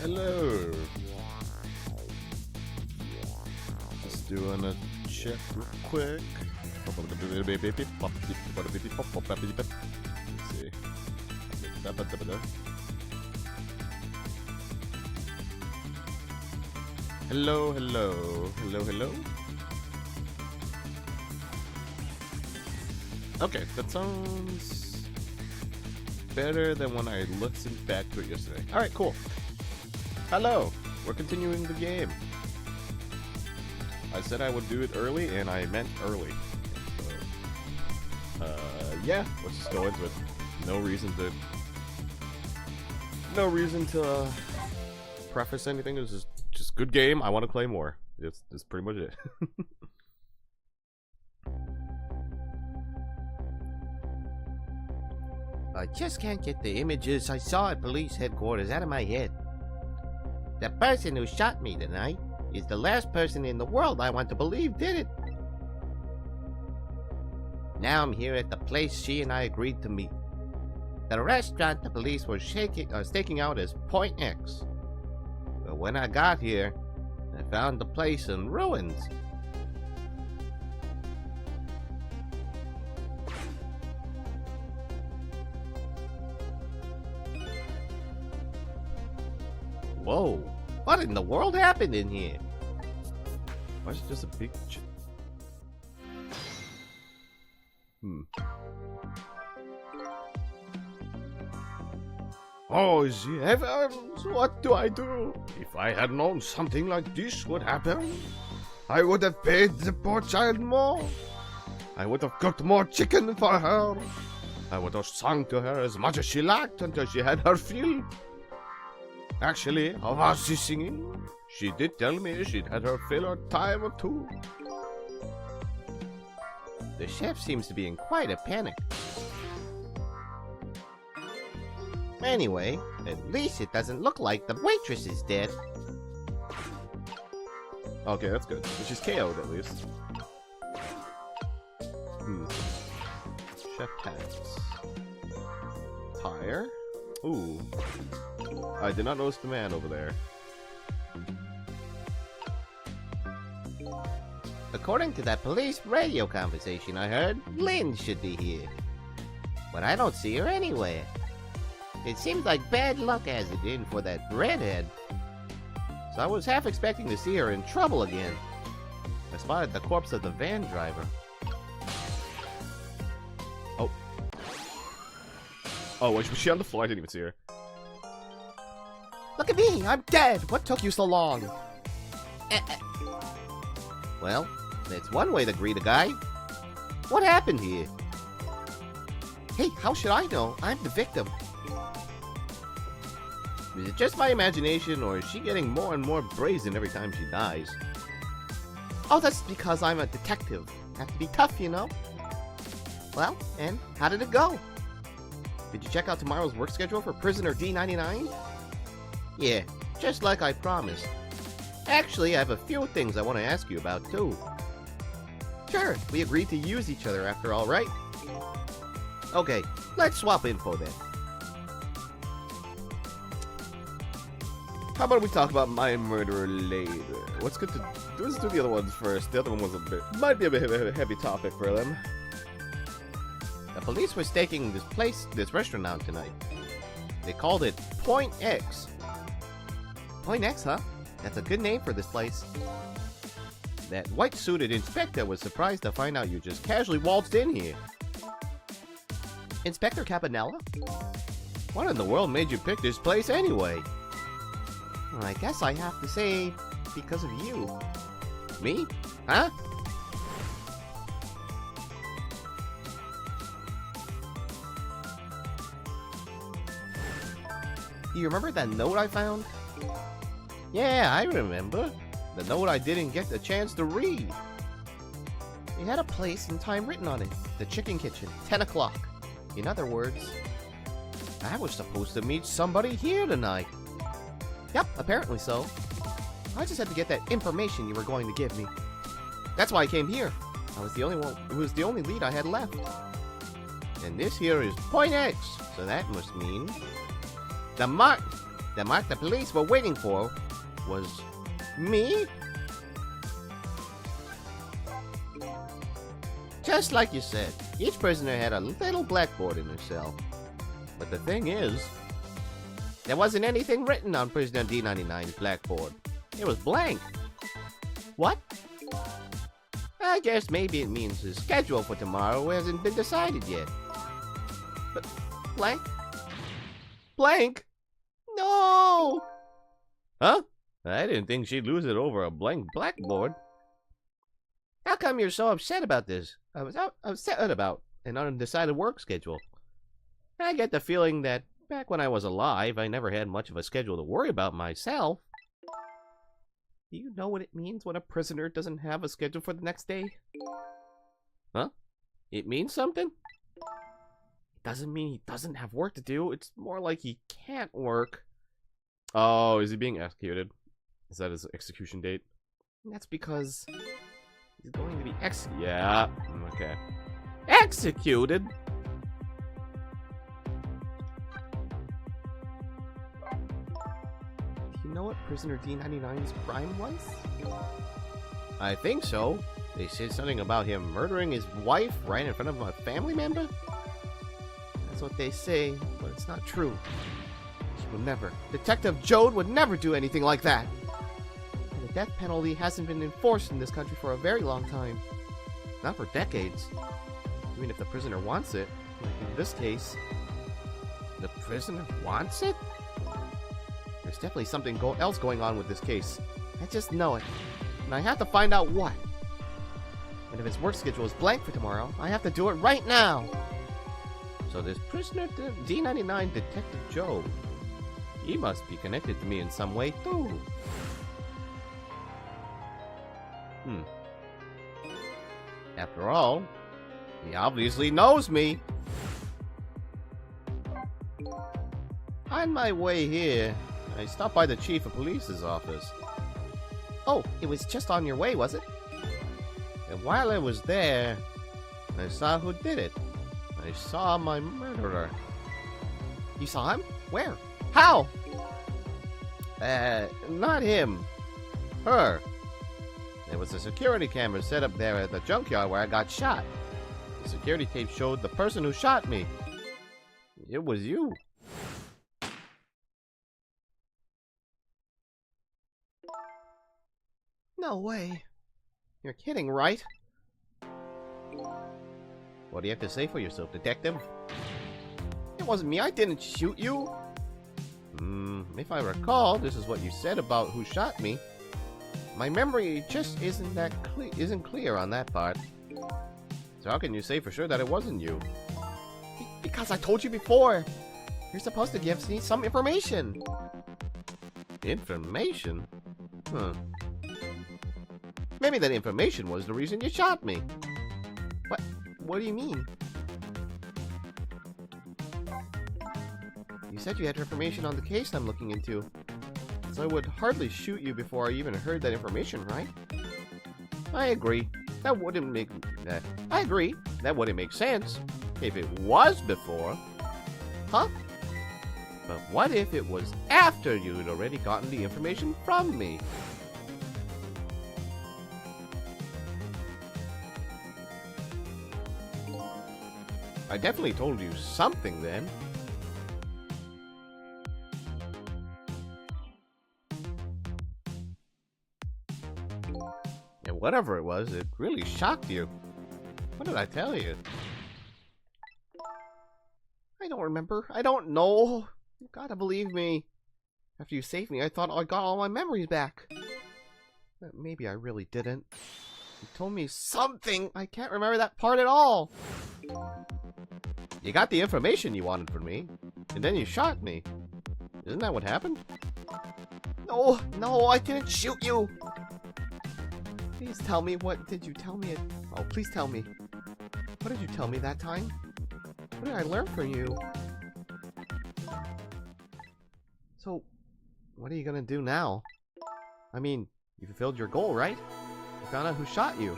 Hello. Just doing a check real quick. Let's see. Hello, hello, hello, hello. Okay, that sounds better than when I listened back to it yesterday. Alright, cool. Hello, we're continuing the game. I said I would do it early, and I meant early. So, yeah, let's just go into it. No reason to preface anything. It was just good game. I want to play more. That's pretty much it. I just can't get the images I saw at police headquarters out of my head. The person who shot me tonight is the last person in the world I want to believe did it. Now I'm here at the place she and I agreed to meet. The restaurant the police were staking out as Point X. But when I got here, I found the place in ruins. Whoa, what in the world happened in here? Why is it just a big Oh, the heavens, what do I do? If I had known something like this would happen, I would have paid the poor child more. I would have cooked more chicken for her. I would have sung to her as much as she liked until she had her fill. Actually, how was she singing? She did tell me she'd had her fill a time or two. The chef seems to be in quite a panic. Anyway, at least it doesn't look like the waitress is dead. Okay, that's good. But she's KO'd at least. Chef pants. Tire. Ooh. I did not notice the man over there. According to that police radio conversation I heard, Lynn should be here. But I don't see her anywhere. It seems like bad luck has it in for that redhead. So I was half expecting to see her in trouble again. I spotted the corpse of the van driver. Oh, was she on the floor? I didn't even see her. Look at me! I'm dead! What took you so long? Well, that's one way to greet a guy. What happened here? Hey, how should I know? I'm the victim. Is it just my imagination, or is she getting more and more brazen every time she dies? Oh, that's because I'm a detective. Have to be tough, you know? Well, and how did it go? Did you check out tomorrow's work schedule for prisoner D99? Yeah, just like I promised. Actually, I have a few things I want to ask you about, too. Sure, we agreed to use each other after all, right? Okay, let's swap info then. How about we talk about my murderer later? Let's do the other ones first. The other one was might be a bit of a heavy topic for them. The police were staking this restaurant out tonight. They called it Point X. Point X, huh? That's a good name for this place. That white-suited inspector was surprised to find out you just casually waltzed in here. Inspector Cabanella? What in the world made you pick this place anyway? Well, I guess I have to say, because of you. Me? Huh? You remember that note I found? Yeah, I remember. The note I didn't get the chance to read. It had a place and time written on it. The Chicken Kitchen, 10 o'clock. In other words, I was supposed to meet somebody here tonight. Yep, apparently so. I just had to get that information you were going to give me. That's why I came here. I was the only one. It was the only lead I had left. And this here is Point X, so that must mean the The mark the police were waiting for was me? Just like you said, each prisoner had a little blackboard in their cell. But the thing is, there wasn't anything written on prisoner D99's blackboard. It was blank. What? I guess maybe it means his schedule for tomorrow hasn't been decided yet. But blank? Blank? No! Huh? I didn't think she'd lose it over a blank blackboard. How come you're so upset about this? I was upset about an undecided work schedule. I get the feeling that back when I was alive, I never had much of a schedule to worry about myself. Do you know what it means when a prisoner doesn't have a schedule for the next day? Huh? It means something? It doesn't mean he doesn't have work to do. It's more like he can't work. Oh, is he being executed? Is that his execution date? That's because he's going to be Yeah, okay. Executed? Do you know what prisoner D99's crime was? I think so. They said something about him murdering his wife right in front of a family member? That's what they say, but it's not true. He would never. Detective Jode would never do anything like that. And the death penalty hasn't been enforced in this country for a very long time. Not for decades. Even if the prisoner wants it, like in this case. The prisoner wants it? There's definitely something else going on with this case. I just know it. And I have to find out what. And if his work schedule is blank for tomorrow, I have to do it right now. So this prisoner D99 Detective Joe, he must be connected to me in some way too. After all, he obviously knows me. On my way here, I stopped by the chief of police's office. Oh, it was just on your way, was it? And while I was there, I saw who did it. I saw my murderer. You saw him? Where? How? Not him. Her. There was a security camera set up there at the junkyard where I got shot. The security tape showed the person who shot me. It was you. No way. You're kidding, right? What do you have to say for yourself, detective? It wasn't me. I didn't shoot you. If I recall, this is what you said about who shot me. My memory just isn't clear on that part. So how can you say for sure that it wasn't you? Because I told you before. You're supposed to give me some information. Information? Huh. Maybe that information was the reason you shot me. What? What do you mean? You said you had information on the case I'm looking into. So I would hardly shoot you before I even heard that information, right? I agree. That wouldn't make... I agree. That wouldn't make sense. If it was before. Huh? But what if it was after you'd already gotten the information from me? I definitely told you something then. And whatever it was, it really shocked you. What did I tell you? I don't remember. I don't know. You gotta believe me. After you saved me, I thought I got all my memories back. But maybe I really didn't. You told me something. I can't remember that part at all. You got the information you wanted from me, and then you shot me. Isn't that what happened? No, no, I didn't shoot you. Please tell me, what did you tell me? Oh, please tell me. What did you tell me that time? What did I learn from you? So, what are you gonna do now? I mean, you fulfilled your goal, right? You found out who shot you.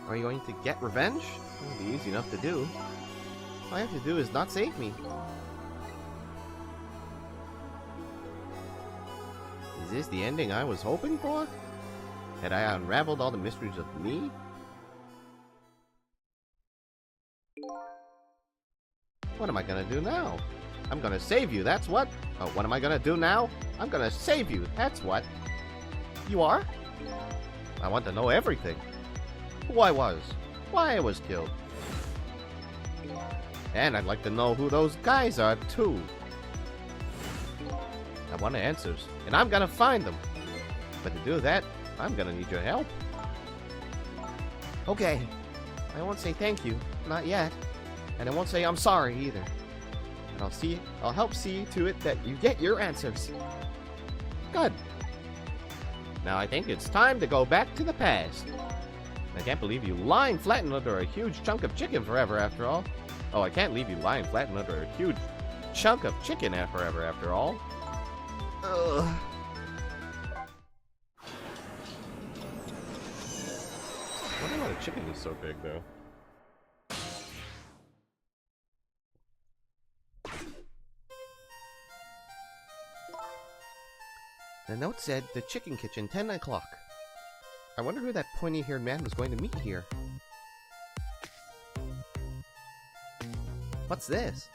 Are you going to get revenge? It'll be easy enough to do. All I have to do is not save me. Is this the ending I was hoping for? Had I unraveled all the mysteries of me? What am I gonna do now? I'm gonna save you, that's what. Oh, what am I gonna do now? I'm gonna save you, that's what. You are? I want to know everything. Who I was, why I was killed. And I'd like to know who those guys are, too. I want answers, and I'm gonna find them. But to do that, I'm gonna need your help. Okay. I won't say thank you, not yet. And I won't say I'm sorry either. And I'll help see to it that you get your answers. Good. Now I think it's time to go back to the past. I can't believe you lying flattened under a huge chunk of chicken forever after all. Oh, I can't leave you lying flattened under a huge chunk of chicken forever after all. Ugh. I wonder why the chicken is so big, though. The note said the chicken kitchen, 10 o'clock. I wonder who that pointy-haired man was going to meet here. What's this?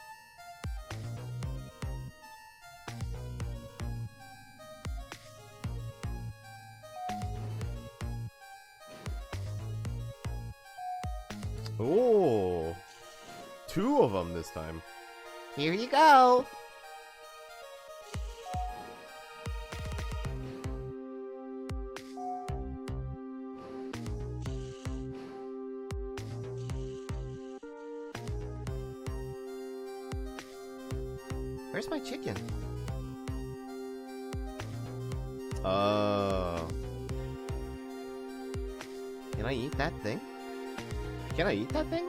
Oh, 2 of them this time. Here you go! Where's my chicken? Can I eat that thing? Can I eat that thing?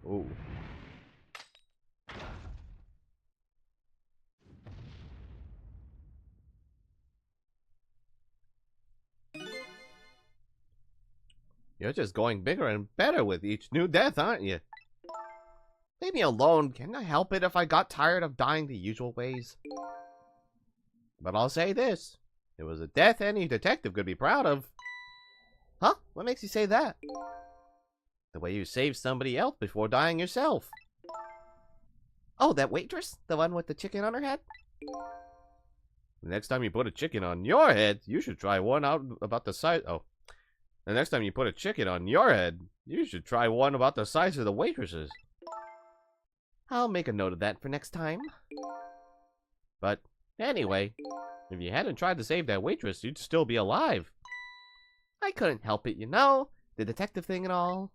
Oh. You're just going bigger and better with each new death, aren't you? Leave me alone. Can I help it if I got tired of dying the usual ways? But I'll say this. It was a death any detective could be proud of. Huh? What makes you say that? The way you saved somebody else before dying yourself. Oh, that waitress? The one with the chicken on her head? The next time you put a chicken on your head, you should try one out about the size... Oh. The next time you put a chicken on your head, you should try one about the size of the waitress's. I'll make a note of that for next time. But, anyway, if you hadn't tried to save that waitress, you'd still be alive. I couldn't help it, you know. The detective thing and all.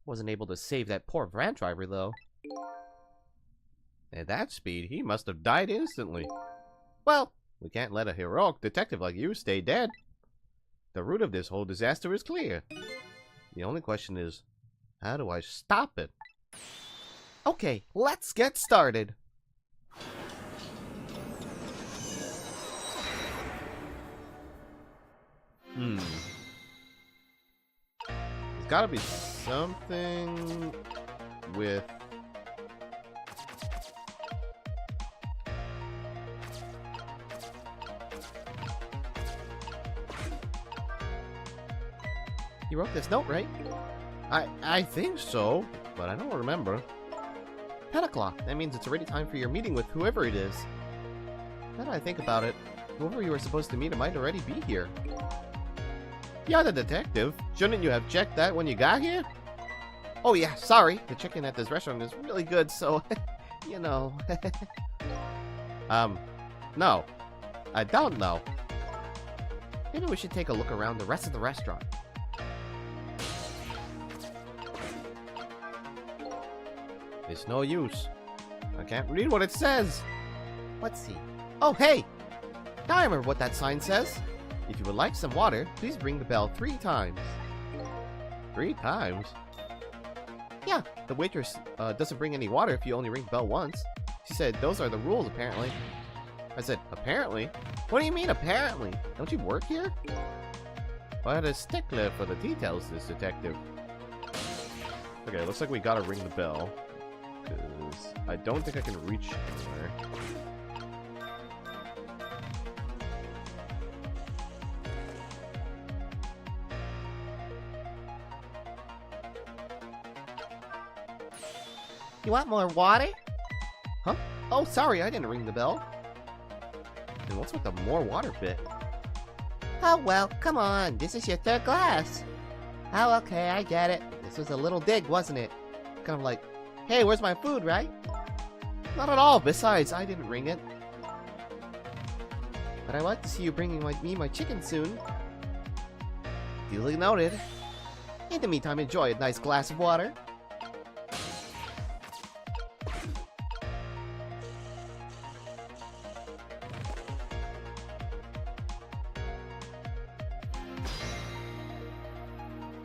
Wasn't able to save that poor van driver, though. At that speed, he must have died instantly. Well, we can't let a heroic detective like you stay dead. The root of this whole disaster is clear. The only question is, how do I stop it? Okay, let's get started. There's gotta be something with... You wrote this note, right? I think so, but I don't remember. 10 o'clock. That means it's already time for your meeting with whoever it is. Now that I think about it, whoever you were supposed to meet might already be here. You're the detective. Shouldn't you have checked that when you got here? Oh yeah, sorry. The chicken at this restaurant is really good, so, you know. No. I don't know. Maybe we should take a look around the rest of the restaurant. It's no use. I can't read what it says. Let's see. Oh, hey! Now I remember what that sign says. If you would like some water, please ring the bell 3 times. 3 times? Yeah, the waitress doesn't bring any water if you only ring the bell once. She said those are the rules, apparently. I said, apparently? What do you mean, apparently? Don't you work here? What a stickler for the details, this detective. Okay, looks like we gotta ring the bell. Because I don't think I can reach anywhere. You want more water? Huh? Oh, sorry, I didn't ring the bell. And what's with the more water bit? Oh, well, come on. This is your third glass. Oh, okay, I get it. This was a little dig, wasn't it? Kind of like, hey, where's my food, right? Not at all. Besides, I didn't ring it. But I want to see you bringing me my chicken soon. Duly noted. In the meantime, enjoy a nice glass of water.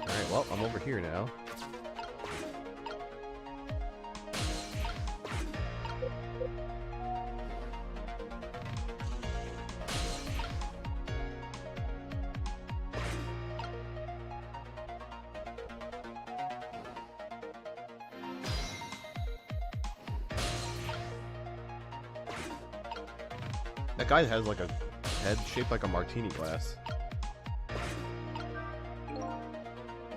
Alright, well, I'm over here now. That guy has like a head shaped like a martini glass.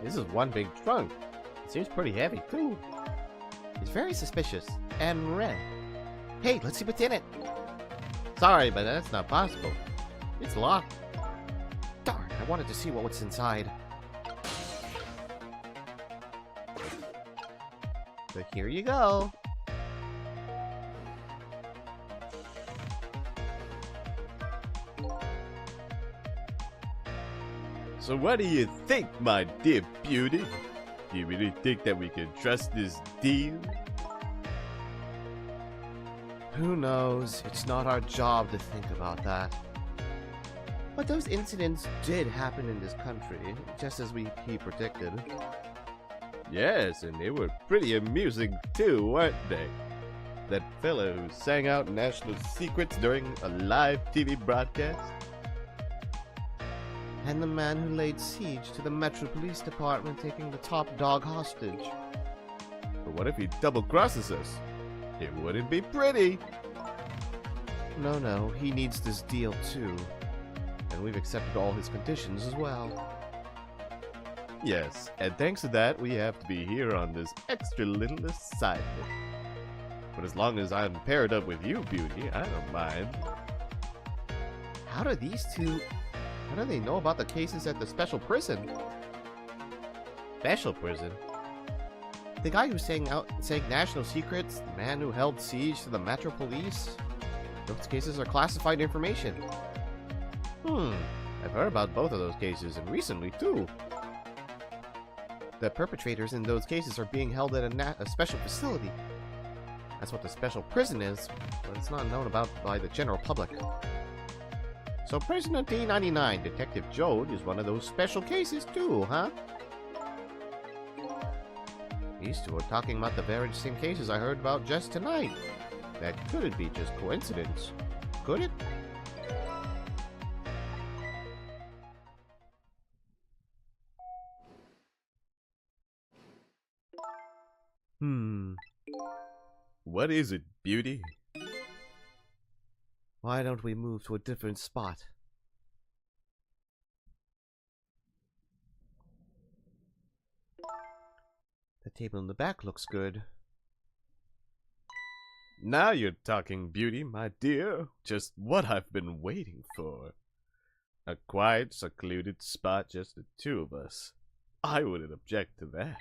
This is one big trunk. It seems pretty heavy too. It's very suspicious. And red. Hey, let's see what's in it. Sorry, but that's not possible. It's locked. Darn, I wanted to see what was inside. So here you go. So what do you think, my dear beauty? Do you really think that we can trust this deal? Who knows? It's not our job to think about that. But those incidents did happen in this country, just as he predicted. Yes, and they were pretty amusing too, weren't they? That fellow who sang out national secrets during a live TV broadcast? And the man who laid siege to the Metro Police Department, taking the top dog hostage. But what if he double-crosses us? It wouldn't be pretty. No, he needs this deal too. And we've accepted all his conditions as well. Yes, and thanks to that, we have to be here on this extra little assignment. But as long as I'm paired up with you, Beauty, I don't mind. How do they know about the cases at the special prison? Special prison? The guy who's saying national secrets, the man who held siege to the Metro Police, those cases are classified information. I've heard about both of those cases, and recently too. The perpetrators in those cases are being held at a special facility. That's what the special prison is, but it's not known about by the general public. So Prisoner D99, Detective Jode, is one of those special cases too, huh? These two are talking about the very same cases I heard about just tonight. That couldn't be just coincidence, could it? What is it, Beauty? Why don't we move to a different spot? The table in the back looks good. Now you're talking, Beauty, my dear. Just what I've been waiting for. A quiet, secluded spot, just the two of us. I wouldn't object to that.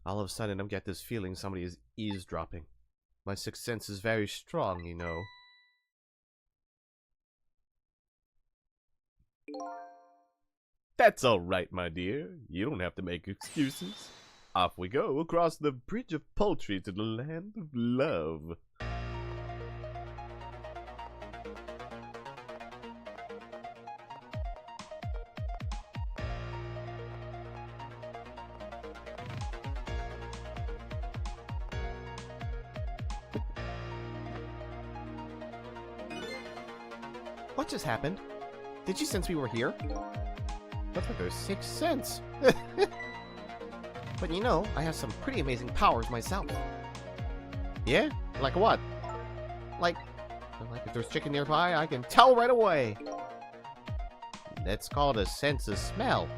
All of a sudden, I get this feeling somebody is eavesdropping. My sixth sense is very strong, you know. That's all right, my dear. You don't have to make excuses. Off we go across the bridge of poultry to the land of love. What just happened? Did she sense we were here? That's like her sixth sense. But you know, I have some pretty amazing powers myself. Yeah? Like what? Like if there's chicken nearby, I can tell right away. That's called a sense of smell.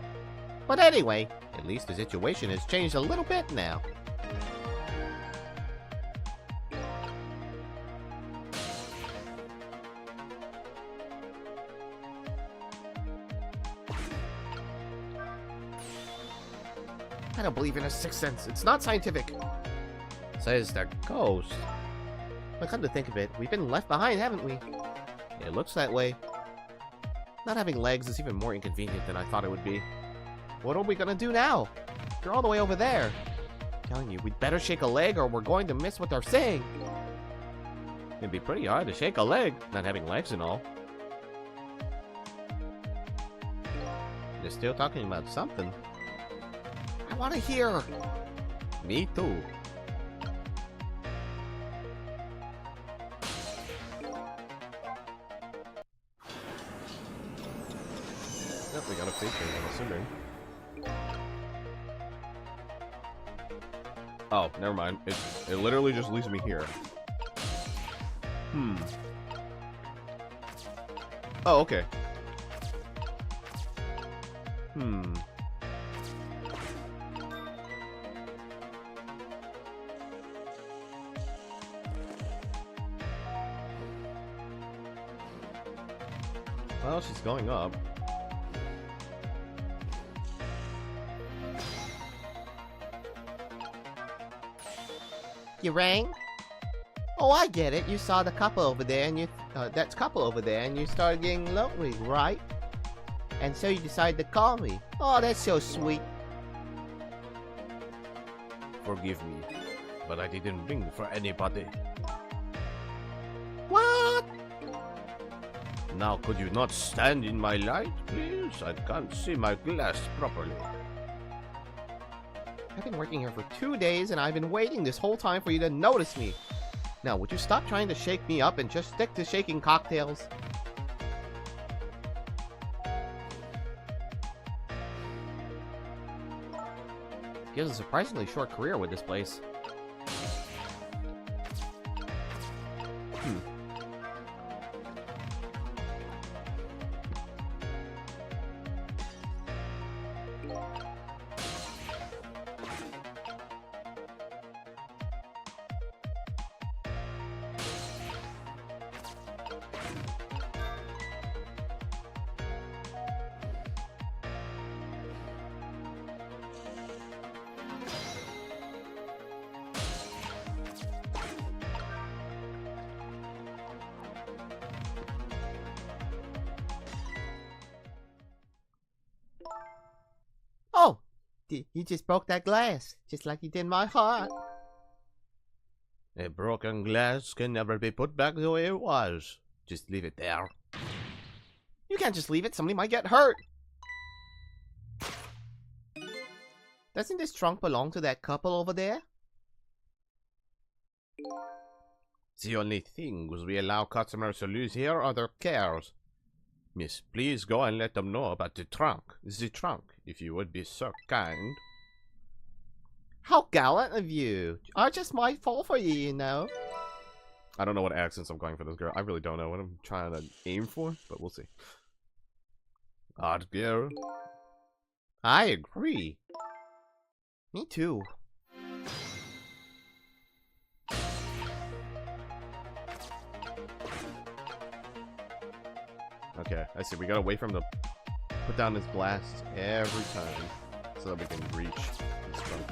But anyway, At least the situation has changed a little bit now. I don't believe in a sixth sense. It's not scientific. Says the ghost. But come to think of it, we've been left behind, haven't we? It looks that way. Not having legs is even more inconvenient than I thought it would be. What are we gonna do now? They're all the way over there. I'm telling you, we'd better shake a leg or we're going to miss what they're saying. It'd be pretty hard to shake a leg, not having legs and all. They're still talking about something. I want to hear. Me too. Yep, we got a feature, I'm assuming. Oh, never mind. It literally just leaves me here. Oh, okay. Well, she's going up. You rang? Oh, I get it. You saw the couple over there, and that's couple over there, and you started getting lonely, right? And so you decided to call me. Oh, that's so sweet. Forgive me, but I didn't ring for anybody. What? Now, could you not stand in my light, please? I can't see my glass properly. I've been working here for 2 days, and I've been waiting this whole time for you to notice me. Now, would you stop trying to shake me up and just stick to shaking cocktails? He has a surprisingly short career with this place. Oh! You just broke that glass, just like you did my heart. A broken glass can never be put back the way it was. Just leave it there. You can't just leave it, somebody might get hurt. Doesn't this trunk belong to that couple over there? The only things we allow customers to lose here are their cars. Miss, please go and let them know about the trunk. The trunk, if you would be so kind. How gallant of you. I just might fall for you, you know. I don't know what accents I'm going for this girl. I really don't know what I'm trying to aim for, but we'll see. Odd girl. I agree. Me too. Okay, I see. We gotta wait for him to put down his glass every time so that we can reach his trunk.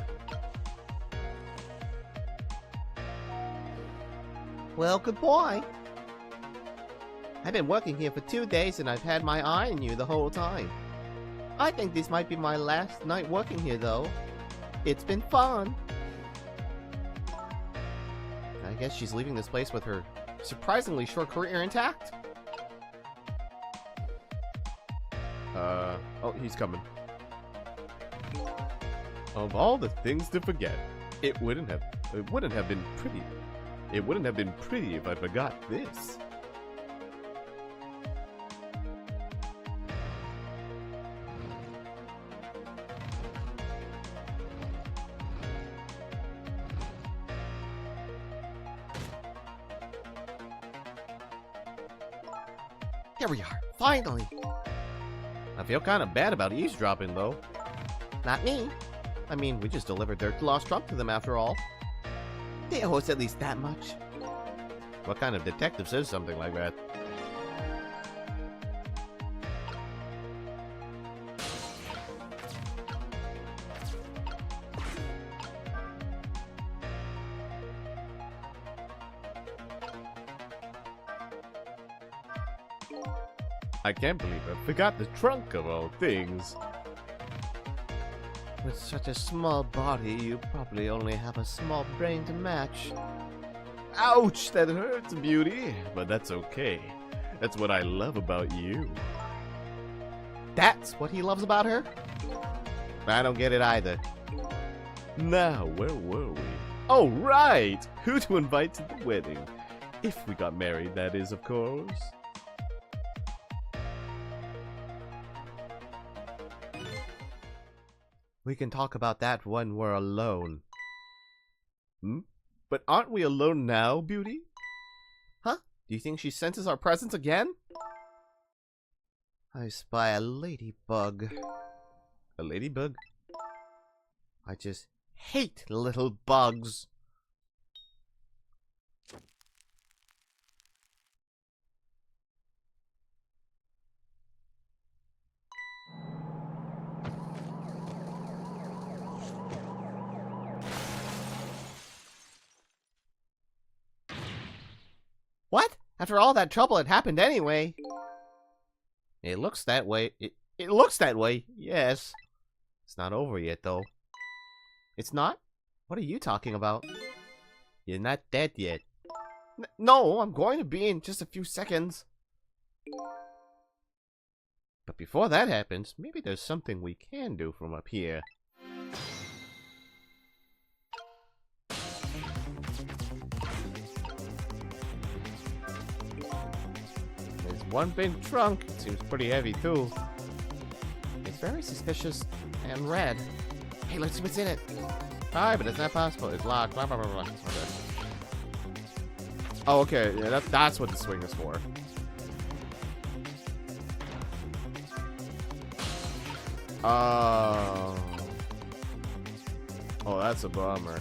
Well, good boy. I've been working here for 2 days and I've had my eye on you the whole time. I think this might be my last night working here, though. It's been fun. I guess she's leaving this place with her surprisingly short career intact. Oh, he's coming. Of all the things to forget, it wouldn't have been pretty. It wouldn't have been pretty if I forgot this. Here we are, finally. I feel kind of bad about eavesdropping, though. Not me. I mean, we just delivered their lost trunk to them after all. They owe us at least that much. What kind of detective says something like that? I can't believe I forgot the trunk of all things. With such a small body, you probably only have a small brain to match. Ouch, that hurts, Beauty. But that's okay. That's what I love about you. That's what he loves about her? I don't get it either. Now, where were we? Oh, right! Who to invite to the wedding? If we got married, that is, of course. We can talk about that when we're alone. But aren't we alone now, Beauty? Huh? Do you think she senses our presence again? I spy a ladybug. A ladybug? I just hate little bugs. What? After all that trouble, it happened anyway. It looks that way. It looks that way, yes. It's not over yet, though. It's not? What are you talking about? You're not dead yet. No, I'm going to be in just a few seconds. But before that happens, maybe there's something we can do from up here. There's one big trunk. It seems pretty heavy, too. It's very suspicious and red. Hey, let's see what's in it. Hi, but it's not possible. It's locked. Blah, blah, blah, blah. Okay. Oh, okay. Yeah, that's what the swing is for. Oh, that's a bummer.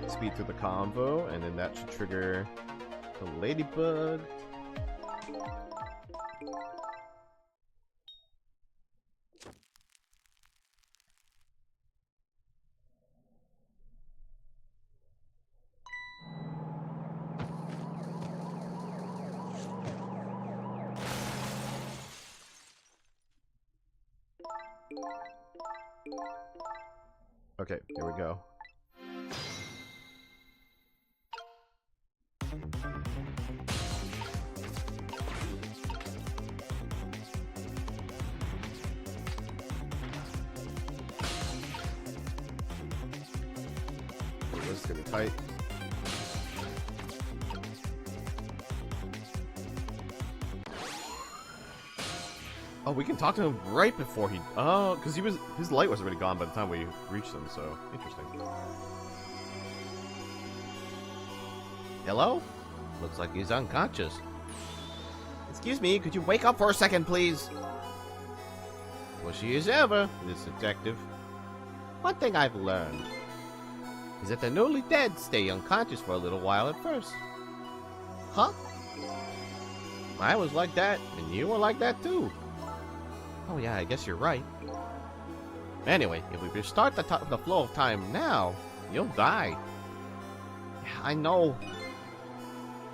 Speed through the convo, and then that should trigger the ladybug. Okay, here we go. This is gonna be tight. Oh, we can talk to him right before he. Oh, because his light was already gone by the time we reached him. So interesting. Hello? Looks like he's unconscious. Excuse me, could you wake up for a second, please? Well, she is ever, this detective. One thing I've learned is that the newly dead stay unconscious for a little while at first. Huh? I was like that, and you were like that too. Oh yeah, I guess you're right. Anyway, if we restart the flow of time now, you'll die. Yeah, I know.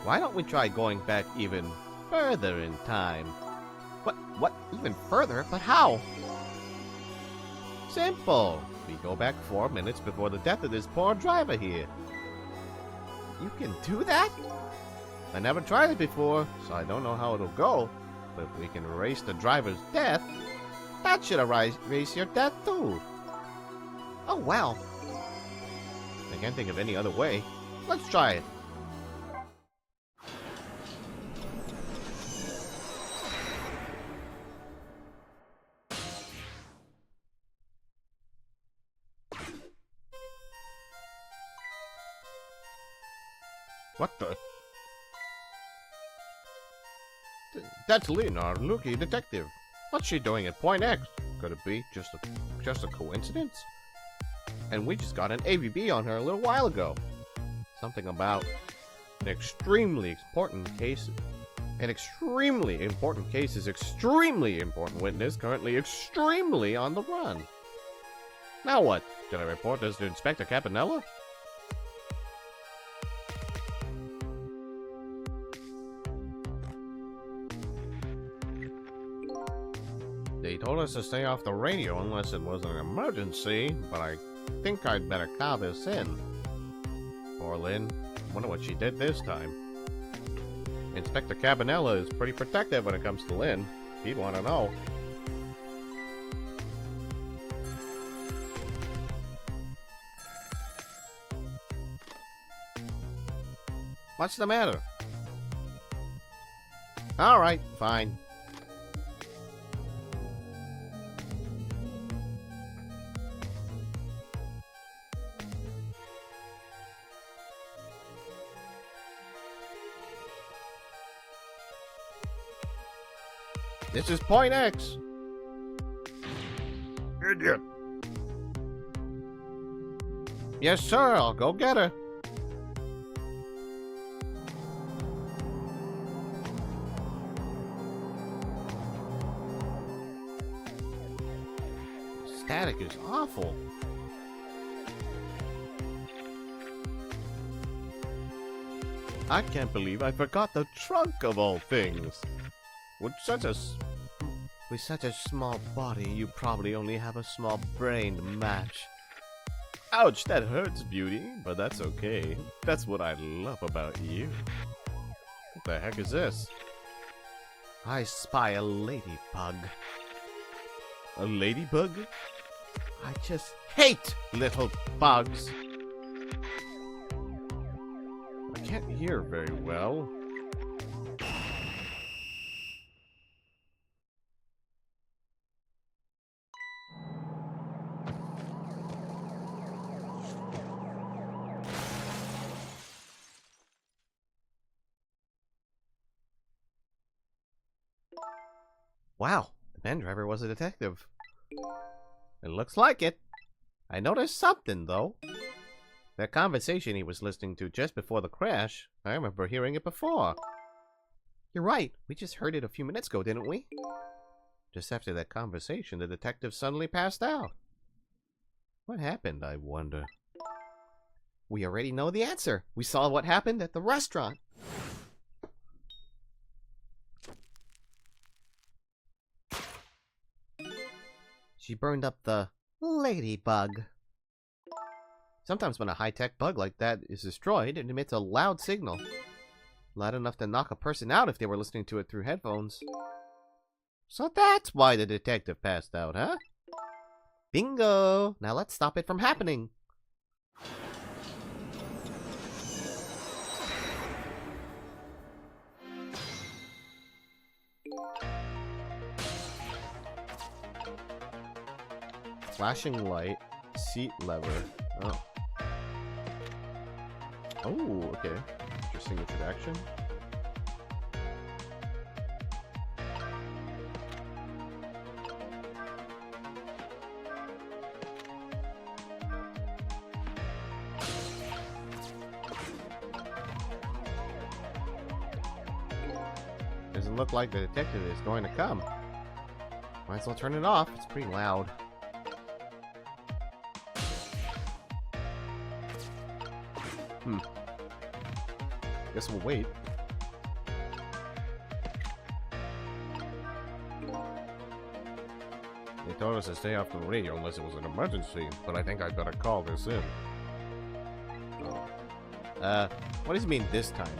Why don't we try going back even further in time? What? Even further? But how? Simple. We go back 4 minutes before the death of this poor driver here. You can do that? I never tried it before, so I don't know how it'll go. But if we can erase the driver's death, that should erase your death too. Oh, wow. I can't think of any other way. Let's try it. What the? That's Lynn, our Lukey detective. What's she doing at Point X? Could it be just a coincidence? And we just got an AVB on her a little while ago. Something about an extremely important case. An extremely important case is extremely important witness currently extremely on the run. Now what? Should I report this to Inspector Capanella? They told us to stay off the radio unless it was an emergency, but I think I'd better call this in. Poor Lynn. Wonder what she did this time. Inspector Cabanella is pretty protective when it comes to Lynn. He'd want to know. What's the matter? Alright, fine. This is Point X. Idiot. Yes, sir. I'll go get her. Static is awful. I can't believe I forgot the trunk of all things. With such a small body, you probably only have a small brain to match. Ouch, that hurts, beauty, but that's okay. That's what I love about you. What the heck is this? I spy a ladybug. A ladybug? I just hate little bugs. I can't hear very well. Wow, the van driver was a detective. It looks like it. I noticed something, though. That conversation he was listening to just before the crash, I remember hearing it before. You're right, we just heard it a few minutes ago, didn't we? Just after that conversation, the detective suddenly passed out. What happened, I wonder? We already know the answer. We saw what happened at the restaurant. She burned up the ladybug. Sometimes when a high-tech bug like that is destroyed, it emits a loud signal. Loud enough to knock a person out if they were listening to it through headphones. So that's why the detective passed out, huh? Bingo! Now let's stop it from happening. Flashing light, seat lever. Oh. Oh, okay. Interesting introduction. Doesn't look like the detective is going to come. Might as well turn it off. It's pretty loud. Guess we'll wait. They told us to stay off the radio unless it was an emergency, but I think I'd better call this in. Oh. What does it mean this time?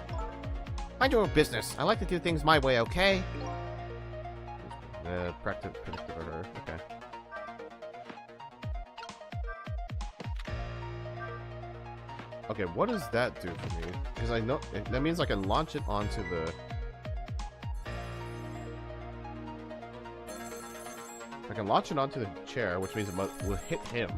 Mind your own business. I like to do things my way, okay? Predictive error. Okay. Okay, what does that do for me? Because I know that means I can launch it onto the. I can launch it onto the chair, which means it will hit him.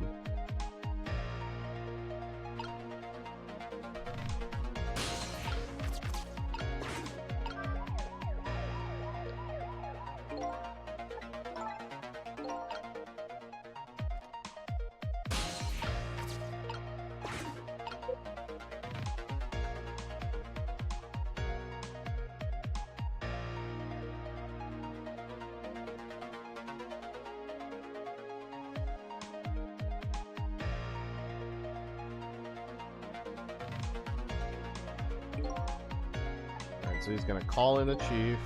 Alright, so he's gonna call in the chief.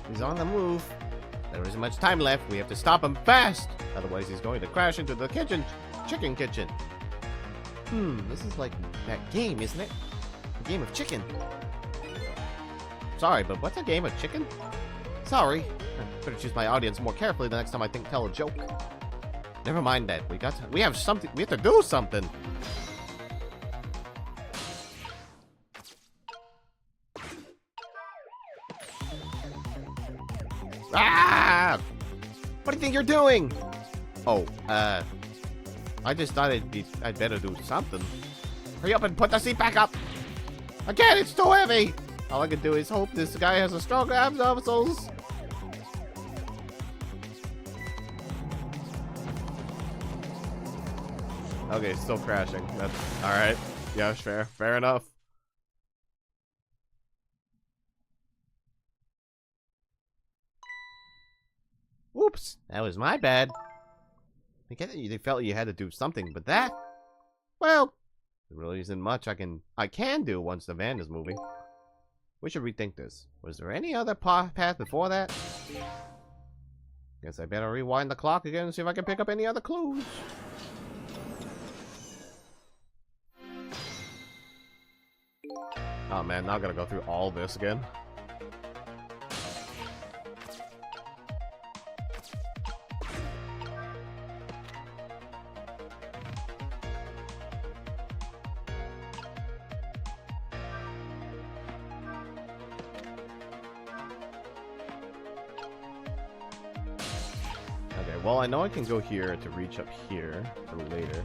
He's on the move. There isn't much time left. We have to stop him fast. Otherwise, he's going to crash into the chicken kitchen. This is like that game, isn't it? A game of chicken. Sorry, but what's a game of chicken? Sorry. I better choose my audience more carefully the next time I tell a joke. Never mind that. We have to do something. Ah! What do you think you're doing? Oh, I just thought I'd better do something. Hurry up and put the seat back up. Again, it's too heavy. All I can do is hope this guy has a strong abs muscles. Okay, still crashing. That's all right. Yeah, fair enough. Oops, that was my bad. I get that you felt you had to do something, but that, well, there really isn't much I can do once the van is moving. We should rethink this. Was there any other path before that? Guess I better rewind the clock again and see if I can pick up any other clues. Oh man, now I gotta go through all this again. Okay, well I know I can go here to reach up here for later.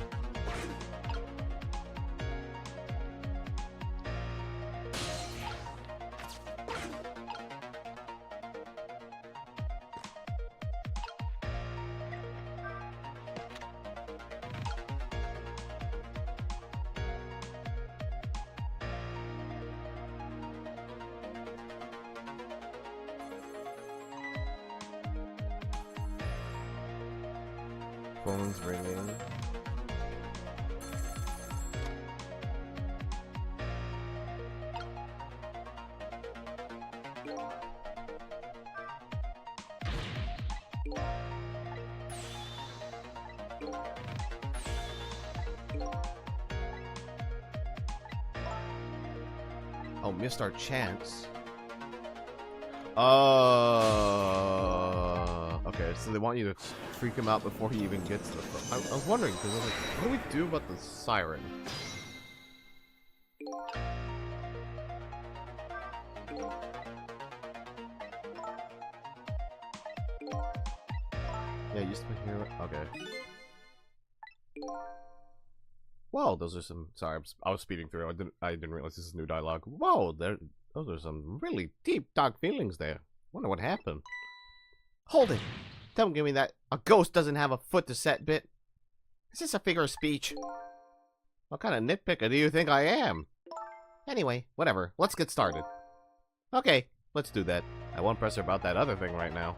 Phone's ringing. Oh, missed our chance. Okay, so they want you to freak him out before he even gets to the phone. I was wondering, because I was like, what do we do about the siren? Yeah, you used to be here. Okay. Whoa, those are some. Sorry, I was speeding through. I didn't realize this is new dialogue. Whoa, those are some really deep, dark feelings there. Wonder what happened. Hold it! Don't give me that. A ghost doesn't have a foot to set bit. Is this a figure of speech? What kind of nitpicker do you think I am? Anyway, whatever. Let's get started. Okay, let's do that. I won't press her about that other thing right now.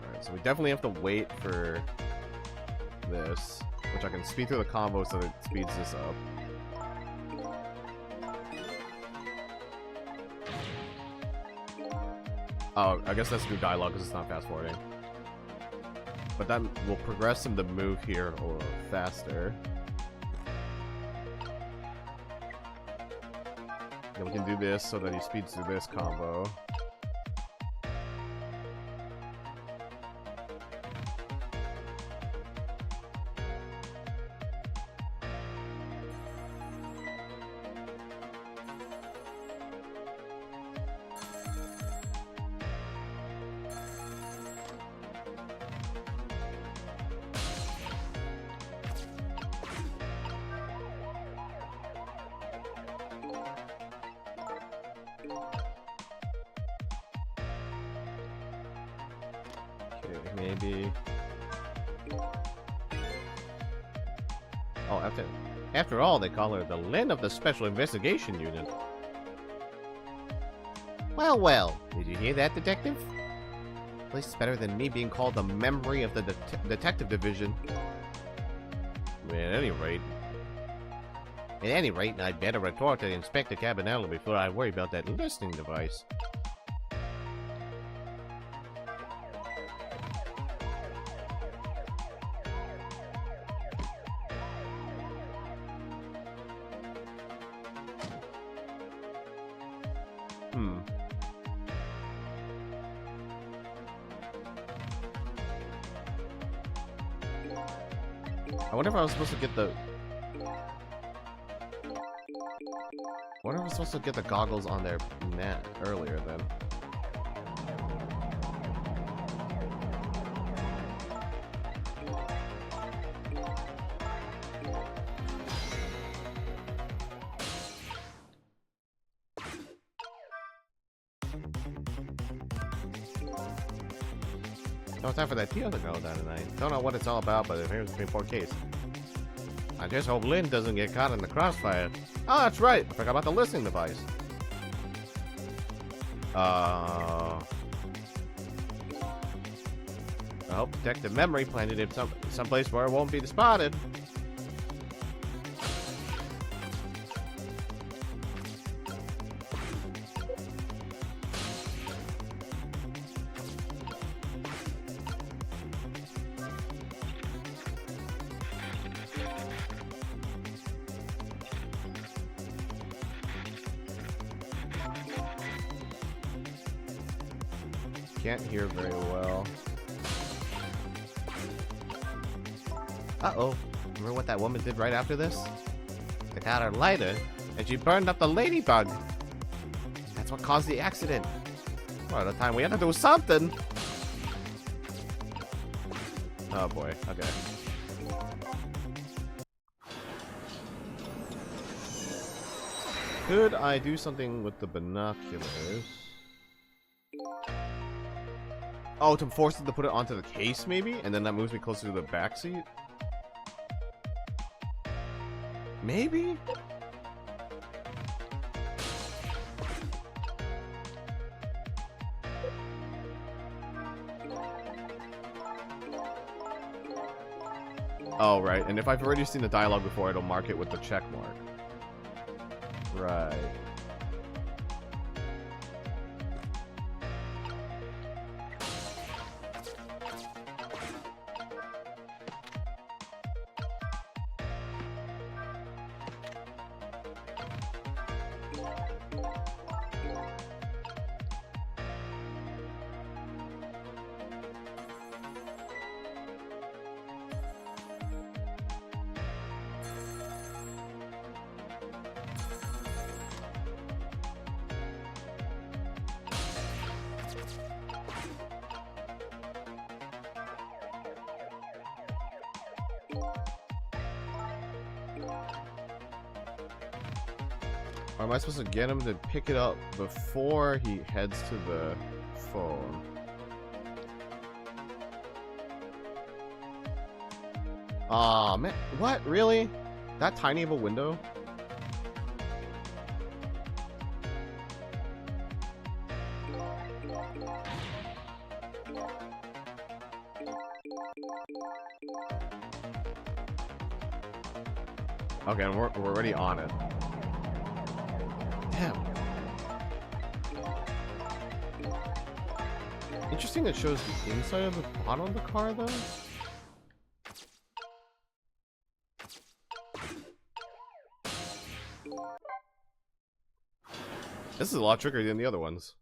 Alright, so we definitely have to wait for this, which I can speed through the combo so that it speeds this up. Oh, I guess that's new dialogue because it's not fast forwarding. But that will progress him to move here or faster. Then we can do this so that he speeds through this combo. Maybe. Oh, after all, they call her the Lynn of the Special Investigation Unit. Well, well. Did you hear that, Detective? At least it's better than me being called the memory of the Detective Division. At any rate, I'd better report to Inspector Cabanello before I worry about that listening device. I wonder if I was supposed to get the... I wonder if I was supposed to get the goggles on their net earlier then. No time for that tea to go down tonight. Don't know what it's all about, but here's the report case. I just hope Lynn doesn't get caught in the crossfire. Oh, that's right. I forgot about the listening device. I hope Detective Memory planted it someplace where it won't be spotted. Can't hear very well. Uh-oh. Remember what that woman did right after this? They got her lighter, and she burned up the ladybug. That's what caused the accident. Well, at the time we had to do something. Oh boy, okay. Could I do something with the binoculars? Oh, to force it to put it onto the case, maybe? And then that moves me closer to the back seat? Maybe? Oh, right. And if I've already seen the dialogue before, it'll mark it with the check mark. Right. Or am I supposed to get him to pick it up before he heads to the phone? Aw, man. What? Really? That tiny of a window? Okay, we're already on it. Damn. interesting it shows the inside of the bottom of the car, though? This is a lot trickier than the other ones.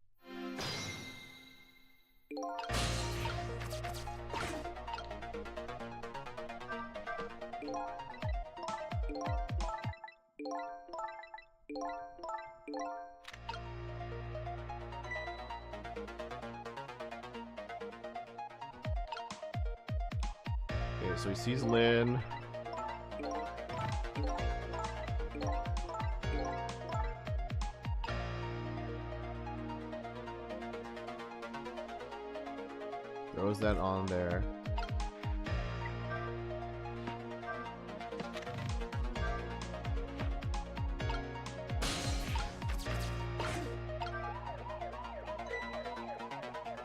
Okay, so he sees Lynn. Throws that on there.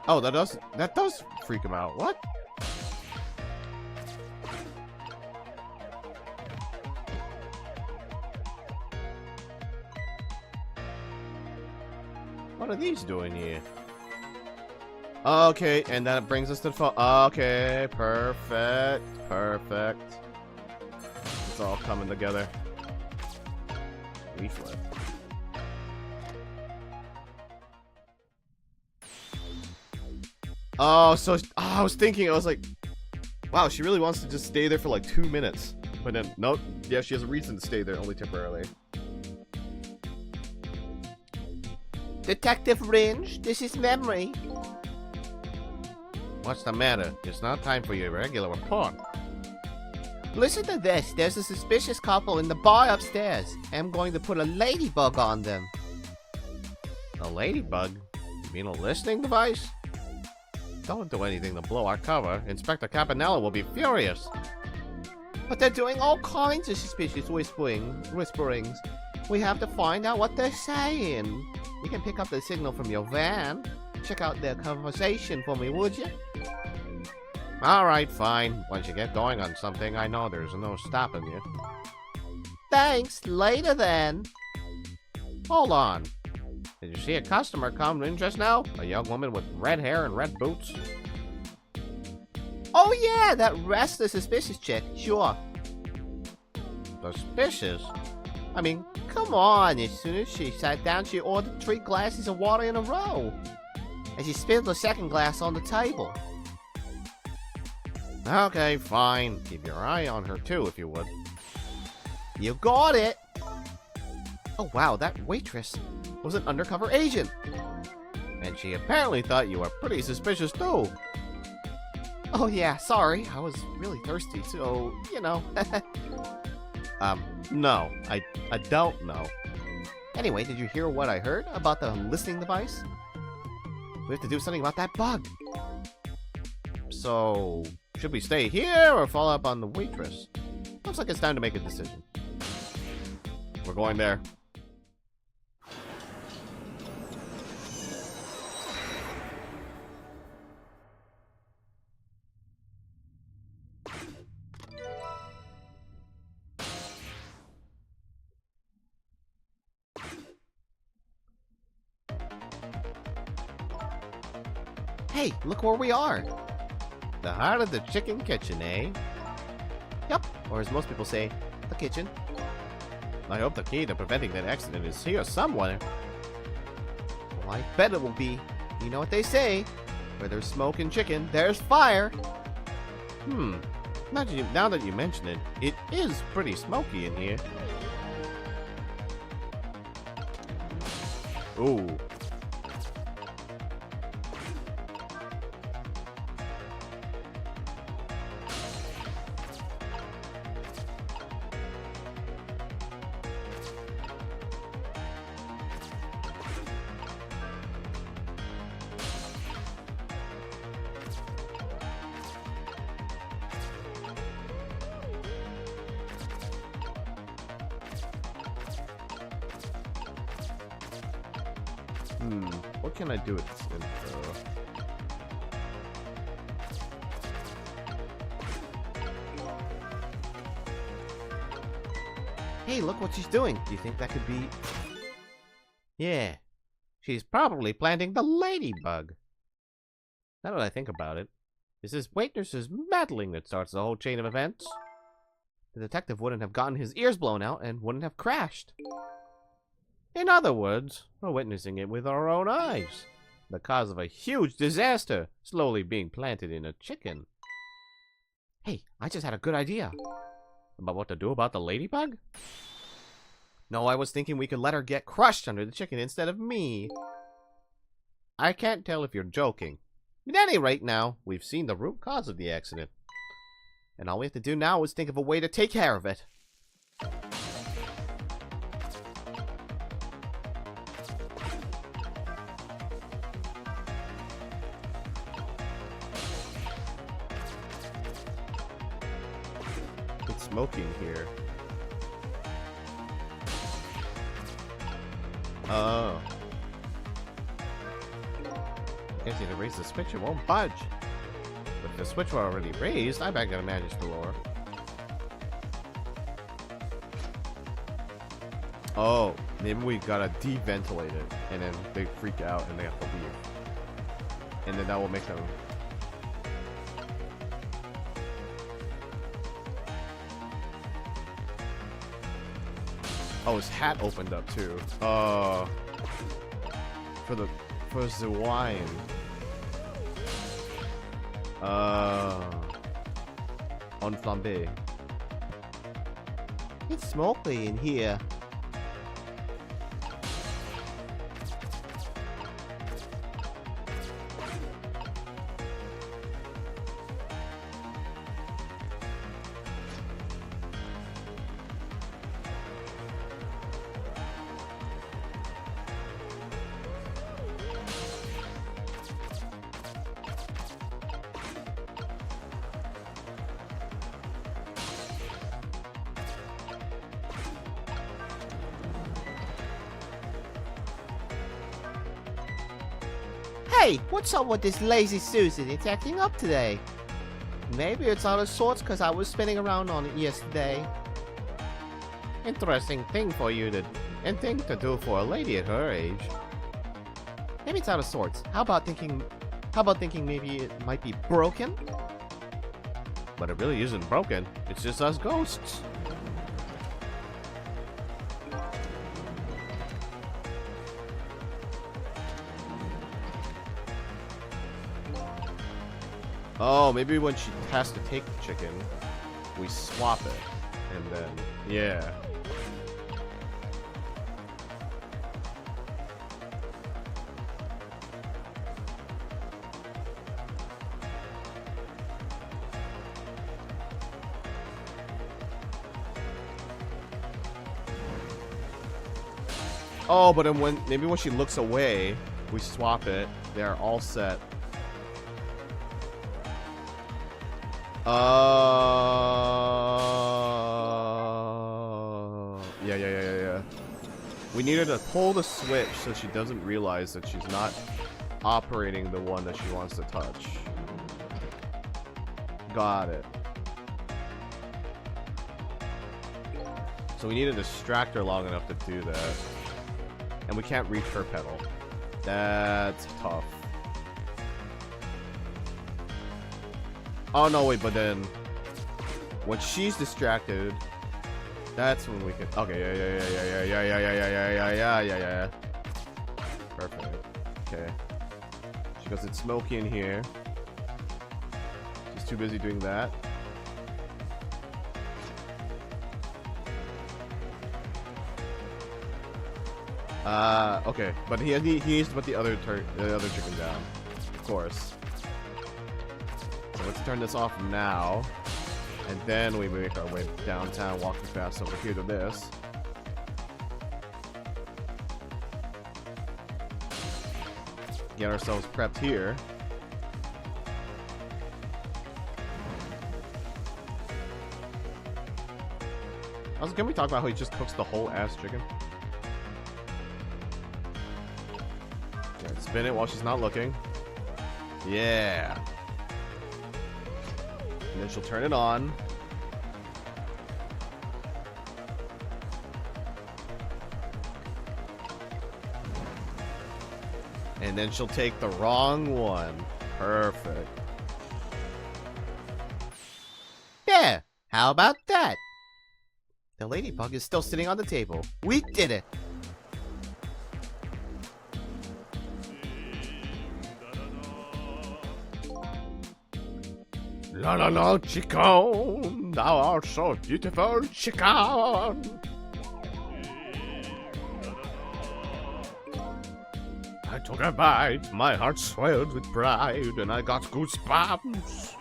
Oh, that does freak him out. What? What are these doing here? Okay, and that brings us to the phone. Okay, perfect. Perfect. It's all coming together. Leaflet. Oh, so I was thinking, I was like, wow, she really wants to just stay there for like 2 minutes. But then, nope. Yeah, she has a reason to stay there, only temporarily. Detective Ringe, this is Memory. What's the matter? It's not time for your regular report. Listen to this. There's a suspicious couple in the bar upstairs. I'm going to put a ladybug on them. A ladybug? You mean a listening device? Don't do anything to blow our cover. Inspector Campanella will be furious. But they're doing all kinds of suspicious whisperings. We have to find out what they're saying. You can pick up the signal from your van. Check out their conversation for me, would you? Alright, fine. Once you get going on something, I know there's no stopping you. Thanks. Later then. Hold on. Did you see a customer come in just now? A young woman with red hair and red boots? Oh yeah, that restless suspicious chick. Sure. Suspicious? I mean, come on. As soon as she sat down, she ordered 3 glasses of water in a row. And she spilled the second glass on the table. Okay, fine. Keep your eye on her too, if you would. You got it. Oh wow, that waitress was an undercover agent. And she apparently thought you were pretty suspicious too. Oh yeah, sorry. I was really thirsty, so, you know. No. I don't know. Anyway, did you hear what I heard about the listening device? We have to do something about that bug. So, should we stay here or follow up on the waitress? Looks like it's time to make a decision. We're going there. Hey, look where we are. The heart of the chicken kitchen, eh? Yep, or as most people say, the kitchen. I hope the key to preventing that accident is here somewhere. Well, I bet it will be. You know what they say, where there's smoke and chicken, there's fire. Now that you mention it, it is pretty smoky in here. Ooh. What can I do with this info? Hey, look what she's doing. Do you think that could be... Yeah. She's probably planting the ladybug. Now that I think about it, it's this waitress's meddling that starts the whole chain of events. The detective wouldn't have gotten his ears blown out and wouldn't have crashed. In other words, we're witnessing it with our own eyes. The cause of a huge disaster slowly being planted in a chicken. Hey, I just had a good idea. About what to do about the ladybug? No, I was thinking we could let her get crushed under the chicken instead of me. I can't tell if you're joking. At any rate now, we've seen the root cause of the accident. And all we have to do now is think of a way to take care of it. It's smoking here. Oh. I guess you had to raise the switch, it won't budge. But if the switch were already raised, I bet I gotta manage to lower. Oh, maybe we gotta deventilate it, and then they freak out and they have to leave. And then that will make them... Oh, his hat opened up too. For the wine. On flambe. It's smoky in here. Hey, what's up with this lazy Susan? It's acting up today. Maybe it's out of sorts because I was spinning around on it yesterday. Interesting thing for you to... and thing to do for a lady at her age. Maybe it's out of sorts. How about thinking maybe it might be broken? But it really isn't broken. It's just us ghosts. Oh, maybe when she has to take the chicken, we swap it. And then, yeah. Oh, but then maybe when she looks away, we swap it. They're all set. Yeah. We need her to pull the switch so she doesn't realize that she's not operating the one that she wants to touch. Got it. So we need to distract her long enough to do that. And we can't reach her pedal. That's tough. Oh no, wait, but then when she's distracted, that's when we can. Okay, yeah. Perfect. Okay. She goes, it's smoky in here. She's too busy doing that. Okay, but he needs to put the other chicken down, of course. So let's turn this off now, and then we make our way downtown, walking fast over here to this. Get ourselves prepped here. Also, can we talk about how he just cooks the whole ass chicken? Spin it while she's not looking. Yeah. And then she'll turn it on. And then she'll take the wrong one. Perfect. There! How about that? The ladybug is still sitting on the table. We did it! La la la, chicken, thou art so beautiful, chicken. I took a bite, my heart swelled with pride, and I got goosebumps.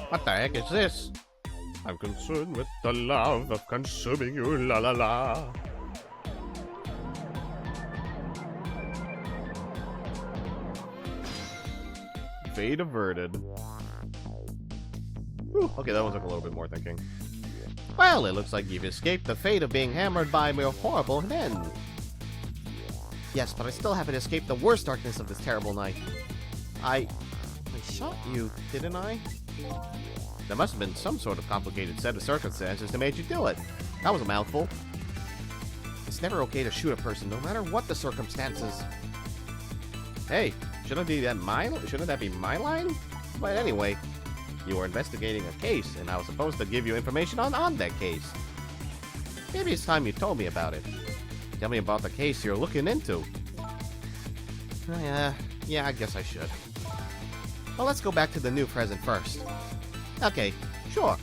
What the heck is this? I'm concerned with the love of consuming you, la la la. Fate averted. Whew, okay, that one took a little bit more thinking. Well, it looks like you've escaped the fate of being hammered by a horrible hen. Yes, but I still haven't escaped the worst darkness of this terrible night. I shot you, didn't I? There must have been some sort of complicated set of circumstances that made you do it. That was a mouthful. It's never okay to shoot a person, no matter what the circumstances. Hey, shouldn't that be my line? But anyway, you were investigating a case, and I was supposed to give you information on that case. Maybe it's time you told me about it. Tell me about the case you're looking into. Yeah, I guess I should. Well, let's go back to the new present first. Okay, sure.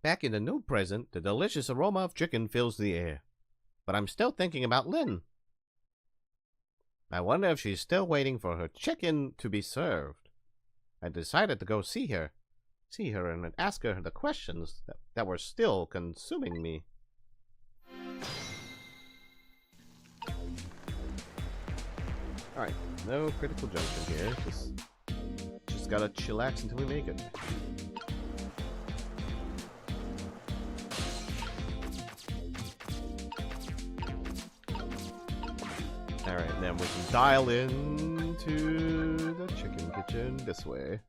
Back in the new present, the delicious aroma of chicken fills the air. But I'm still thinking about Lynn. I wonder if she's still waiting for her chicken to be served. I decided to go see her and ask her the questions that were still consuming me. Alright, no critical junction here. Just gotta chillax until we make it. Alright, then we can dial in to the chicken kitchen this way.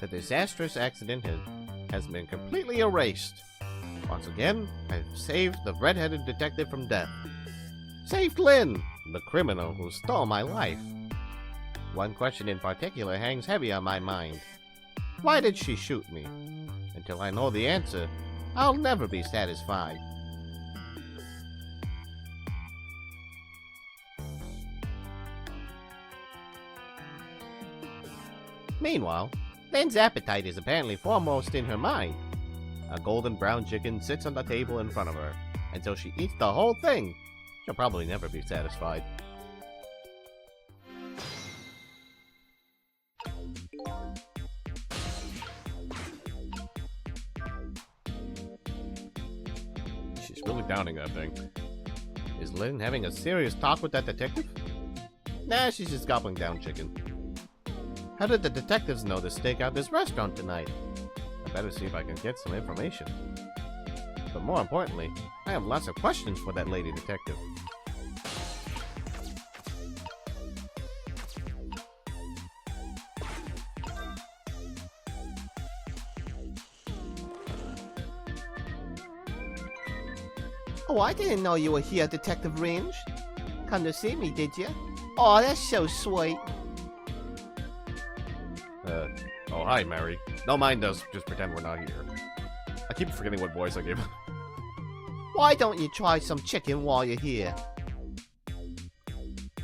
The disastrous accident has been completely erased. Once again, I've saved the red-headed detective from death. Saved Lynn, the criminal who stole my life. One question in particular hangs heavy on my mind. Why did she shoot me? Until I know the answer, I'll never be satisfied. Meanwhile, Lynn's appetite is apparently foremost in her mind. A golden brown chicken sits on the table in front of her. Until she eats the whole thing, she'll probably never be satisfied. She's really downing that thing. Is Lynn having a serious talk with that detective? Nah, she's just gobbling down chicken. How did the detectives know to stake out this restaurant tonight? I better see if I can get some information. But more importantly, I have lots of questions for that lady detective. Oh, I didn't know you were here, Detective Range. Come to see me, did you? Oh, that's so sweet. Oh, hi, Mary. Don't mind us, just pretend we're not here. I keep forgetting what voice I gave. Why don't you try some chicken while you're here?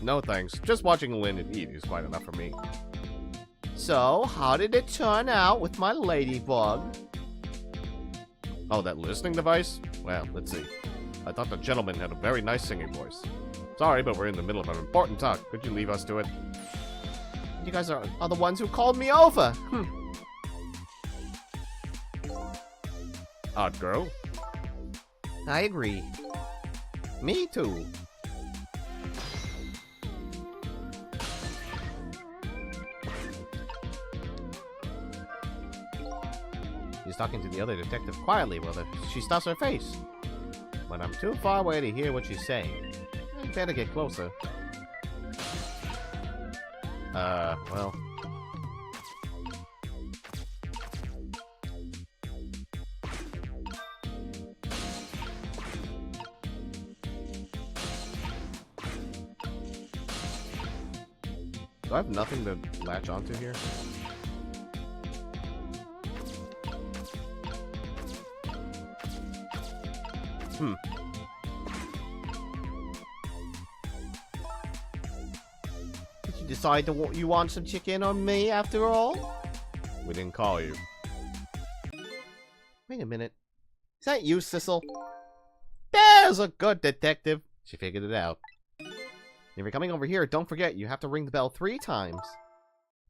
No thanks. Just watching Lynn eat is quite enough for me. So, how did it turn out with my ladybug? Oh, that listening device? Well, let's see. I thought the gentleman had a very nice singing voice. Sorry, but we're in the middle of an important talk. Could you leave us to it? You guys are the ones who called me over. Odd girl. I agree. Me too. She's talking to the other detective quietly while she stuffs her face. but I'm too far away to hear what she's saying. I better get closer. Well. Do I have nothing to latch onto here? Did you decide you want some chicken on me after all? We didn't call you. Wait a minute. Is that you, Sissel? There's a good detective. She figured it out. If you're coming over here, don't forget you have to ring the bell 3 times.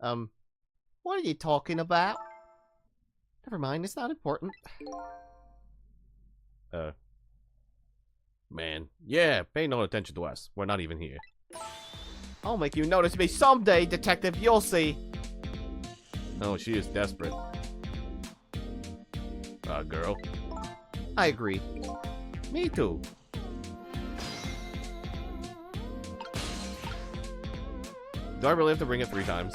What are you talking about? Never mind, it's not important. Man, yeah, pay no attention to us. We're not even here. I'll make you notice me someday, detective, you'll see. Oh, she is desperate. Girl. I agree. Me too. Do I really have to ring it 3 times?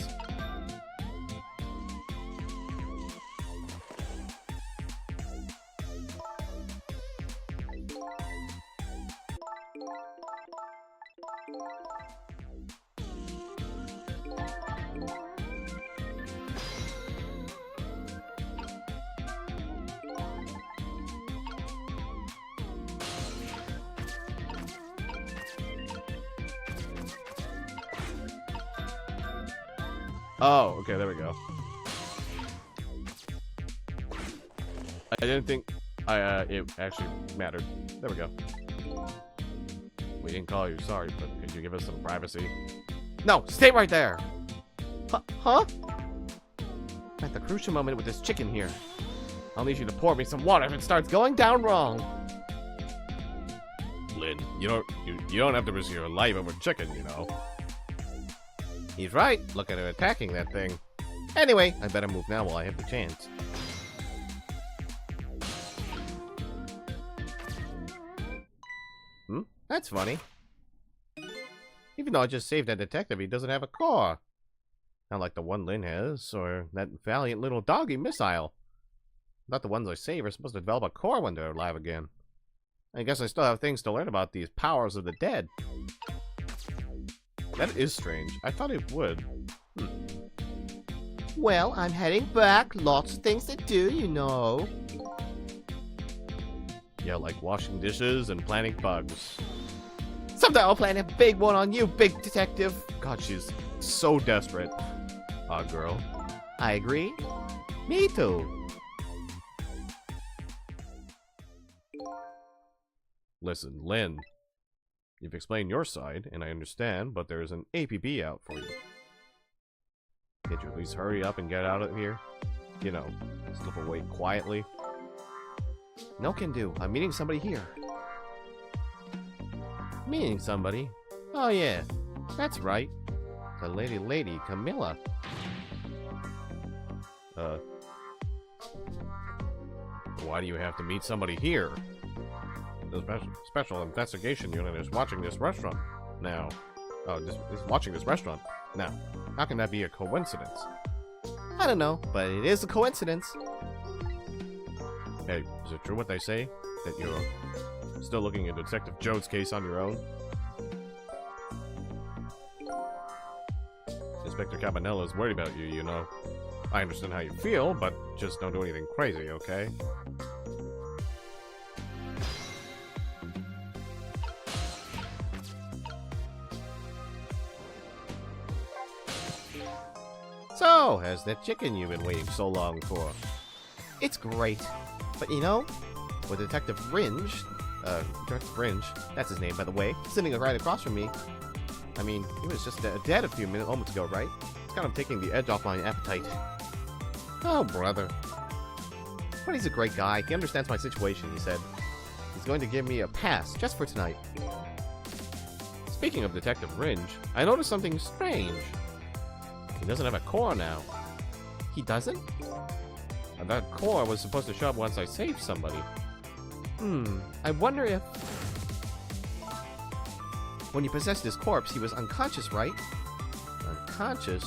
Oh, okay, there we go. I didn't think it actually mattered. There we go. We didn't call you, sorry, but could you give us some privacy? No, stay right there! Huh? I'm at the crucial moment with this chicken here. I'll need you to pour me some water if it starts going down wrong. Lynn, you don't have to risk your life over chicken, you know. He's right. Look at her attacking that thing. Anyway, I better move now while I have the chance. That's funny. Even though I just saved that detective, he doesn't have a car. Not like the one Lynn has, or that valiant little doggy missile. Not the ones I save are supposed to develop a core when they're alive again. I guess I still have things to learn about these powers of the dead. That is strange. I thought it would. Well, I'm heading back. Lots of things to do, you know. Yeah, like washing dishes and planting bugs. Someday I'll plan a big one on you, big detective. God, she's so desperate. Girl. I agree. Me too. Listen, Lynn. You've explained your side, and I understand, but there's an APB out for you. Can't you at least hurry up and get out of here? You know, slip away quietly. No can do. I'm meeting somebody here. Meeting somebody? Oh yeah, that's right. The lady Camilla. Why do you have to meet somebody here? The special investigation unit is watching this restaurant now. Is watching this restaurant now. How can that be a coincidence? I don't know, but it is a coincidence. Hey, is it true what they say? That you're still looking at Detective Joe's case on your own? Inspector Cabanella is worried about you, you know. I understand how you feel, but just don't do anything crazy, okay? So, how's that chicken you've been waiting so long for? It's great. But you know, with Detective Ringe, that's his name by the way, sitting right across from me. I mean, he was just dead a few moments ago, right? It's kind of taking the edge off my appetite. Oh, brother. But he's a great guy. He understands my situation, he said. He's going to give me a pass just for tonight. Speaking of Detective Ringe, I noticed something strange. He doesn't have a core now. He doesn't? And that core was supposed to show up once I saved somebody. I wonder if... When he possessed his corpse, he was unconscious, right? Unconscious?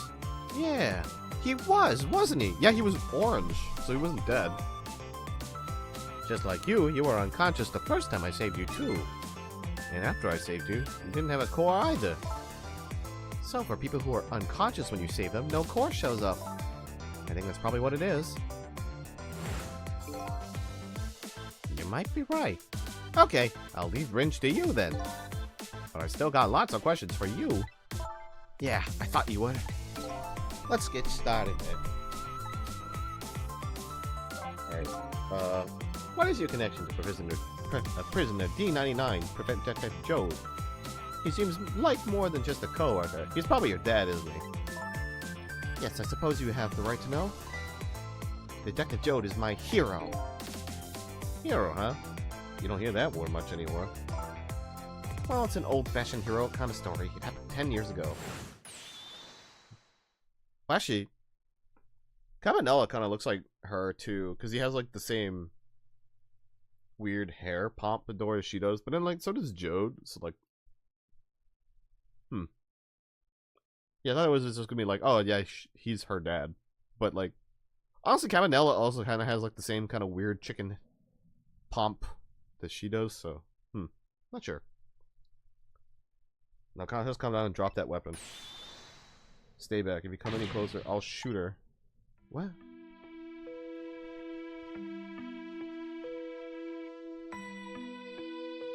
Yeah, he was, wasn't he? Yeah, he was orange, so he wasn't dead. Just like you were unconscious the first time I saved you, too. And after I saved you, you didn't have a core either. So for people who are unconscious when you save them, no core shows up. I think that's probably what it is. You might be right. Okay, I'll leave Ringe to you then. But I still got lots of questions for you. Yeah, I thought you would. Let's get started then. Alright, what is your connection to prisoner D99, Detective Jode? He seems like more than just a co-worker. He's probably your dad, isn't he? Yes, I suppose you have the right to know. Detective Jode is my hero. Hero, huh? You don't hear that word much anymore. Well, it's an old-fashioned hero kind of story. It happened 10 years ago. Well, actually, Cabanela kind of looks like her, too, because he has, like, the same weird hair pompadour as she does, but then, like, so does Jode, so, like, yeah, I thought it was just gonna be like, oh, yeah, he's her dad, but, like, honestly, Cabanela also kind of has, like, the same kind of weird chicken pomp that she does, so, not sure. Now, just come down and drop that weapon. Stay back. If you come any closer, I'll shoot her. What?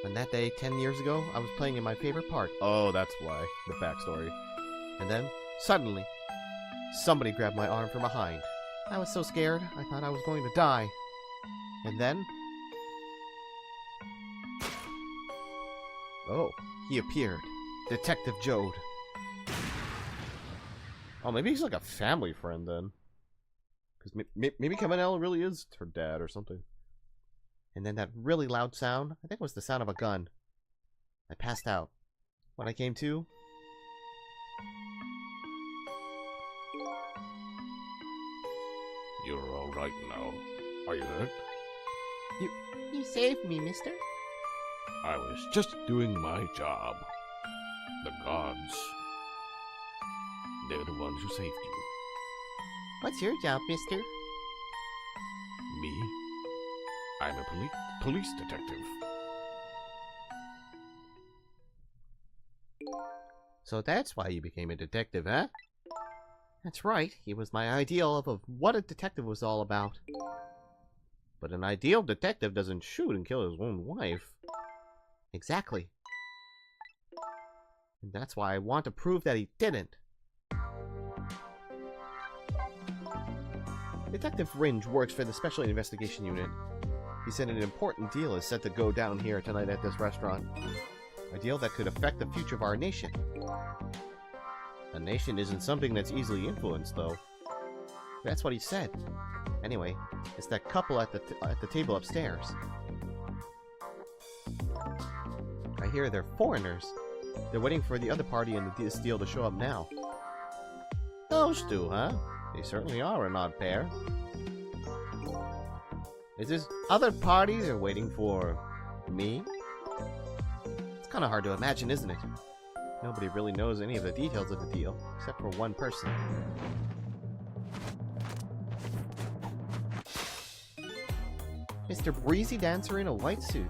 And that day, 10 years ago, I was playing in my favorite park. Oh, that's why. The backstory. And then, suddenly, somebody grabbed my arm from behind. I was so scared, I thought I was going to die. And then... oh, he appeared. Detective Jode. Oh, maybe he's like a family friend then. Because maybe Cabanela really is her dad or something. And then that really loud sound, I think it was the sound of a gun. I passed out. When I came to... You're alright now. Are you hurt? You saved me, mister. I was just doing my job. The gods. They're the ones who saved you. What's your job, mister? Me? I'm a police detective. So that's why you became a detective, huh? That's right. He was my ideal of what a detective was all about. But an ideal detective doesn't shoot and kill his own wife. Exactly. And that's why I want to prove that he didn't. Detective Ringe works for the Special Investigation Unit. He said an important deal is set to go down here tonight at this restaurant. A deal that could affect the future of our nation. A nation isn't something that's easily influenced, though. That's what he said. Anyway, it's that couple at the table upstairs. I hear they're foreigners. They're waiting for the other party in this deal to show up now. Those two, huh? They certainly are an odd pair. Is this other parties are waiting for me? It's kind of hard to imagine, isn't it? Nobody really knows any of the details of the deal, except for one person. Mr. Breezy Dancer in a white suit.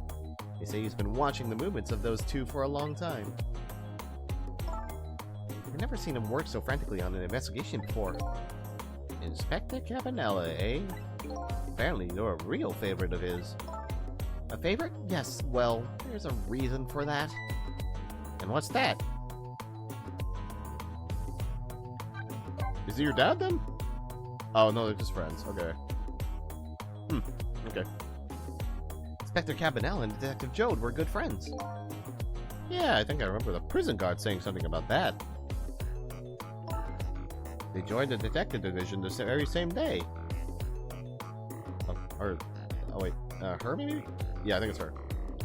They say he's been watching the movements of those two for a long time. I've never seen him work so frantically on an investigation before. Inspector Cabanela, eh? Apparently you're a real favorite of his. A favorite? Yes, well, there's a reason for that. And what's that? Is he your dad, then? Oh, no, they're just friends. Okay. Okay. Inspector Cabanela and Detective Jode were good friends. Yeah, I think I remember the prison guard saying something about that. They joined the detective division the very same day. Oh wait, her maybe? Yeah, I think it's her.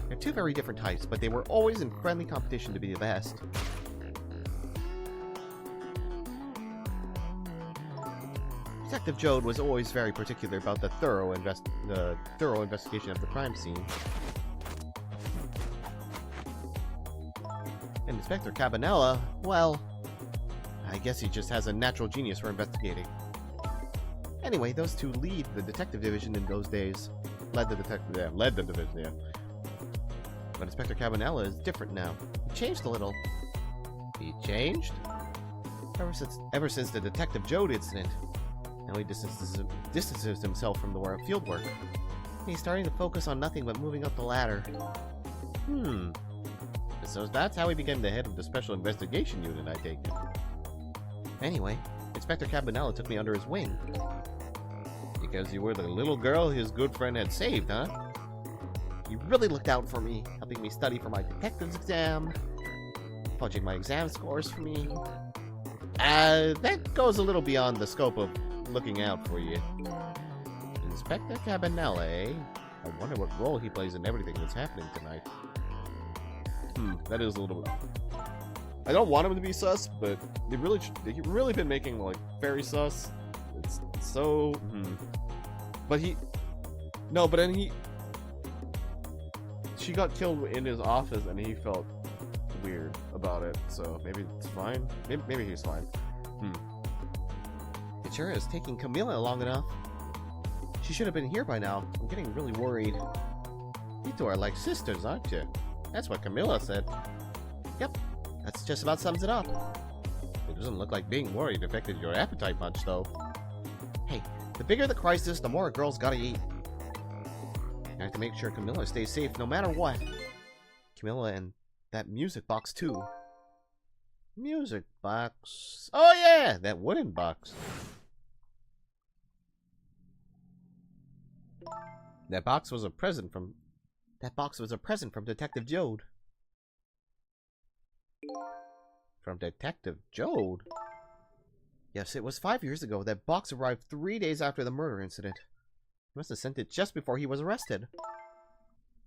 They're two very different types, but they were always in friendly competition to be the best. Detective Jode was always very particular about the thorough investigation of the crime scene. And Inspector Cabanela, well, I guess he just has a natural genius for investigating. Anyway, those two lead the detective division in those days. Led the division, yeah. But Inspector Cabanela is different now. He changed a little. He changed? Ever since the Detective Jode incident. Now he distances himself from the field work. He's starting to focus on nothing but moving up the ladder. So that's how he became the head of the Special Investigation Unit, I take it. Anyway, Inspector Cabanela took me under his wing. Because you were the little girl his good friend had saved, huh? He really looked out for me, helping me study for my detective's exam, fudging my exam scores for me. That goes a little beyond the scope of looking out for you. Inspector Cabanela, eh? I wonder what role he plays in everything that's happening tonight. That is a little bit... I don't want him to be sus, but they've really been making, like, very sus. It's so... But he... No, but then he... She got killed in his office, and he felt weird about it, so maybe it's fine. Maybe he's fine. It sure is taking Camilla long enough. She should have been here by now. I'm getting really worried. You two are like sisters, aren't you? That's what Camilla said. Yep, that's just about sums it up. It doesn't look like being worried affected your appetite much, though. Hey, the bigger the crisis, the more a girl's gotta eat. I have to make sure Camilla stays safe no matter what. Camilla and that music box, too. Music box. Oh, yeah! That wooden box. That box was a present from Detective Jode. From Detective Jode? Yes, it was 5 years ago. That box arrived 3 days after the murder incident. He must have sent it just before he was arrested.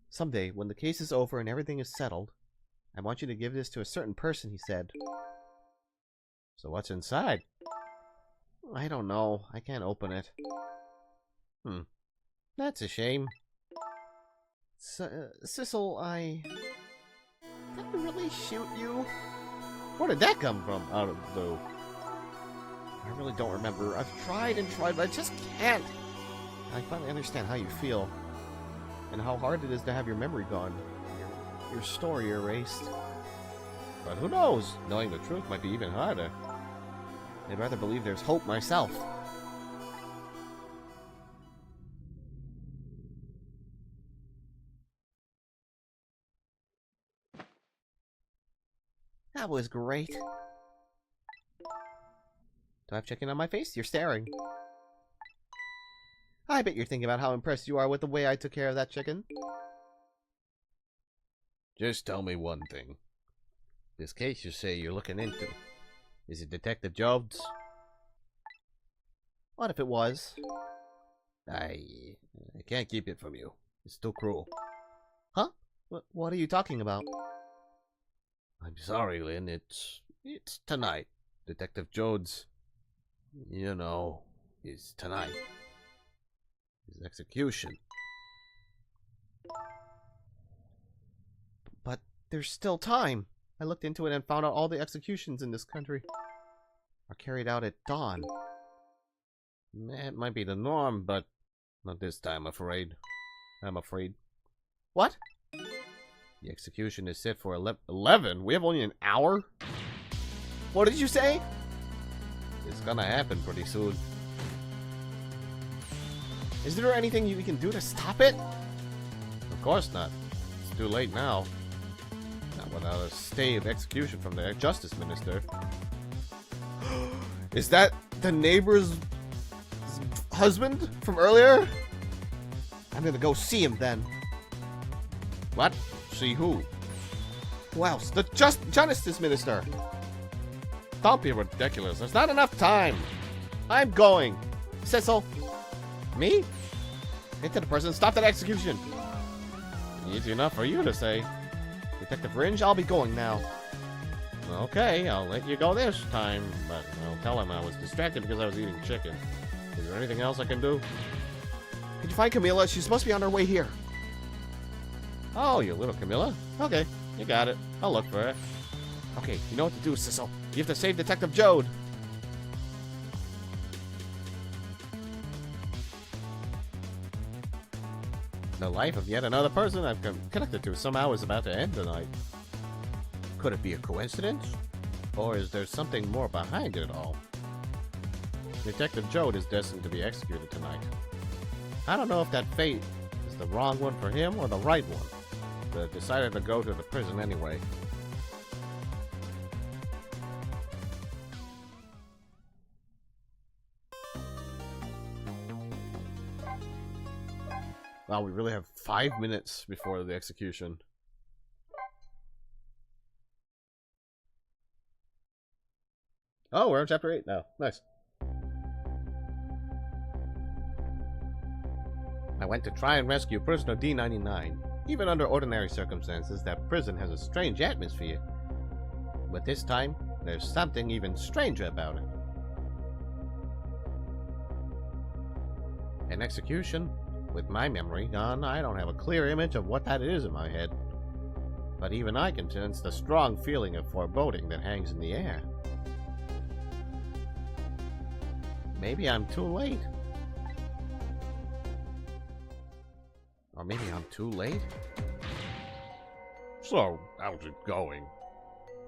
Someday, when the case is over and everything is settled, I want you to give this to a certain person, he said. So what's inside? I don't know. I can't open it. That's a shame. Sissel, Did I really shoot you? Where did that come from out of the blue? I really don't remember. I've tried and tried, but I just can't. I finally understand how you feel. And how hard it is to have your memory gone. Your story erased. But who knows? Knowing the truth might be even harder. I'd rather believe there's hope myself. That was great. Do I have chicken on my face? You're staring. I bet you're thinking about how impressed you are with the way I took care of that chicken. Just tell me one thing. This case you say you're looking into. Is it Detective Jode's? What if it was? I can't keep it from you. It's too cruel. Huh? What are you talking about? I'm sorry, Lynn. It's tonight. Detective Jode's, you know, is tonight. His execution. But there's still time. I looked into it and found out all the executions in this country are carried out at dawn. That might be the norm, but not this time, I'm afraid. What? The execution is set for 11? We have only an hour? What did you say? It's gonna happen pretty soon. Is there anything we can do to stop it? Of course not. It's too late now. Not without a stay of execution from the Justice Minister. Is that the neighbor's husband from earlier? I'm gonna go see him then. What? See who? Who else? The Justice Minister. Don't be ridiculous. There's not enough time. I'm going. Sissel. Me? Into the person. Stop that execution. Easy enough for you to say. Detective Ringe, I'll be going now. Okay, I'll let you go this time, but I'll tell him I was distracted because I was eating chicken. Is there anything else I can do? Can you find Camilla? She's supposed to be on her way here. Oh, you little Camilla? Okay, you got it. I'll look for it. Okay, you know what to do, Sissel. You have to save Detective Jode. The life of yet another person I've connected to somehow is about to end tonight. Could it be a coincidence? Or is there something more behind it all? Detective Jode is destined to be executed tonight. I don't know if that fate is the wrong one for him or the right one, but decided to go to the prison anyway. Wow, we really have 5 minutes before the execution. Oh, we're on chapter 8 now. Nice. I went to try and rescue prisoner D99. Even under ordinary circumstances, that prison has a strange atmosphere. But this time, there's something even stranger about it. An execution? With my memory gone, I don't have a clear image of what that is in my head. But even I can sense the strong feeling of foreboding that hangs in the air. Maybe I'm too late. Or maybe I'm too late? So, how's it going?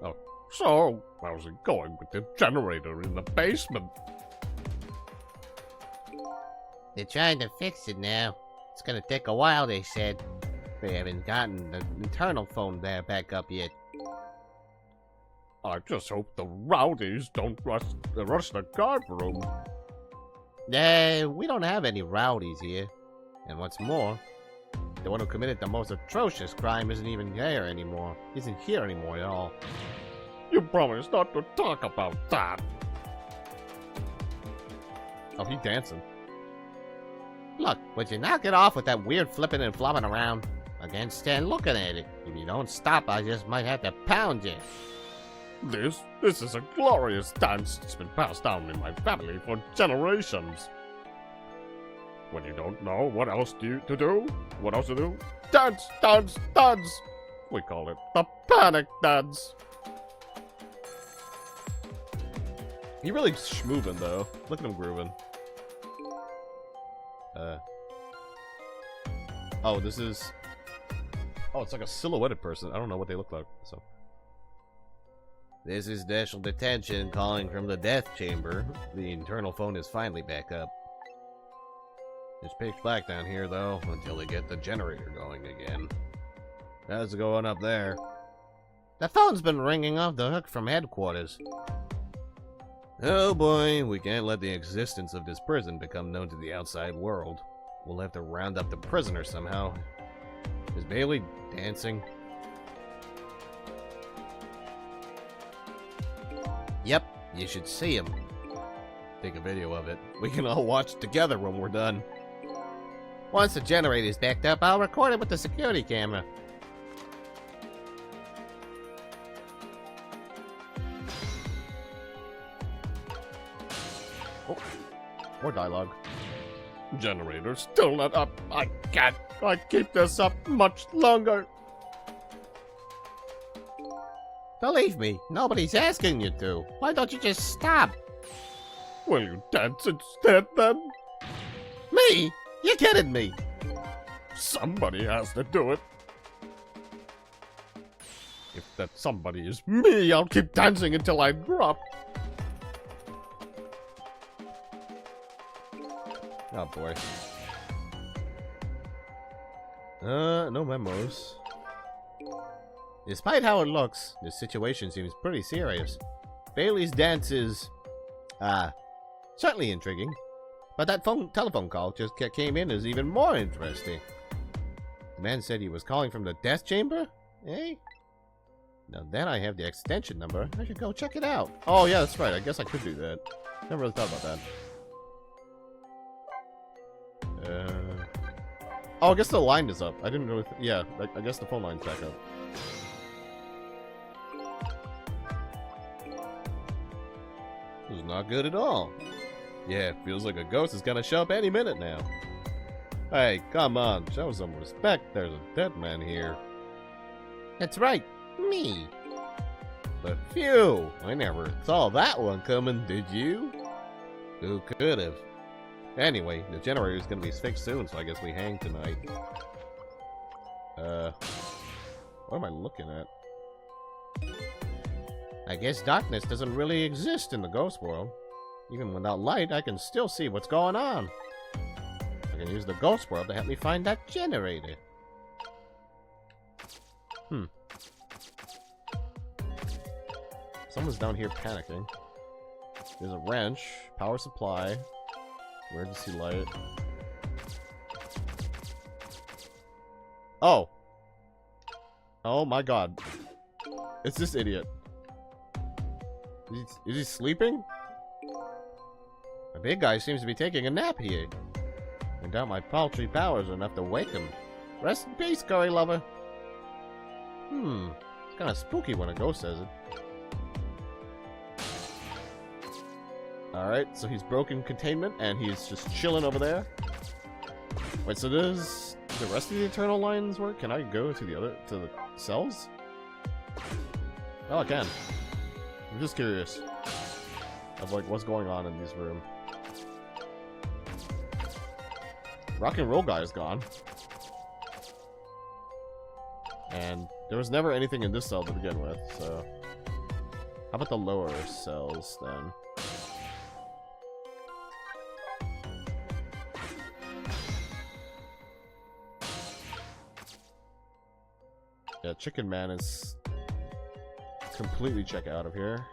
Oh, so, how's it going with the generator in the basement? They're trying to fix it now. It's gonna take a while, they said. They haven't gotten the internal phone there back up yet. I just hope the rowdies don't rush the guard room. We don't have any rowdies here. And what's more, the one who committed the most atrocious crime isn't even there anymore. Isn't here anymore at all. You promised not to talk about that. Oh, he's dancing. Look, would you knock it off with that weird flipping and flopping around? I can't stand looking at it. If you don't stop, I just might have to pound you. This is a glorious dance. It's been passed down in my family for generations. When you don't know what else to do? Dance, dance, dance! We call it the panic dance. He really schmoovin' though. Look at him grooving. Oh, this is... Oh, it's like a silhouetted person. I don't know what they look like, so... This is National Detention calling from the death chamber. The internal phone is finally back up. It's pitch black down here, though, until they get the generator going again. How's it going up there? The phone's been ringing off the hook from headquarters. Oh boy, we can't let the existence of this prison become known to the outside world. We'll have to round up the prisoner somehow. Is Bailey dancing? Yep, you should see him. Take a video of it. We can all watch it together when we're done. Once the generator's backed up, I'll record it with the security camera. Oh, more dialogue. Generator's still not up. I can't keep this up much longer. Believe me, nobody's asking you to. Why don't you just stop? Will you dance instead then? Me? You're kidding me. Somebody has to do it. If that somebody is me, I'll keep dancing until I drop. Oh boy. No memos. Despite how it looks, this situation seems pretty serious. Bailey's dance is, certainly intriguing. But that telephone call just came in is even more interesting. The man said he was calling from the death chamber? Eh? Now then I have the extension number. I should go check it out. Oh yeah, that's right. I guess I could do that. Never really thought about that. Oh, I guess the line is up. I didn't really... yeah, I guess the phone line's back up. This is not good at all. Yeah, it feels like a ghost is gonna show up any minute now. Hey, come on, show some respect. There's a dead man here. That's right, me. But phew! I never saw that one coming, did you? Who could have? Anyway, the generator's gonna be fixed soon, so I guess we hang tonight. What am I looking at? I guess darkness doesn't really exist in the ghost world. Even without light, I can still see what's going on. I can use the ghost world to help me find that generator. Someone's down here panicking. There's a wrench, power supply, emergency light. Oh! Oh my god. It's this idiot. Is he sleeping? The big guy seems to be taking a nap here. I doubt my paltry powers are enough to wake him. Rest in peace, curry lover. It's kind of spooky when a ghost says it. Alright, so he's broken containment and he's just chilling over there. Wait, so does the rest of the eternal lines work? Can I go to the cells? Oh, I can. I'm just curious of like what's going on in this room. Rock and roll guy is gone. And there was never anything in this cell to begin with, so how about the lower cells then? Yeah, Chicken Man is completely checked out of here.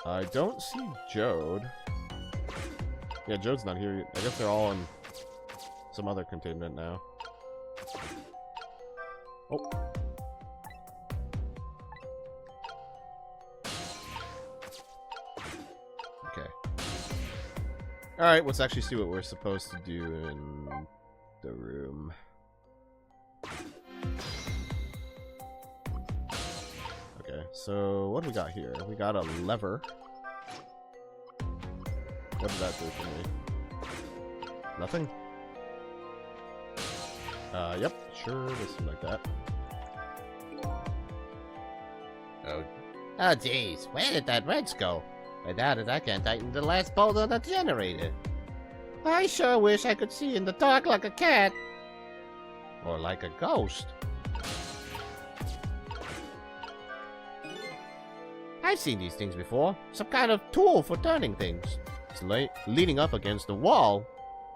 I don't see Jode. Yeah, Jode's not here. I guess they're all in some other containment now. Oh. Okay. Alright, let's actually see what we're supposed to do in the room. Okay, so what do we got here? We got a lever. What did that do for me? Nothing? Yep, sure, just like that. Oh, jeez, where did that wrench go? I doubt it, I can't tighten the last bolt on the generator. I sure wish I could see in the dark like a cat. Or like a ghost. I've seen these things before. Some kind of tool for turning things. It's leaning up against the wall.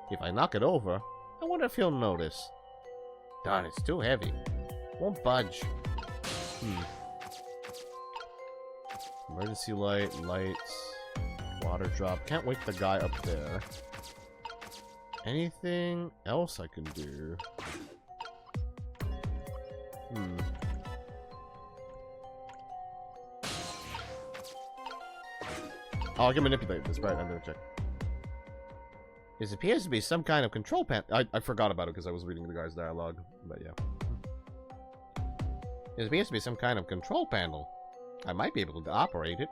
If I knock it over, I wonder if he'll notice. Darn, it's too heavy. Won't budge. Emergency light, lights, water drop. Can't wake the guy up there. Anything else I can do? Oh, I can manipulate this, right? I'm gonna check. This appears to be some kind of control panel. I forgot about it because I was reading the guy's dialogue, but yeah. This appears to be some kind of control panel. I might be able to operate it.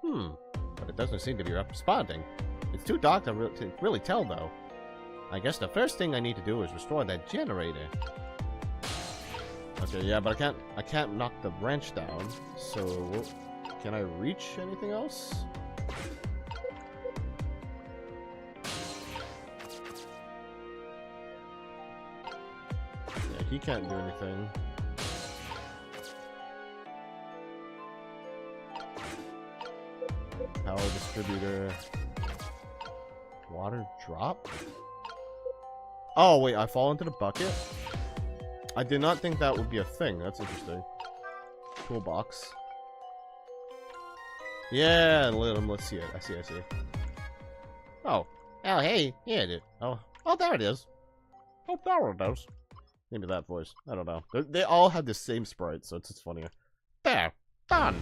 But it doesn't seem to be responding. It's too dark to really tell, though. I guess the first thing I need to do is restore that generator. Okay, yeah, but I can't knock the wrench down. So, can I reach anything else? Yeah, he can't do anything. Power distributor. Water drop? Oh, wait, I fall into the bucket? I did not think that would be a thing. That's interesting. Toolbox. Yeah, let's see it. I see. Oh. Oh, hey. Here it is. Oh, there it is. Oh, there it is. Maybe that voice. I don't know. They all have the same sprite, so it's just funnier. There. Done.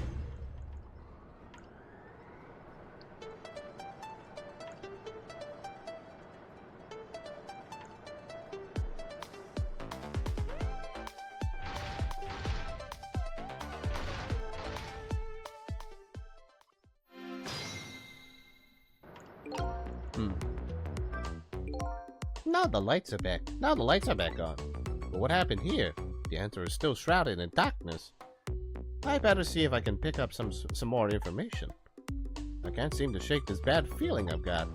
Now the lights are back on. But what happened here? The answer is still shrouded in darkness. I better see if I can pick up some more information. I can't seem to shake this bad feeling I've got.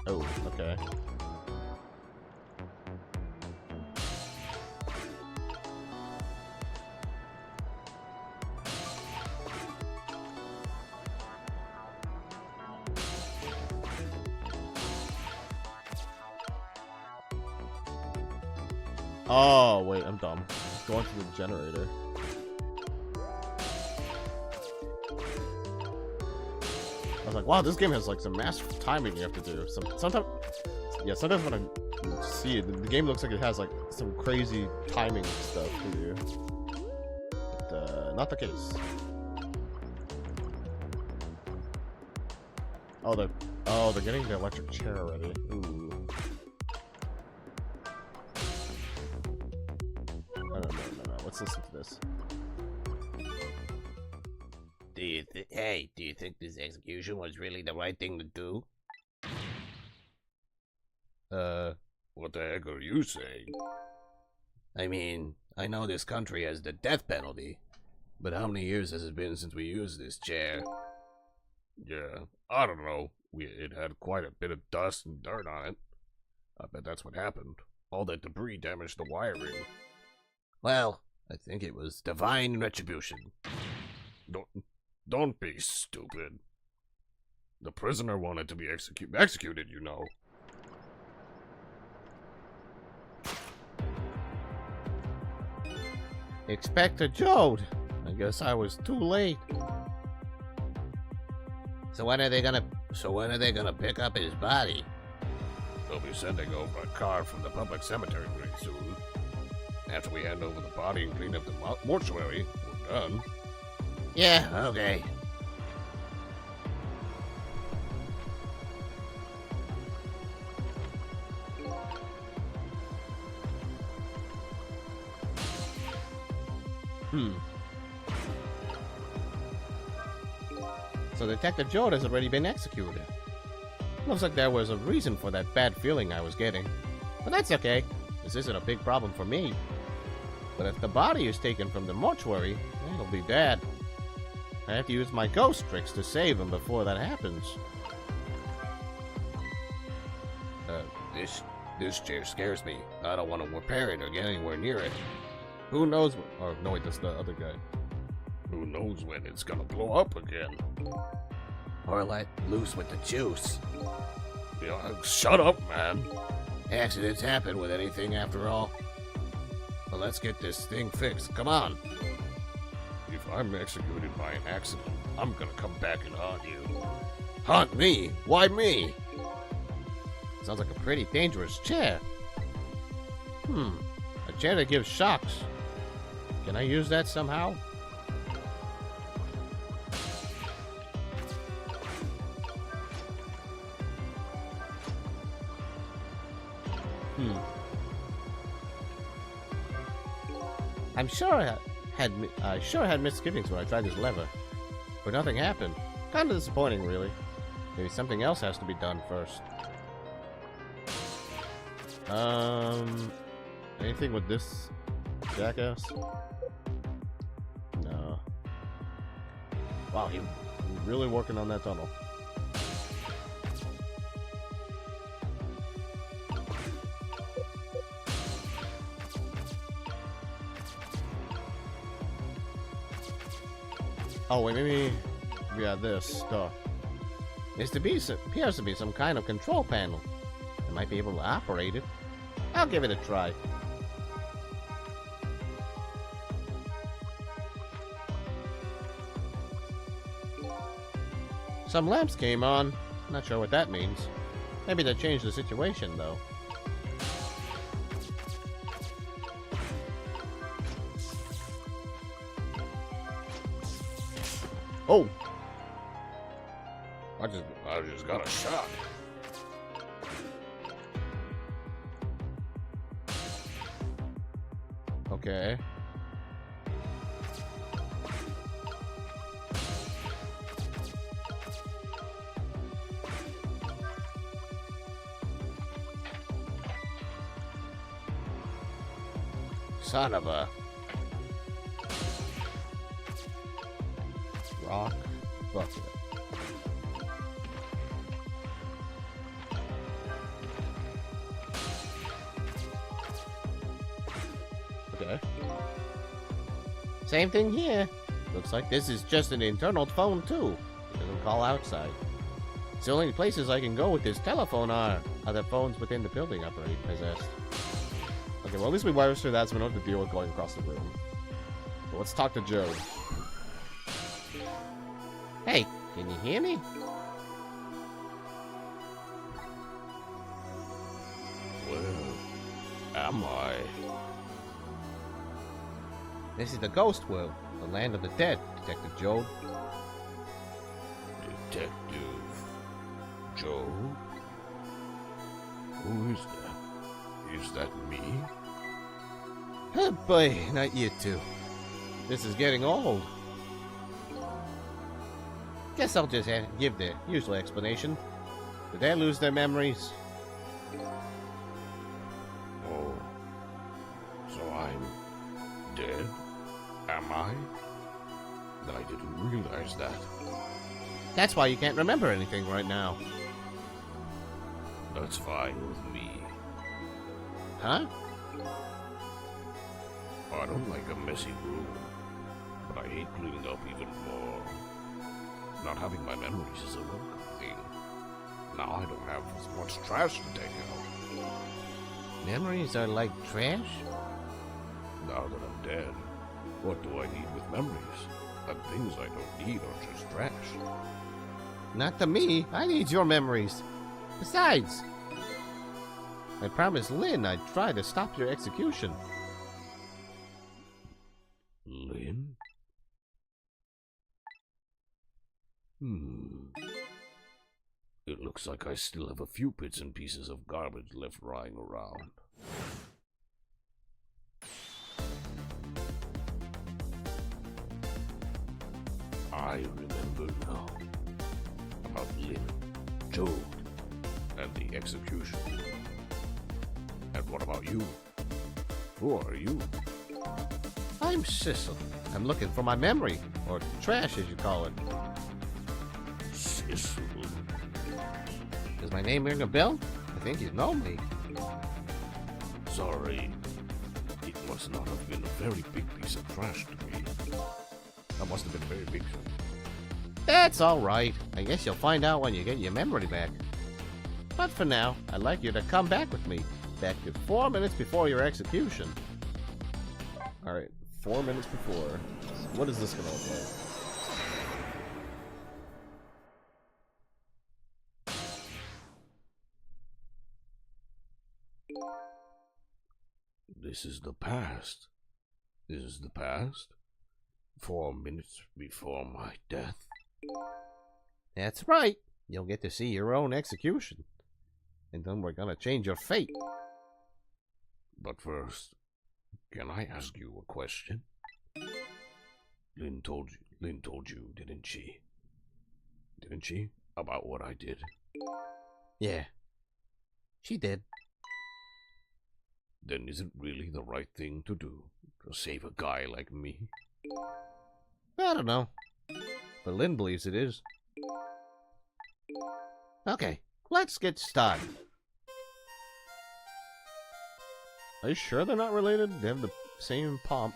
Oh, okay. Oh, wait, I'm dumb. Just going to the generator. I was like, wow, this game has like some massive timing you have to do. Sometimes when I see it, the game looks like it has like some crazy timing stuff to do. But, not the case. Oh, they're getting the electric chair ready. Ooh. No. Let's listen to this. Do you think this execution was really the right thing to do? What the heck are you saying? I mean, I know this country has the death penalty, but how many years has it been since we used this chair? Yeah, I don't know. It had quite a bit of dust and dirt on it. I bet that's what happened. All that debris damaged the wiring. Well, I think it was divine retribution. Don't be stupid. The prisoner wanted to be executed, you know. Inspector Jode! I guess I was too late. So when are they gonna pick up his body? They'll be sending over a car from the public cemetery pretty soon. After we hand over the body and clean up the mortuary, we're done. Yeah, okay. So Detective Jode has already been executed. Looks like there was a reason for that bad feeling I was getting. But that's okay. This isn't a big problem for me. But if the body is taken from the mortuary, it'll be bad. I have to use my ghost tricks to save him before that happens. This chair scares me. I don't want to repair it or get anywhere near it. Who knows? Oh, no, wait, that's the other guy. Who knows when it's gonna blow up again? Or let loose with the juice. Yeah, shut up, man. Accidents happen with anything after all. Well, let's get this thing fixed. Come on. If I'm executed by an accident, I'm gonna come back and haunt you. Haunt me? Why me? Sounds like a pretty dangerous chair. A chair that gives shocks. Can I use that somehow? I'm sure I had misgivings when I tried this lever, but nothing happened. Kind of disappointing, really. Maybe something else has to be done first. Anything with this jackass? No. Wow, he's really working on that tunnel. Oh wait, maybe we got this stuff. Appears to be some kind of control panel. I might be able to operate it. I'll give it a try. Some lamps came on. Not sure what that means. Maybe that changed the situation, though. Oh! I just got a shock. Okay. Son of a... Rock bucket. Okay. Same thing here. Looks like this is just an internal phone too. It doesn't call outside. It's the only places I can go with this telephone are other phones within the building I've already possessed. Okay, well at least we wired through that so we don't have to deal with going across the room. But let's talk to Joe. Hey, can you hear me? Where am I? This is the ghost world, the land of the dead, Detective Joe. Detective Joe? Who is that? Is that me? Oh boy, not you two. This is getting old. Guess I'll just give the usual explanation. Did they lose their memories? Oh. So I'm dead? Am I? I didn't realize that. That's why you can't remember anything right now. That's fine with me. Huh? I don't like a messy room, but I hate cleaning up even more. Not having my memories is a welcome thing. Now I don't have as much trash to take out. Memories are like trash? Now that I'm dead, what do I need with memories? And things I don't need are just trash. Not to me. I need your memories. Besides, I promised Lynn I'd try to stop your execution. Lynn? It looks like I still have a few bits and pieces of garbage left lying around. I remember now. About Lynn, Joe, and the execution. And what about you? Who are you? I'm Sissel. I'm looking for my memory, or trash as you call it. Sissel? Does my name ring a bell? I think you know me. Sorry. It must not have been a very big piece of trash to me. That must have been very big. That's alright. I guess you'll find out when you get your memory back. But for now, I'd like you to come back with me. Back to 4 minutes before your execution. Alright, 4 minutes before. What is this gonna look like? This is the past. This is the past? 4 minutes before my death? That's right. You'll get to see your own execution. And then we're gonna change your fate. But first, can I ask you a question? Lynn told you, didn't she? Didn't she? About what I did? Yeah. She did. Then is it really the right thing to do? To save a guy like me? I don't know. But Lynn believes it is. Okay, let's get started. Are you sure they're not related? They have the same pomp.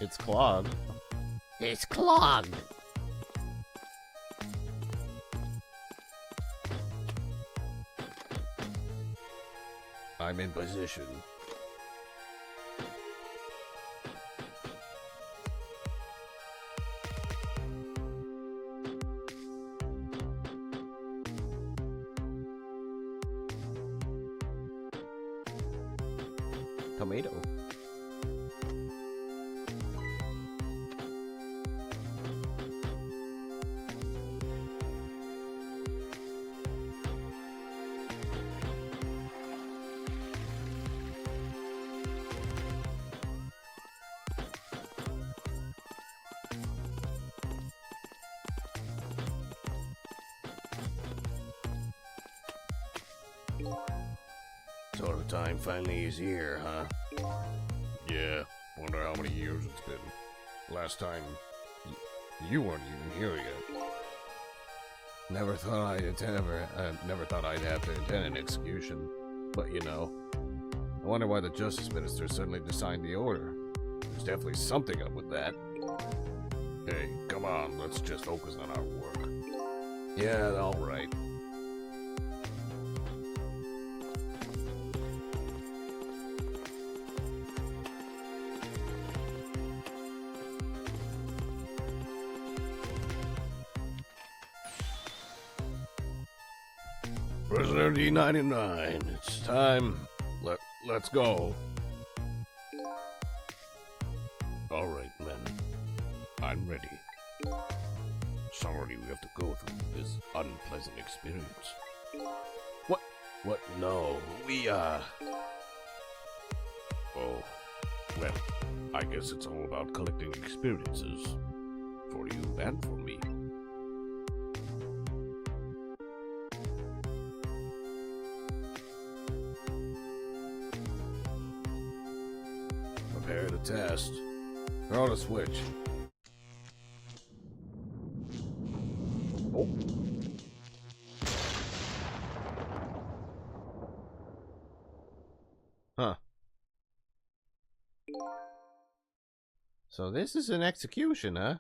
It's clogged. It's clogged! I'm in position. Tomato. Sort of time finally is here, huh? Yeah, wonder how many years it's been. Last time, you weren't even here yet. Never thought I'd have to attend an execution. But you know, I wonder why the Justice Minister suddenly signed the order. There's definitely something up with that. Hey, come on, let's just focus on our work. Yeah, alright. Prisoner D99, it's time. Let's go. All right, men. I'm ready. Sorry we have to go through this unpleasant experience. What? No, Oh, well, I guess it's all about collecting experiences. For you and for me. Prepare to test. Throw the switch. Oh. Huh. So this is an execution, huh?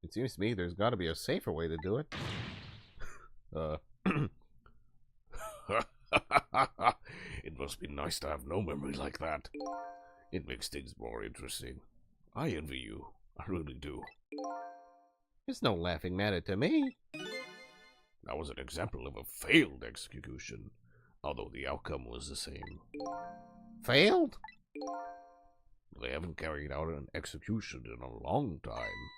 It seems to me there's got to be a safer way to do it. It must be nice to have no memory like that. It makes things more interesting. I envy you. I really do. It's no laughing matter to me. That was an example of a failed execution, although the outcome was the same. Failed? They haven't carried out an execution in a long time.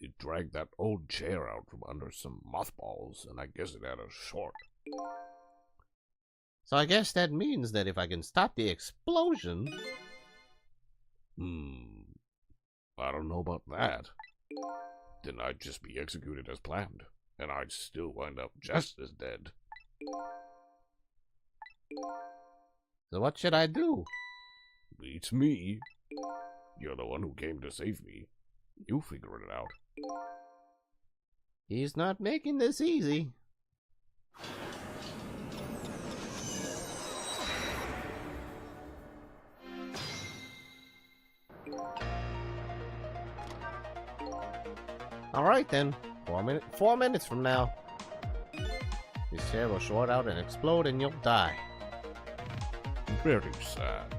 They dragged that old chair out from under some mothballs, and I guess it had a short. So I guess that means that if I can stop the explosion... I don't know about that. Then I'd just be executed as planned, and I'd still wind up just as dead. So what should I do? Beats me. You're the one who came to save me. You figure it out. He's not making this easy. Alright then, 4 minutes from now. This chair will short out and explode and you'll die. Very sad.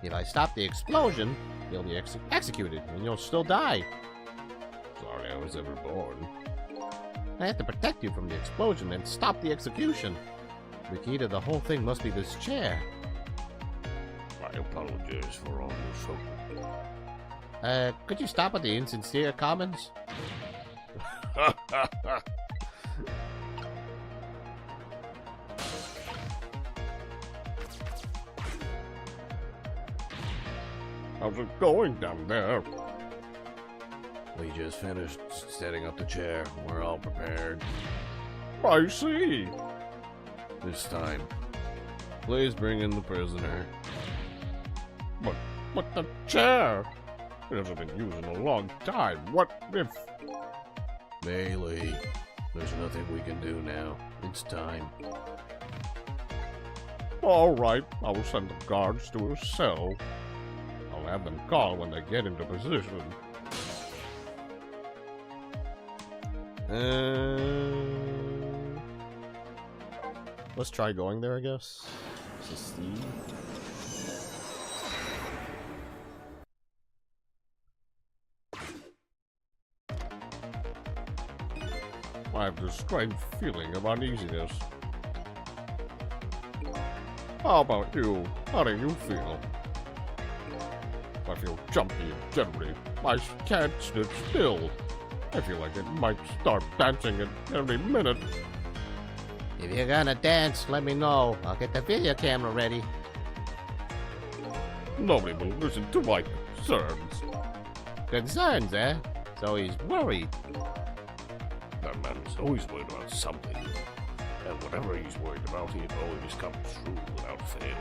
If I stop the explosion, you'll be executed and you'll still die. Sorry I was ever born. I have to protect you from the explosion and stop the execution. The key to the whole thing must be this chair. I apologize for all your trouble. Could you stop with the insincere comments? How's it going down there? We just finished setting up the chair. We're all prepared. I see. This time, please bring in the prisoner. But the chair! It hasn't been used in a long time. What if... Bailey, there's nothing we can do now. It's time. All right, I'll send the guards to his cell. I'll have them call when they get into position. Let's try going there, I guess. This is Steve. I have this strange feeling of uneasiness. How about you? How do you feel? I feel jumpy and jittery. I can't sit still. I feel like it might start dancing at every minute. If you're gonna dance, let me know. I'll get the video camera ready. Nobody will listen to my concerns. Concerns, eh? So he's worried. That man is always worried about something. And whatever he's worried about, it always comes true without fail.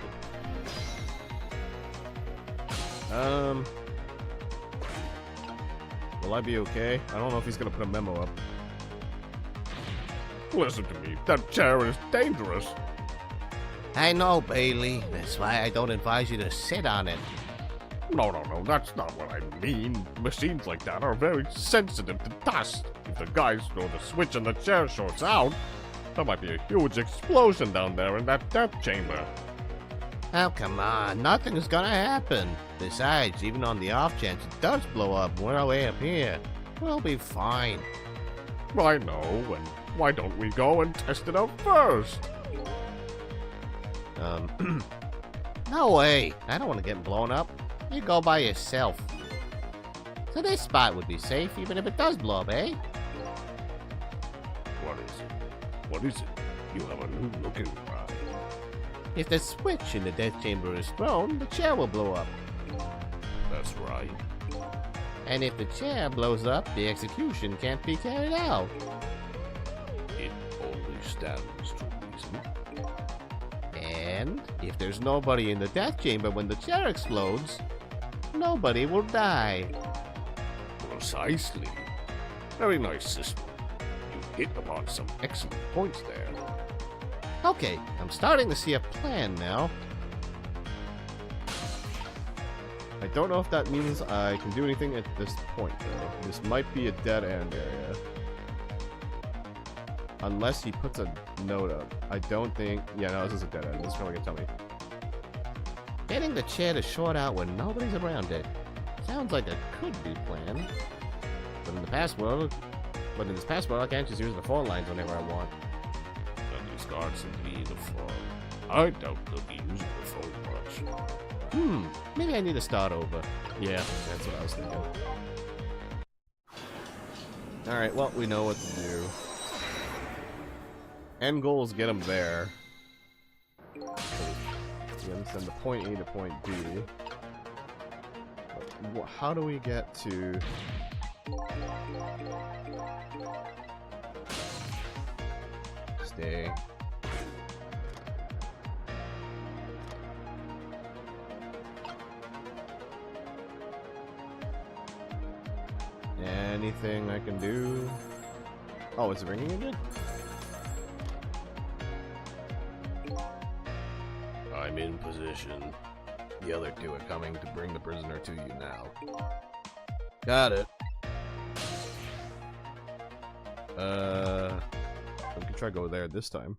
Will I be okay? I don't know if he's gonna put a memo up. Listen to me, that chair is dangerous. I know, Bailey. That's why I don't advise you to sit on it. No, that's not what I mean. Machines like that are very sensitive to dust. If the guys throw the switch and the chair shorts out, there might be a huge explosion down there in that death chamber. Oh, come on. Nothing's gonna happen. Besides, even on the off chance it does blow up, we're way up here. We'll be fine. I know, and why don't we go and test it out first? No way. I don't want to get blown up. You go by yourself. So this spot would be safe even if it does blow up, eh? What is it? What is it? You have a new look in your eye. If the switch in the death chamber is thrown, the chair will blow up. That's right. And if the chair blows up, the execution can't be carried out. It only stands to reason. And if there's nobody in the death chamber when the chair explodes, nobody will die. Precisely. Very nice system. You hit upon some excellent points there. Okay, I'm starting to see a plan now. I don't know if that means I can do anything at this point, though. This might be a dead end area. Unless he puts a note up. I don't think... Yeah, no, this is a dead end. This is probably gonna tell me. Getting the chair to short out when nobody's around it. Sounds like it could be planned. But in the past world... But in this past world, I can't just use the phone lines whenever I want. And these guards indeed a fraud. I doubt they'll be using the phone much. Maybe I need to start over. Yeah, that's what I was thinking. Alright, well, we know what to do. End goal is get him there. So we're gonna send the point A to point B. But how do we get to... Stay. Anything I can do? Oh, is it ringing again? I'm in position. The other two are coming to bring the prisoner to you now. Got it. We can try to go there this time.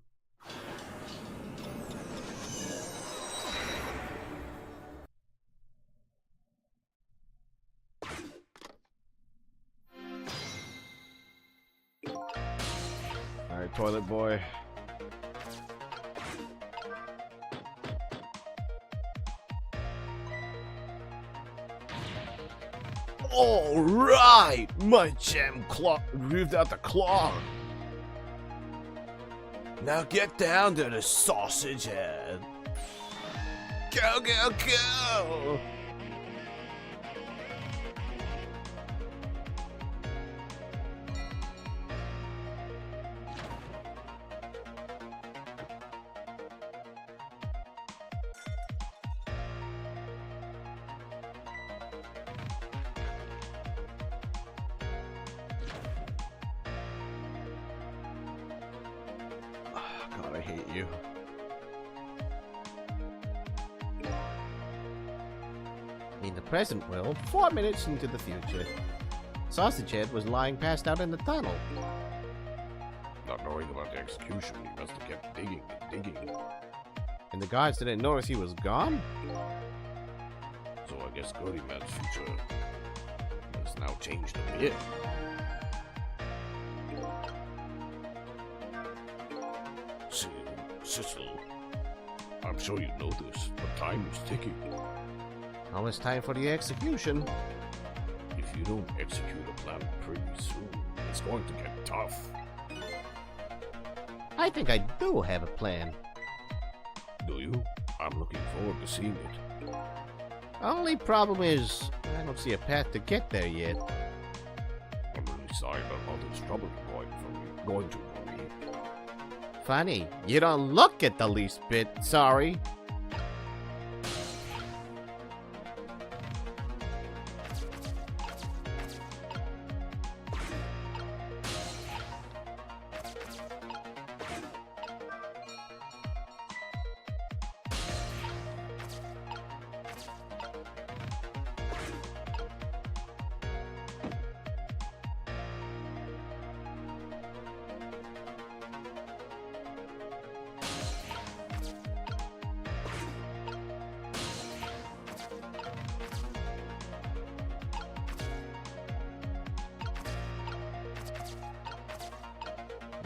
Alright, toilet boy. All right, my gem claw removed out the claw. Now get down to the sausage head. Go, go, go! God, I hate you. In the present world, 4 minutes into the future, Sausage Head was lying passed out in the tunnel. Not knowing about the execution, he must have kept digging and digging. And the guards didn't notice he was gone? So I guess Goody Man's future has now changed a bit. Cecil, I'm sure you know this, but time is ticking. Now it's time for the execution. If you don't execute a plan pretty soon, it's going to get tough. I think I do have a plan. Do you? I'm looking forward to seeing it. Only problem is, I don't see a path to get there yet. I'm really sorry about all this trouble you're going to for me. Funny, you don't look it the least bit sorry.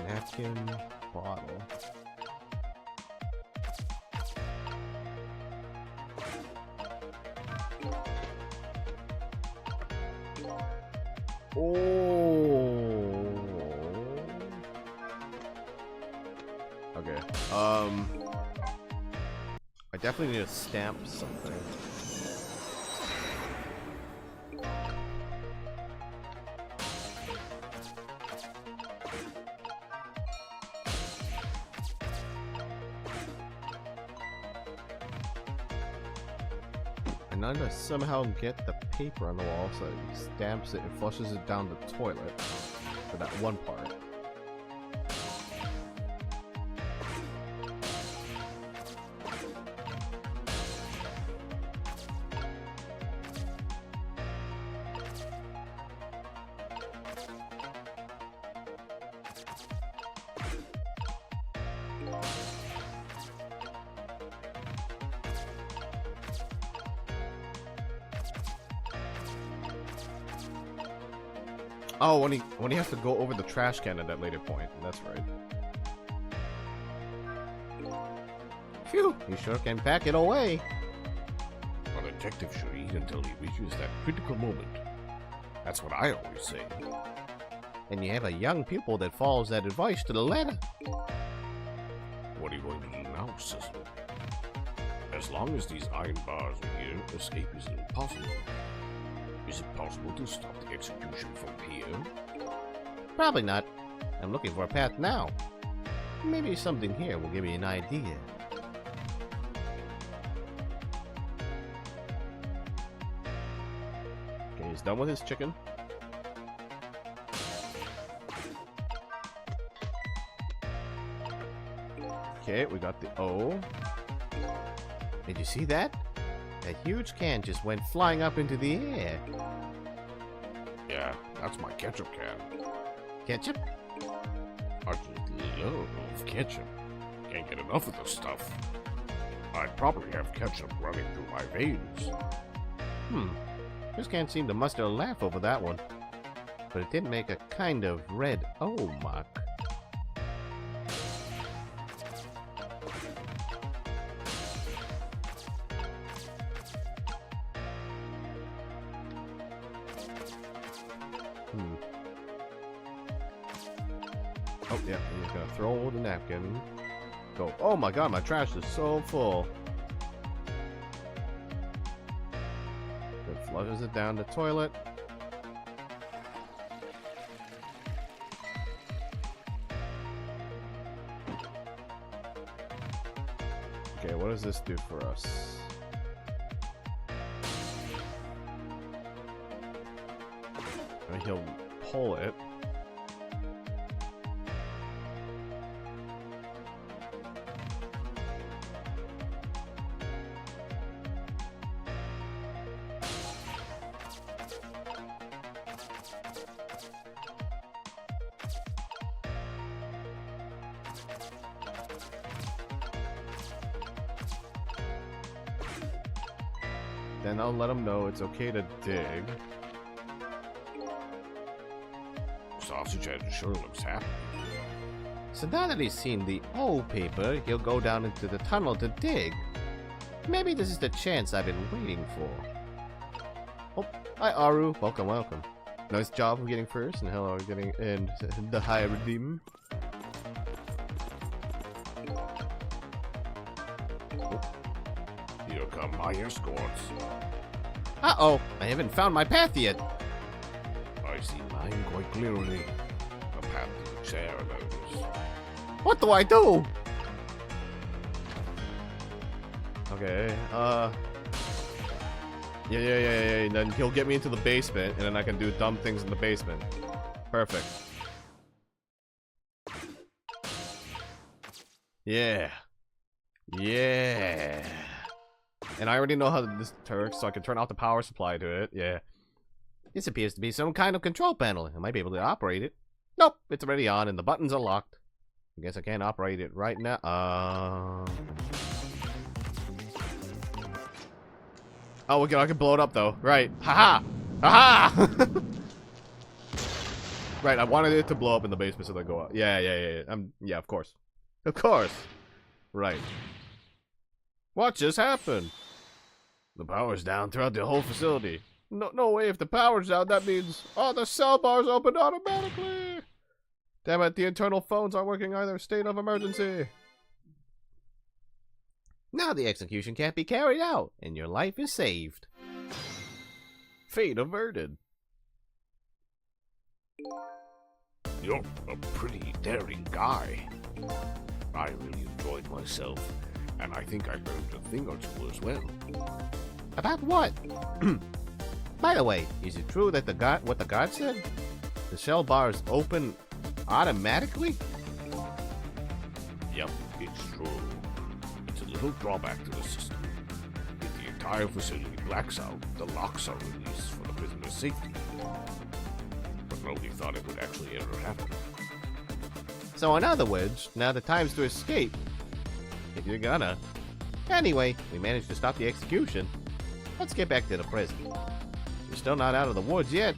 Napkin, bottle. Oh. Okay. I definitely need to stamp something. And I'm gonna somehow get the paper on the wall so he stamps it and flushes it down the toilet for that one part. Oh, when he has to go over the trash can at that later point. That's right. Phew, he sure can pack it away. A detective should eat until he reaches that critical moment. That's what I always say. And you have a young pupil that follows that advice to the letter. What are you going to do now, Cecil? As long as these iron bars are here, escape is impossible. Is it possible to stop the execution from here? Probably not. I'm looking for a path now. Maybe something here will give me an idea. Okay, he's done with his chicken. Okay, we got the O. Did you see that? A huge can just went flying up into the air. Yeah, that's my ketchup can. Ketchup? I just love ketchup. Can't get enough of this stuff. I'd probably have ketchup running through my veins. Just can't seem to muster a laugh over that one. But it did make a kind of red O mark. Oh, yeah, I'm just gonna throw the napkin. Go. Oh my god, my trash is so full. It flushes it down the toilet. Okay, what does this do for us? And he'll pull it. Then I'll let him know it's okay to dig. Sausage Head sure looks happy. So now that he's seen the O paper, he'll go down into the tunnel to dig. Maybe this is the chance I've been waiting for. Oh, hi Aru. Welcome, welcome. Nice job of getting first, and hello, getting in the high redeem. Here come my escorts. Uh-oh, I haven't found my path yet. I see mine quite clearly. A path to the chair, those. What do I do? Okay, yeah. And then he'll get me into the basement, and then I can do dumb things in the basement. Perfect. Yeah. Yeah. And I already know how this works, so I can turn off the power supply to it. Yeah. This appears to be some kind of control panel. I might be able to operate it. Nope, it's already on, and the buttons are locked. I guess I can't operate it right now. Oh, I can blow it up, though. Right. Haha! Haha! Right, I wanted it to blow up in the basement so they go out. Yeah. Yeah, of course. Of course. Right. What just happened? The power's down throughout the whole facility. No way, if the power's down, that means all the cell bars open automatically. Damn it, the internal phones aren't working either. State of emergency. Now the execution can't be carried out, and your life is saved. Fate averted. You're a pretty daring guy. I really enjoyed myself, and I think I learned a thing or two as well. About what? By the way, is it true that what the guard said? The cell bars open automatically? Yep, it's true. It's a little drawback to the system. If the entire facility blacks out, the locks are released for the prisoner's safety. But nobody thought it would actually ever happen. So in other words, now the time's to escape. If you're gonna. Anyway, we managed to stop the execution. Let's get back to the prison. You're still not out of the woods yet.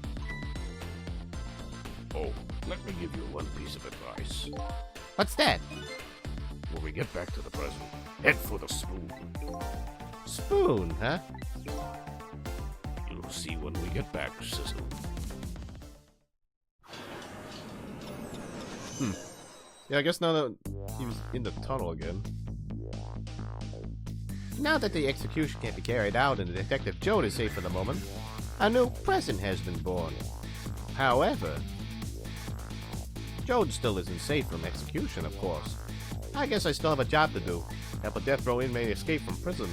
Oh, let me give you one piece of advice. What's that? When we get back to the present, head for the spoon. Spoon, huh? You'll see when we get back, Sizzle. Yeah, I guess now that he was in the tunnel again. Now that the execution can't be carried out and Detective Joad is safe for the moment, a new present has been born. However, Joad still isn't safe from execution, of course. I guess I still have a job to do. Help a death row inmate escape from prison.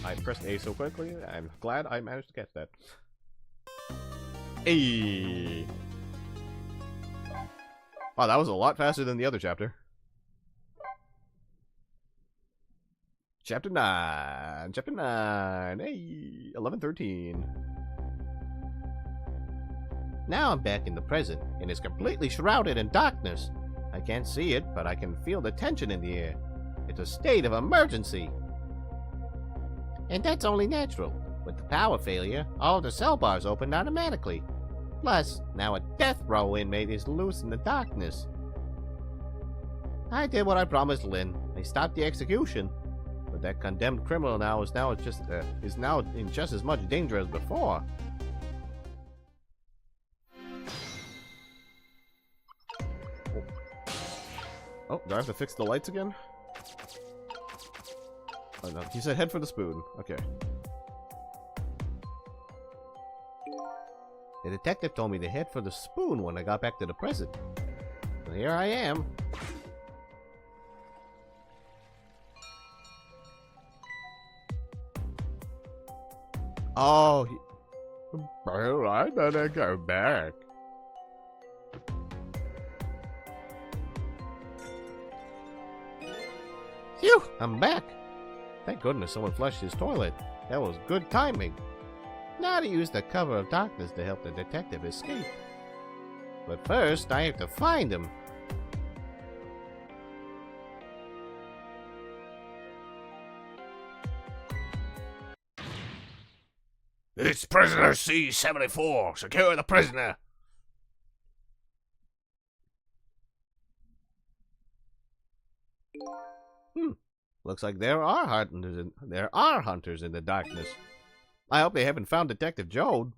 I pressed A so quickly, I'm glad I managed to catch that. Hey. Wow, that was a lot faster than the other chapter. Chapter 9. Chapter 9. Hey, 11:13. Now I'm back in the present, and it's completely shrouded in darkness. I can't see it, but I can feel the tension in the air. It's a state of emergency. And that's only natural. With the power failure, all the cell bars open automatically. Plus, now a death row inmate is loose in the darkness. I did what I promised Lynn. I stopped the execution. But that condemned criminal is now in just as much danger as before. Oh, do I have to fix the lights again? Oh no, he said head for the spoon. Okay. The detective told me to head for the spoon when I got back to the present. So here I am. Oh, Well, I better go back. phew, I'm back. Thank goodness someone flushed his toilet. That was good timing. Now to use the cover of darkness to help the detective escape. But first, I have to find him. It's prisoner C-74. Secure the prisoner. Looks like there are hunters in the darkness. I hope they haven't found Detective Joad.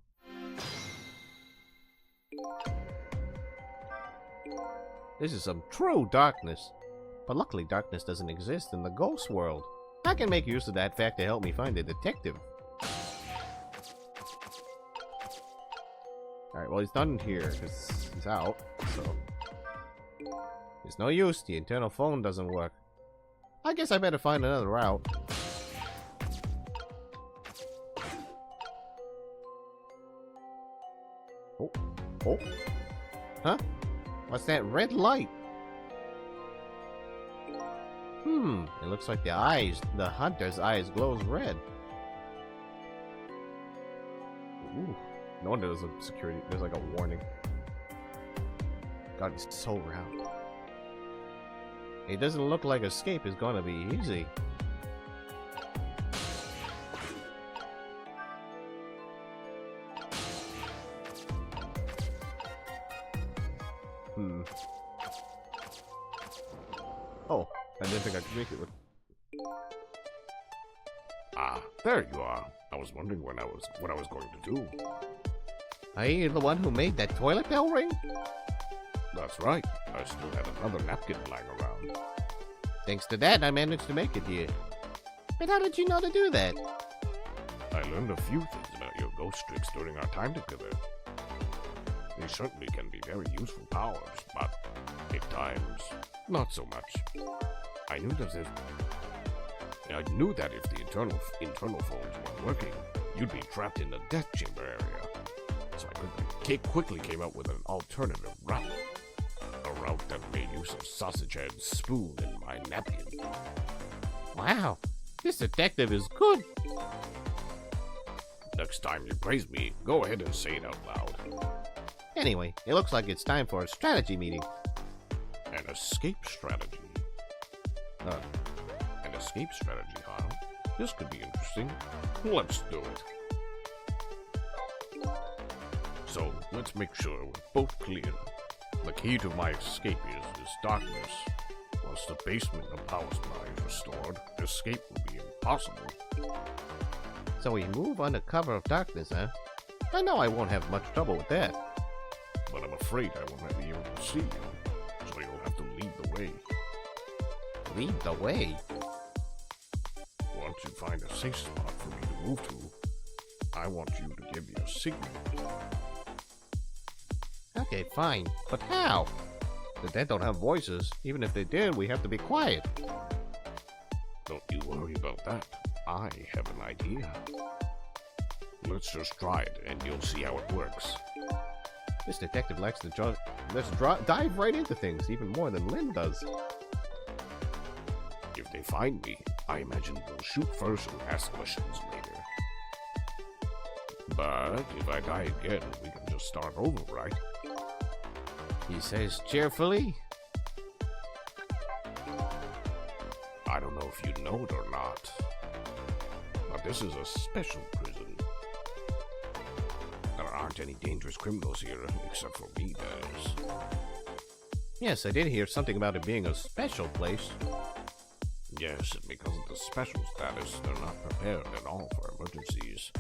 This is some true darkness. But luckily darkness doesn't exist in the ghost world. I can make use of that fact to help me find the detective. Alright, well he's not in here because he's out, so... It's no use, the internal phone doesn't work. I guess I better find another route. Oh. Oh. Huh? What's that red light? It looks like the hunter's eyes glows red. Ooh. No wonder there's a security, there's like a warning. God, it's so round. It doesn't look like escape is gonna be easy. Oh, I didn't think I could make it with. Ah, there you are. I was wondering what I was going to do. Are you the one who made that toilet bell ring? That's right. I still had another napkin lying around. Thanks to that, I managed to make it here. But how did you know to do that? I learned a few things about your ghost tricks during our time together. They certainly can be very useful powers, but at times, not so much. I knew that if the internal phones weren't working, you'd be trapped in the death chamber area. So I quickly came up with an alternative route. A route that made use of sausage and spoon in my napkin. Wow, this detective is good. Next time you praise me, go ahead and say it out loud. Anyway, it looks like it's time for a strategy meeting. An escape strategy. An escape strategy, huh? This could be interesting. Let's do it. So, let's make sure we're both clear. The key to my escape is darkness. Once the basement and power supply is restored, escape will be impossible. So we move under cover of darkness, huh? I know I won't have much trouble with that. But I'm afraid I won't be able to see you, so you'll have to lead the way. Lead the way? Once you find a safe spot for me to move to, I want you to give me a signal. Okay, fine. But how? The dead don't have voices. Even if they did, we have to be quiet. Don't you worry about that. I have an idea. Let's just try it, and you'll see how it works. This detective likes to dive right into things, even more than Lynn does. If they find me, I imagine they'll shoot first and ask questions later. But if I die again, we can just start over, right? He says cheerfully. I don't know if you know it or not, but this is a special prison. There aren't any dangerous criminals here, except for me, that is. Yes, I did hear something about it being a special place. Yes, and because of the special status, they're not prepared at all for emergencies.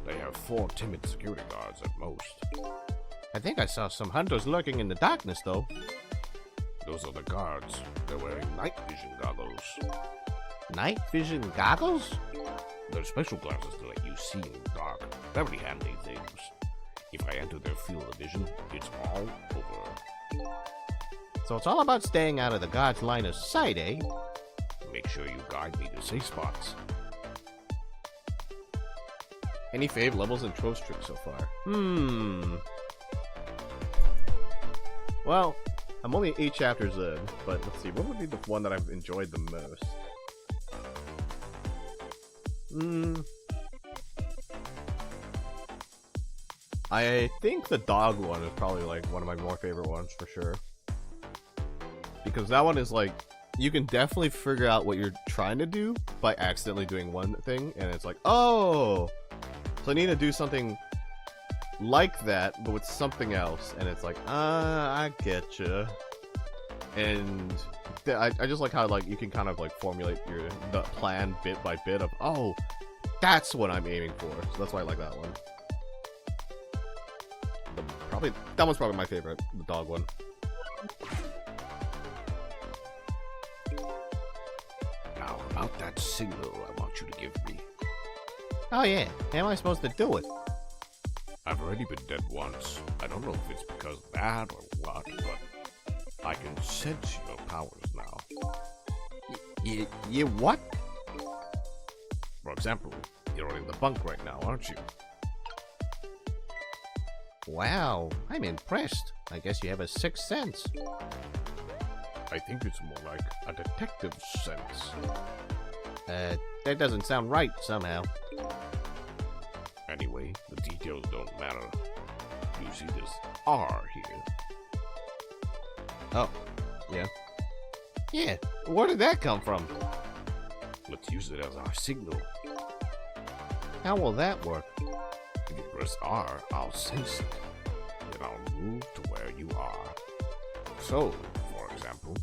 They have 4 timid security guards at most. I think I saw some hunters lurking in the darkness, though. Those are the guards. They're wearing night vision goggles. Night vision goggles? They're special glasses to let you see in the dark. Very handy things. If I enter their field of vision, it's all over. So it's all about staying out of the guard's line of sight, eh? Make sure you guide me to safe spots. Any fave levels in Trost Trick so far? Well, I'm only 8 chapters in, but let's see, what would be the one that I've enjoyed the most? I think the dog one is probably like one of my more favorite ones for sure. Because that one is like, you can definitely figure out what you're trying to do by accidentally doing one thing, and it's like, oh, so I need to do something like that, but with something else, and it's like, I getcha. And I just like how like you can kind of like formulate the plan bit by bit of, oh, that's what I'm aiming for. So that's why I like that one. That one's probably my favorite, the dog one. Now about that signal I want you to give me. Oh yeah, how am I supposed to do it? I've already been dead once. I don't know if it's because of that or what, but I can sense your powers now. You what? For example, you're in the bunk right now, aren't you? Wow, I'm impressed. I guess you have a sixth sense. I think it's more like a detective sense. That doesn't sound right somehow. Anyway, the details don't matter. You see this R here? Oh, yeah. Yeah, where did that come from? Let's use it as our signal. How will that work? If you press R, I'll sense it. Then I'll move to where you are. So, for example,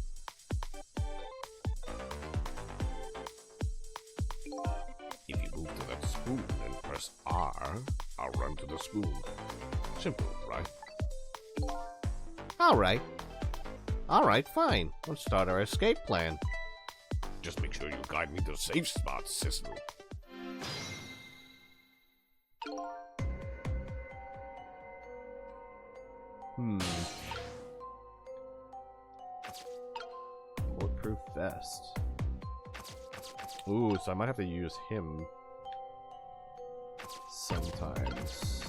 if you move to that spoon and press R, I'll run to the spoon. Simple, right? Alright. Alright, fine. Let's start our escape plan. Just make sure you guide me to safe spots, Cecil. Bulletproof vest. Ooh, so I might have to use him sometimes.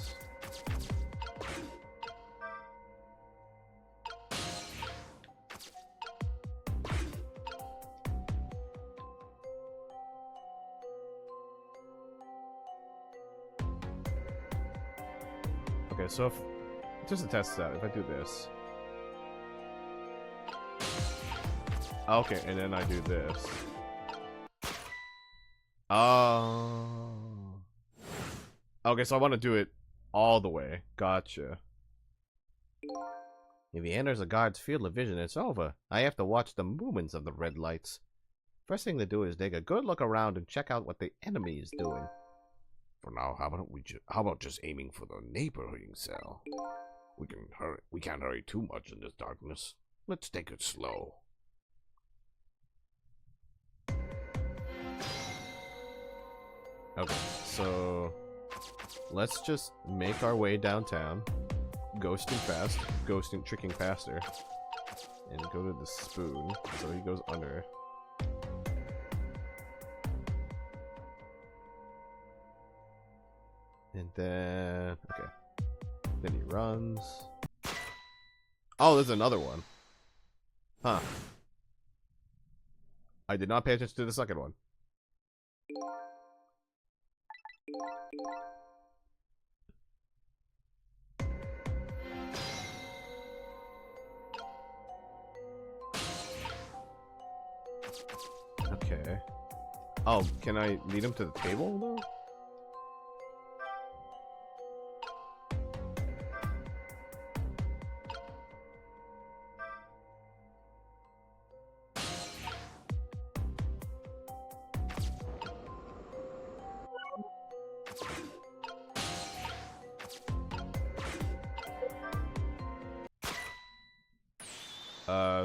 Okay, so if, just to test this out, if I do this. Okay, and then I do this. Okay, so I want to do it all the way. Gotcha. If he enters a guard's field of vision, it's over. I have to watch the movements of the red lights. First thing to do is take a good look around and check out what the enemy is doing. For now, how about just aiming for the neighboring cell? We can't hurry too much in this darkness. Let's take it slow. Okay, so let's just make our way downtown, tricking faster, and go to the spoon, so he goes under. And then, okay, then he runs. Oh, there's another one. Huh. I did not pay attention to the second one. Okay. Oh, can I lead him to the table, though?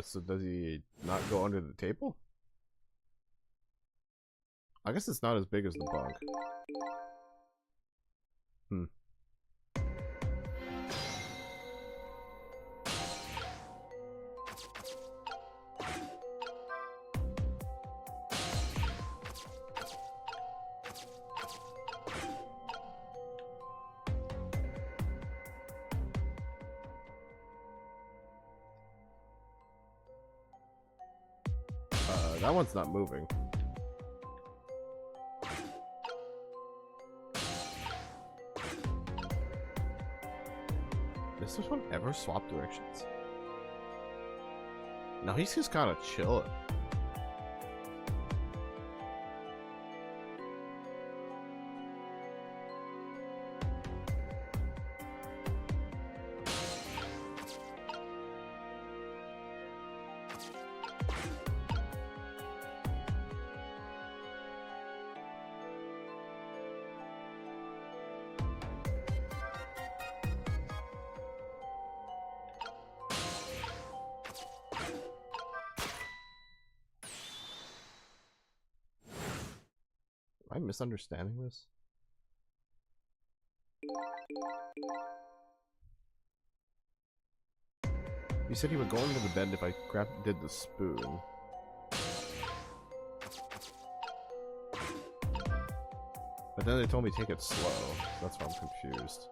So does he not go under the table? I guess it's not as big as the bug. That one's not moving. Does this one ever swap directions? No, he's just kind of chilling. Am I misunderstanding this? You said you would go into the bed if I did the spoon. But then they told me take it slow. So that's why I'm confused.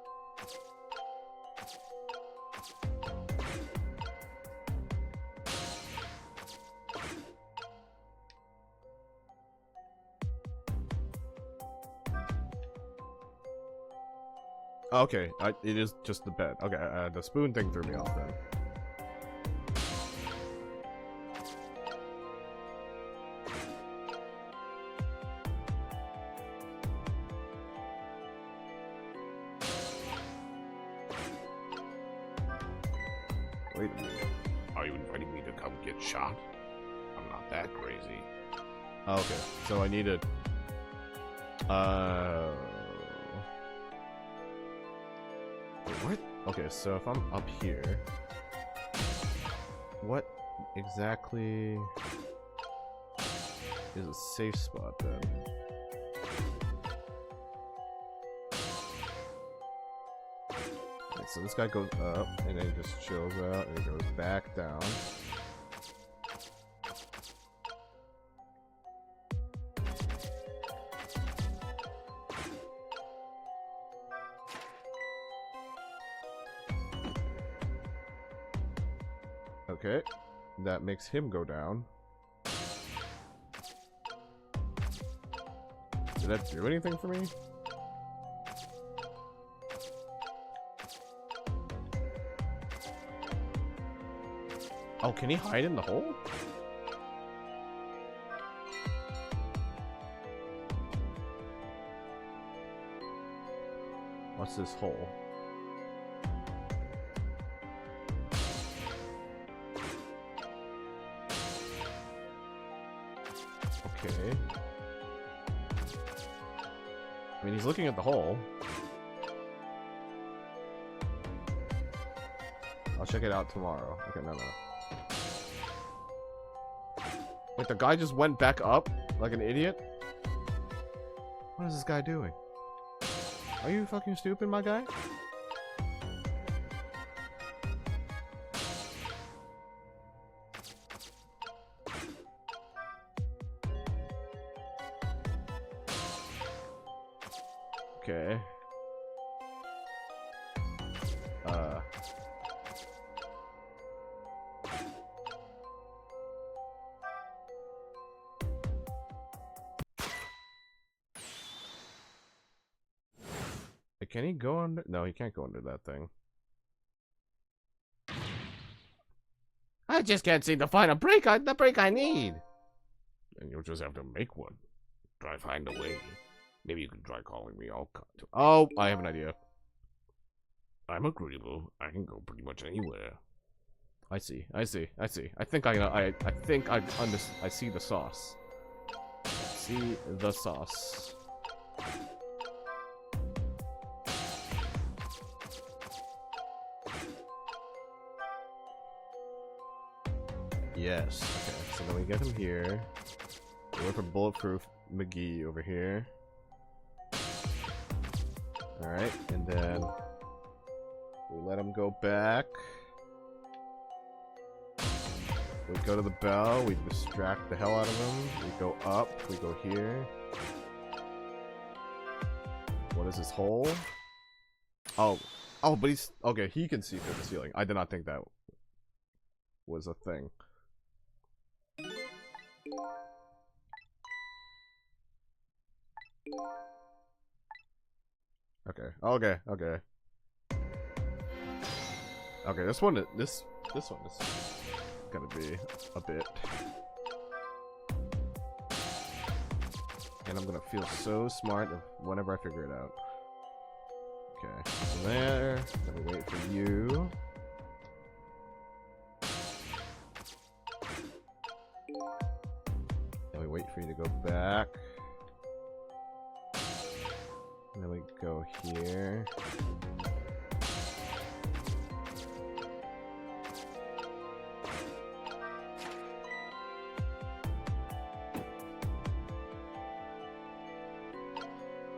Okay, it is just the bed. Okay, the spoon thing threw me off then. Wait a minute. Are you inviting me to come get shot? I'm not that crazy. Oh, okay, so I needed... What? Okay, so if I'm up here... What exactly is a safe spot then? So this guy goes up, and then he just chills out, and he goes back down. Okay, that makes him go down. Did that do anything for me? Oh, can he hide in the hole? What's this hole? Okay. I mean, he's looking at the hole. I'll check it out tomorrow. Okay, no. Wait, the guy just went back up like an idiot? What is this guy doing? Are you fucking stupid, my guy? Okay. Can he go under? No, he can't go under that thing. I just can't seem to find the break I need. And you'll just have to make one. Try find a way. Maybe you can try calling me. I'll come to. Oh, I have an idea. I'm agreeable. I can go pretty much anywhere. I see. I think I see the sauce. See the sauce. Yes. Okay. So then we get him here. We look for bulletproof McGee over here. All right, and then we let him go back. We go to the bell. We distract the hell out of him. We go up. We go here. What is this hole? Oh, but he's okay. He can see through the ceiling. I did not think that was a thing. Okay. Okay, this one is gonna be a bit. And I'm gonna feel so smart whenever I figure it out. Okay, so there. Then we wait for you. Then we wait for you to go back. And then we go here.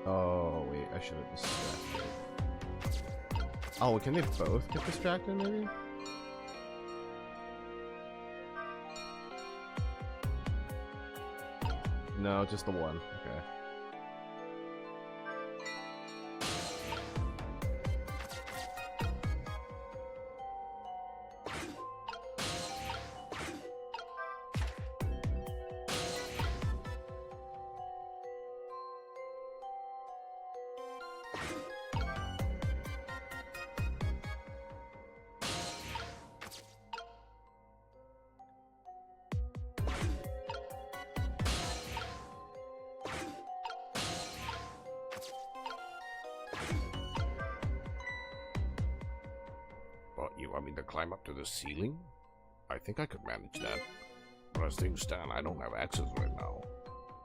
Oh, wait, I should have distracted. Oh, can they both get distracted, maybe? No, just the one. Okay. But you want me to climb up to the ceiling? I think I could manage that. But as things stand, I don't have access right now.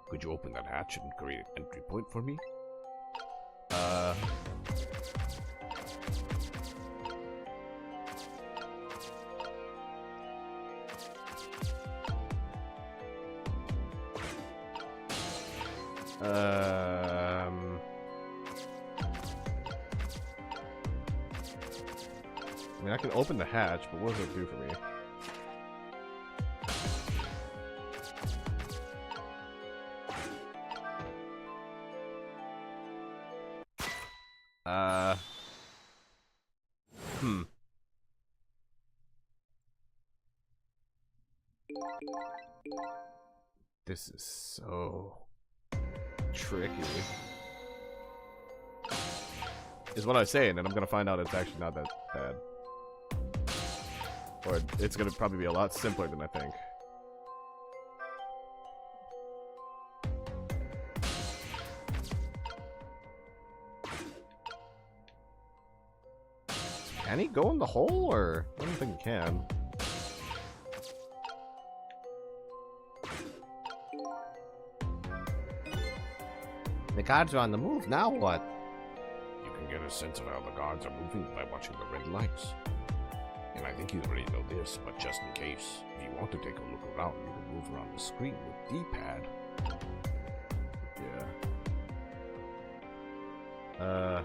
Could you open that hatch and create an entry point for me? I mean, I can open the hatch, but what does it do for me? This is so tricky. Is what I was saying, and I'm gonna find out it's actually not that bad. Or it's gonna probably be a lot simpler than I think. Can he go in the hole, or? I don't think he can. The guards are on the move, now what? You can get a sense of how the guards are moving by watching the red lights. And I think you already know this, but just in case, if you want to take a look around, you can move around the screen with D-pad. Yeah.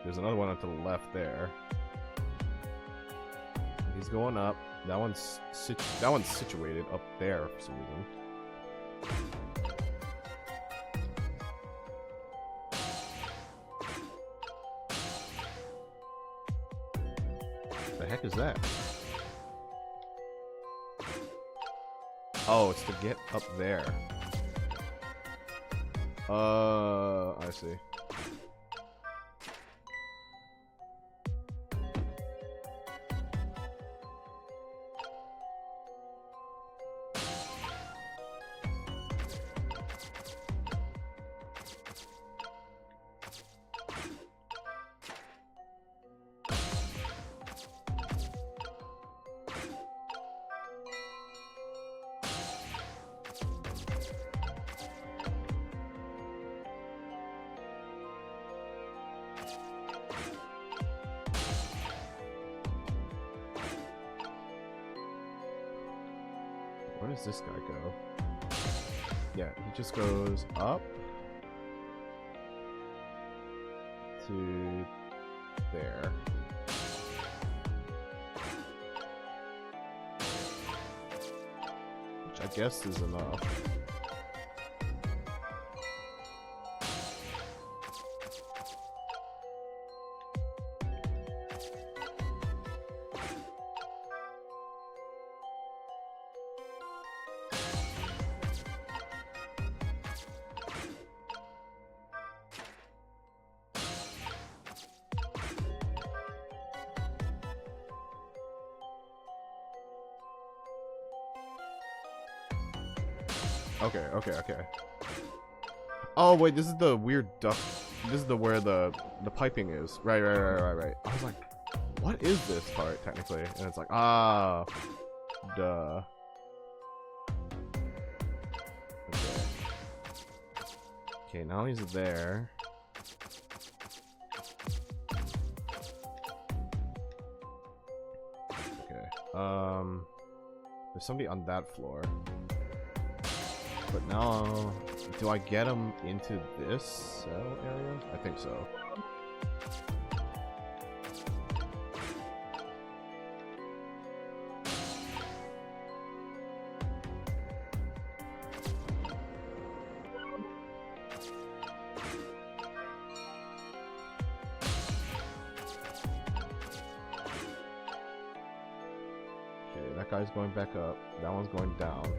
There's another one to the left there. He's going up. That one's situated up there for some reason. The heck is that? Oh, it's to get up there. I see. Where does this guy go? Yeah, he just goes up to there. Which I guess is enough. Okay. Oh wait, this is the weird duct. This is where the piping is. Right. I was like, what is this part technically? And it's like, ah, duh. Okay, now he's there. Okay. There's somebody on that floor. But now, do I get him into this cell area? I think so. that guy's going back up. That one's going down.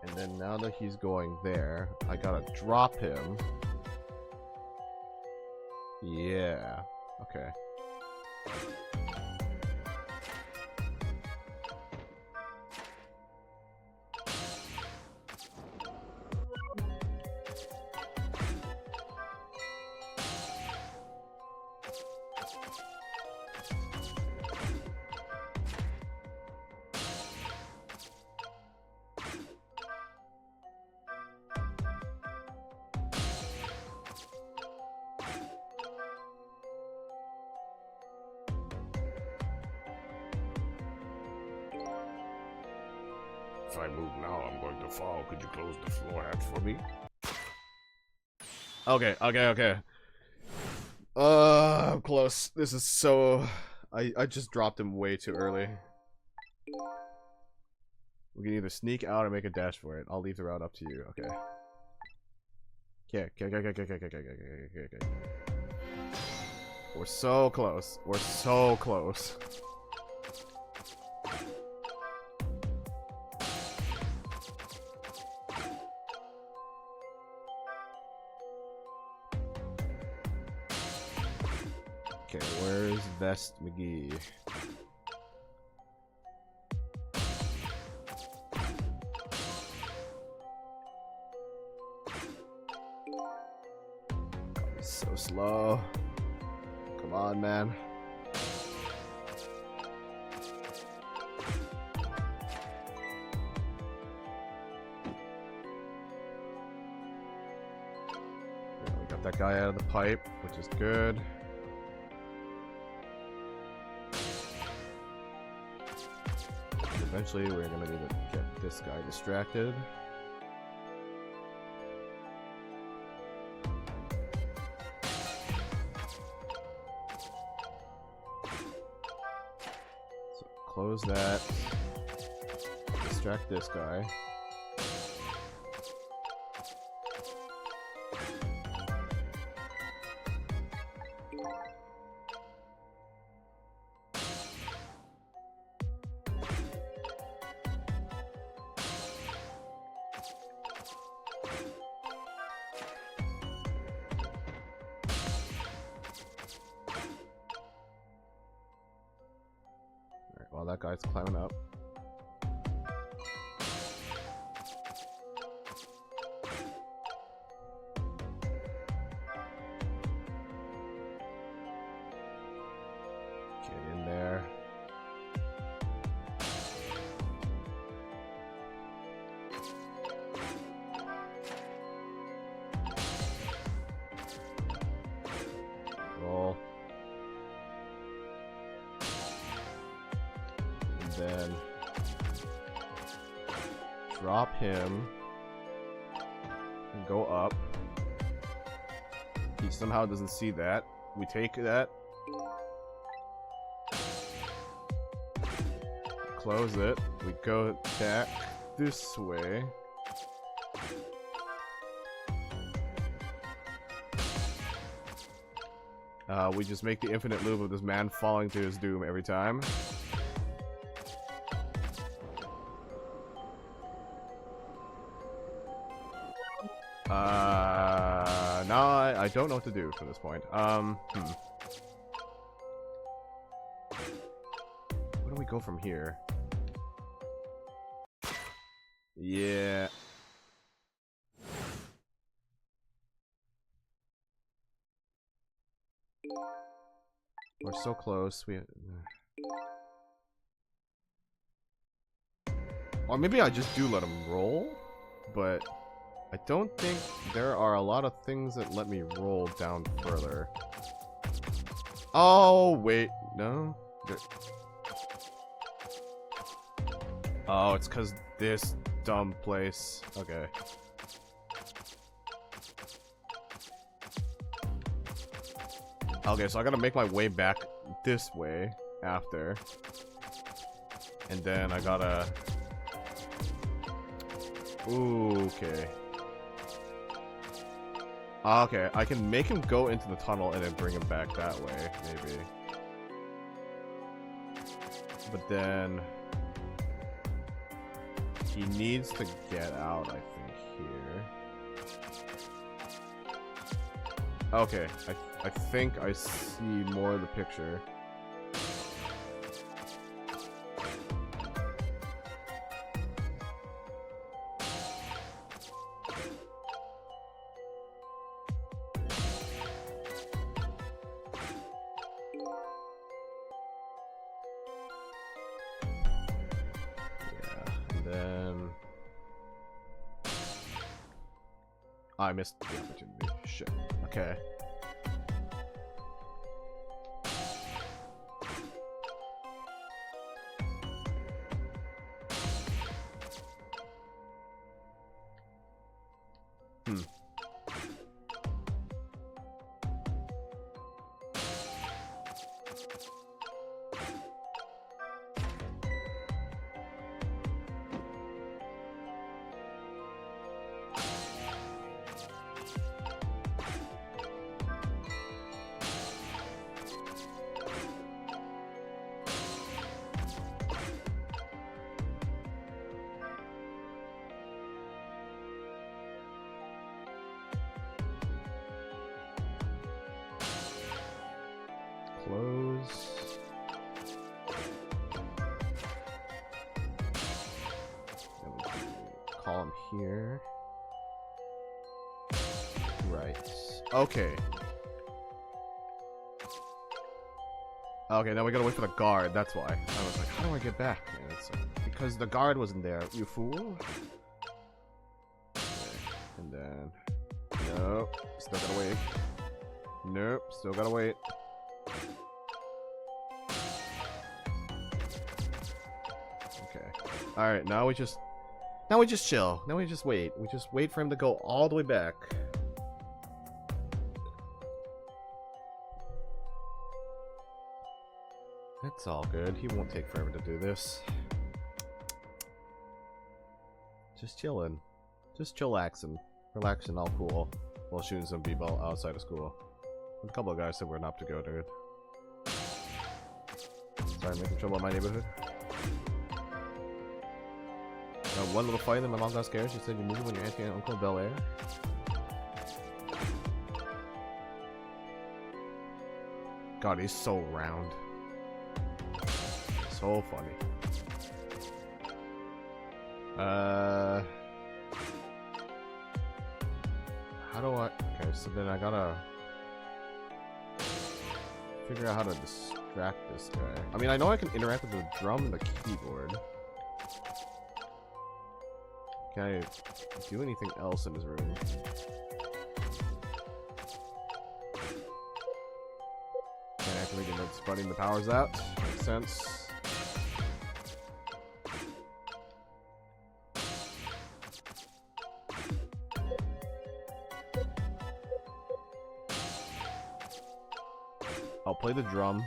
And then now that he's going there, I gotta drop him. Yeah. Okay. If I move now, I'm going to fall. Could you close the floor hatch for me? Okay, okay. I'm close. This is so... I just dropped him way too early. We can either sneak out or make a dash for it. I'll leave the route up to you. Okay. Okay. We're so close. We're so close. Okay, where's Vest McGee? He's so slow. Come on, man. Yeah, we got that guy out of the pipe, which is good. Eventually, we're gonna need to get this guy distracted. So close that. Distract this guy. While that guy's climbing up. Get in there. Roll. Then drop him and go up. He somehow doesn't see that. We take that, close it, we go back this way. We just make the infinite loop of this man falling to his doom every time. Now I don't know what to do from this point. Where do we go from here? Yeah. We're so close. Or maybe I just do let him roll, but I don't think there are a lot of things that let me roll down further. Oh, wait. No? Oh, it's because this dumb place. Okay. Okay, so I gotta make my way back this way after. And then I gotta... Ooh, okay. Okay, I can make him go into the tunnel and then bring him back that way, maybe. But then he needs to get out, I think, here. Okay, I think I see more of the picture. I missed the opportunity. Shit. Okay. Close. Then we do column here. Right. Okay. Okay, now we gotta wait for the guard. That's why. I was like, how do I get back? And it's like, because the guard wasn't there, you fool. Okay. And then... Nope. Still gotta wait. Nope. Still gotta wait. Alright, now we just chill. Now we just wait. We just wait for him to go all the way back. It's all good. He won't take forever to do this. Just chilling. Just chillaxing. Relaxing, all cool. While shooting some people outside of school. A couple of guys said we're not to go, dude. Sorry, making trouble in my neighborhood. One little fight and my mom got scared. She said you move when your auntie and uncle in Bel Air. God, he's so round. So funny. How do I... Okay, so then I gotta figure out how to distract this guy. I mean, I know I can interact with the drum and the keyboard. Can I do anything else in his room? Can I activate it spreading the powers out? Makes sense. I'll play the drum.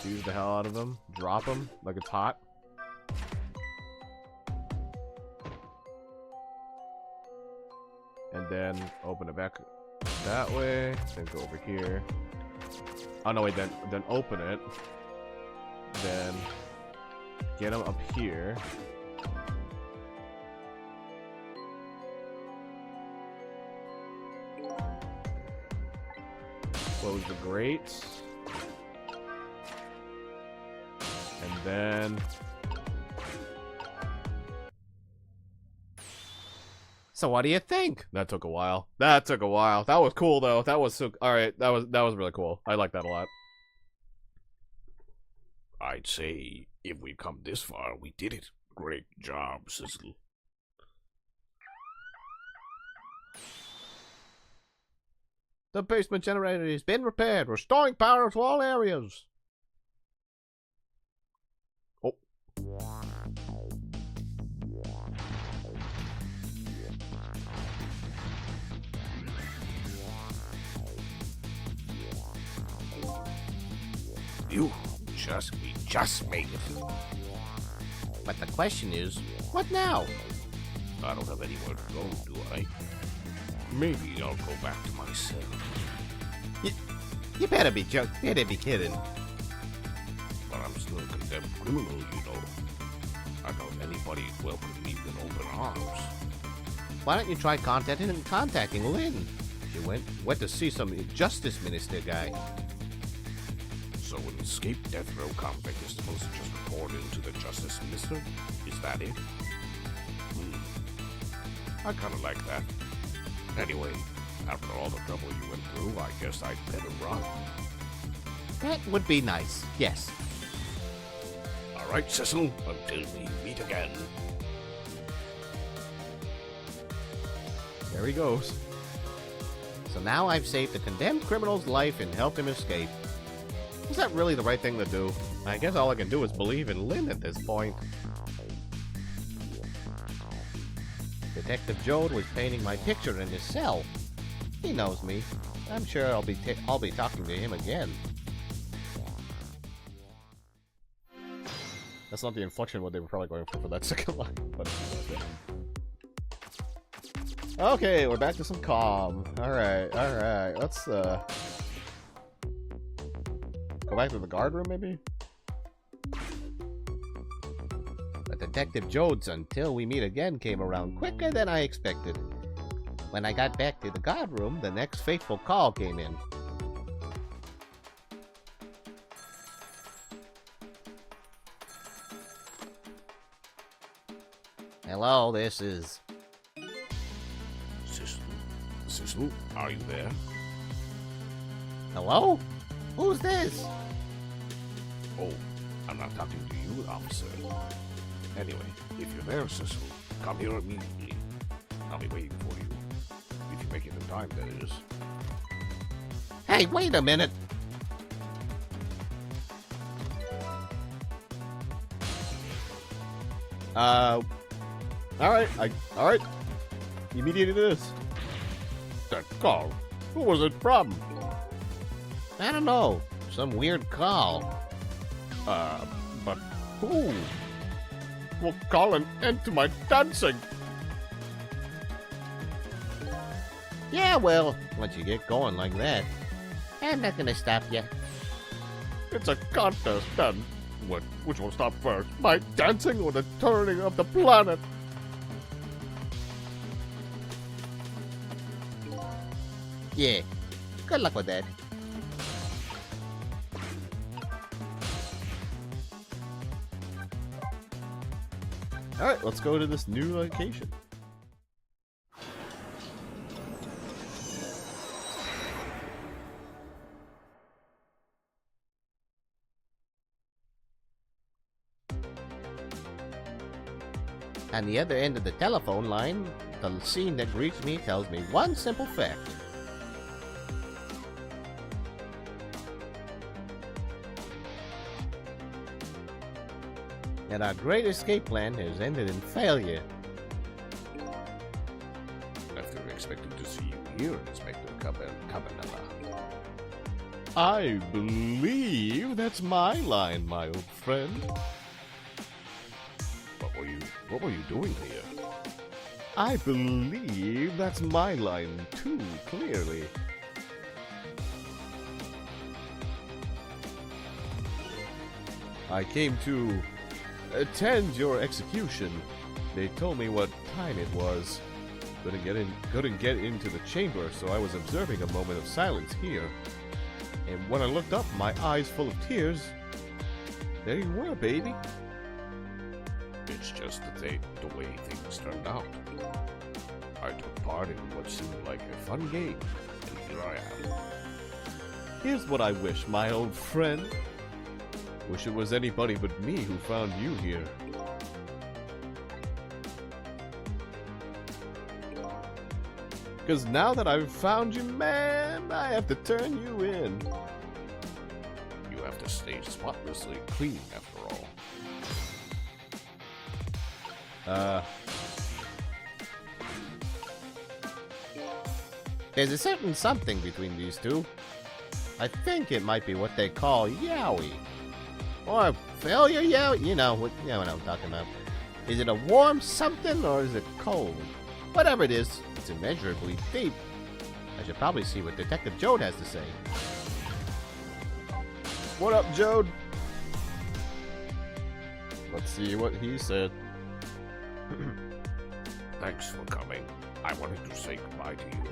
Use the hell out of them. Drop them like it's hot. And then open it back that way. Then go over here. Oh no, wait, then open it. Then get them up here. Close the grate. And then... So what do you think? That took a while. That took a while. That was cool though. That was so... Alright, that was really cool. I like that a lot. I'd say if we've come this far, we did it. Great job, Sizzle. The basement generator has been repaired, restoring power to all areas. Oh. We just made it. But the question is, what now? I don't have anywhere to go, do I? Maybe I'll go back to my cell. You better be joking. You better be kidding. But I'm still a condemned criminal, you know. I doubt anybody's welcome me with open arms. Why don't you try contacting Lynn? She went to see some justice minister guy. So an escaped death row convict is supposed to just report into the justice minister? Is that it? I kinda like that. Anyway, after all the trouble you went through, I guess I'd better run. That would be nice, yes. Alright, Cecil, until we meet again. There he goes. So now I've saved the condemned criminal's life and helped him escape. Is that really the right thing to do? I guess all I can do is believe in Lynn at this point. Detective Jode was painting my picture in his cell. He knows me. I'm sure I'll be talking to him again. That's not the inflection what they were probably going for that second line. But okay, we're back to some calm. Alright. Let's go back to the guard room, maybe? But Detective Jode's until we meet again came around quicker than I expected. When I got back to the guard room, the next fateful call came in. Hello, this is... Cecil, are you there? Hello? Who's this? Oh, I'm not talking to you, officer. Anyway, if you're there, Cecil, come here immediately. I'll be waiting for you. If you make it in time, that is. Hey, wait a minute! Alright. Immediately this. That call. Who was it from? I don't know. Some weird call. But who? Will call an end to my dancing. Yeah, well, once you get going like that, I'm not gonna stop you. It's a contest, then. Which will stop first? My dancing or the turning of the planet? Yeah, good luck with that. Alright, let's go to this new location. On the other end of the telephone line, the scene that greets me tells me one simple fact. That our great escape plan has ended in failure. After expecting to see you here, Inspector Cabanella. I believe that's my line, my old friend. What were you doing here? I believe that's my line too, clearly. I came to attend your execution. They told me what time it was. Couldn't get into the chamber, so I was observing a moment of silence here. And when I looked up, my eyes full of tears, there you were, baby. It's just the way things turned out. I took part in what seemed like a fun game, and here I am. Here's what I wish, my old friend. Wish it was anybody but me who found you here. Because now that I've found you, man, I have to turn you in. You have to stay spotlessly clean after all. There's a certain something between these two. I think it might be what they call yaoi. Or failure yaoi. You know what I'm talking about. Is it a warm something or is it cold? Whatever it is, it's immeasurably deep. I should probably see what Detective Jode has to say. What up, Jode? Let's see what he said. Thanks for coming. I wanted to say goodbye to you.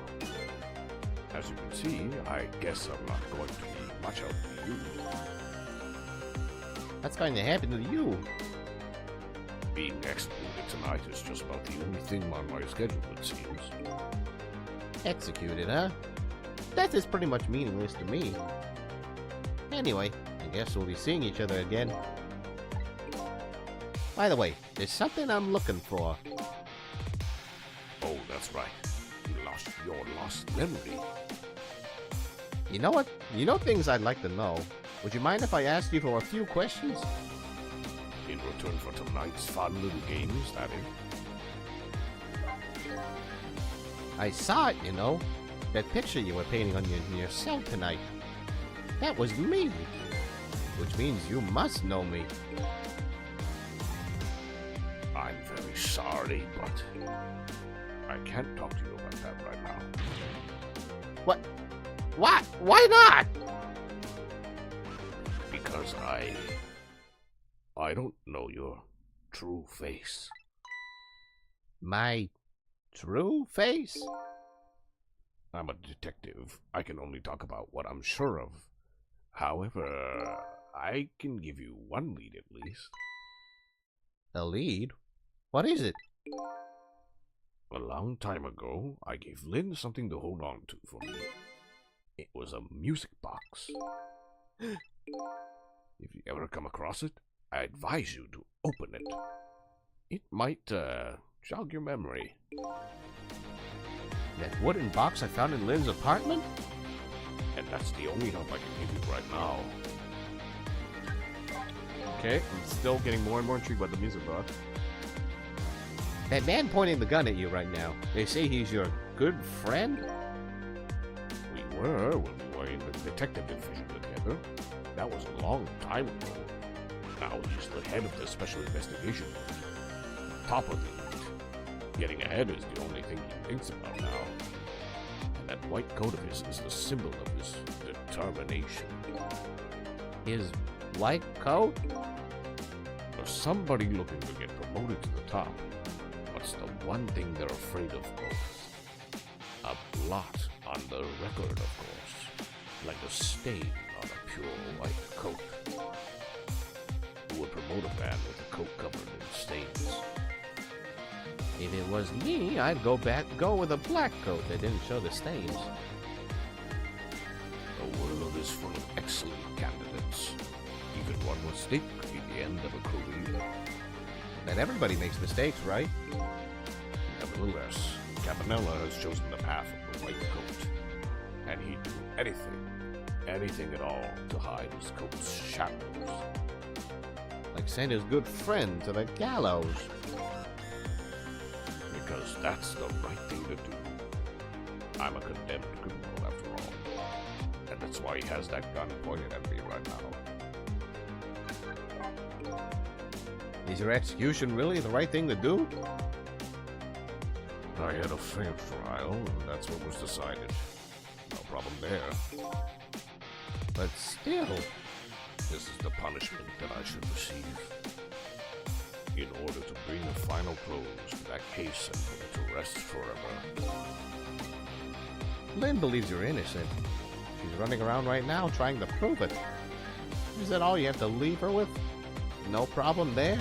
As you can see, I guess I'm not going to be much help to you. What's going to happen to you? Being executed tonight is just about the only thing on my schedule, it seems. Executed, huh? That is pretty much meaningless to me. Anyway, I guess we'll be seeing each other again. By the way, there's something I'm looking for. Oh, that's right. You lost your lost memory. You know what? You know things I'd like to know. Would you mind if I asked you for a few questions? In return for tonight's fun little games, that is. I saw it, you know. That picture you were painting on your cell tonight. That was me. Which means you must know me. I'm very sorry, but I can't talk to you about that right now. What? What? Why not? Because I don't know your true face. My true face? I'm a detective. I can only talk about what I'm sure of. However, I can give you one lead at least. A lead? What is it? A long time ago, I gave Lynn something to hold on to for me. It was a music box. If you ever come across it, I advise you to open it. It might, jog your memory. That wooden box I found in Lynn's apartment? And that's the only help I can give you right now. Okay, I'm still getting more and more intrigued by the music box. That man pointing the gun at you right now, they say he's your good friend? We were when we were in the detective division together. That was a long time ago. Now he's the head of the special investigation. Top of the unit. Getting ahead is the only thing he thinks about now. And that white coat of his is the symbol of his determination. His white coat? For somebody looking to get promoted to the top, what's the one thing they're afraid of most? A blot on the record, of course. Like a stain on a pure white coat. Who would promote a man with a coat covered in stains? If it was me, I'd go with a black coat that didn't show the stains. The world is full of excellent candidates. Even one mistake could be the end of a career. And everybody makes mistakes, right? Nevertheless, Campanella has chosen the path of the white coat. And he'd do anything at all to hide his coat's shadows. Like send his good friend to the gallows. Because that's the right thing to do. I'm a condemned criminal after all. And that's why he has that gun pointed at me right now. Is your execution really the right thing to do? I had a fair trial, and that's what was decided. No problem there. But still, This is the punishment that I should receive. In order to bring a final close to that case and put it to rest forever. Lynn believes you're innocent. She's running around right now trying to prove it. Is that all you have to leave her with? No problem there?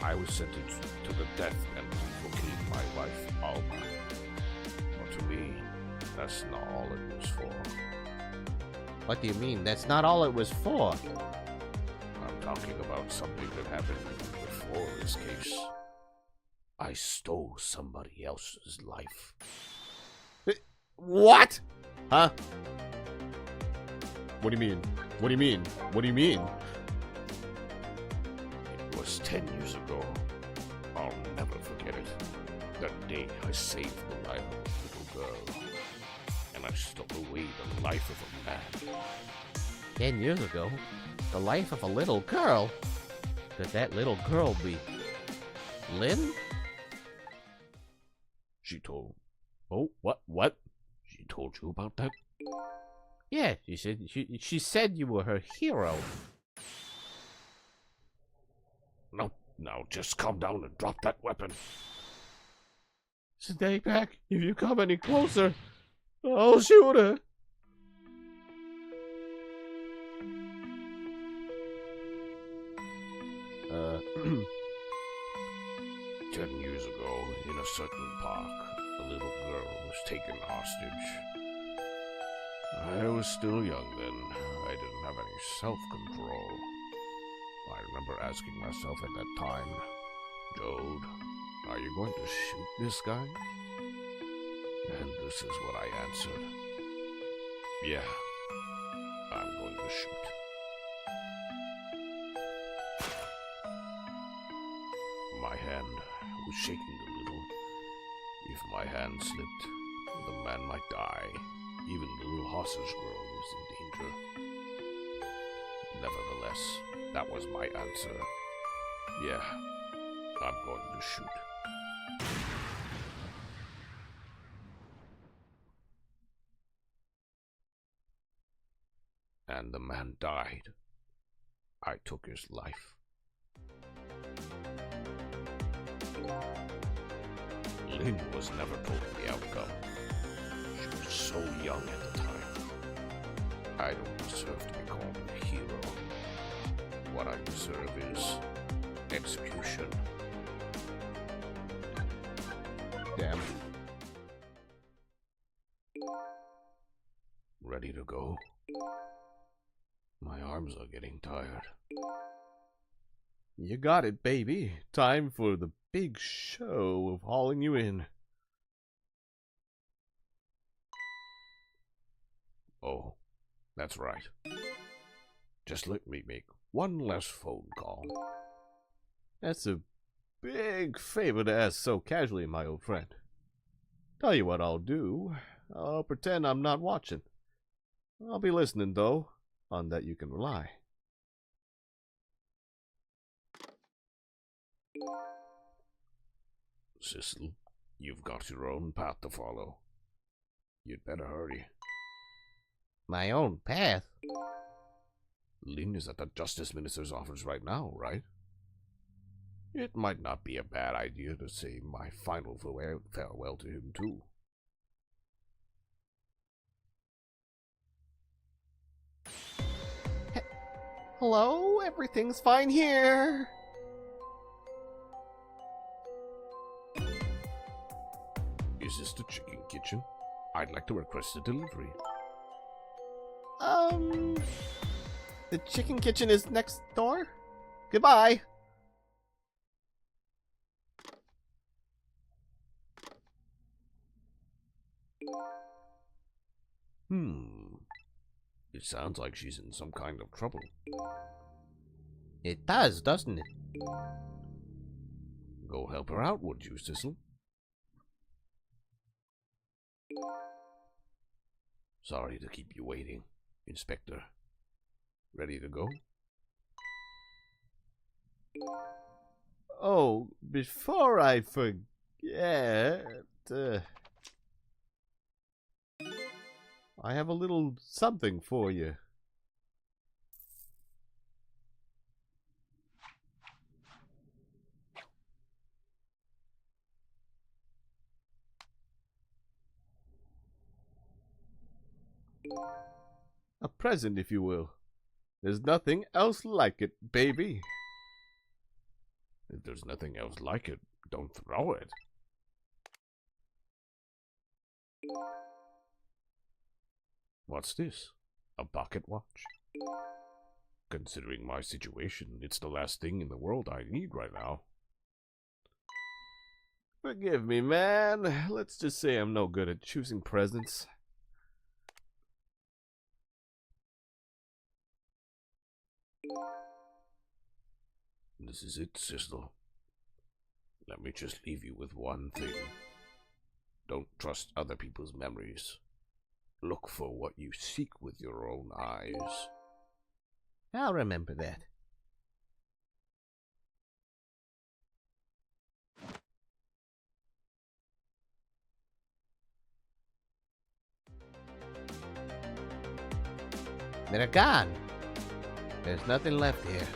I was sentenced to the death penalty for killing my wife, Alma. But to me, that's not all it was for. What do you mean? That's not all it was for. I'm talking about something that happened before this case. I stole somebody else's life. What? Huh? What do you mean? What do you mean? What do you mean? It was 10 years ago. I'll never forget it. That day I saved the life of a little girl. And I stole away the life of a man. 10 years ago? The life of a little girl? Could that little girl be Lynn? She told... Oh, what? She told you about that? Yeah, she said you were her hero. No, now just calm down and drop that weapon. Stay back. If you come any closer, I'll shoot her. Uh, 10 years ago, in a certain park, a little girl was taken hostage. I was still young then. I didn't have any self-control. I remember asking myself at that time, Jode, are you going to shoot this guy? And this is what I answered. Yeah, I'm going to shoot. My hand was shaking a little. If my hand slipped, the man might die. Even the little hostage girl was in danger. Nevertheless, that was my answer. Yeah, I'm going to shoot. And the man died. I took his life. Lynn was never told the outcome. She was so young at the time. I don't deserve to be called a hero. What I deserve is execution. Damn. Ready to go? My arms are getting tired. You got it, baby. Time for the big show of hauling you in. Oh, that's right. Just let me make one last phone call. That's a big favor to ask so casually, my old friend. Tell you what I'll do. I'll pretend I'm not watching. I'll be listening, though. On that you can rely. Sissel, you've got your own path to follow. You'd better hurry. My own path? Lynn is at the Justice Minister's office right now, right? It might not be a bad idea to say my final farewell to him, too. Hello? Everything's fine here. Is this the chicken kitchen? I'd like to request a delivery. The chicken kitchen is next door? Goodbye. It sounds like she's in some kind of trouble. It does, doesn't it? Go help her out, would you, Sissel? Sorry to keep you waiting, Inspector. Ready to go? Oh, before I forget, I have a little something for you. A present, if you will. There's nothing else like it, baby. If there's nothing else like it, don't throw it. What's this? A pocket watch? Considering my situation, it's the last thing in the world I need right now. Forgive me, man. Let's just say I'm no good at choosing presents. This is it, Sissel. Let me just leave you with one thing. Don't trust other people's memories. Look for what you seek with your own eyes. I'll remember that. They're gone. There's nothing left here.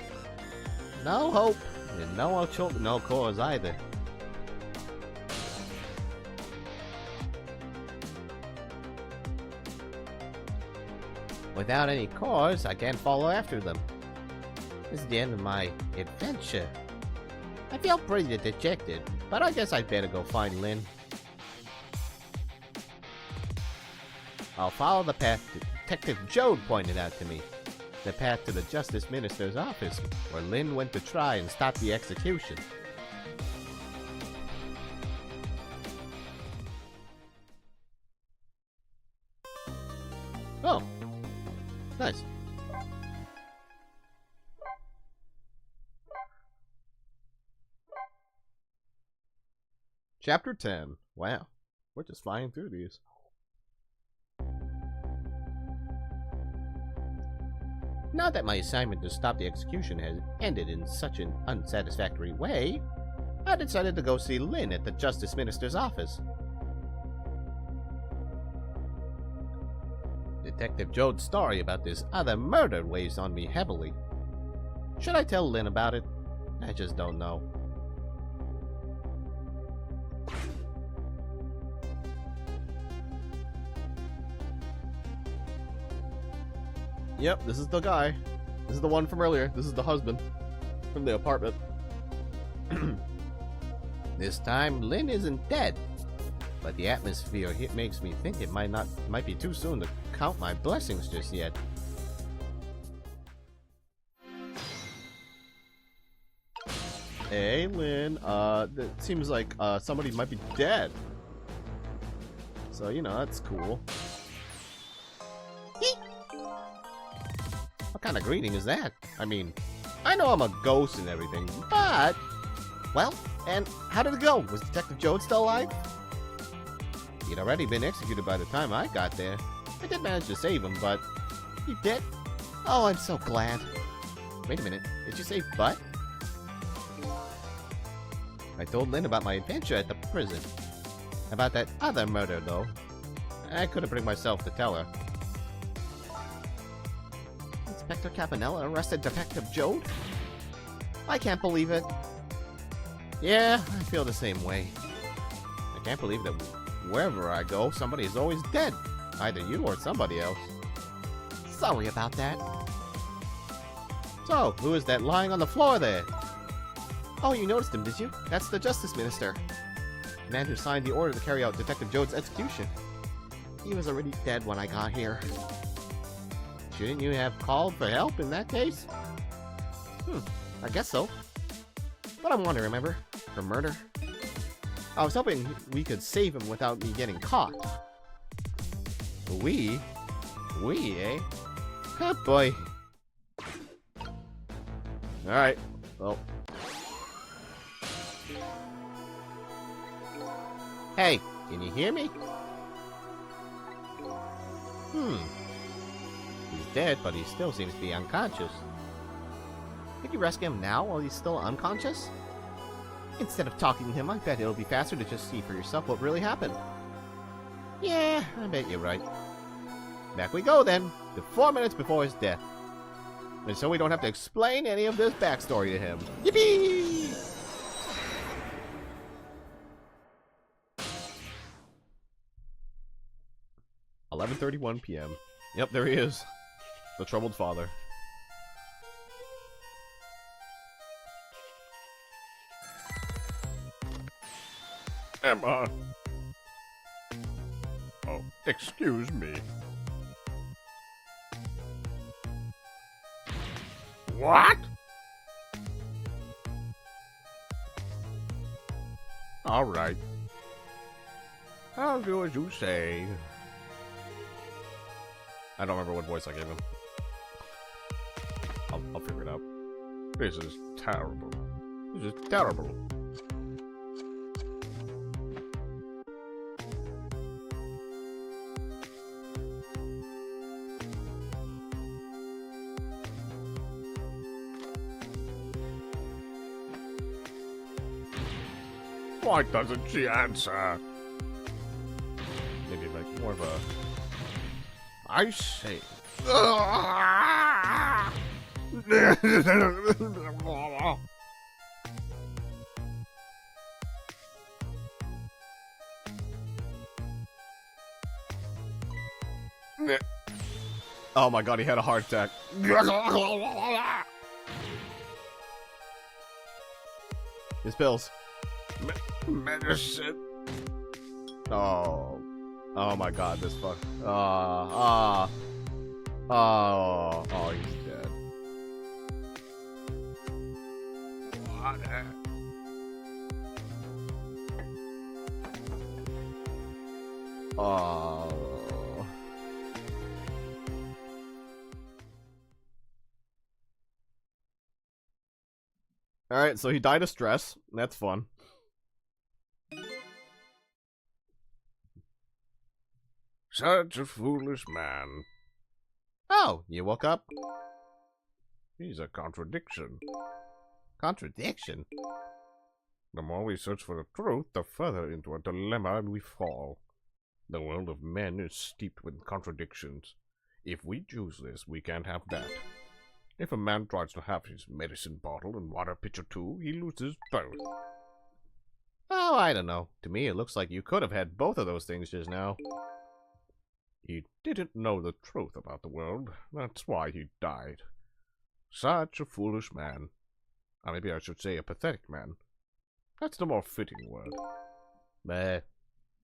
No hope, and no cause either. Without any cause, I can't follow after them. This is the end of my adventure. I feel pretty dejected, but I guess I'd better go find Lynn. I'll follow the path Detective Jode pointed out to me. The path to the Justice Minister's office, where Lynn went to try and stop the execution. Oh. Nice. Chapter 10. Wow. We're just flying through these. Now that my assignment to stop the execution has ended in such an unsatisfactory way, I decided to go see Lynn at the Justice Minister's office. Detective Jode's story about this other murder weighs on me heavily. Should I tell Lynn about it? I just don't know. Yep, this is the guy. This is the one from earlier. This is the husband from the apartment. This time, Lynn isn't dead, but the atmosphere here makes me think it might be too soon to count my blessings just yet. Hey, Lynn. It seems like somebody might be dead. So, you know, that's cool. What kind of greeting is that? I mean, I know I'm a ghost and everything, but... Well, and how did it go? Was Detective Jode still alive? He'd already been executed by the time I got there. I did manage to save him, but... You did? Oh, I'm so glad. Wait a minute, did you say but? I told Lynn about my adventure at the prison. About that other murder, though. I couldn't bring myself to tell her. Inspector Campanella arrested Detective Jode? I can't believe it. Yeah, I feel the same way. I can't believe that wherever I go, somebody is always dead. Either you or somebody else. Sorry about that. So, who is that lying on the floor there? Oh, you noticed him, did you? That's the Justice Minister. The man who signed the order to carry out Detective Jode's execution. He was already dead when I got here. Shouldn't you have called for help in that case? I guess so. But I'm wanted, remember? For murder. I was hoping we could save him without me getting caught. We? We, eh? Oh boy. Alright. Well. Hey, can you hear me? He's dead, but he still seems to be unconscious. Could you rescue him now while he's still unconscious? Instead of talking to him, I bet it'll be faster to just see for yourself what really happened. Yeah, I bet you're right. Back we go then, to 4 minutes before his death. And so we don't have to explain any of this backstory to him. Yippee! $11:31 p.m. Yep, there he is. The troubled father. Emma. Oh, excuse me. What? All right. I'll do as you say. I don't remember what voice I gave him. I'll figure it out. This is terrible. This is terrible. Why doesn't she answer? Maybe like more of a... I say, Oh my god, he had a heart attack. His pills. Medicine. Oh. Oh my god, this fuck. Oh, he's dead. Water. Oh. Alright, so he died of stress. That's fun. Such a foolish man. Oh, you woke up? He's a contradiction. Contradiction? The more we search for the truth, the further into a dilemma we fall. The world of men is steeped with contradictions. If we choose this, we can't have that. If a man tries to have his medicine bottle and water pitcher too, he loses both. Oh, I don't know. To me, it looks like you could have had both of those things just now. He didn't know the truth about the world. That's why he died. Such a foolish man. Or maybe I should say a pathetic man. That's the more fitting word. But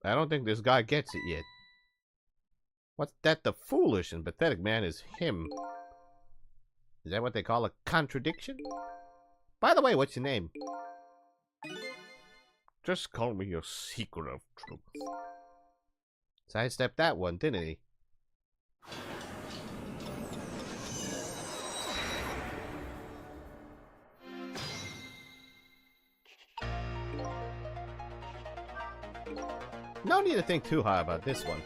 I don't think this guy gets it yet. What's that? The foolish and pathetic man is him. Is that what they call a contradiction? By the way, what's your name? Just call me your seeker of truth. Sidestepped that one, didn't he? No need to think too hard about this one.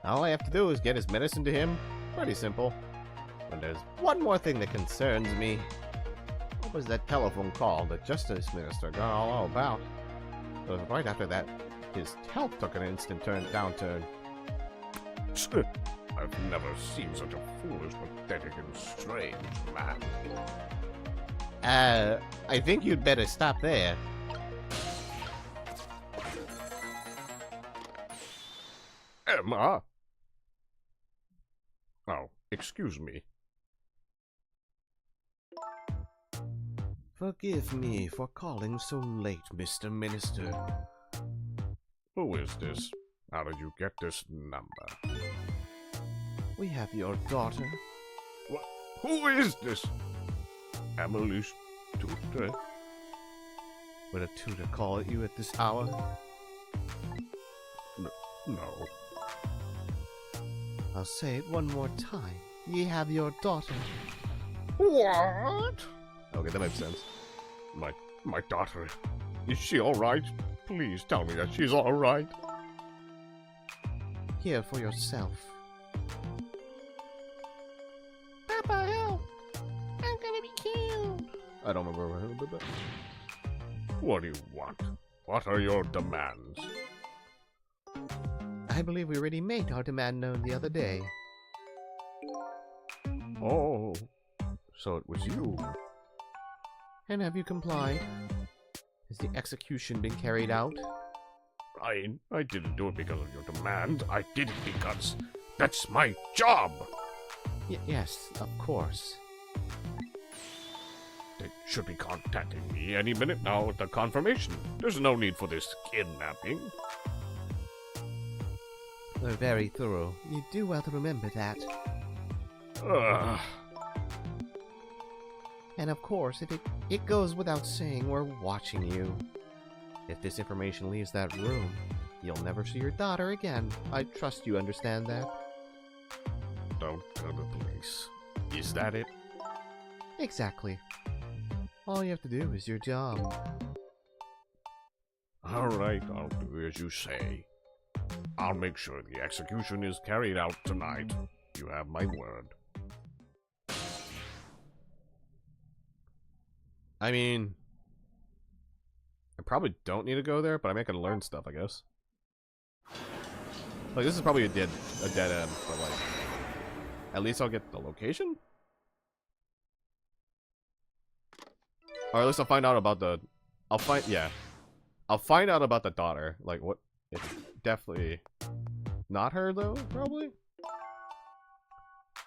All I have to do is get his medicine to him. Pretty simple. But there's one more thing that concerns me. What was that telephone call the Justice Minister got all about? It was right after that his health took an instant downturn. I've never seen such a foolish, pathetic, and strange man. I think you'd better stop there. Emma? Oh, excuse me. Forgive me for calling so late, Mr. Minister. Who is this? How did you get this number? We have your daughter. What? Who is this? Emily's tutor? Would a tutor call you at this hour? No. I'll say it one more time. Ye have your daughter. What? Okay, that makes sense. My daughter. Is she alright? Please tell me that she's alright. Hear for yourself. Papa, help! I'm gonna be killed. I don't remember. What do you want? What are your demands? I believe we already made our demand known the other day. Oh, so it was you. And have you complied? Has the execution been carried out? I didn't do it because of your demand. I did it because that's my job. Yes, of course. They should be contacting me any minute now with the confirmation. There's no need for this kidnapping. They're very thorough. You do well to remember that. Ugh. And of course, it goes without saying we're watching you. If this information leaves that room, you'll never see your daughter again. I trust you understand that. Don't tell the police. Is that it? Exactly. All you have to do is your job. Alright, I'll do as you say. I'll make sure the execution is carried out tonight. You have my word. I mean, I probably don't need to go there, but I'm not gonna learn stuff, I guess. Like, this is probably a dead end, but like, At least I'll get the location? Or at least I'll find out about the... I'll find out about the daughter. Like, what... It's definitely... not her, though, probably?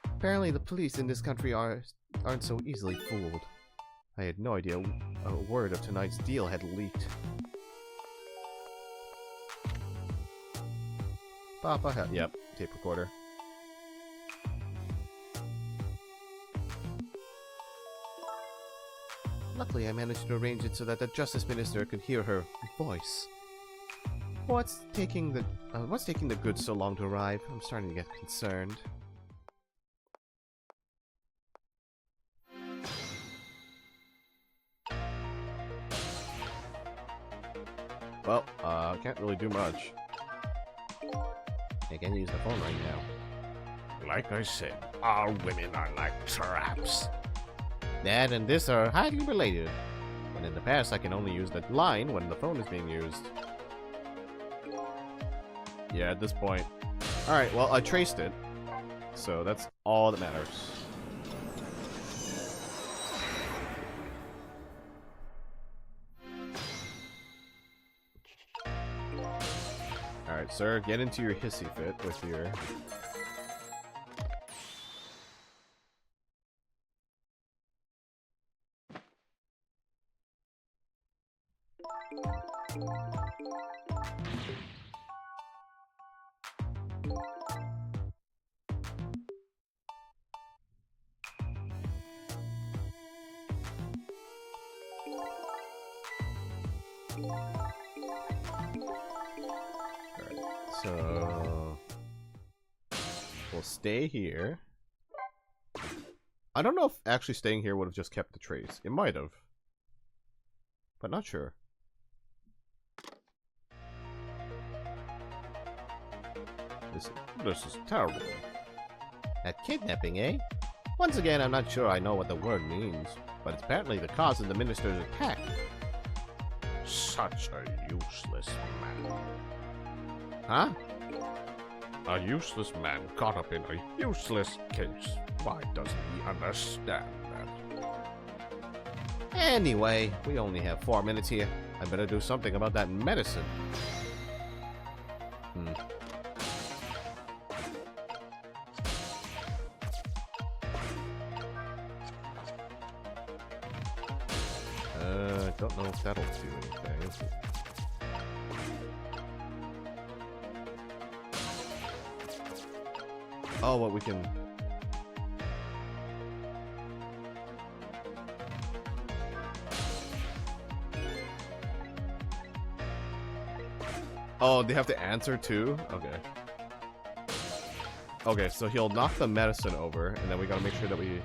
Apparently the police in this country aren't so easily fooled. I had no idea a word of tonight's deal had leaked. Papa, yep, tape recorder. Luckily, I managed to arrange it so that the Justice Minister could hear her voice. What's taking the goods so long to arrive? I'm starting to get concerned. Well, can't really do much. I can't use the phone right now. Like I said, all women are like traps. That and this are highly related. When in the past, I can only use the line when the phone is being used. Yeah, at this point. Alright, well, I traced it. So that's all that matters. Alright, sir, get into your hissy fit with your... So we'll stay here. I don't know if actually staying here would have just kept the trace. It might have. But not sure. This is terrible. That kidnapping, eh? Once again, I'm not sure I know what the word means, but it's apparently the cause of the minister's attack. Such a useless man. Huh? A useless man caught up in a useless case. Why doesn't he understand that? Anyway, we only have 4 minutes here. I better do something about that medicine. I don't know if that'll do anything. Oh, what we can... Oh, they have to answer too? Okay. Okay, so he'll knock the medicine over, and then we gotta make sure that we...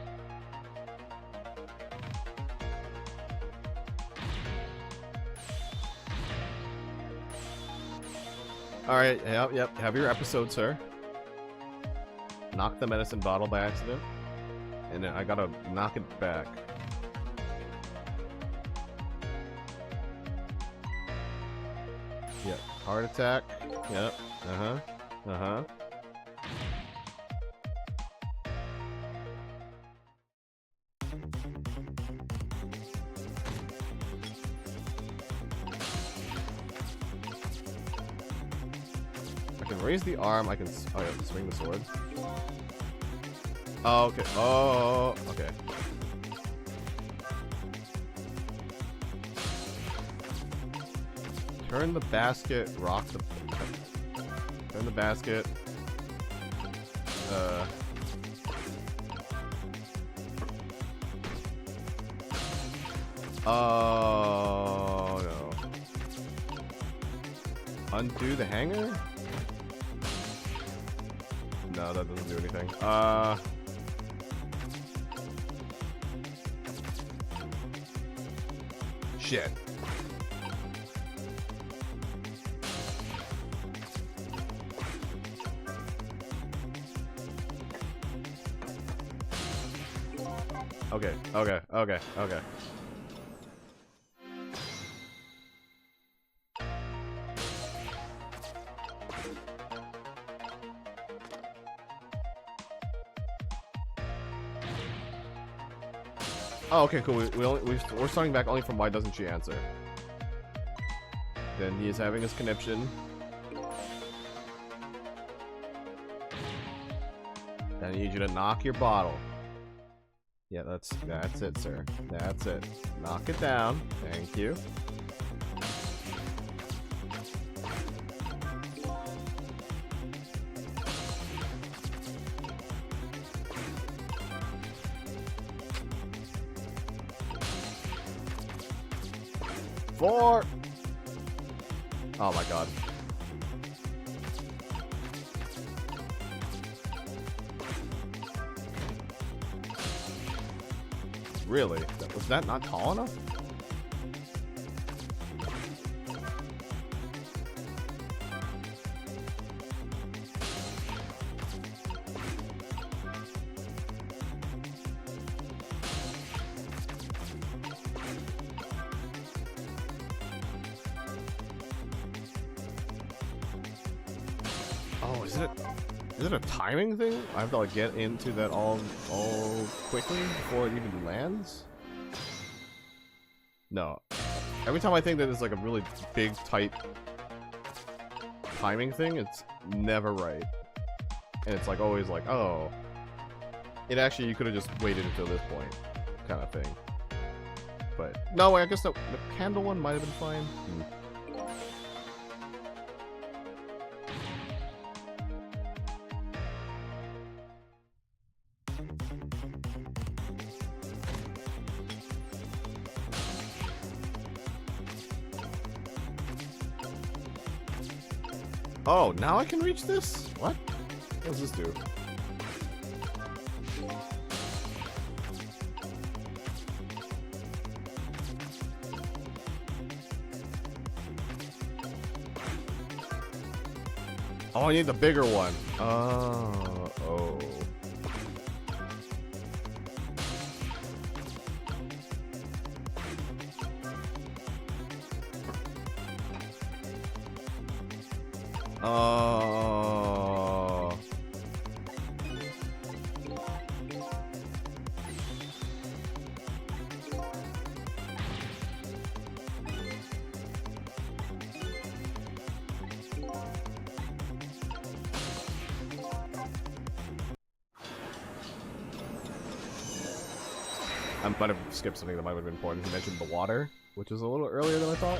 Alright, yep, have your episode, sir. Knock the medicine bottle by accident. And then I gotta knock it back. Yep, heart attack. Yep, uh-huh. I can raise the arm, I can... Oh yeah, swing the sword. Oh, okay. Oh, okay. Turn the basket, rock the... Turn the basket. Oh, no. Undo the hanger? No, that doesn't do anything. Shit. Okay. Oh, okay, cool. We're starting back only from why doesn't she answer. Then he is having his conniption. I need you to knock your bottle. Yeah, that's it, sir. That's it. Knock it down. Thank you. Four. Oh my god. Really? Was that not tall enough? Oh, is it a timing thing? I have to like get into that all quickly before it even lands? No. Every time I think that it's like a really big, tight timing thing, it's never right. And it's like always like, oh. It actually, you could have just waited until this point, kind of thing. But, no, I guess the candle one might have been fine. Oh, now I can reach this? What? What does this do? Oh, I need the bigger one. Oh. I might have skipped something that might have been important. He mentioned the water, which is a little earlier than I thought.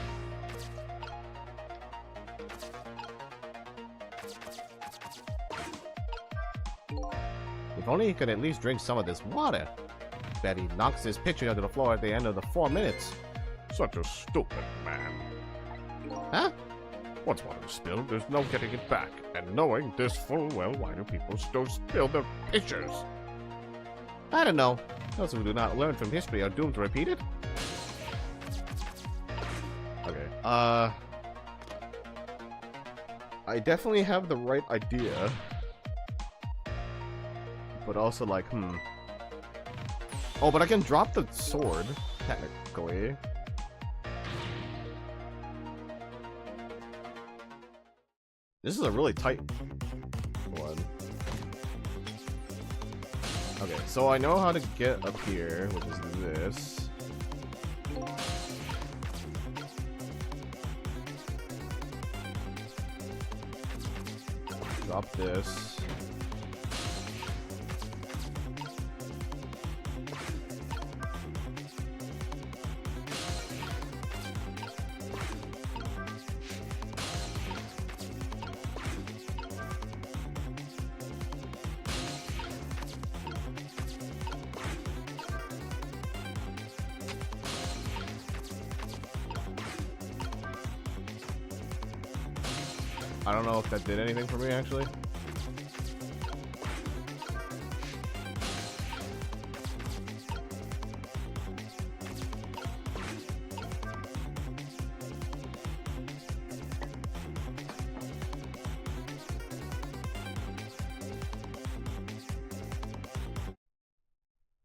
If only he could at least drink some of this water. Bet he knocks his pitcher onto the floor at the end of the 4 minutes. Such a stupid man. Huh? Once water is spilled, there's no getting it back. And knowing this full well, why do people still spill their pitchers? I don't know. Those who do not learn from history are doomed to repeat it. Okay. I definitely have the right idea. But also like, Oh, but I can drop the sword, technically. This is a really tight one. Okay, so I know how to get up here, which is this. Drop this. I don't know if that did anything for me, actually.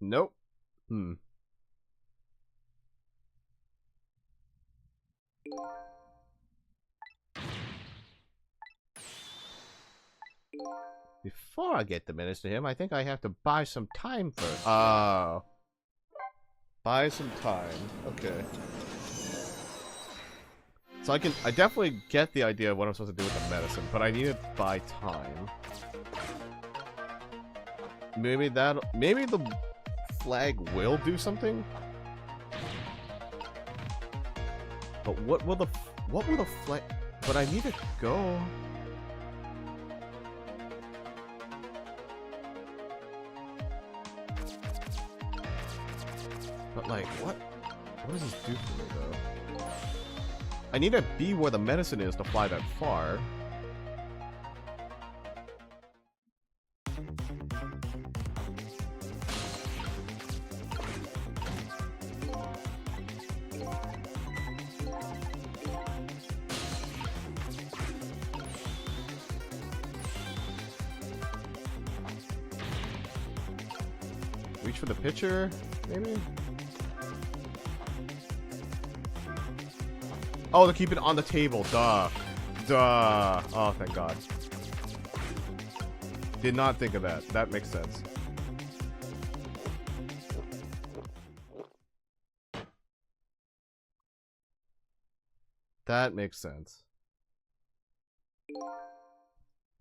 Nope. Before I get the minutes to him, I think I have to buy some time first. Oh. Buy some time. Okay. So I definitely get the idea of what I'm supposed to do with the medicine, but I need to buy time. Maybe the flag will do something? But what will the flag... But I need to go... But like, what does this do for me, though? I need to be where the medicine is to fly that far. Reach for the pitcher, maybe? Oh, to keep it on the table. Duh. Duh. Oh, thank God. Did not think of that. That makes sense. That makes sense.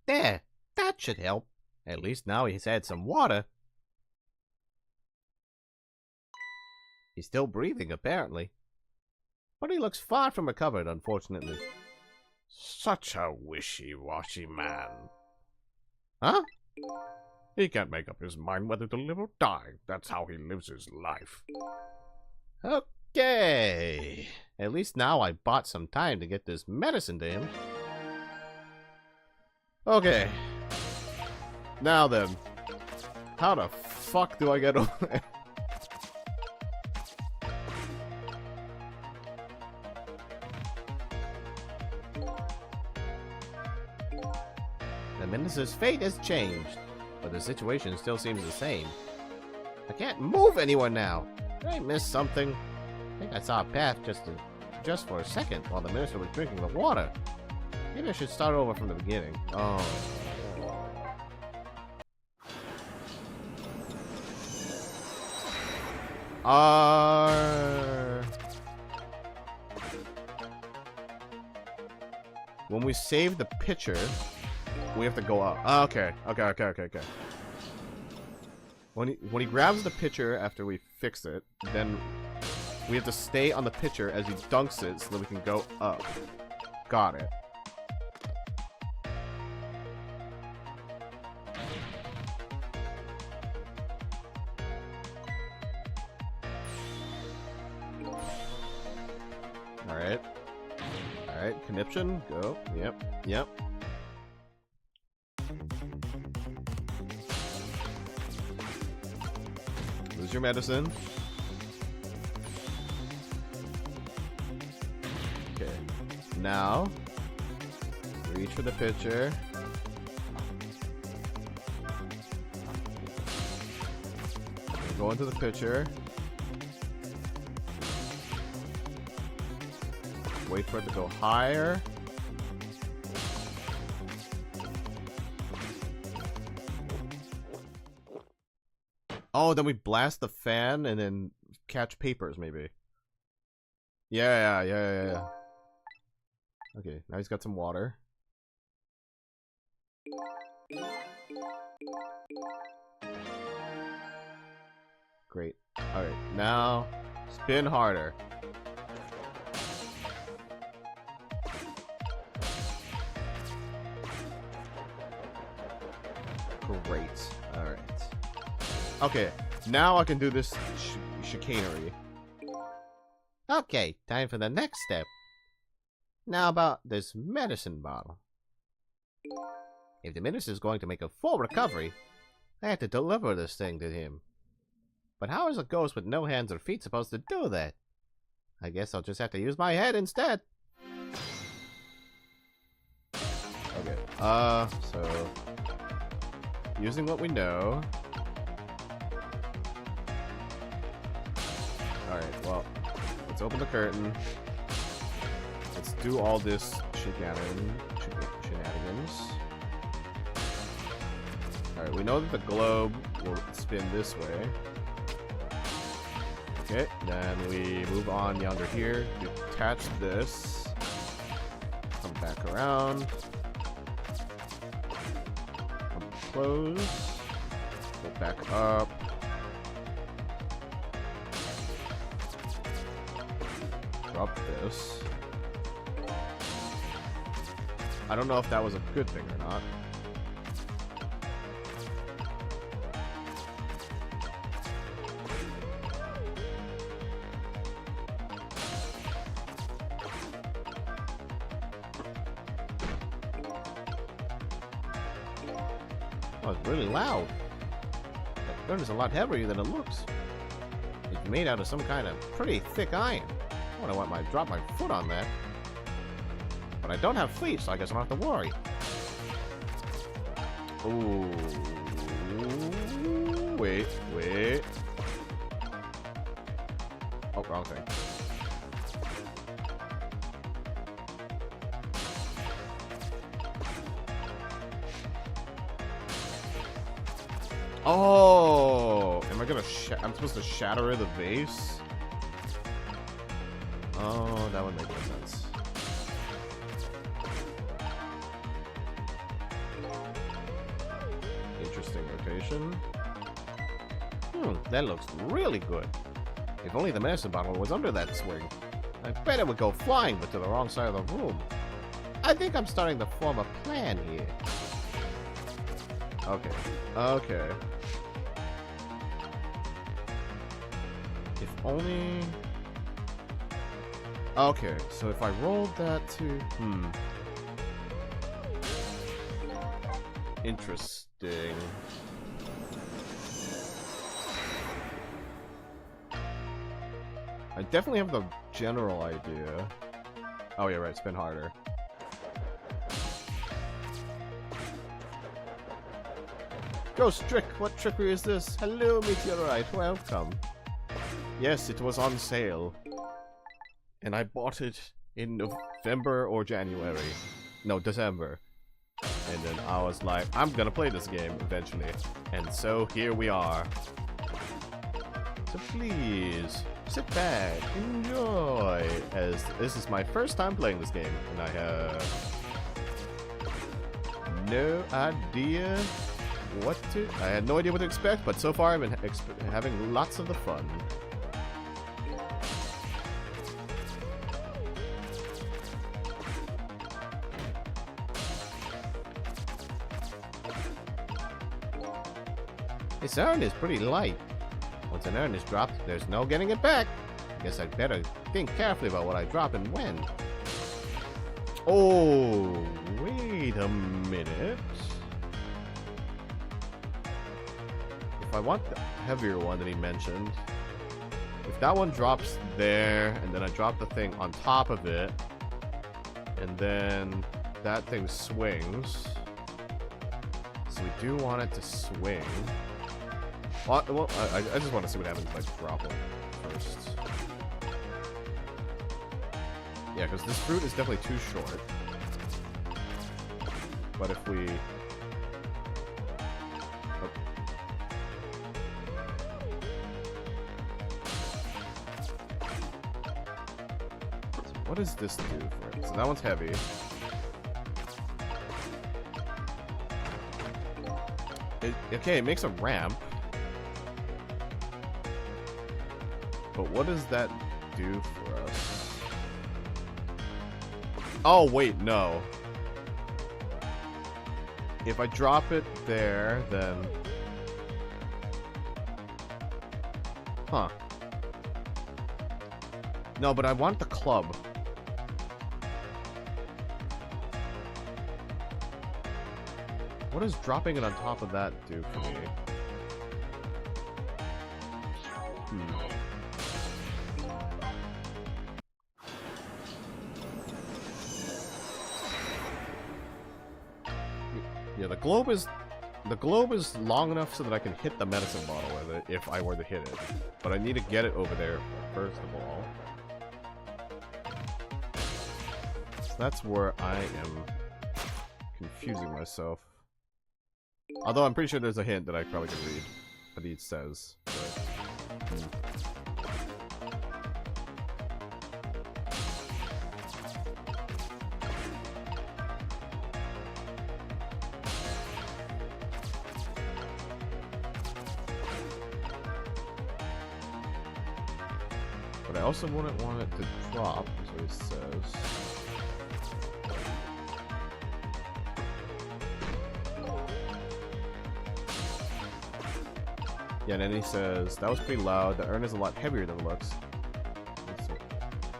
There. That should help. At least now he's had some water. He's still breathing, apparently. But he looks far from recovered, unfortunately. Such a wishy-washy man. Huh? He can't make up his mind whether to live or die. That's how he lives his life. Okay. At least now I bought some time to get this medicine to him. Okay. Now then. How the fuck do I get over there? The Menace's fate has changed, but the situation still seems the same. I can't move anywhere now. Did I miss something? I think I saw a path just for a second while the Minister was drinking the water. Maybe I should start over from the beginning. Oh. When we save the picture, we have to go up. Okay. When he grabs the pitcher after we fix it, then we have to stay on the pitcher as he dunks it so that we can go up. Got it. Alright. Alright, conniption, go. Yep. Lose your medicine. Okay. Now, reach for the pitcher. Go into the pitcher. Wait for it to go higher. Oh, then we blast the fan and then catch papers, maybe. Yeah. Okay, now he's got some water. Great. Alright, now spin harder. Great. Alright. Okay, now I can do this chicanery. Okay, time for the next step. Now about this medicine bottle. If the Minister is going to make a full recovery, I have to deliver this thing to him. But how is a ghost with no hands or feet supposed to do that? I guess I'll just have to use my head instead. Okay, so... using what we know... Alright, well, let's open the curtain. Let's do all this shenanigans. Alright, we know that the globe will spin this way. Okay, then we move on yonder here. Detach this. Come back around. Come close. Go back up. Drop this. I don't know if that was a good thing or not. Oh, it's really loud. That gun is a lot heavier than it looks. It's made out of some kind of pretty thick iron. I wouldn't want to drop my foot on that. But I don't have feet, so I guess I don't have to worry. Ooh. Wait. Oh, wrong thing. Oh! Am I gonna I'm supposed to shatter the vase? Oh, that would make no sense. Interesting rotation. That looks really good. If only the medicine bottle was under that swing. I bet it would go flying, but to the wrong side of the room. I think I'm starting to form a plan here. Okay. If only... Okay, so if I rolled that to... Interesting. I definitely have the general idea. Oh yeah, right, spin harder. Ghost trick, what trickery is this? Hello, meteorite, welcome. Yes, it was on sale. And I bought it in November or January. No, December. And then I was like, I'm gonna play this game eventually. And so here we are. So please, sit back, enjoy. As this is my first time playing this game. And I have no idea what to... I had no idea what to expect, but so far I've been having lots of the fun. This urn is pretty light. Once an urn is dropped, there's no getting it back. I guess I'd better think carefully about what I drop and when. Oh, wait a minute. If I want the heavier one that he mentioned, if that one drops there, and then I drop the thing on top of it, and then that thing swings. So we do want it to swing. Well, I just want to see what happens if I drop it first. Yeah, because this fruit is definitely too short. But if we... Oh. So what does this do for it? So that one's heavy. Okay, it makes a ramp. But what does that do for us? Oh, wait, no. If I drop it there, then... Huh. No, but I want the club. What does dropping it on top of that do for me? Yeah, the globe is long enough so that I can hit the medicine bottle with it if I were to hit it. But I need to get it over there first of all. So that's where I am confusing myself. Although I'm pretty sure there's a hint that I probably can read. But it says. But, But I also wouldn't want it to drop, is what it says. Yeah, and then he says, that was pretty loud. The urn is a lot heavier than it looks.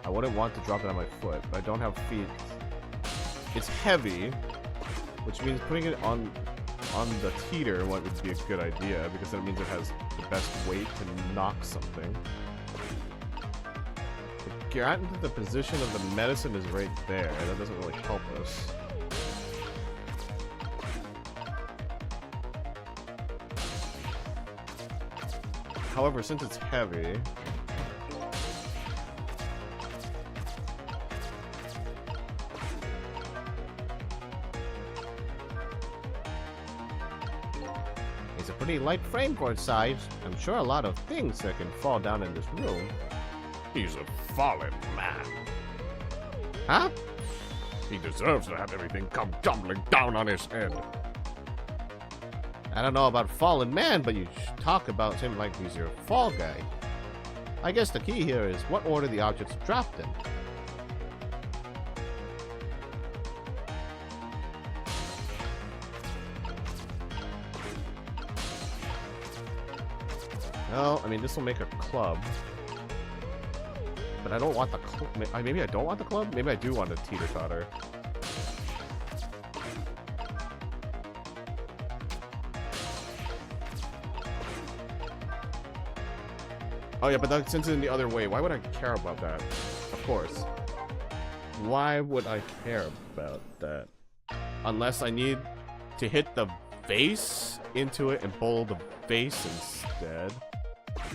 I wouldn't want to drop it on my foot, but I don't have feet. It's heavy, which means putting it on the teeter would be a good idea, because that means it has the best weight to knock something. Get into the position of the medicine is right there. That doesn't really help us. However, since it's heavy... It's a pretty light frame for its size. I'm sure a lot of things that can fall down in this room. He's a fallen man. Huh? He deserves to have everything come tumbling down on his head. I don't know about fallen man, but you talk about him like he's your fall guy. I guess the key here is what order the objects are dropped in. Well, I mean, this will make a club. But I don't want the club. Maybe I don't want the club? Maybe I do want the teeter-totter. Oh yeah, but since it's in the other way, why would I care about that? Of course. Why would I care about that? Unless I need to hit the vase into it and pull the vase instead.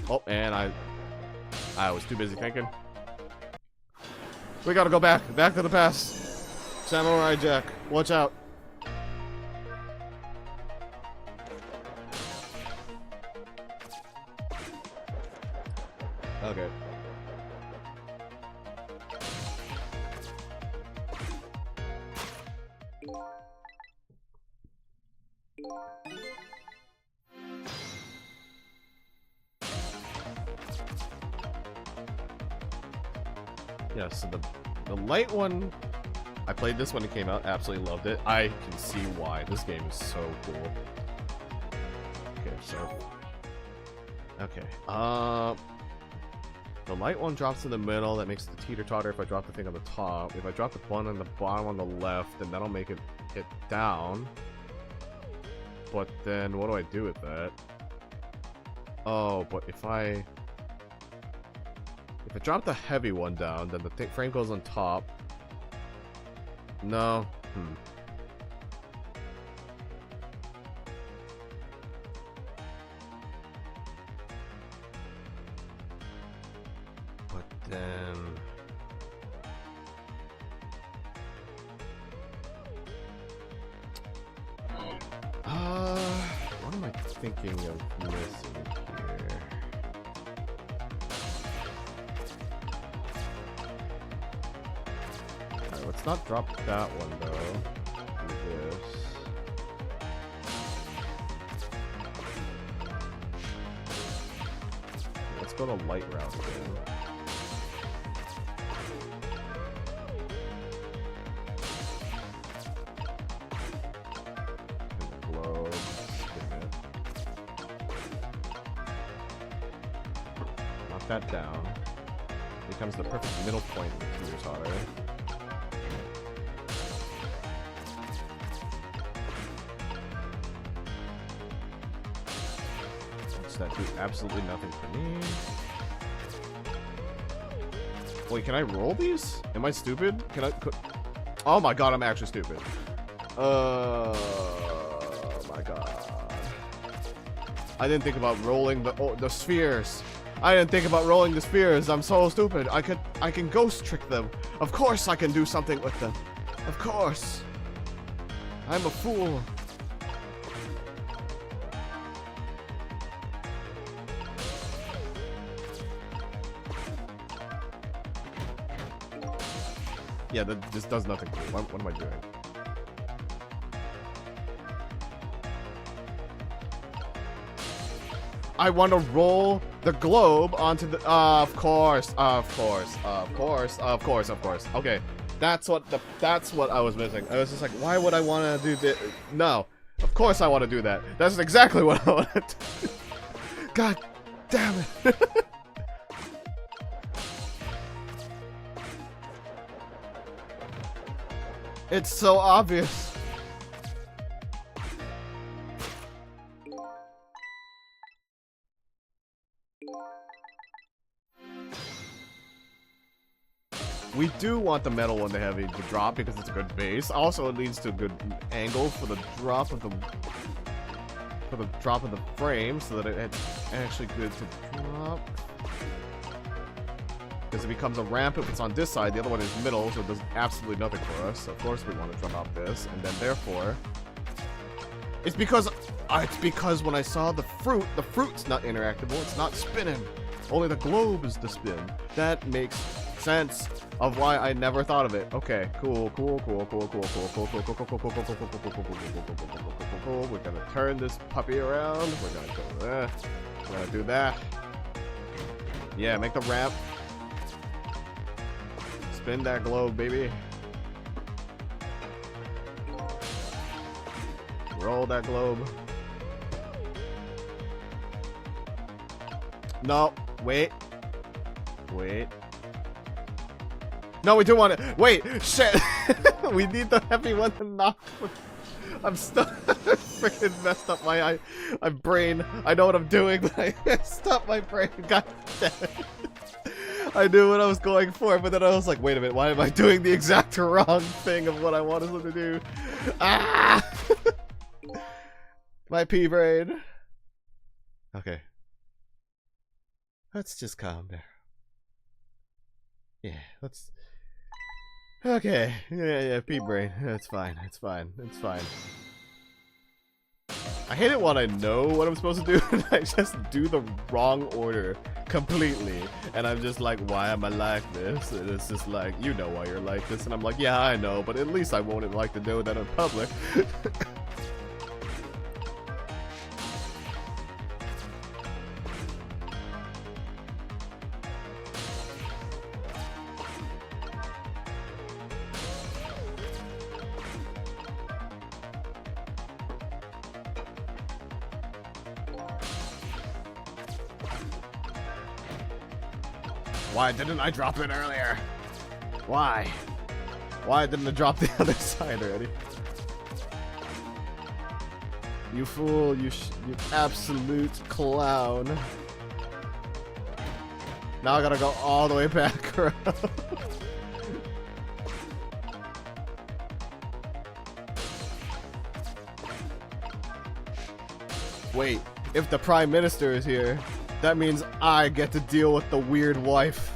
Oh, and I was too busy thinking. We gotta go back to the past. Samurai Jack, watch out. Okay. Yeah, so the light one, I played this when it came out, absolutely loved it. I can see why. This game is so cool. Okay, so... Okay, the light one drops in the middle, that makes the teeter-totter if I drop the thing on the top. If I drop the one on the bottom on the left, then that'll make it hit down. But then, what do I do with that? Oh, but if I drop the heavy one down, then the frame goes on top. No. But then... what am I thinking of missing here? Alright, let's not drop that one though. Do this. Let's go to light route again. That down. Becomes the perfect middle point of the teeter-totter. Does that do absolutely nothing for me? Wait, can I roll these? Am I stupid? Can I... Oh my god, I'm actually stupid. Oh my god. I didn't think about rolling the spheres. I didn't think about rolling the spheres. I'm so stupid. I can ghost trick them. Of course I can do something with them. Of course. I'm a fool. Yeah, this does nothing for me. What am I doing? I want to roll the globe onto the. Of course. Okay, that's what I was missing. I was just like, why would I want to do this? No, of course I want to do that. That's exactly what I want to do. God damn it. It's so obvious. We do want the metal one to heavy to drop because it's a good base. Also, it leads to a good angle for the drop of the frame, so that it's actually good to drop. Because it becomes a ramp if it's on this side. The other one is middle, so it does absolutely nothing for us. So of course, we want to jump out this, and then therefore, it's because when I saw the fruit's not interactable. It's not spinning. Only the globe is the spin. That makes sense of why I never thought of it. Okay, cool. We're gonna turn this puppy around. We're gonna go there. We're gonna do that. Yeah, make the ramp. Spin that globe, baby. Roll that globe. No, wait. No, we do want it. Wait, shit. We need the heavy one to knock. I'm stuck. I freaking messed up my brain. I know what I'm doing, but I messed up my brain. God damn it. I knew what I was going for, but then I was like, wait a minute, why am I doing the exact wrong thing of what I wanted them to do? Ah! My pea brain. Okay. Let's just calm down. Yeah, let's... Okay, yeah, pea brain. It's fine. I hate it when I know what I'm supposed to do and I just do the wrong order completely. And I'm just like, why am I like this? And it's just like, you know why you're like this. And I'm like, yeah, I know, but at least I won't like to know that in public. Why didn't I drop it earlier? Why? Why didn't I drop the other side already? You fool, you absolute clown. Now I gotta go all the way back around. Wait, if the Prime Minister is here, that means I get to deal with the weird wife.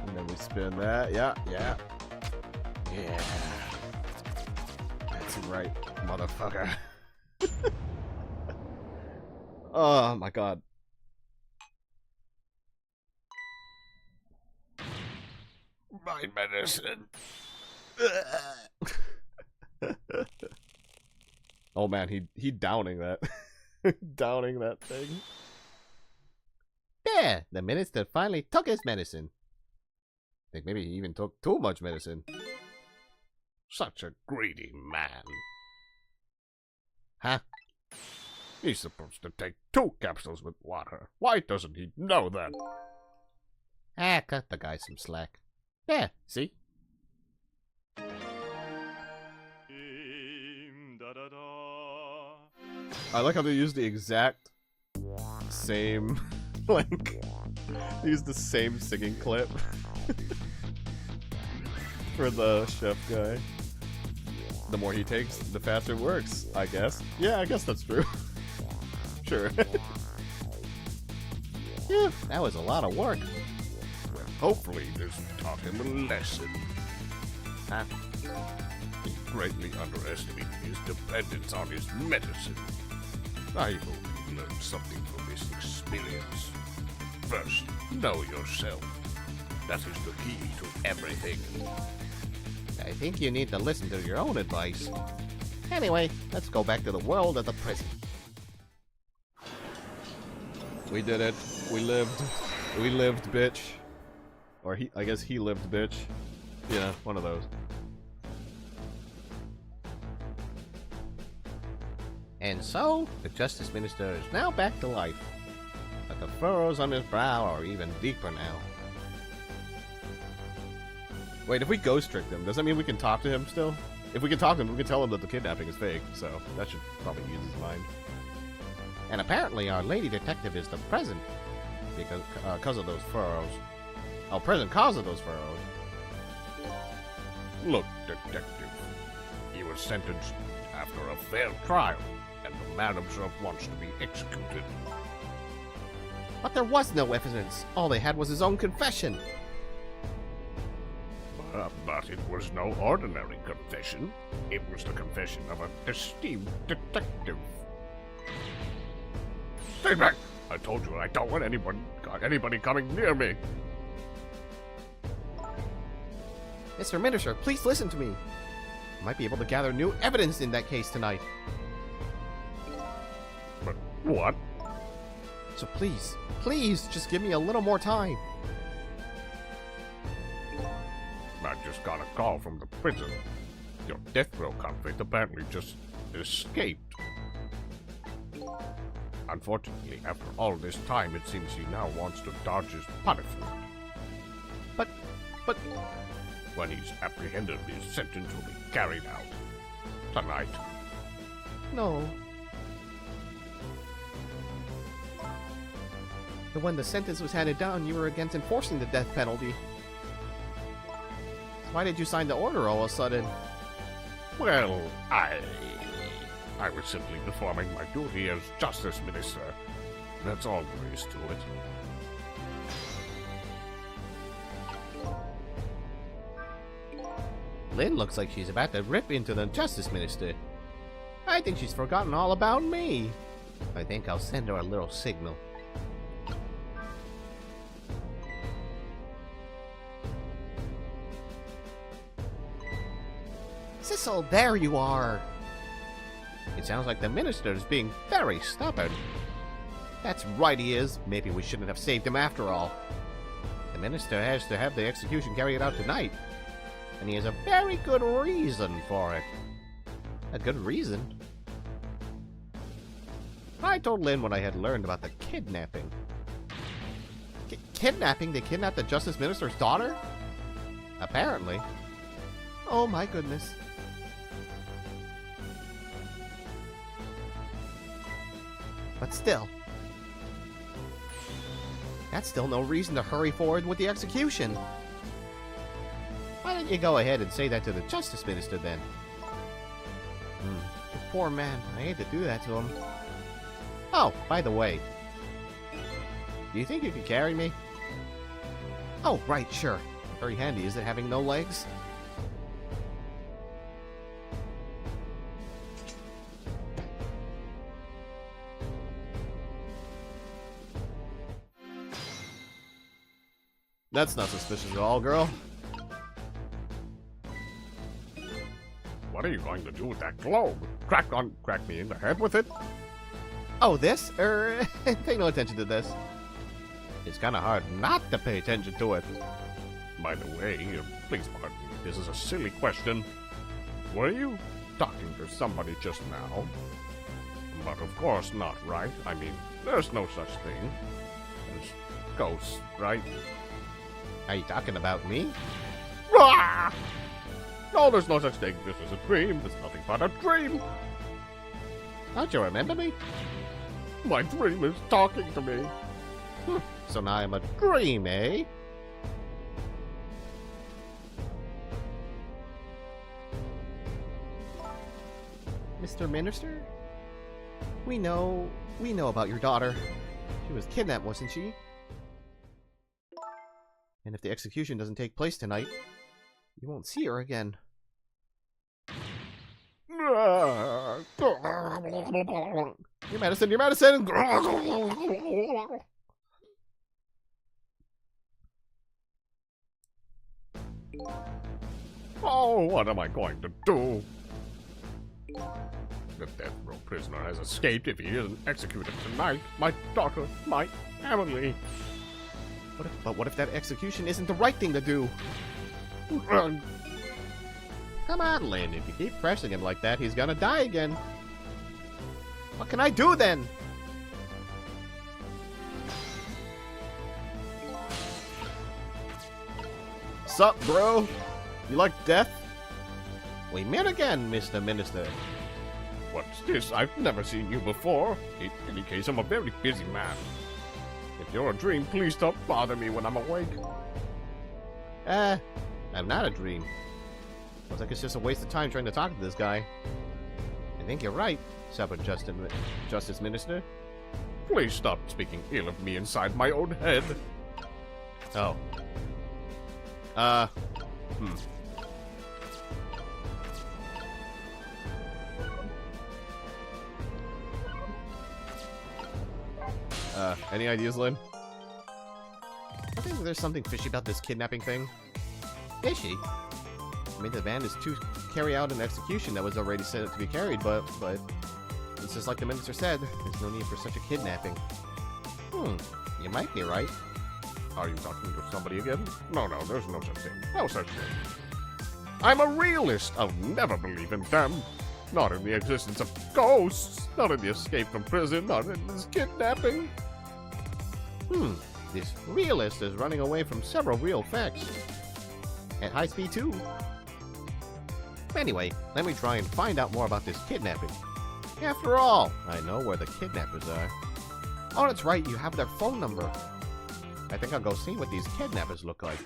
And then we spin that. Yeah. That's right, motherfucker. Oh my god. My medicine. Oh man, he downing that. Downing that thing. Yeah, the minister finally took his medicine. I think maybe he even took too much medicine. Such a greedy man. Huh? He's supposed to take 2 capsules with water. Why doesn't he know that? Ah, cut the guy some slack. Yeah, see? I like how they use the exact same, like, they use the same singing clip for the chef guy. The more he takes, the faster it works, I guess. Yeah, I guess that's true. Sure. Phew, that was a lot of work. Hopefully this taught him a lesson. Huh? He greatly underestimated his dependence on his medicine. I hope he learn something from this experience. First, know yourself. That is the key to everything. I think you need to listen to your own advice. Anyway, let's go back to the world of the prison. We did it. We lived. We lived, bitch. Or I guess he lived, bitch. Yeah, one of those. And so, the Justice Minister is now back to life. But the furrows on his brow are even deeper now. Wait, if we ghost tricked him, does that mean we can talk to him still? If we can talk to him, we can tell him that the kidnapping is fake, so that should probably ease his mind. And apparently our lady detective is the present. Because of those furrows. Oh, present cause of those furrows. Look, detective. He was sentenced after a fair trial, and the man himself wants to be executed. But there was no evidence. All they had was his own confession. But it was no ordinary confession. It was the confession of an esteemed detective. Stay back! I told you I don't want anybody coming near me. Mr. Minister, please listen to me. I might be able to gather new evidence in that case tonight. But what? So please, just give me a little more time. I just got a call from the prison. Your death row convict apparently just escaped. Unfortunately, after all this time, it seems he now wants to dodge his punishment. But... When he's apprehended, his sentence will be carried out. Tonight. No. But when the sentence was handed down, you were against enforcing the death penalty. Why did you sign the order all of a sudden? Well, I was simply performing my duty as Justice Minister. That's all there is to it. Lynn looks like she's about to rip into the Justice Minister. I think she's forgotten all about me. I think I'll send her a little signal. Cecil, there you are! It sounds like the minister is being very stubborn. That's right, he is. Maybe we shouldn't have saved him after all. The minister has to have the execution carried out tonight. And he has a very good reason for it. A good reason? I told Lynn what I had learned about the kidnapping. Kidnapping? They kidnapped the Justice Minister's daughter? Apparently. Oh my goodness. But still, that's still no reason to hurry forward with the execution. Why don't you go ahead and say that to the Justice Minister then? The poor man. I hate to do that to him. Oh, by the way, do you think you could carry me? Oh, right, sure. Very handy, is it, having no legs? That's not suspicious at all, girl. What are you going to do with that globe? Crack me in the head with it? Oh, this? Pay no attention to this. It's kind of hard not to pay attention to it. By the way, please pardon me, this is a silly question. Were you talking to somebody just now? But of course not, right? I mean, there's no such thing as ghosts, right? Are you talking about me? Ah! No, there's no such thing. This is a dream. There's nothing but a dream. Don't you remember me? My dream is talking to me. So now I'm a dream, eh? Mr. Minister? We know about your daughter. She was kidnapped, wasn't she? And if the execution doesn't take place tonight, you won't see her again. Your medicine, your medicine! Oh, what am I going to do? The death row prisoner has escaped. If he isn't executed tonight, my daughter, my Emily. But what if that execution isn't the right thing to do? Run. Come on, Lynn. If you keep pressing him like that, he's gonna die again. What can I do then? Sup, bro? You like death? We meet again, Mr. Minister. What's this? I've never seen you before. In any case, I'm a very busy man. If you're a dream, please don't bother me when I'm awake. I'm not a dream. Looks like it's just a waste of time trying to talk to this guy. I think you're right, Separate Justice Minister. Please stop speaking ill of me inside my own head. Oh. Any ideas, Lynn? I think there's something fishy about this kidnapping thing. Fishy? I mean, the van is to carry out an execution that was already set up to be carried, but it's just like the minister said, there's no need for such a kidnapping. You might be right. Are you talking to somebody again? No, there's no such thing. No such thing. I'm a realist. I'll never believe in them. Not in the existence of ghosts. Not in the escape from prison. Not in this kidnapping. This realist is running away from several real facts. At high speed too. Anyway, let me try and find out more about this kidnapping. After all, I know where the kidnappers are. Oh, that's right, you have their phone number. I think I'll go see what these kidnappers look like.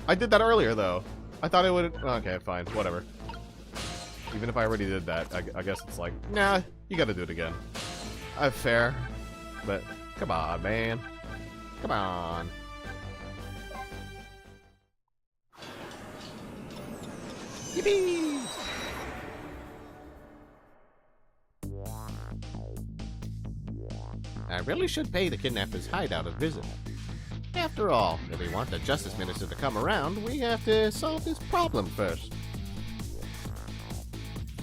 I did that earlier, though. I thought it would... Okay, fine, whatever. Even if I already did that, I guess it's like, nah, you gotta do it again. Fair. But, come on, man. Come on. Yippee! I really should pay the kidnappers' hideout a visit. After all, if we want the Justice Minister to come around, we have to solve this problem first.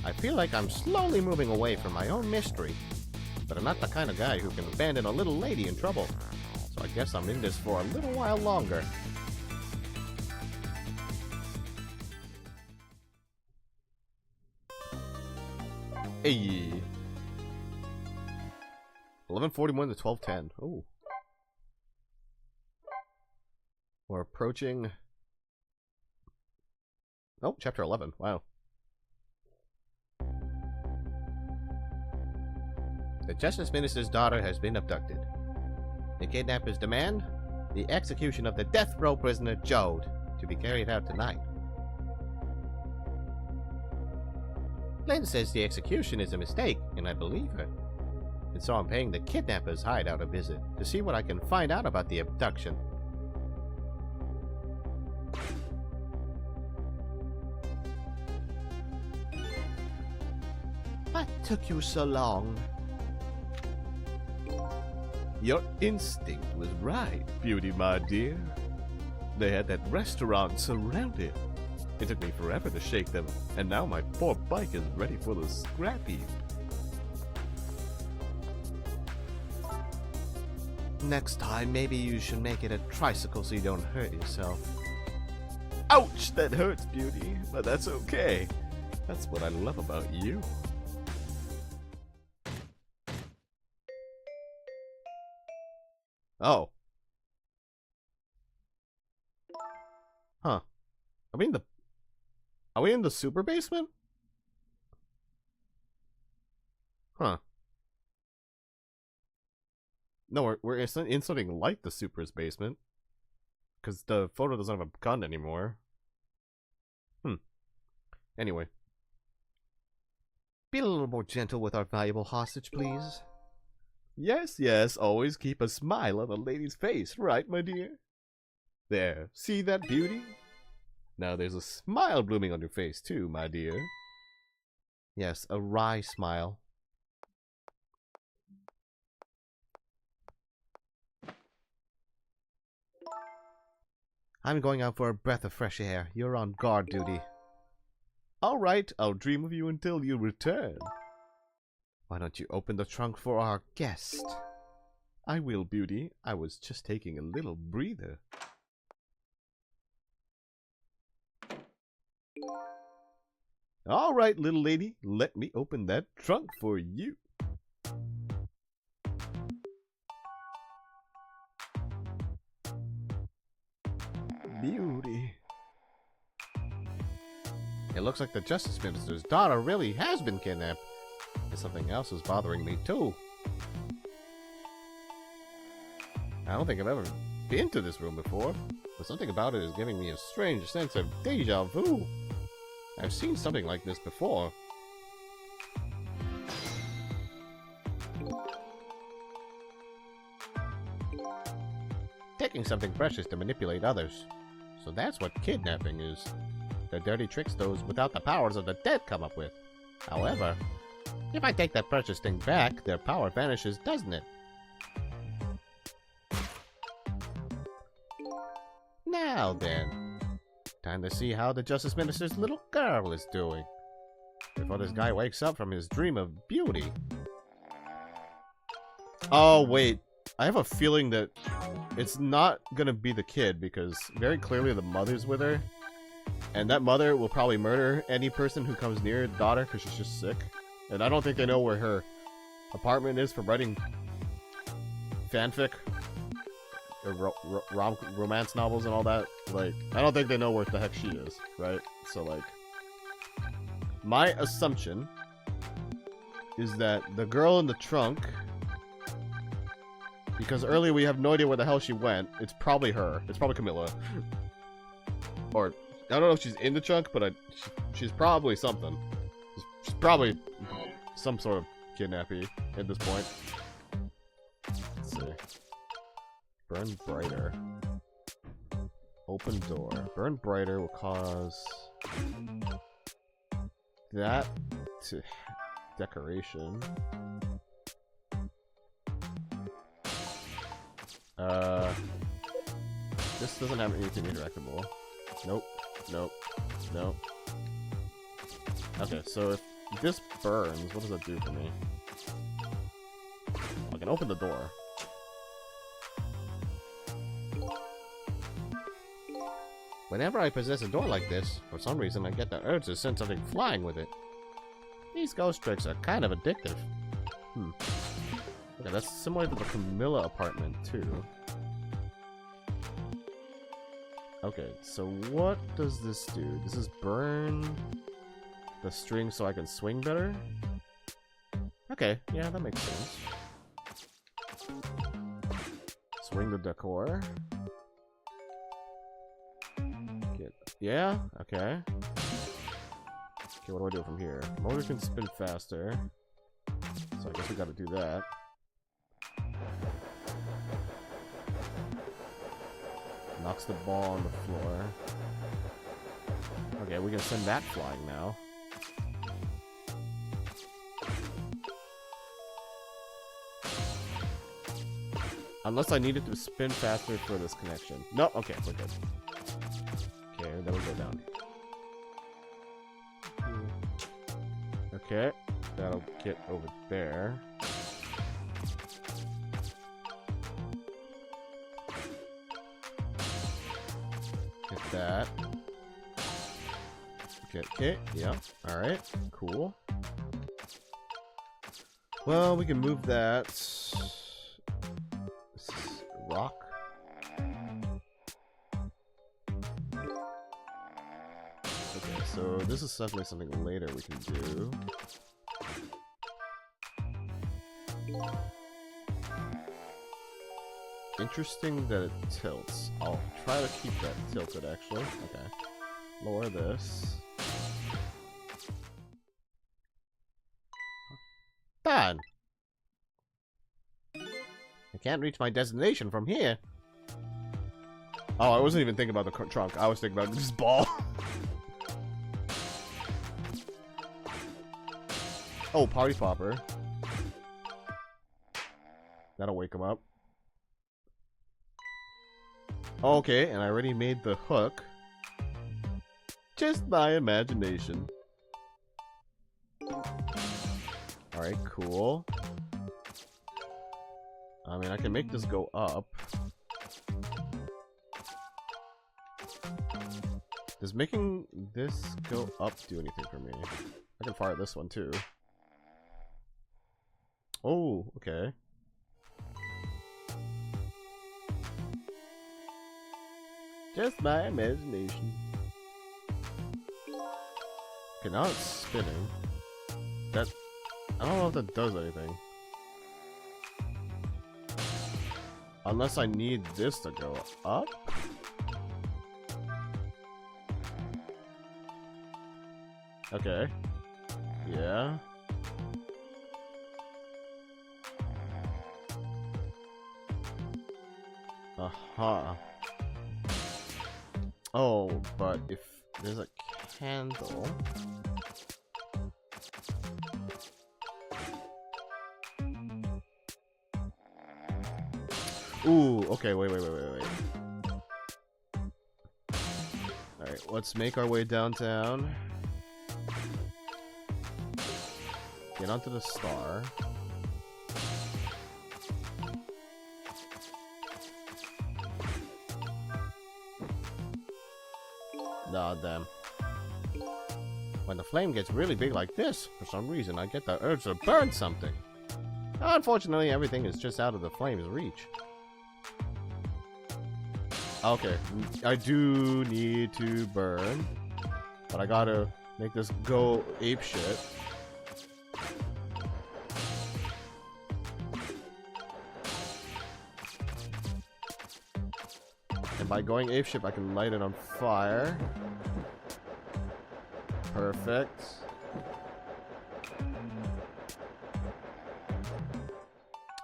I feel like I'm slowly moving away from my own mystery, but I'm not the kind of guy who can abandon a little lady in trouble, so I guess I'm in this for a little while longer. Hey. 11:41 to 12:10. Ooh. We're approaching... Oh, chapter 11. Wow. The Justice Minister's daughter has been abducted. The kidnappers demand the execution of the death row prisoner Jode to be carried out tonight. Lynn says the execution is a mistake, and I believe her. And so I'm paying the kidnappers' hideout a visit to see what I can find out about the abduction. What took you so long? Your instinct was right, Beauty, my dear. They had that restaurant surrounded. It took me forever to shake them, and now my poor bike is ready for the scrap heap. Next time, maybe you should make it a tricycle so you don't hurt yourself. Ouch, that hurts, Beauty, but that's okay. That's what I love about you. Oh. Huh. Are we in the super basement? Huh. No, we're in something like the super's basement. Because the photo doesn't have a gun anymore. Anyway. Be a little more gentle with our valuable hostage, please. Yes, always keep a smile on a lady's face, right, my dear? There, see that, Beauty? Now there's a smile blooming on your face, too, my dear. Yes, a wry smile. I'm going out for a breath of fresh air. You're on guard duty. Alright, I'll dream of you until you return. Why don't you open the trunk for our guest? I will, Beauty. I was just taking a little breather. Alright, little lady. Let me open that trunk for you. Beauty. It looks like the Justice Minister's daughter really has been kidnapped. And something else is bothering me too. I don't think I've ever been to this room before, but something about it is giving me a strange sense of deja vu. I've seen something like this before. Taking something precious to manipulate others. So that's what kidnapping is. The dirty tricks those without the powers of the dead come up with. However, if I take that precious thing back, their power vanishes, doesn't it? Now then, time to see how the Justice Minister's little girl is doing. Before this guy wakes up from his dream of beauty. Oh, wait. I have a feeling that it's not gonna be the kid, because very clearly the mother's with her. And that mother will probably murder any person who comes near the daughter because she's just sick. And I don't think they know where her apartment is for writing fanfic or romance novels and all that. Like, I don't think they know where the heck she is, right? So, like, my assumption is that the girl in the trunk, because earlier we have no idea where the hell she went, it's probably her. It's probably Camilla. Or, I don't know if she's in the trunk, but she's probably something. She's probably some sort of kidnappee at this point. Let's see. Burn brighter. Open door. Burn brighter will cause that to decoration. This doesn't have anything interactable. Nope. Nope. Nope. Okay, so if this burns, what does that do for me? I can open the door. Whenever I possess a door like this, for some reason I get the urge to send something flying with it. These ghost tricks are kind of addictive. Okay, that's similar to the Camilla apartment, too. Okay, so what does this do? Does this burn the string so I can swing better? Okay, yeah, that makes sense. Swing the decor. Yeah, okay. Okay, what do I do from here? Motor can spin faster. So I guess we gotta do that. Knocks the ball on the floor. Okay, we can send that flying now. Unless I need it to spin faster for this connection. No, okay, we're good. Okay, then we go down. Okay, that'll get over there. Hit that. Okay, yeah, alright, cool. Well, we can move that. This is rock. Okay, so this is definitely something later we can do. Interesting that it tilts. I'll try to keep that tilted, actually. Okay. Lower this. Done! I can't reach my destination from here. Oh, I wasn't even thinking about the trunk. I was thinking about this ball. Oh, party popper. That'll wake him up. Okay, and I already made the hook. Just my imagination. Alright, cool. I mean, I can make this go up. Does making this go up do anything for me? I can fire this one too. Oh, okay. Just my imagination. Okay, now it's spinning. That... I don't know if that does anything. Unless I need this to go up? Okay. Yeah. Aha. Oh, but if there's a candle... Ooh, okay, wait. Alright, let's make our way downtown. Get onto the star. Nah, damn. When the flame gets really big like this, for some reason I get the urge to burn something. Unfortunately, everything is just out of the flame's reach. Okay, I do need to burn, but I gotta make this go apeshit. And by going apeshit, I can light it on fire. Perfect.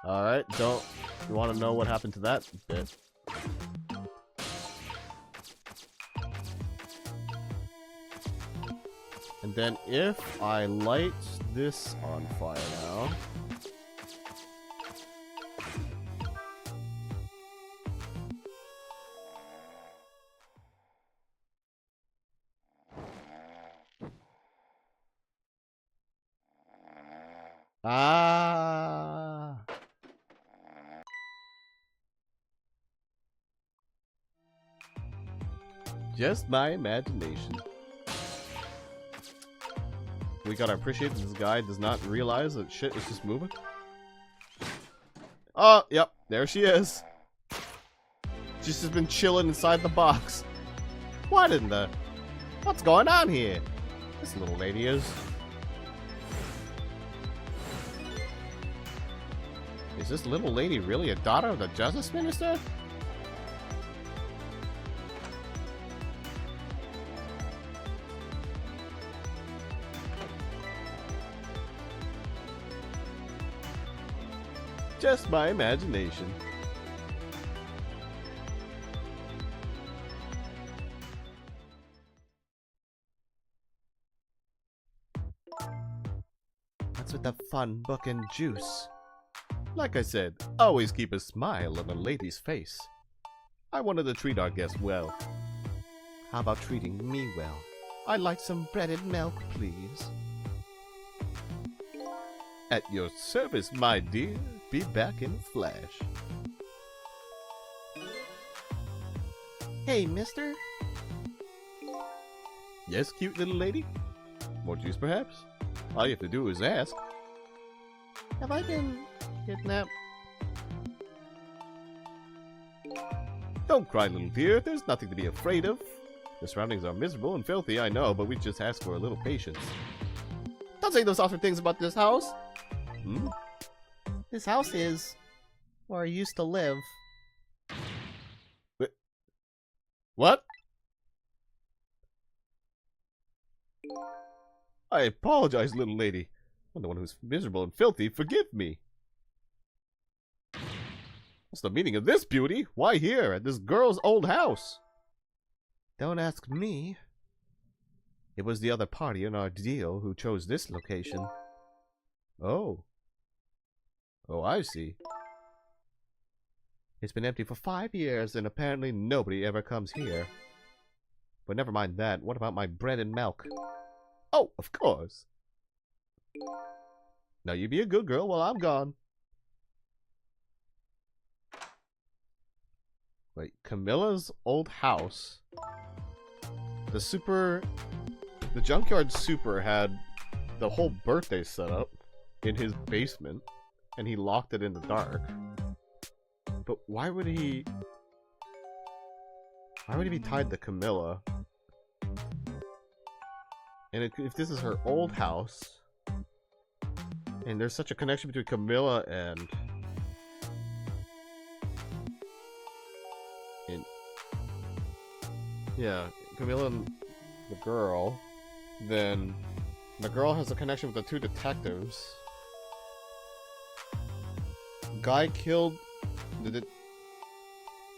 Alright, you want to know what happened to that bit? And then if I light this on fire now... Ah! Just my imagination. We gotta appreciate that this guy does not realize that shit is just moving. Oh, yep, there she is. She's just been chilling inside the box. What in the... What's going on here? This little lady is... Is this little lady really a daughter of the Justice Minister? Just my imagination. What's with the fun book and juice? Like I said, always keep a smile on a lady's face. I wanted to treat our guests well. How about treating me well? I'd like some breaded milk, please. At your service, my dear. Be back in a flash. Hey, mister? Yes, cute little lady? More juice, perhaps? All you have to do is ask. Have I been kidnapped? Don't cry, little dear. There's nothing to be afraid of. The surroundings are miserable and filthy, I know, but we just ask for a little patience. Don't say those awful things about this house. Hmm? This house is where I used to live. What? I apologize, little lady. I'm the one who's miserable and filthy. Forgive me. What's the meaning of this, beauty? Why here, at this girl's old house? Don't ask me. It was the other party in our deal who chose this location. Oh. Oh, I see. It's been empty for 5 years, and apparently nobody ever comes here. But never mind that. What about my bread and milk? Oh, of course. Now you be a good girl while I'm gone. Wait, Camilla's old house. The Junkyard Super had the whole birthday set up in his basement, and he locked it in the dark. But why would he be tied to Camilla? And if this is her old house, and there's such a connection between Camilla and yeah, Camilla and the girl, then the girl has a connection with the two detectives. Guy killed the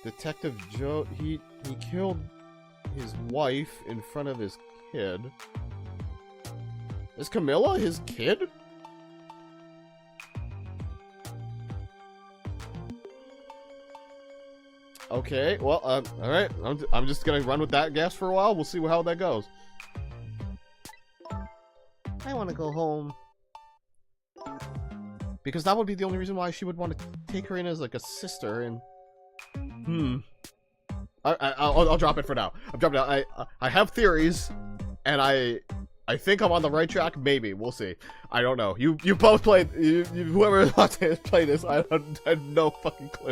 Detective Joe. He killed his wife in front of his kid. Is Camilla his kid? Okay, well, alright. I'm just gonna run with that guess for a while. We'll see how that goes. I want to go home. Because that would be the only reason why she would want to take her in as, like, a sister, and... I'll drop it for now. I'm dropping it. I have theories, and I think I'm on the right track. Maybe. We'll see. I don't know. You both played... whoever wants to play this, I have no fucking clue.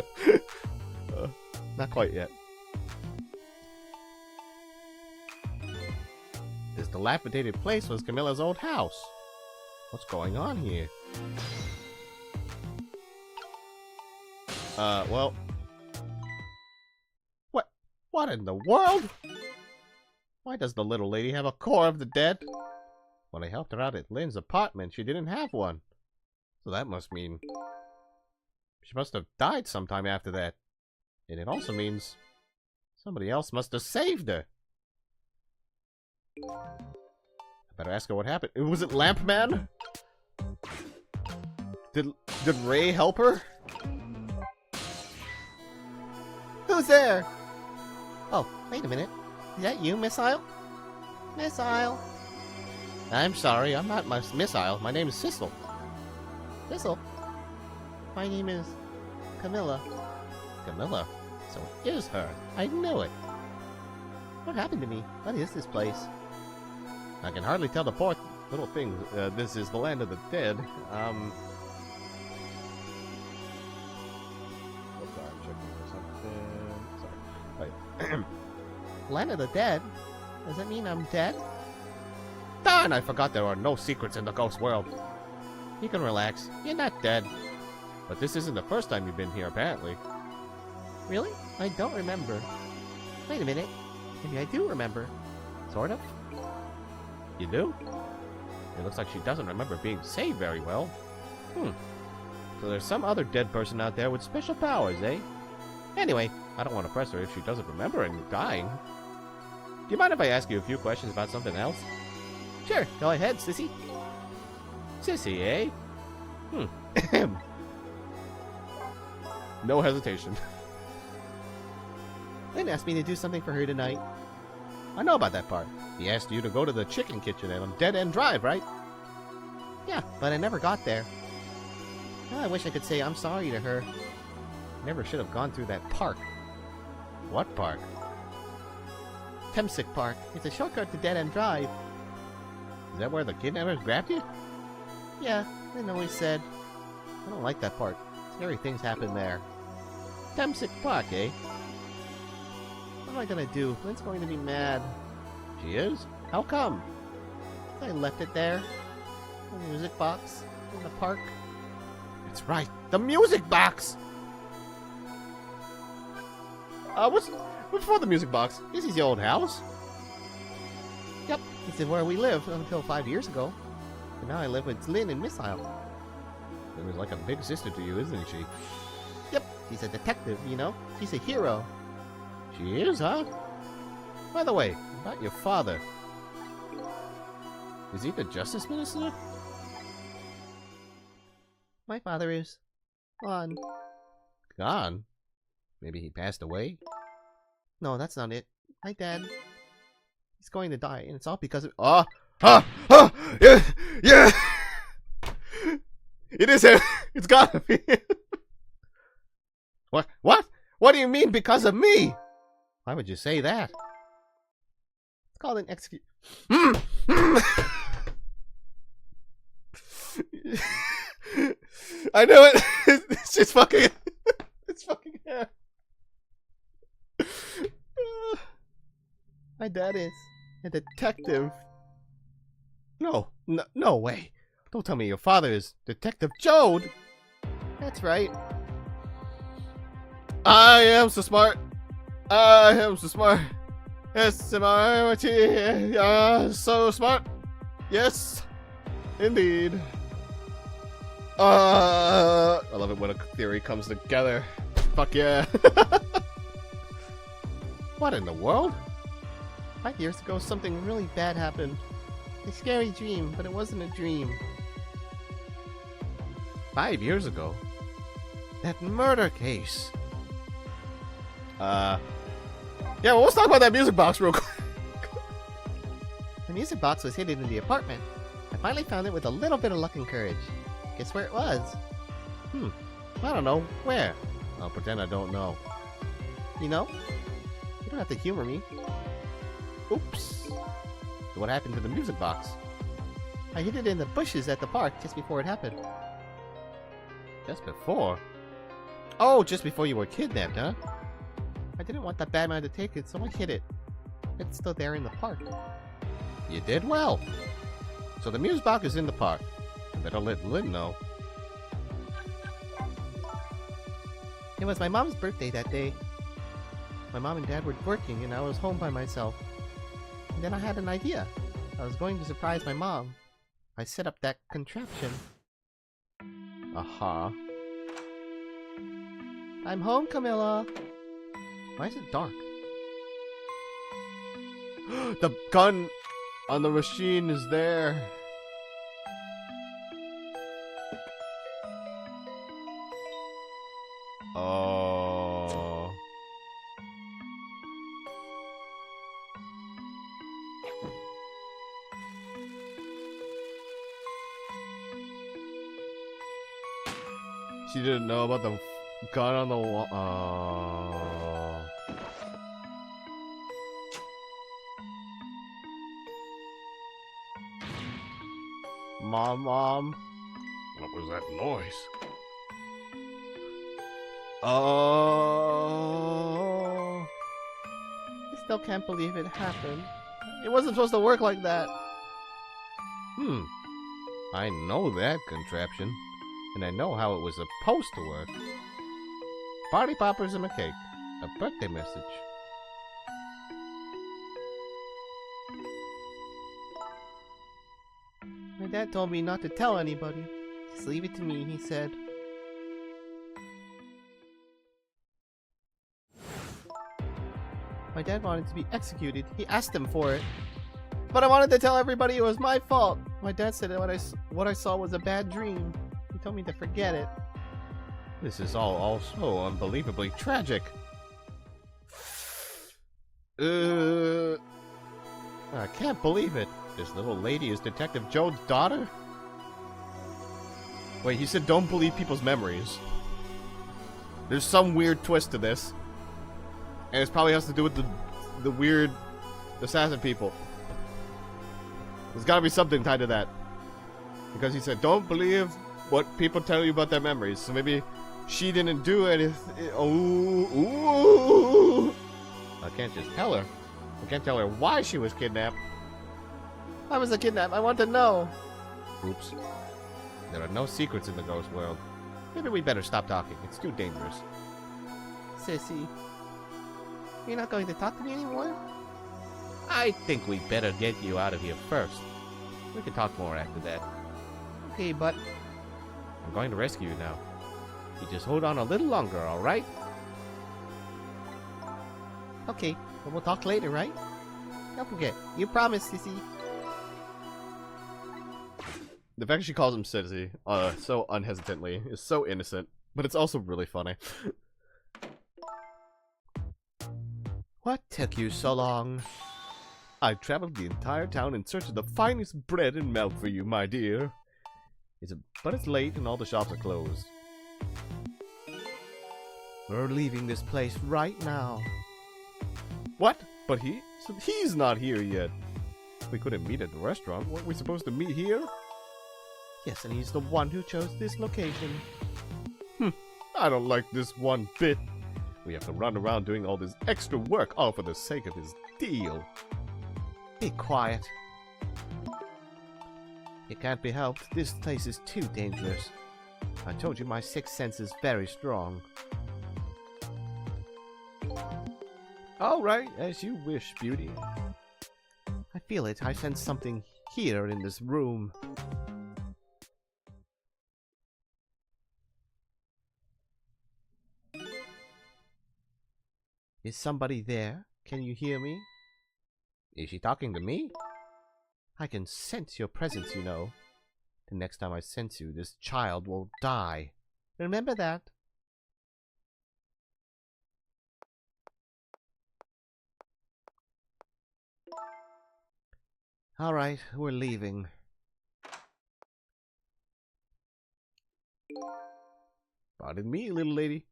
Not quite yet. This dilapidated place was Camilla's old house. What's going on here? Well... What in the world? Why does the little lady have a core of the dead? When I helped her out at Lynn's apartment, she didn't have one. So that must mean... she must have died sometime after that. And it also means somebody else must have saved her. I better ask her what happened. Was it Lamp Man? Did Ray help her? Who's there? Oh, wait a minute. Is that you, Missile? Missile? I'm sorry, I'm not Missile. My name is Sissel. Sissel? My name is Camilla. Camilla? So it is her. I knew it. What happened to me? What is this place? I can hardly tell the poor little thing. This is the land of the dead. I'm checking for something. Sorry. Wait. Land of the dead? Does that mean I'm dead? Darn, I forgot there are no secrets in the ghost world. You can relax. You're not dead. But this isn't the first time you've been here, apparently. Really? I don't remember. Wait a minute. Maybe I do remember. Sort of. You do? It looks like she doesn't remember being saved very well. So there's some other dead person out there with special powers, eh? Anyway, I don't want to press her if she doesn't remember and dying. Do you mind if I ask you a few questions about something else? Sure, go ahead, sissy. Sissy, eh? No hesitation. Lynn asked me to do something for her tonight. I know about that part. He asked you to go to the chicken kitchen on Dead End Drive, right? Yeah, but I never got there. Oh, I wish I could say I'm sorry to her. Never should have gone through that park. What park? Temsic Park. It's a shortcut to Dead End Drive. Is that where the kidnappers grabbed you? Yeah, Lynn always said. I don't like that part. Scary things happen there. Temsic Park, eh? What am I gonna do? Lynn's going to be mad. She is? How come? I left it there. The music box. In the park. It's right. The music box! What's before the music box? This is the old house. Yep, this is where we lived until 5 years ago. And now I live with Lynn and Missile. Lynn is like a big sister to you, isn't she? Yep, she's a detective, you know? She's a hero. She is, huh? By the way, about your father. Is he the Justice Minister? My father is gone. Gone? Maybe he passed away? No, that's not it. My dad, he's going to die, and it's all because of... Yeah, yeah. It is him. It's gotta be him. What? What? What do you mean because of me? Why would you say that? It's called an execute. I knew it. It's just fucking. It's fucking hair. My dad is a detective. No way. Don't tell me your father is Detective Jode. That's right. I am so smart. I am so smart. S-M-I-R-T. So smart. Yes, indeed. I love it when a theory comes together. Fuck yeah. What in the world? 5 years ago, something really bad happened. A scary dream, but it wasn't a dream. 5 years ago? That murder case. Yeah, well, let's talk about that music box real quick. The music box was hidden in the apartment. I finally found it with a little bit of luck and courage. Guess where it was? I don't know. Where? I'll pretend I don't know. You know? You don't have to humor me. Oops. So what happened to the music box? I hid it in the bushes at the park just before it happened. Just before? Oh, just before you were kidnapped, huh? I didn't want that bad man to take it, so I hid it. It's still there in the park. You did well. So the music box is in the park. I better let Lynn know. It was my mom's birthday that day. My mom and dad were working and I was home by myself. And then I had an idea. I was going to surprise my mom. I set up that contraption. Aha. I'm home, Camilla. Why is it dark? The gun on the machine is there. Oh. She didn't know about the gun on the wall. Oh. Mom. What was that noise? Oh. I still can't believe it happened. It wasn't supposed to work like that. I know that contraption. And I know how it was supposed to work. Party poppers and a cake. A birthday message. My dad told me not to tell anybody. Just leave it to me, he said. My dad wanted to be executed. He asked him for it. But I wanted to tell everybody it was my fault. My dad said that what I saw was a bad dream. He told me to forget it. This is all so unbelievably tragic. I can't believe it. This little lady is Detective Jode's daughter? Wait, he said don't believe people's memories. There's some weird twist to this. And it probably has to do with the weird assassin people. There's gotta be something tied to that. Because he said, don't believe what people tell you about their memories. So maybe she didn't do anything. Ooh. I can't just tell her. I can't tell her why she was kidnapped. I was a kidnap. I want to know. Oops. There are no secrets in the ghost world. Maybe we better stop talking. It's too dangerous. Sissy, you're not going to talk to me anymore? I think we better get you out of here first. We can talk more after that. Okay, but I'm going to rescue you now. You just hold on a little longer, alright? okay, but we'll talk later, right? Don't forget, you promised, Sissy. The fact she calls him Sissy, so unhesitantly, is so innocent. But it's also really funny. What took you so long? I traveled the entire town in search of the finest bread and milk for you, my dear. But it's late and all the shops are closed. We're leaving this place right now. What? But he's not here yet. We couldn't meet at the restaurant. Weren't we supposed to meet here? Yes, and he's the one who chose this location. I don't like this one bit. We have to run around doing all this extra work all for the sake of his deal. Be quiet. It can't be helped. This place is too dangerous. I told you my sixth sense is very strong. All right, as you wish, Beauty. I feel it. I sense something here in this room. Is somebody there? Can you hear me? Is she talking to me? I can sense your presence, you know. The next time I sense you, this child will die. Remember that? All right, we're leaving. Pardon me, little lady.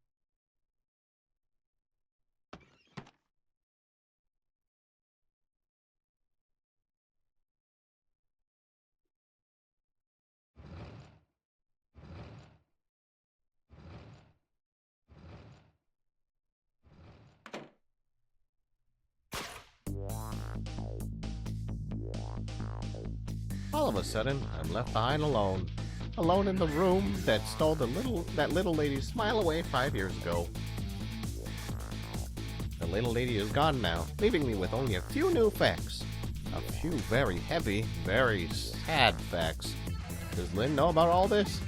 All of a sudden, I'm left behind alone. Alone in the room that stole that little lady's smile away 5 years ago. The little lady is gone now, leaving me with only a few new facts. A few very heavy, very sad facts. Does Lynn know about all this?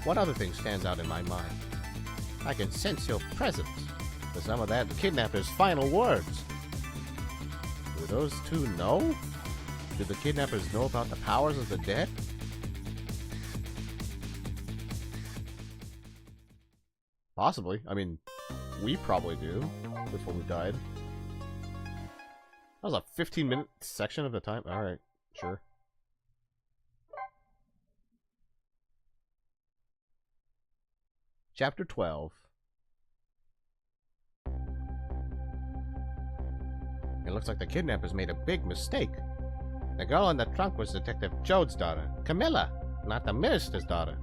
What other thing stands out in my mind? I can sense your presence. With some of that kidnapper's final words. Do those two know? Do the kidnappers know about the powers of the dead? Possibly. I mean, we probably do. Before we died. That was a 15-minute section of the time. Alright, sure. Chapter 12. It looks like the kidnappers made a big mistake. The girl in the trunk was Detective Jode's daughter, Camilla, not the minister's daughter.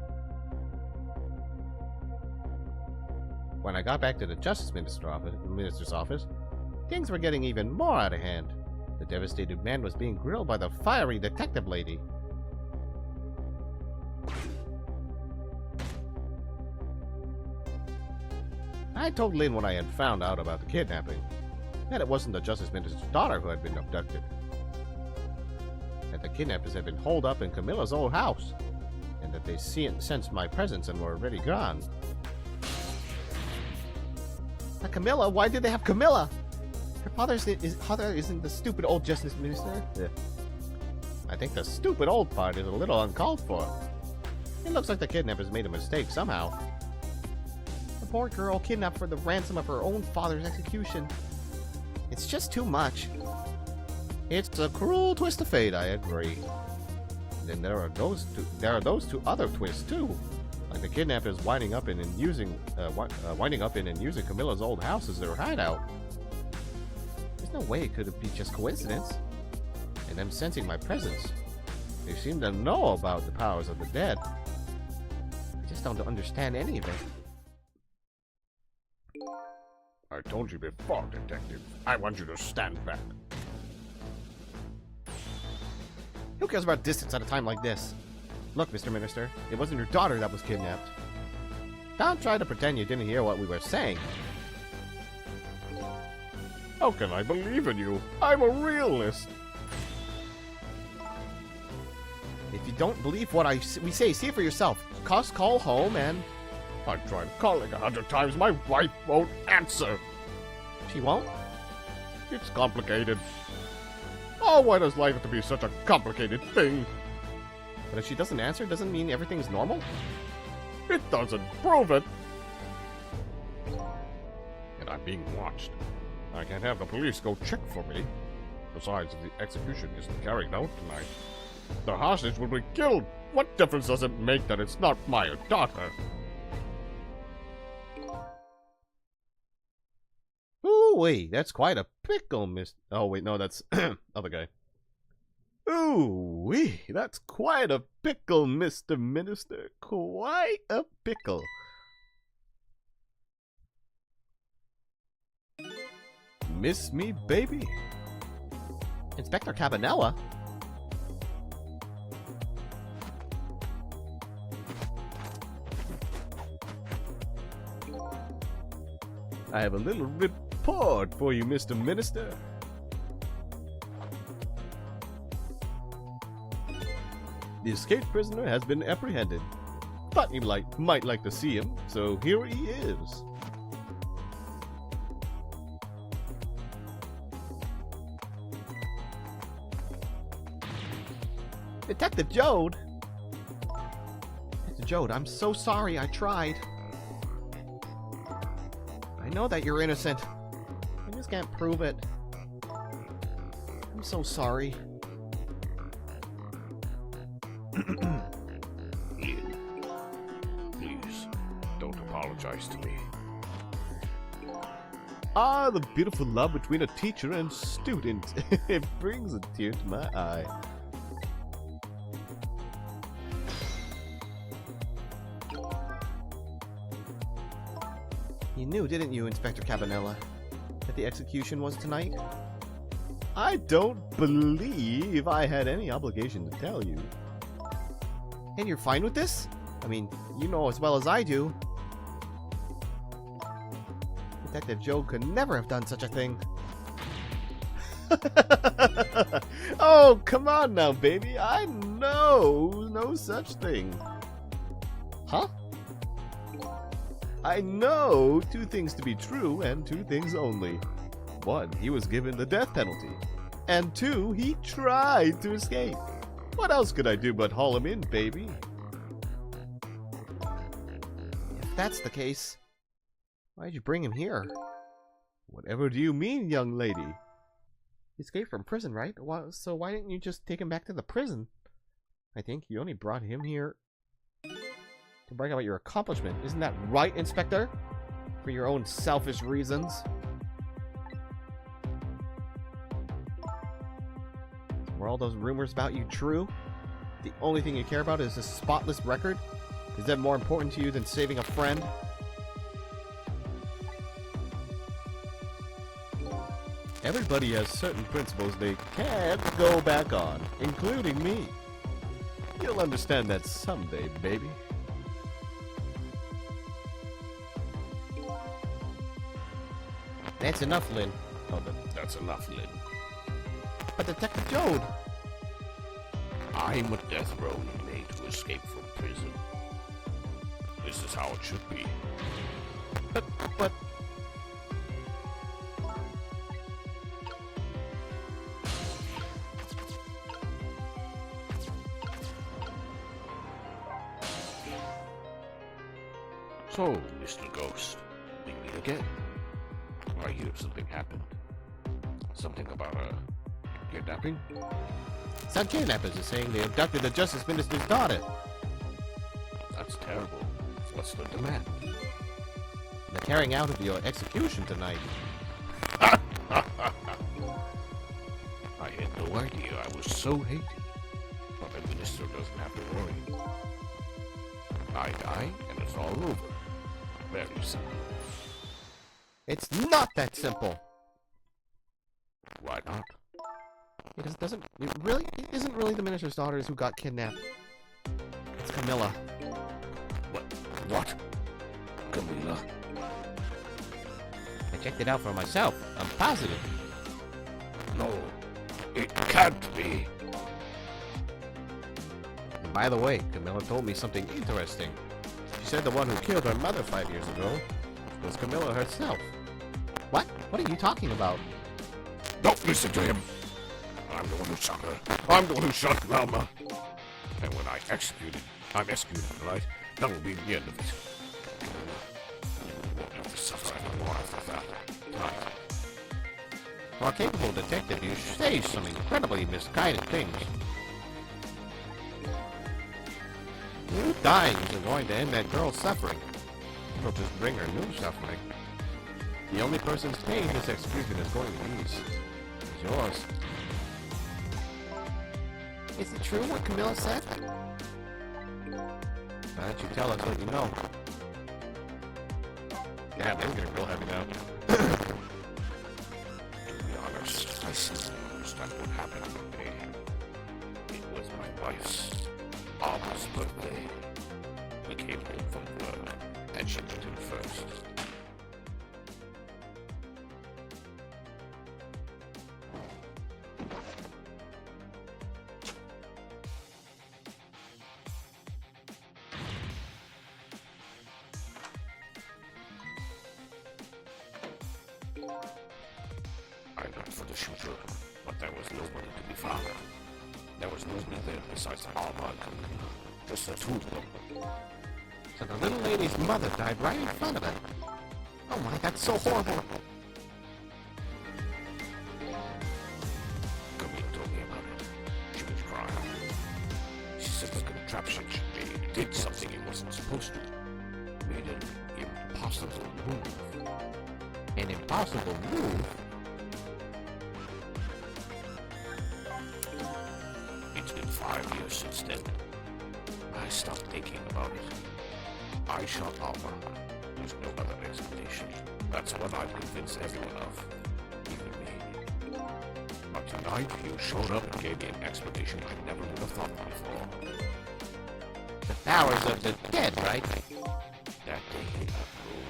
When I got back to the Justice Minister's office, things were getting even more out of hand. The devastated man was being grilled by the fiery detective lady. I told Lynn what I had found out about the kidnapping. That it wasn't the Justice Minister's daughter who had been abducted. That the kidnappers had been holed up in Camilla's old house. And that they sensed my presence and were already gone. Camilla? Why did they have Camilla? Her father isn't the stupid old Justice Minister? Yeah. I think the stupid old part is a little uncalled for. It looks like the kidnappers made a mistake somehow. The poor girl kidnapped for the ransom of her own father's execution. It's just too much. It's a cruel twist of fate, I agree. Then there are those two other twists too. Like the kidnappers winding up in and using Camilla's old house as their hideout. There's no way it could be just coincidence. And them sensing my presence. They seem to know about the powers of the dead. I just don't understand any of it. I told you before, Detective. I want you to stand back. Who cares about distance at a time like this? Look, Mr. Minister, it wasn't your daughter that was kidnapped. Don't try to pretend you didn't hear what we were saying. How can I believe in you? I'm a realist. If you don't believe what we say, see it for yourself. Just call home and... I tried calling 100 times. My wife won't answer. She won't? It's complicated. Oh, why does life have to be such a complicated thing? But if she doesn't answer, doesn't it mean everything's normal? It doesn't prove it. I'm being watched. I can't have the police go check for me. Besides, if the execution isn't carried out tonight, the hostage will be killed. What difference does it make that it's not my daughter? Ooh, wait, that's quite a pickle, Miss. Oh, wait, no, that's other guy. Ooh, wee, that's quite a pickle, Mr. Minister. Quite a pickle. Miss me, baby? Inspector Cabanella? I have a little report for you, Mr. Minister. The escaped prisoner has been apprehended. Thought you might like to see him, so here he is. Detective Jode? Detective Jode, I'm so sorry I tried. I know that you're innocent. I just can't prove it. I'm so sorry. Ian, please, don't apologize to me. Ah, the beautiful love between a teacher and student. It brings a tear to my eye. You knew, didn't you, Inspector Cabanella, that the execution was tonight? I don't believe I had any obligation to tell you. And you're fine with this? I mean, you know as well as I do. Detective Joe could never have done such a thing. Oh, come on now, baby. I know no such thing. Huh? I know two things to be true and two things only. One, he was given the death penalty. And two, he tried to escape. What else could I do but haul him in, baby? If that's the case, why'd you bring him here? Whatever do you mean, young lady? He escaped from prison, right? So why didn't you just take him back to the prison? I think you only brought him here to brag about your accomplishment. Isn't that right, Inspector? For your own selfish reasons. Were all those rumors about you true? The only thing you care about is a spotless record? Is that more important to you than saving a friend? Everybody has certain principles they can't go back on, including me. You'll understand that someday, baby. That's enough, Lynn. Oh, that's enough, Lynn. But Detective Jode! I'm a death row inmate who escaped from prison. This is how it should be. But... So, Mr. Ghost, we meet again. I hear something happened. Something about a kidnapping? Some kidnappers are saying they abducted the Justice Minister's daughter. That's terrible. What's the demand? The carrying out of your execution tonight. I had no idea I was so hated. But the minister doesn't have to worry. I die, and it's all over. Very simple. It's not that simple. Why not? It isn't really the minister's daughters who got kidnapped. It's Camilla. What? Camilla? I checked it out for myself. I'm positive. No, it can't be. And by the way, Camilla told me something interesting. She said the one who killed her mother 5 years ago was Camilla herself. What? What are you talking about? Don't listen to him. I'm the one who shot her. I'm the one who shot Velma. And when I'm executed, right? That will be the end of it. Camilla won't have to suffer anymore. after that. Tonight. For a capable detective, you say some incredibly misguided things. You dying isn't going to end that girl's suffering. It'll just bring her new suffering. The only person's pain this execution is going to ease is yours. Is it true what Camilla said? Why don't you tell us what you know? Yeah, they're gonna go heavy now. To be honest, I still don't understand what happened that day. It was my wife's August birthday. We came home from work, and she went in first. I looked for the shooter, but there was nobody to be found. There was nobody there besides Alma and Camilla. Just the two of them. So the little lady's mother died right in front of her. Oh my, that's so horrible. Camille told me about it. She was crying. She said the contraption she made did something it wasn't supposed to. Made an impossible move. An impossible move? It's been 5 years since then. I stopped thinking about it. I shot Alma. There's no other explanation. That's what I've convinced everyone of. Even me. But tonight you showed up and gave me an explanation I never would have thought of before. The powers of the dead, right? That day I grew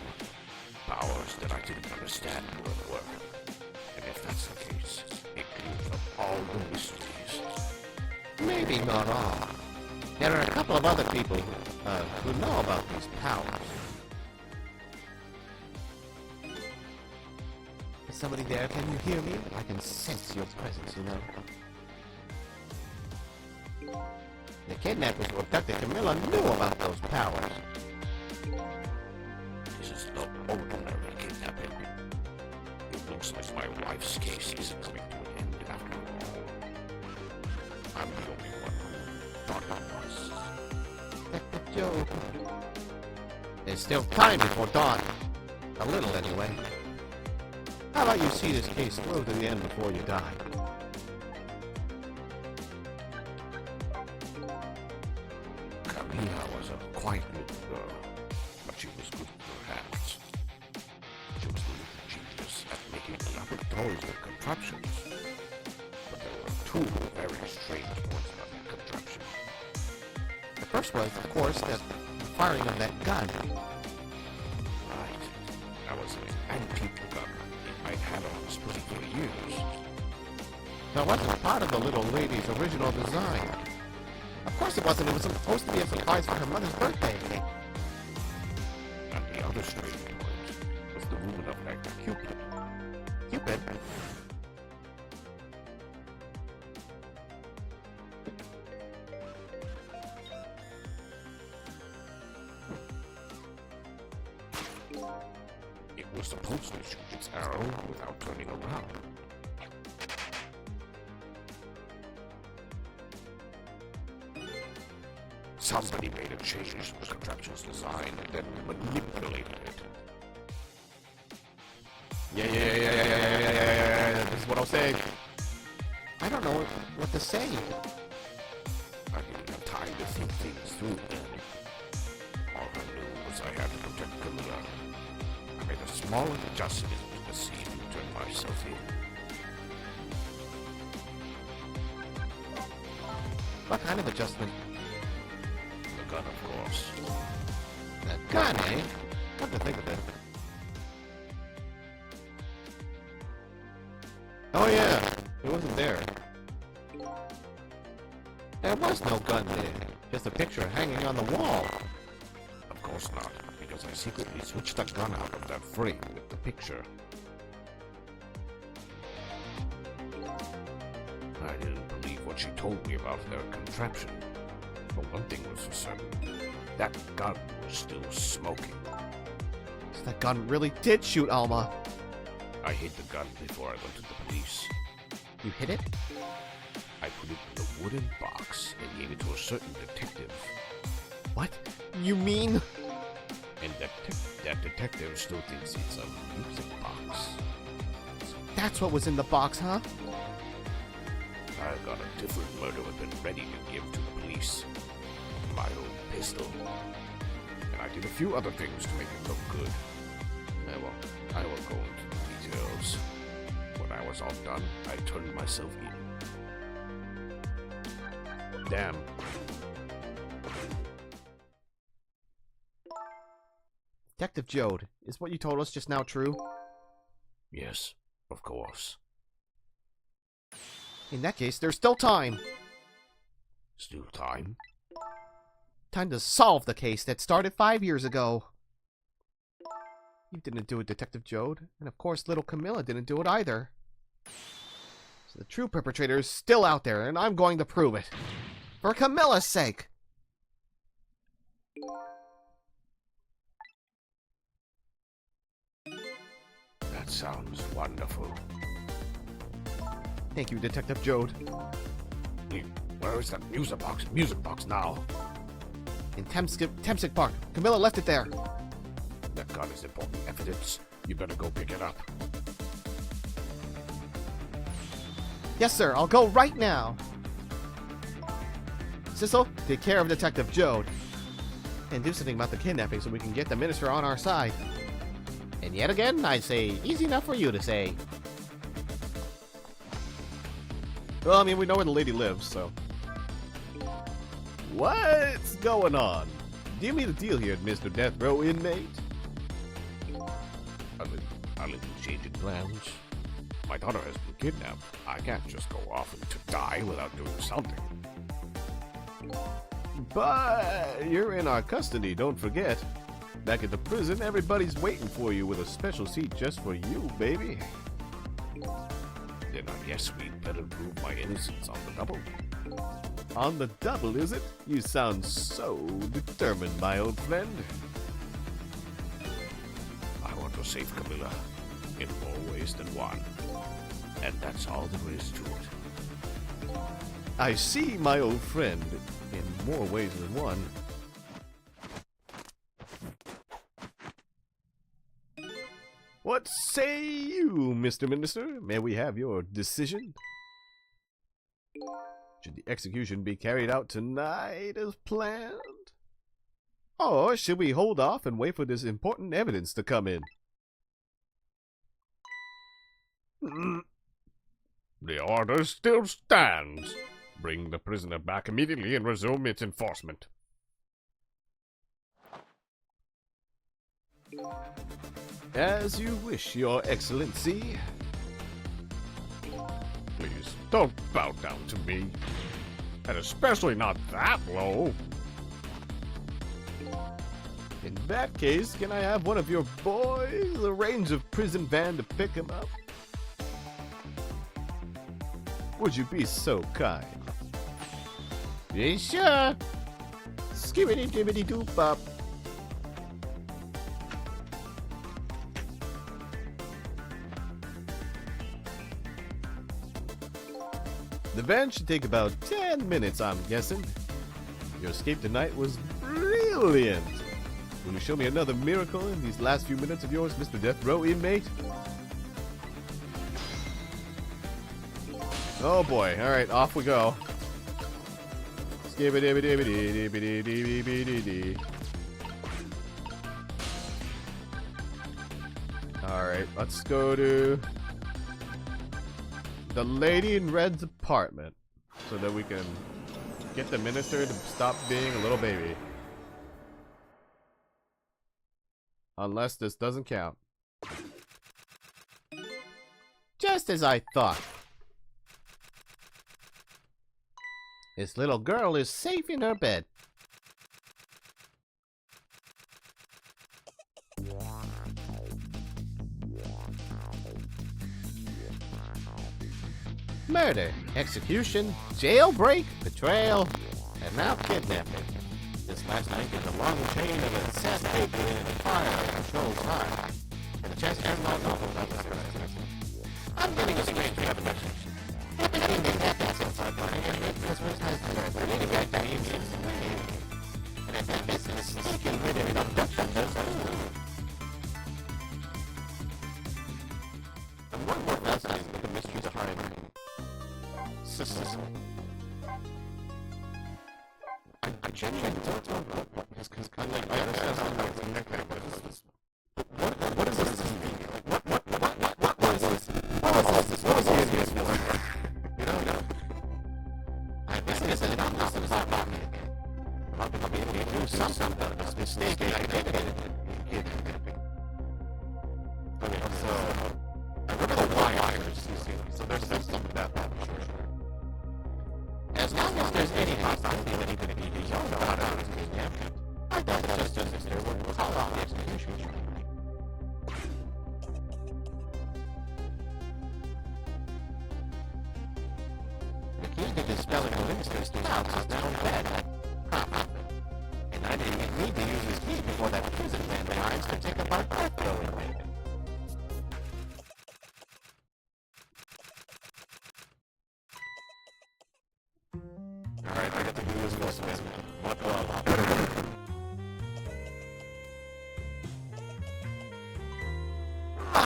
powers that I didn't understand would work. And if that's the case, it clears up all the mysteries. Maybe not all. There are a couple of other people who know about these powers. Is somebody there? Can you hear me? I can sense your presence, you know. The kidnappers who abducted Camilla knew about those powers. This is no ordinary kidnapping. It looks like my wife's case isn't coming to an end after all. I'm the only one who thought it was. Joe. There's still time before dawn. A little, anyway. How about you see this case through to the end before you die? Camilla was a quiet little girl, but she was good with her hands. She was the little genius at making elaborate toys and contraptions. But there were two very strange points about that contraption. The first was, of course, the firing of that gun. Right. That was an antique gun. It might have on display for years. That wasn't part of the little lady's original design. Of course it wasn't. It was supposed to be a surprise for her mother's birthday. And the other strange point was the woman of that Cupid. Cupid? It was supposed to shoot its arrow without turning around. Somebody made a change to the contraption's design and then manipulated it. Yeah. This is what I'll say. I don't know what to say. I didn't have time to think things through then. All I knew was I had to protect Camilla. I made a small adjustment to the scene and turned myself in. What kind of adjustment? The gun, of course. The gun, eh? Come to think of it. Oh yeah, it wasn't there. There was no gun there. Just a picture hanging on the wall. Of course not, because I secretly switched the gun out of that frame with the picture. I didn't believe what she told me about their contraption. But one thing was for certain, that gun was still smoking. So that gun really did shoot Alma. I hid the gun before I went to the police. You hit it? I put it in a wooden box and gave it to a certain detective. What? You mean? And that detective still thinks it's a music box. That's what was in the box, huh? I got a different murder weapon ready to give to the police. My old pistol. And I did a few other things to make it look good. I won't go into the details. When I was all done, I turned myself in. Damn. Detective Jode, is what you told us just now true? Yes, of course. In that case, there's still time. Still time? Time to solve the case that started 5 years ago. You didn't do it, Detective Jode. And of course, little Camilla didn't do it either. So the true perpetrator is still out there, and I'm going to prove it. For Camilla's sake! That sounds wonderful. Thank you, Detective Jode. Where is that music box now? In Temsic Park. Camilla left it there. That gun is important evidence. You better go pick it up. Yes, sir. I'll go right now. Sissel, take care of Detective Jode. And do something about the kidnapping so we can get the minister on our side. And yet again, I say, easy enough for you to say. Well, I mean, we know where the lady lives, so. What's going on? Give me the deal here, Mr. Death Row inmate. A little change in plans. My daughter has been kidnapped. I can't just go off and to die without doing something. But you're in our custody, don't forget. Back at the prison, everybody's waiting for you with a special seat just for you, baby. Then I guess we'd better prove my innocence on the double. On the double, is it? You sound so determined, my old friend. I want to save Camilla in more ways than one. And that's all there is to it. I see, my old friend, in more ways than one. What say you, Mr. Minister? May we have your decision? Should the execution be carried out tonight as planned? Or should we hold off and wait for this important evidence to come in? The order still stands. Bring the prisoner back immediately and resume its enforcement. As you wish, Your Excellency. Please, don't bow down to me. And especially not that low. In that case, can I have one of your boys arrange a prison van to pick him up? Would you be so kind? Yeah, sure. Skibbity dibbity doop up. The van should take about 10 minutes, I'm guessing. Your escape tonight was brilliant. Will you show me another miracle in these last few minutes of yours, Mr. Death Row inmate? Oh boy, alright, off we go. Alright, let's go to the lady in red's apartment so that we can get the minister to stop being a little baby. Unless this doesn't count. Just as I thought. This little girl is safe in her bed. Murder, execution, jailbreak, betrayal, and now kidnapping. This Last night there's a long chain of assassinated fire controls high. And the chest has not novel I'm getting a strange premonition. Happy ending that's inside my head. Christmas has been ready to get to you. And I think this is sneaking rid of abductions. And one more fascinating with the mysteries behind Sicily. I genuinely don't know what because kind of like I understand how it's connected, but what is this mean? What was this? What was this for? You know? I guess I don't know what's happening. Probably do something about this mistake I did. Okay, so I remember the wires, so there's something about that for sure. As long as there's any possibility that he could be beyond about it, I doubt that Justice there would call off the execution. The key to dispelling the Winster's doubts is now in bed. And I didn't need to use his key before that prison man tries to take up our breath going away. Alright, I got to do this little spin. What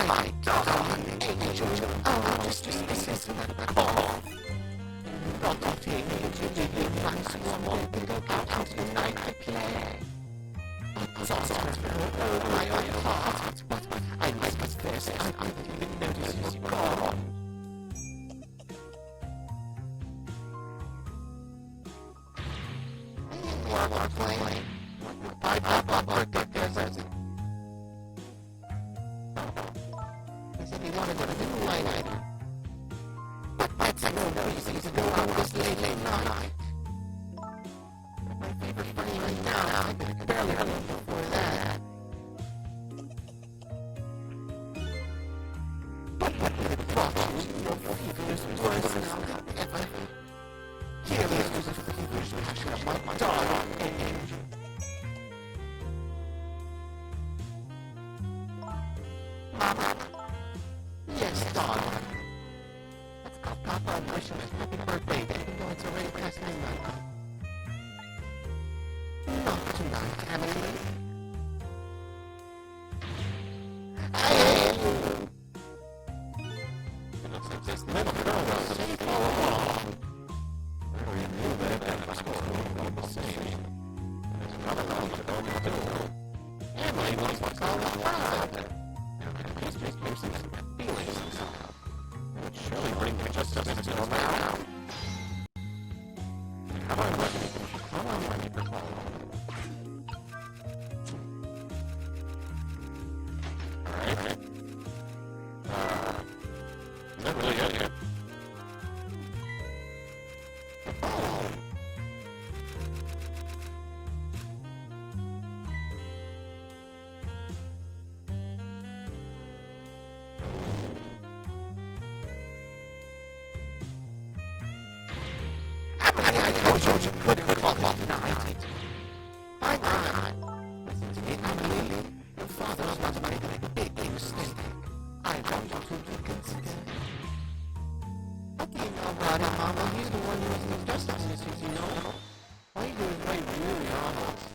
my darling angel, oh, just this call. Not to take me to the nice one to go out tonight I play. Oh, my heart, but I must confess, I didn't even notice you call. We're playing. I said he wanted to do light. But that's no reason to go out this late night. My favorite funny right now, I can barely remember before that. But what would it brought you? Your feverish words now ever. Here is the feverish passion of my darling angel. Mama. Yes, darling. Let's go Papa and wish him a happy birthday, even though it's already past midnight. Not tonight, Emily. It looks like this little girl was safe all along. I already knew that was going to be the same. There's another one to go to. Emily wants to call the wild. He's just using some feelings somehow. It would surely bring me just a minute to go around. Come on, let me call. Alright. Is that really it? Oh. I told you couldn't call tonight. Bye-bye. Listen to me, Emily. Your father's not making a big mistake. I want you to consider. What do you know about him, Mama? He's the one who was just as you know. All you do is write really honest.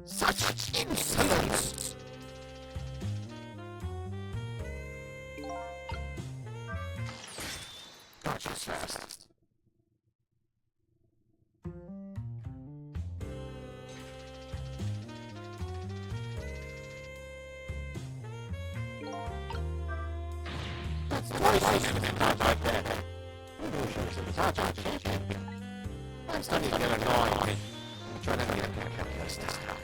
Such insolence! just fast. That's twice I've not like that. I'm starting to get annoyed. I'm trying to get a calculus this time.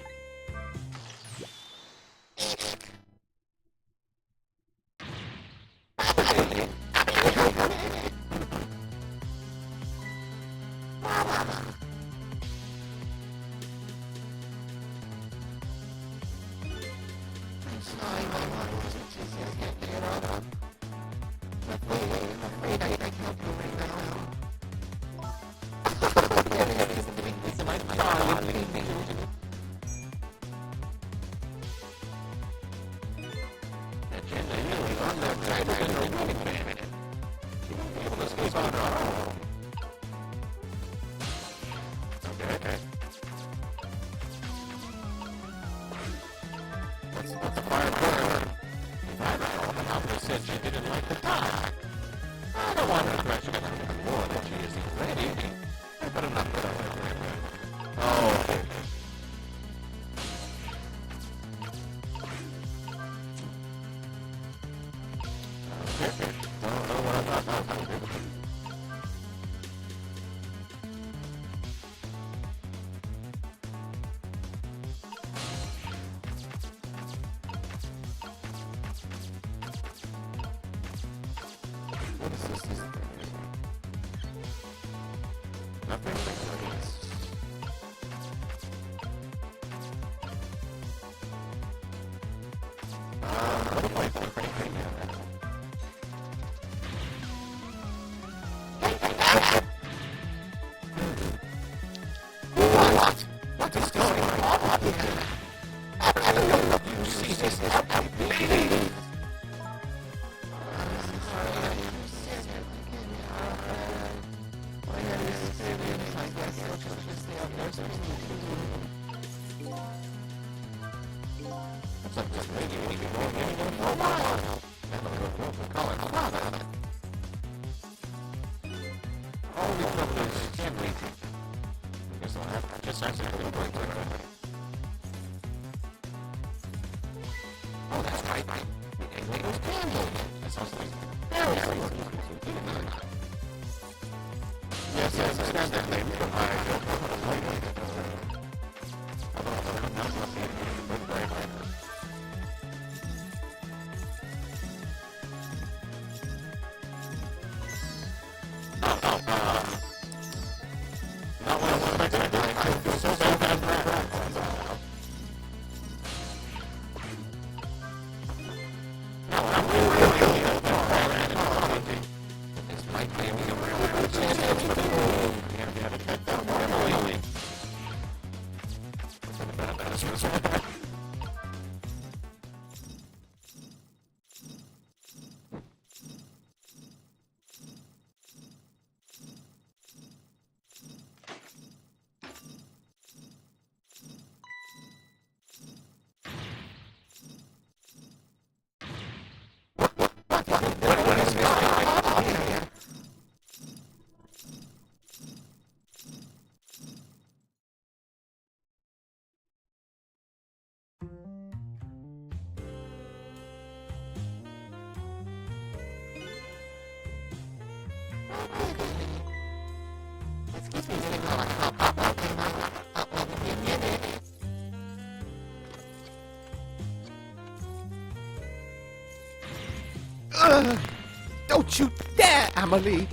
Don't you dare, Amelie!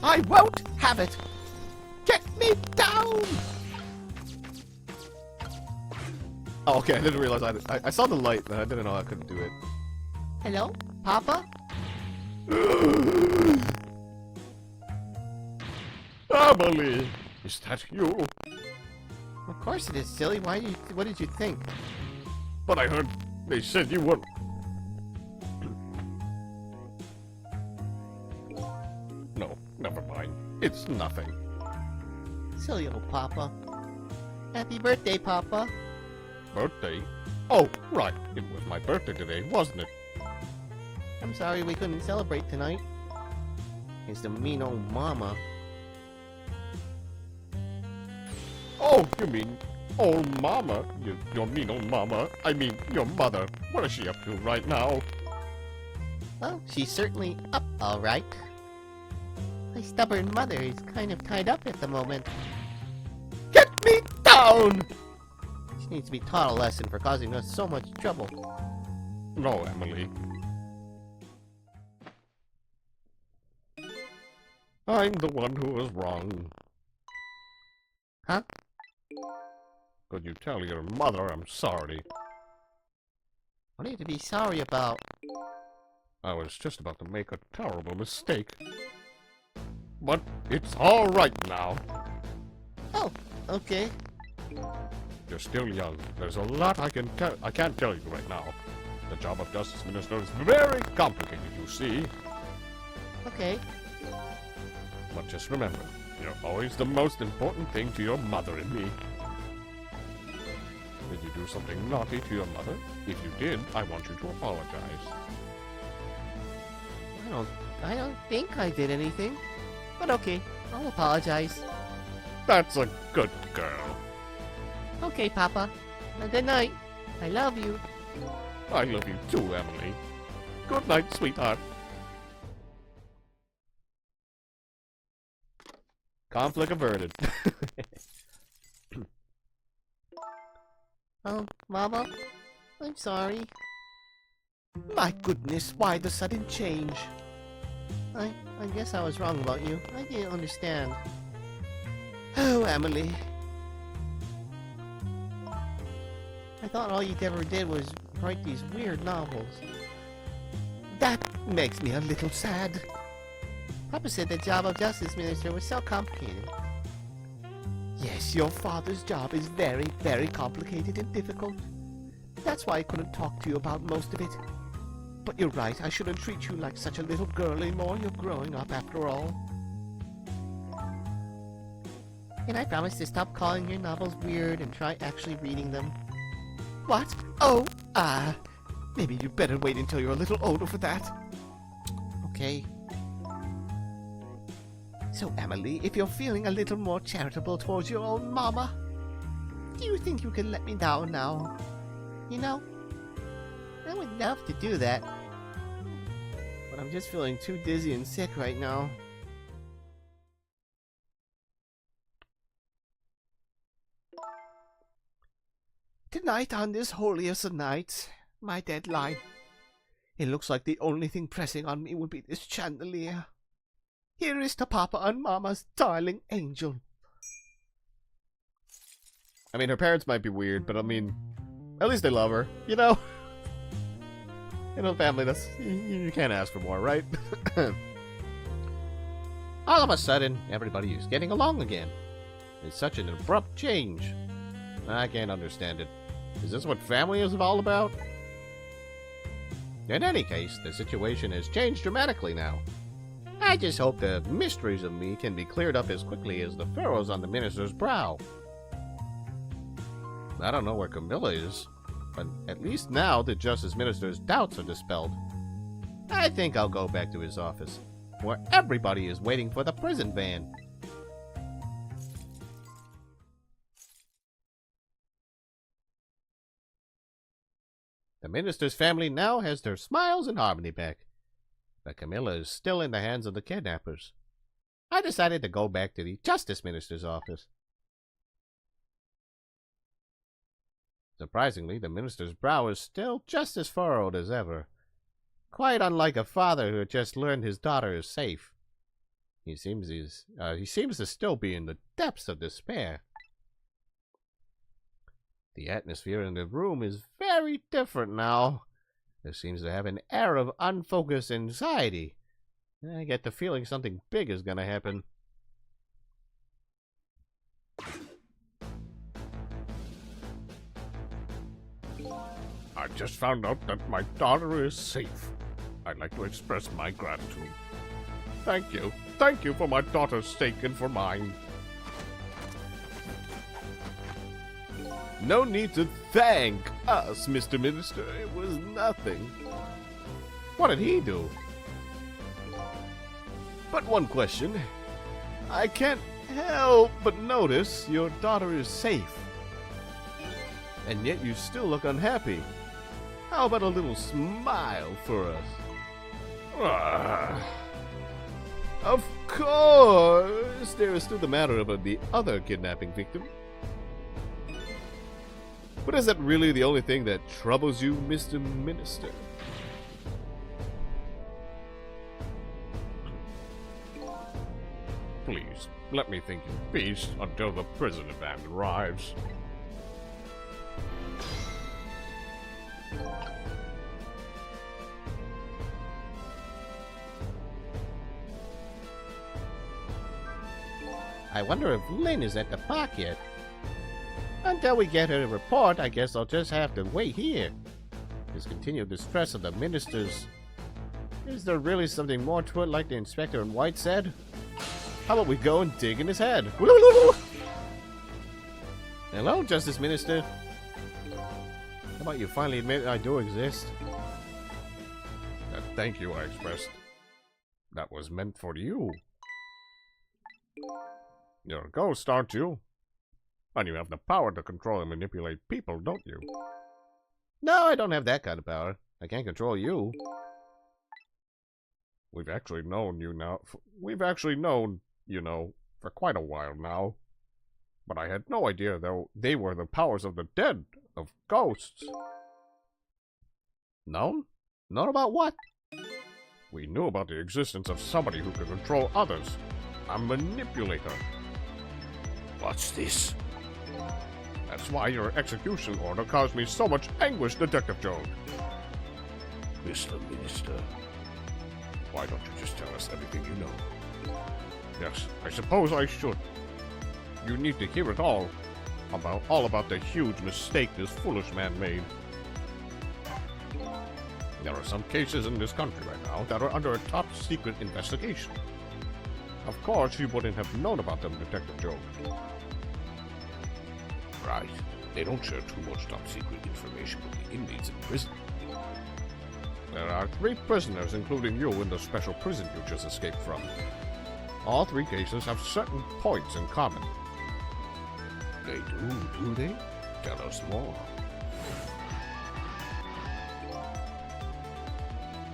I won't have it! Get me down! Oh, okay, I didn't realize I saw the light, but I didn't know I couldn't do it. Hello, Papa? Amelie, is that you? Of course it is, silly. What did you think? But I heard they said you were... No, never mind. It's nothing. Silly old Papa. Happy birthday, Papa. Birthday? Oh, right. It was my birthday today, wasn't it? I'm sorry we couldn't celebrate tonight. is the mean old mama. Oh, you mean old mama? Your mean old mama? I mean, your mother. What is she up to right now? Well, she's certainly up all right. My stubborn mother is kind of tied up at the moment. Get me down! She needs to be taught a lesson for causing us so much trouble. No, Emily. I'm the one who was wrong. Huh? Could you tell your mother I'm sorry? What do you have to be sorry about? I was just about to make a terrible mistake. But it's all right now. Oh, okay. You're still young. There's a lot I can't tell you right now. The job of Justice Minister is very complicated, you see. Okay. But just remember, you're always the most important thing to your mother and me. Did you do something naughty to your mother? If you did, I want you to apologize. I don't think I did anything. But okay, I'll apologize. That's a good girl. Okay, Papa. Good night. I love you. I love you too, Emily. Good night, sweetheart. Conflict averted. Oh, Mama, I'm sorry. My goodness, why the sudden change? I guess I was wrong about you. I didn't understand. Oh, Emily. I thought all you ever did was write these weird novels. That makes me a little sad. Papa said the job of Justice Minister was so complicated. Yes, your father's job is very, very complicated and difficult. That's why I couldn't talk to you about most of it. But you're right, I shouldn't treat you like such a little girl anymore. You're growing up after all. And I promise to stop calling your novels weird and try actually reading them. What? Oh, maybe you better wait until you're a little older for that. Okay. So, Emily, if you're feeling a little more charitable towards your own mama, do you think you can let me down now? You know, I would love to do that. But I'm just feeling too dizzy and sick right now. Tonight, on this holiest of nights, my deadline. It looks like the only thing pressing on me will be this chandelier. Here is to Papa and Mama's darling angel. I mean, her parents might be weird, but I mean, at least they love her, you know? You know, family, that's, you can't ask for more, right? All of a sudden, everybody is getting along again. It's such an abrupt change. I can't understand it. Is this what family is all about? In any case, the situation has changed dramatically now. I just hope the mysteries of me can be cleared up as quickly as the furrows on the minister's brow. I don't know where Camilla is, but at least now the Justice Minister's doubts are dispelled. I think I'll go back to his office, where everybody is waiting for the prison van. The minister's family now has their smiles and harmony back, but Camilla is still in the hands of the kidnappers. I decided to go back to the Justice Minister's office. Surprisingly, the minister's brow is still just as furrowed as ever, quite unlike a father who had just learned his daughter is safe. He seems to still be in the depths of despair. The atmosphere in the room is very different now. There seems to have an air of unfocused anxiety. I get the feeling something big is going to happen. I just found out that my daughter is safe. I'd like to express my gratitude. Thank you. Thank you for my daughter's sake and for mine. No need to thank us, Mr. Minister. It was nothing. What did he do? But one question. I can't help but notice your daughter is safe. And yet you still look unhappy. How about a little smile for us? Of course, there is still the matter about the other kidnapping victim. But is that really the only thing that troubles you, Mr. Minister? Please, let me think in peace until the prison van arrives. I wonder if Lynn is at the park yet. Until we get her report, I guess I'll just have to wait here. Discontinue the stress of the ministers. Is there really something more to it, like the inspector in white said? How about we go and dig in his head? Hello, Justice Minister. How about you finally admit I do exist? That thank you I expressed, that was meant for you. You're a ghost, aren't you? And you have the power to control and manipulate people, don't you? No, I don't have that kind of power. I can't control you. We've actually known you now. We've actually known, you know, for quite a while now. But I had no idea, though, they were the powers of the dead, of ghosts. Known? Known about what? We knew about the existence of somebody who could control others. A manipulator. What's this? That's why your execution order caused me so much anguish, Detective Jones. Mr. Minister, Why don't you just tell us everything you know? Yes, I suppose I should. You need to hear it all about the huge mistake this foolish man made. There are some cases in this country right now that are under a top-secret investigation. Of course, you wouldn't have known about them, Detective Jones. right. They don't share too much top-secret information with the inmates in prison. There are 3 prisoners, including you, in the special prison you just escaped from. All 3 cases have certain points in common. They do they? Tell us more.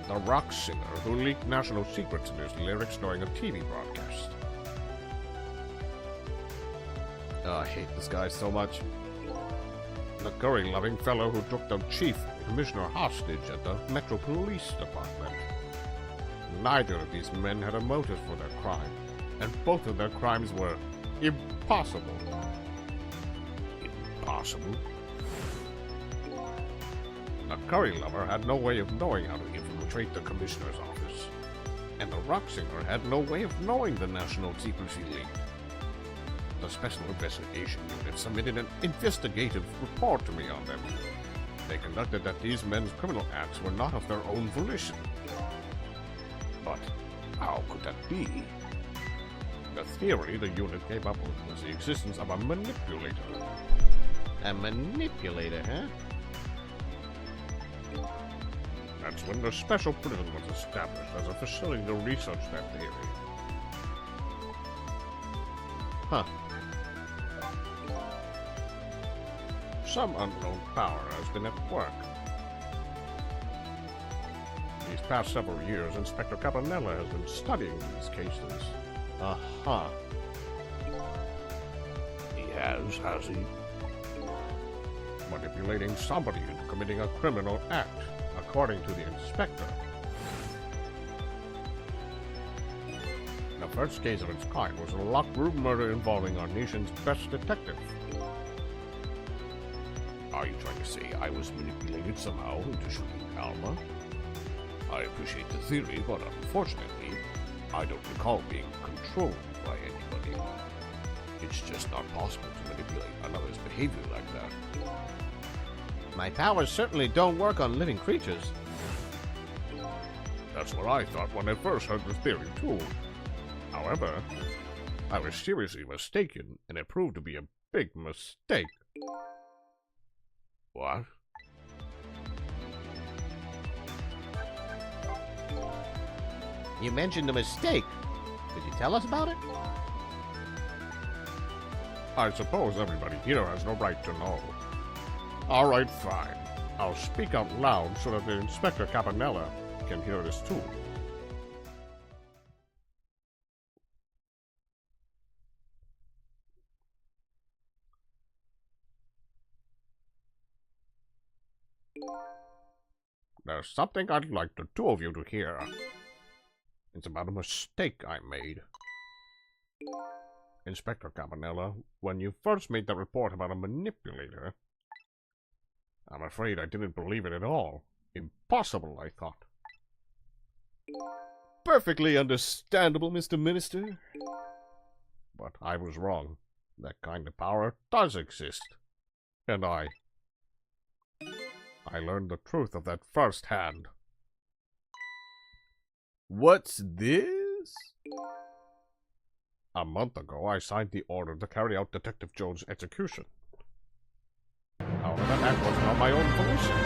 The rock singer who leaked national secrets in his lyrics during a TV broadcast. Oh, I hate this guy so much. The curry-loving fellow who took the chief commissioner hostage at the Metro Police Department. Neither of these men had a motive for their crime, and both of their crimes were impossible. Impossible? The curry lover had no way of knowing how to infiltrate the commissioner's office, and the rock singer had no way of knowing the national secrecy leak. The Special Investigation Unit submitted an investigative report to me on them. They conducted that these men's criminal acts were not of their own volition. But how could that be? The theory the unit came up with was the existence of a manipulator. A manipulator, huh? That's when the special prison was established as a facility to research that theory. Huh. Some unknown power has been at work. These past several years, Inspector Caponella has been studying these cases. Uh-huh. He has he? Manipulating somebody into committing a criminal act, according to the inspector. The first case of its kind was a locked room murder involving our nation's best detective. Are you trying to say I was manipulated somehow into shooting Alma? I appreciate the theory, but unfortunately, I don't recall being controlled by anybody. It's just not possible to manipulate another's behavior like that. My powers certainly don't work on living creatures. That's what I thought when I first heard the theory, too. However, I was seriously mistaken, and it proved to be a big mistake. What? You mentioned a mistake. Could you tell us about it? I suppose everybody here has no right to know. Alright, fine. I'll speak out loud so that the Inspector Cabanela can hear this too. There's something I'd like the two of you to hear. It's about a mistake I made. Inspector Cabanela, when you first made the report about a manipulator, I'm afraid I didn't believe it at all. Impossible, I thought. Perfectly understandable, Mr. Minister. But I was wrong. That kind of power does exist. And I learned the truth of that firsthand. What's this? A month ago, I signed the order to carry out Detective Jones' execution. However, that wasn't on my own volition.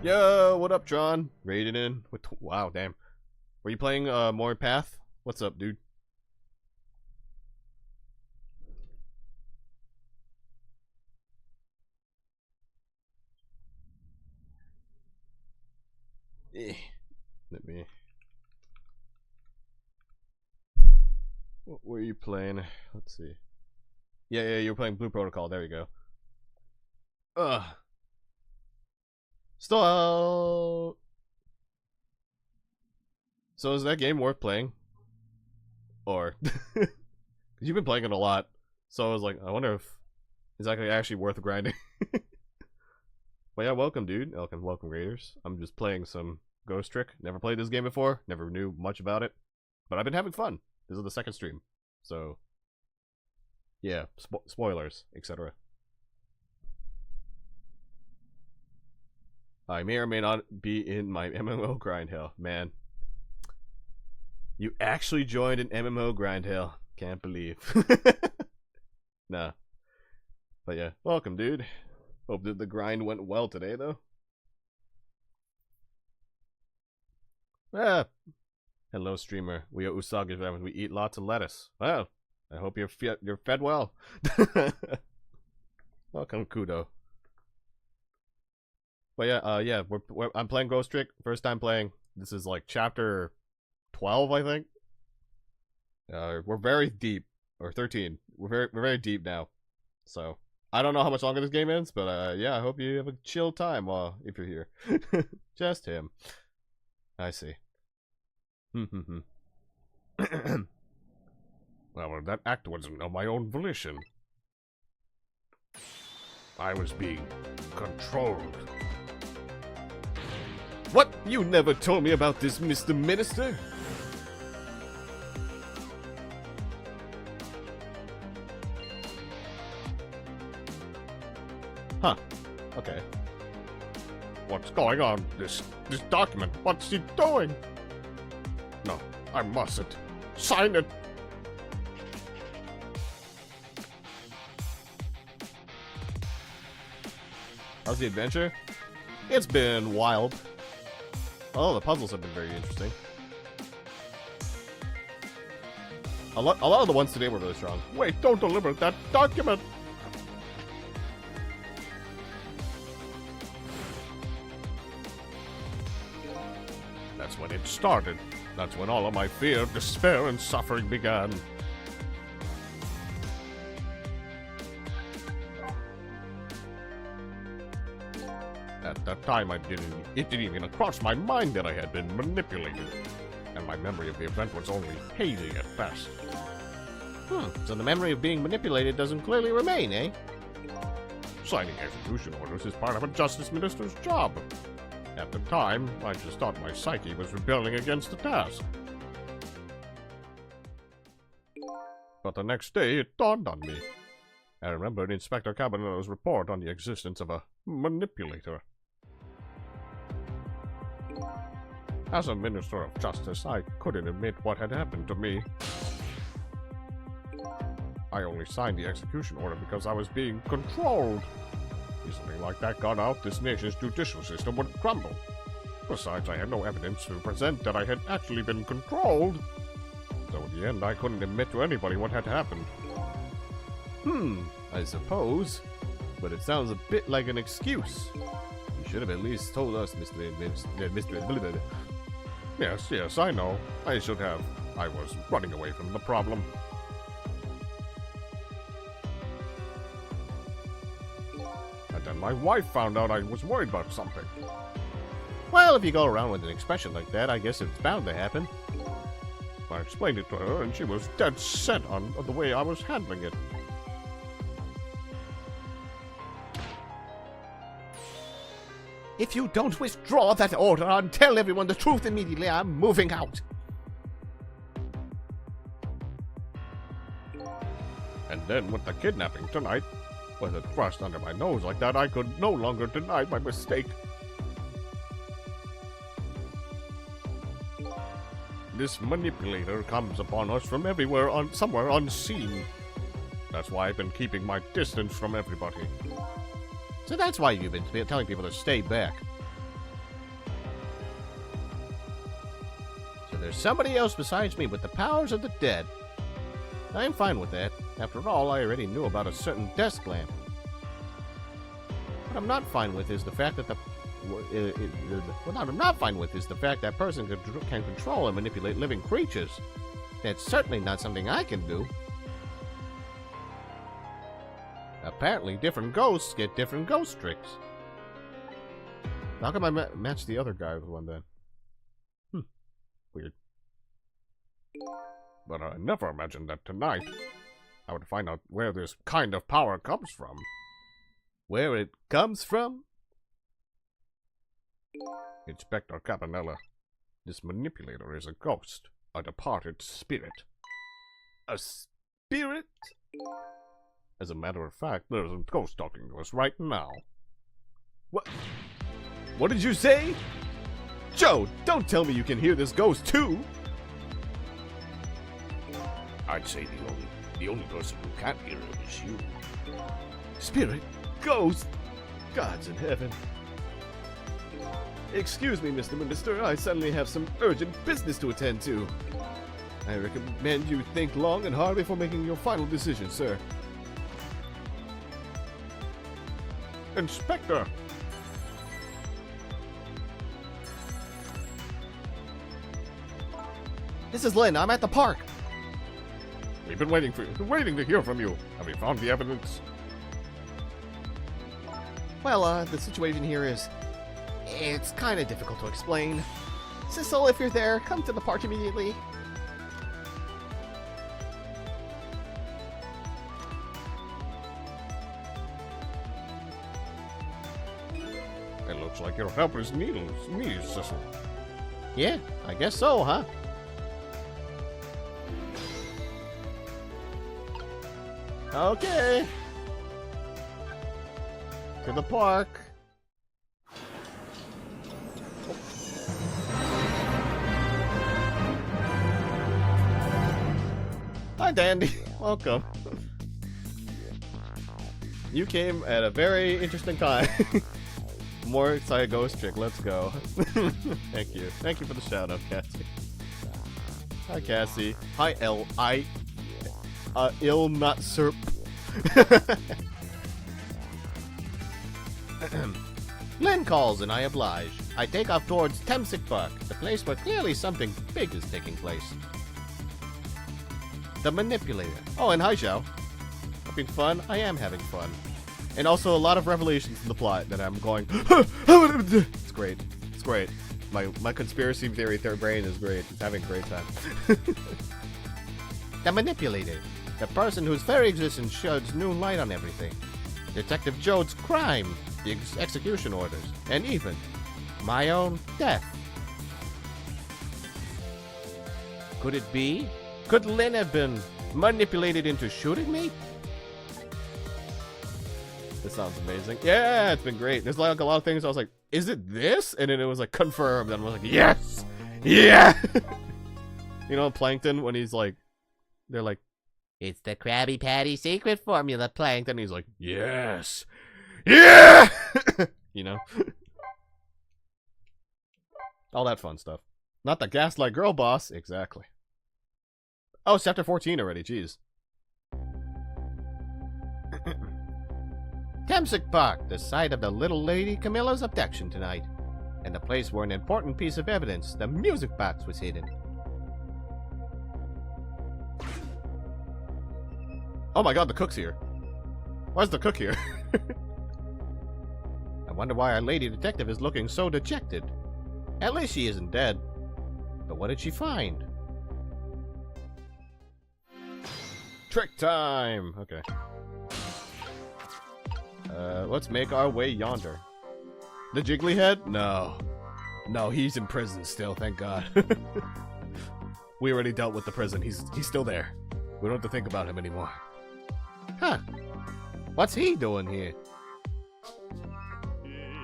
Yo, what up, Tron? Raiding in. Wow, damn. Were you playing more Path? What's up, dude? Let me. What were you playing? Let's see. Yeah, you were playing Blue Protocol. There you go. Still. So is that game worth playing? Or you've been playing it a lot, so I was like, I wonder if it's actually worth grinding. But yeah, welcome, dude. Welcome, Raiders. I'm just playing some Ghost Trick. Never played this game before. Never knew much about it, but I've been having fun. This is the second stream, so yeah, spoilers, etc. I may or may not be in my MMO grind hell. Man, you actually joined an MMO grind hell. Can't believe. Nah, but yeah, welcome, dude. Hope that the grind went well today, though. Hello, streamer. We are Usagi family. We eat lots of lettuce. Well, I hope you're fed well. Welcome, Kudo. But yeah, I'm playing Ghost Trick. First time playing. This is like chapter 12, I think. We're very deep, or 13. We're very deep now. So I don't know how much longer this game is, but yeah, I hope you have a chill time if you're here. Just him. I see. Well, that act wasn't of my own volition. I was being controlled. What? You never told me about this, Mr. Minister? Huh. Okay. What's going on? This document, what's he doing? No, I mustn't. Sign it! How's the adventure? It's been wild. Oh, the puzzles have been very interesting. A lot of the ones today were really strong. Wait, don't deliver that document! That's when it started. That's when all of my fear, despair, and suffering began. At that time, it didn't even cross my mind that I had been manipulated. And my memory of the event was only hazy at best. So the memory of being manipulated doesn't clearly remain, eh? Signing execution orders is part of a justice minister's job. At the time, I just thought my psyche was rebelling against the task. But the next day, it dawned on me. I remembered Inspector Cabanela's report on the existence of a manipulator. As a Minister of Justice, I couldn't admit what had happened to me. I only signed the execution order because I was being controlled. If something like that got out, this nation's judicial system would crumble. Besides, I had no evidence to present that I had actually been controlled. So in the end, I couldn't admit to anybody what had happened. I suppose. But it sounds a bit like an excuse. You should have at least told us, Mr. Yes, I know. I should have. I was running away from the problem. And then my wife found out I was worried about something. Well, if you go around with an expression like that, I guess it's bound to happen. I explained it to her, and she was dead set on the way I was handling it. If you don't withdraw that order and tell everyone the truth immediately, I'm moving out. And then with the kidnapping tonight, with it thrust under my nose like that, I could no longer deny my mistake. This manipulator comes upon us from everywhere, somewhere unseen. That's why I've been keeping my distance from everybody. So that's why you've been telling people to stay back. So there's somebody else besides me with the powers of the dead. I'm fine with that. After all, I already knew about a certain desk lamp. What I'm not fine with is the fact that what I'm not fine with is the fact that person can control and manipulate living creatures. That's certainly not something I can do. Apparently, different ghosts get different ghost tricks. How come I matched the other guy with one then? Weird. But I never imagined that tonight I would find out where this kind of power comes from. Where it comes from? Inspector Cabanella, this manipulator is a ghost, a departed spirit. A spirit? As a matter of fact, there's a ghost talking to us right now. What? What did you say? Joe, don't tell me you can hear this ghost too! I'd say the only person who can't hear it is you. Spirit? Ghost? Gods in heaven. Excuse me, Mr. Minister, I suddenly have some urgent business to attend to. I recommend you think long and hard before making your final decision, sir. Inspector! This is Lynn. I'm at the park. We've been waiting to hear from you. Have you found the evidence? Well, the situation here is... it's kind of difficult to explain. Sissel, if you're there, come to the park immediately. It looks like your help is needed, Sissel. Yeah, I guess so, huh? Okay. To the park. Hi, Dandy. Welcome. You came at a very interesting time. More excited ghost trick. Let's go. Thank you. Thank you for the shout out, Cassie. Hi, Cassie. Hi, ill not serp. Len calls and I oblige. I take off towards Temsic Park, the place where clearly something big is taking place. The Manipulator. Oh, and hi, Xiao. Having fun? I am having fun. And also a lot of revelations in the plot that I'm going, it's great. It's great. My conspiracy theory third brain is great. It's having a great time. The Manipulator. The person whose very existence sheds new light on everything. Detective Jode's crime, the execution orders, and even my own death. Could it be? Could Lynn have been manipulated into shooting me? This sounds amazing. Yeah, it's been great. There's like a lot of things I was like, is it this? And then it was like confirmed. And I was like, yes! Yeah! You know, Plankton, when he's like, they're like, it's the Krabby Patty secret formula, Plankton. He's like, yes! Yeah! You know? All that fun stuff. Not the Gaslight Girl boss. Exactly. Oh, it's chapter 14 already. Jeez. Temsic Park, the site of the little lady Camilla's abduction tonight, and the place where an important piece of evidence, the music box, was hidden. Oh my god, the cook's here. Why's the cook here? I wonder why our lady detective is looking so dejected. At least she isn't dead. But what did she find? Trick time! Okay. Let's make our way yonder. The Jiggly Head? No. No, he's in prison still, thank God. We already dealt with the prison. He's still there. We don't have to think about him anymore. Huh. What's he doing here?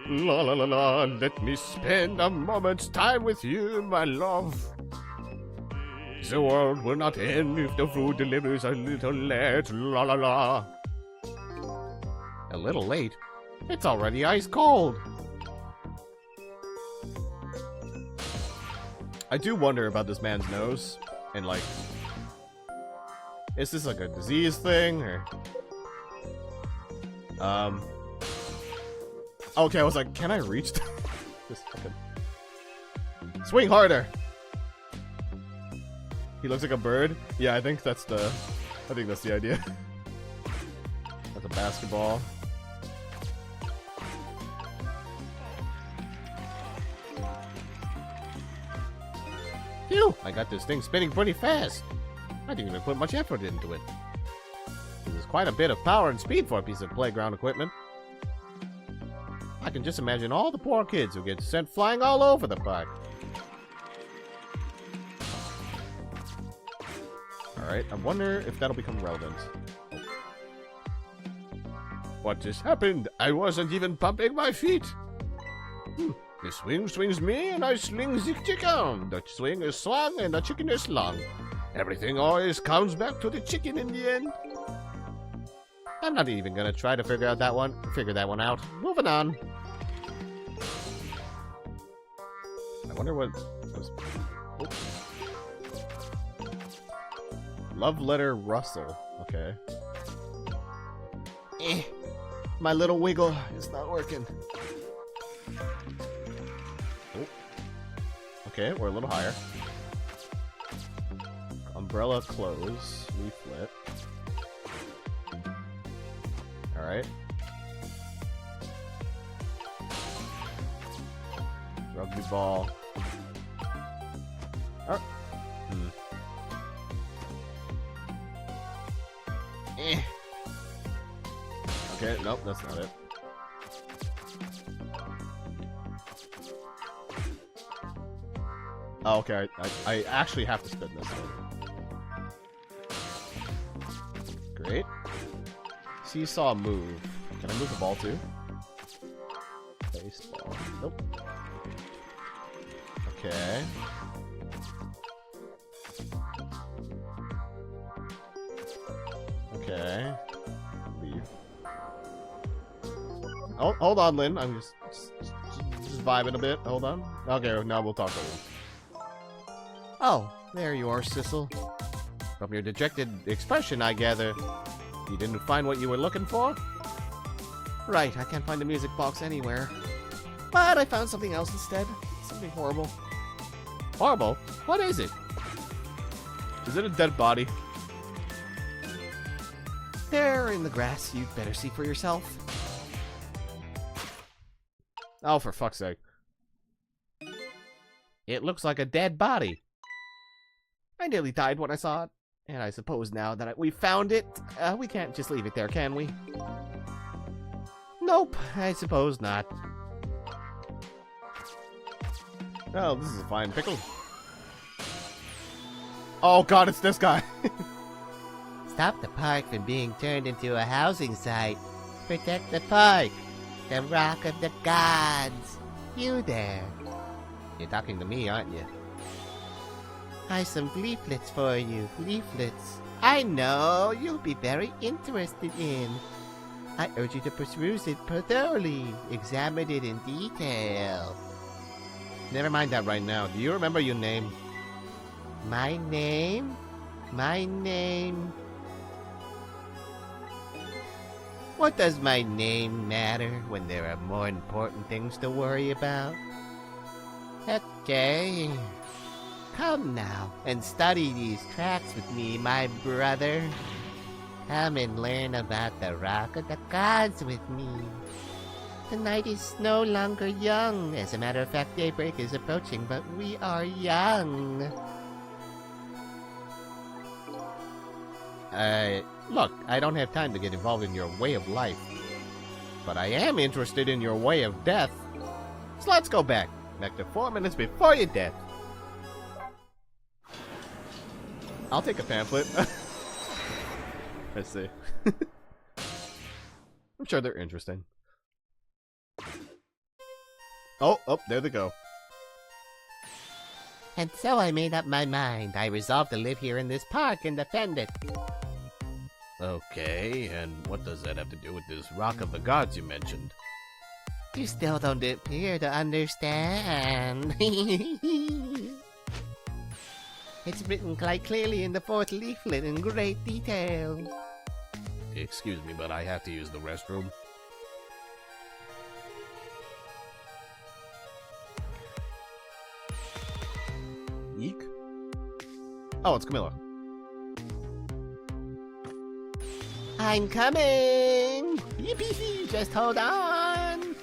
La la la la, let me spend a moment's time with you, my love. The world will not end if the food delivers a little late, la la la. A little late. It's already ice cold. I do wonder about this man's nose. And like, is this like a disease thing or? Okay, I was like, can I reach this fucking... Swing harder! He looks like a bird? Yeah, I think that's the idea. That's a basketball. Phew, I got this thing spinning pretty fast. I didn't even put much effort into it. This is quite a bit of power and speed for a piece of playground equipment. I can just imagine all the poor kids who get sent flying all over the park. Alright, I wonder if that'll become relevant. What just happened? I wasn't even pumping my feet. The swing swings me and I sling the chicken. The swing is swung and the chicken is slung. Everything always comes back to the chicken in the end. I'm not even gonna try to figure that one out. Moving on. I wonder what was... Oh. Love letter Russell. Okay. My little wiggle is not working. Oh. Okay, we're a little higher. Umbrella close. Leaflet. Alright. Rugby ball. Oh. Okay, nope, that's not it. Oh, okay, I actually have to spin this one. Great. Seesaw move. Can I move the ball too? Baseball. Nope. Okay. Okay. Leave. Oh, hold on, Lynn. I'm just vibing a bit. Hold on. Okay, now we'll talk to Lynn. Oh, there you are, Sissel. From your dejected expression, I gather you didn't find what you were looking for? Right, I can't find the music box anywhere. But I found something else instead. Something horrible. Horrible? What is it? Is it a dead body? There in the grass, you'd better see for yourself. Oh, for fuck's sake. It looks like a dead body. I nearly died when I saw it. And I suppose now that we found it, we can't just leave it there, can we? Nope, I suppose not. Oh, this is a fine pickle. Oh god, it's this guy. Stop the park from being turned into a housing site. Protect the park. The rock of the gods. You there. You're talking to me, aren't you? I've some leaflets for you. Leaflets I know you'll be very interested in. I urge you to peruse it thoroughly. Examine it in detail. Never mind that right now. Do you remember your name? My name? My name... What does my name matter when there are more important things to worry about? Okay. Come now and study these tracks with me, my brother. Come and learn about the Rock of the Gods with me. The night is no longer young. As a matter of fact, daybreak is approaching, but we are young. Look, I don't have time to get involved in your way of life. But I am interested in your way of death. So let's go back. Back to 4 minutes before your death. I'll take a pamphlet. Let's see. I'm sure they're interesting. Oh, there they go. And so I made up my mind. I resolved to live here in this park and defend it. Okay, and what does that have to do with this Rock of the Gods you mentioned? You still don't appear to understand. It's written quite clearly in the 4th leaflet in great detail. Excuse me, but I have to use the restroom. Eek? Oh, it's Camilla. I'm coming! Yippee! Just hold on!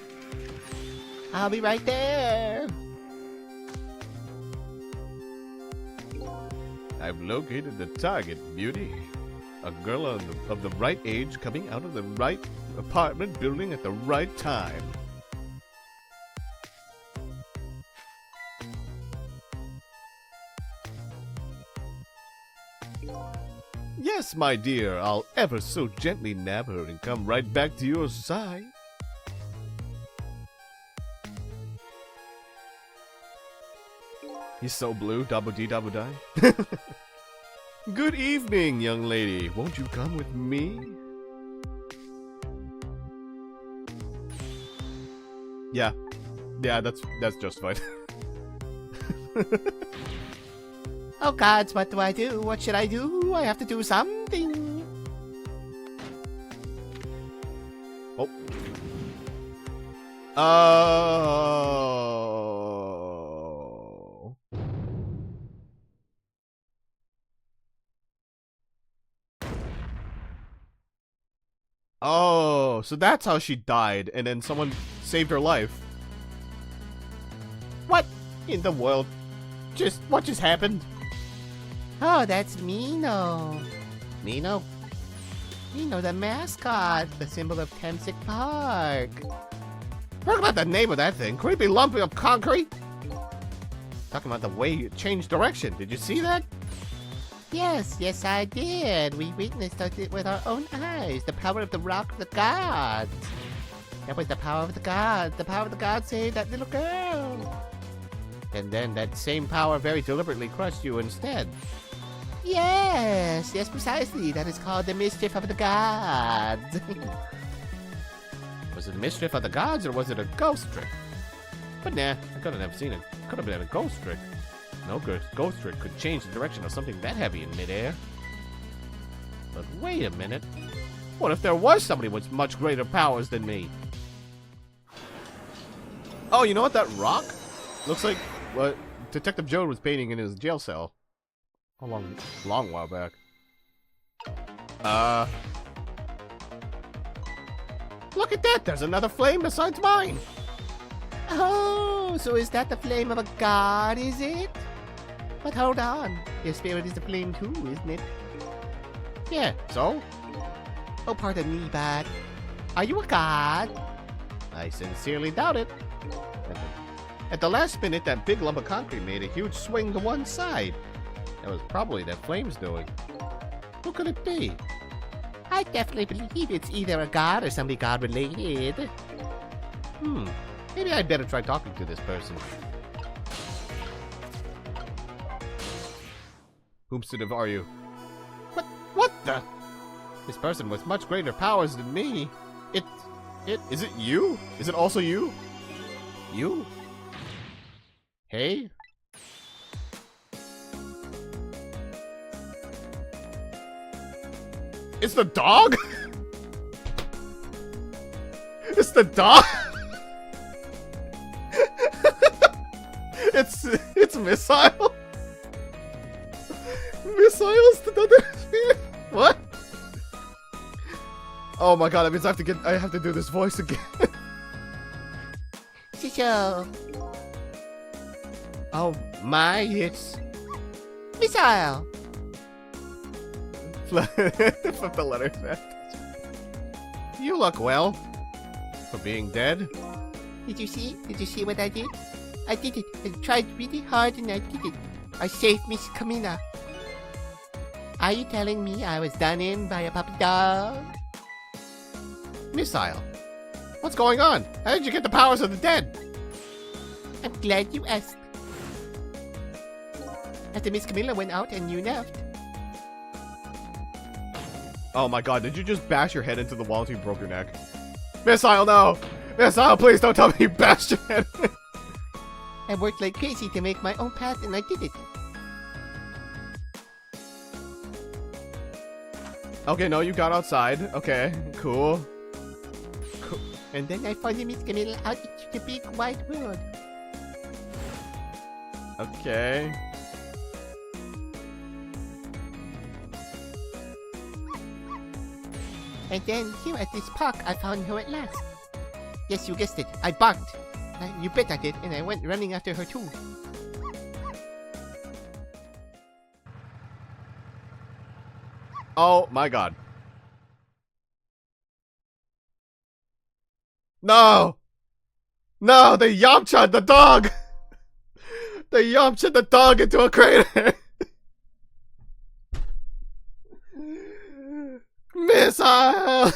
I'll be right there! I've located the target, beauty. A girl of the right age coming out of the right apartment building at the right time. Yes, my dear, I'll ever so gently nab her and come right back to your side. He's so blue, double D, double die. Good evening, young lady. Won't you come with me? Yeah, that's justified. Oh gods, what do I do? What should I do? I have to do something. Oh. Oh, so that's how she died, and then someone saved her life. What in the world? What just happened? Oh, that's Mino. Mino, the mascot, the symbol of Temsic Park. Talk about the name of that thing. Creepy lump of concrete. Talking about the way it changed direction. Did you see that? Yes, I did. We witnessed it with our own eyes. The power of the Rock of the Gods. That was the power of the gods. The power of the gods saved that little girl. And then that same power very deliberately crushed you instead. Yes, precisely. That is called the mischief of the gods. Was it the mischief of the gods, or was it a ghost trick? But nah, I couldn't have seen it. Could have been a ghost trick. No ghost trick could change the direction of something that heavy in midair. But wait a minute. What if there was somebody with much greater powers than me? Oh, you know what? That rock looks like what Detective Joe was painting in his jail cell. A long while back. Look at that! There's another flame besides mine! Oh, so is that the flame of a god, is it? But hold on. Your spirit is a flame too, isn't it? Yeah, so? Oh, pardon me, but are you a god? I sincerely doubt it. At the last minute, that big lump of concrete made a huge swing to one side. That was probably that flame's doing. Who could it be? I definitely believe it's either a god or somebody god-related. Maybe I'd better try talking to this person. Whomstead are you? What the? This person with much greater powers than me. Is it you? Is it also you? You? Hey? It's the dog? It's the dog? It's Missile? Missile's the other. What? Oh my god, that means I have to do this voice again. Cecil. Oh my, it's... Missile. Flip the letters back. You look well. For being dead. Did you see? Did you see what I did? I did it. I tried really hard and I did it. I saved Miss Camila. Are you telling me I was done in by a puppy dog? Missile. What's going on? How did you get the powers of the dead? I'm glad you asked. After Miss Camila went out and you left. Oh my god, did you just bash your head into the wall until you broke your neck? Missile, no! Missile, please don't tell me you bashed your head. I worked like crazy to make my own path and I did it. Okay, no, you got outside. Okay, cool. And then I followed Miss Camila out into the big wide world. Okay. And then here at this park, I found her at last. Yes, you guessed it. I barked. You bet I did, and I went running after her too. Oh my god. No! No, they Yamcha'd the dog! They Yamcha'd the dog into a crater! Missile!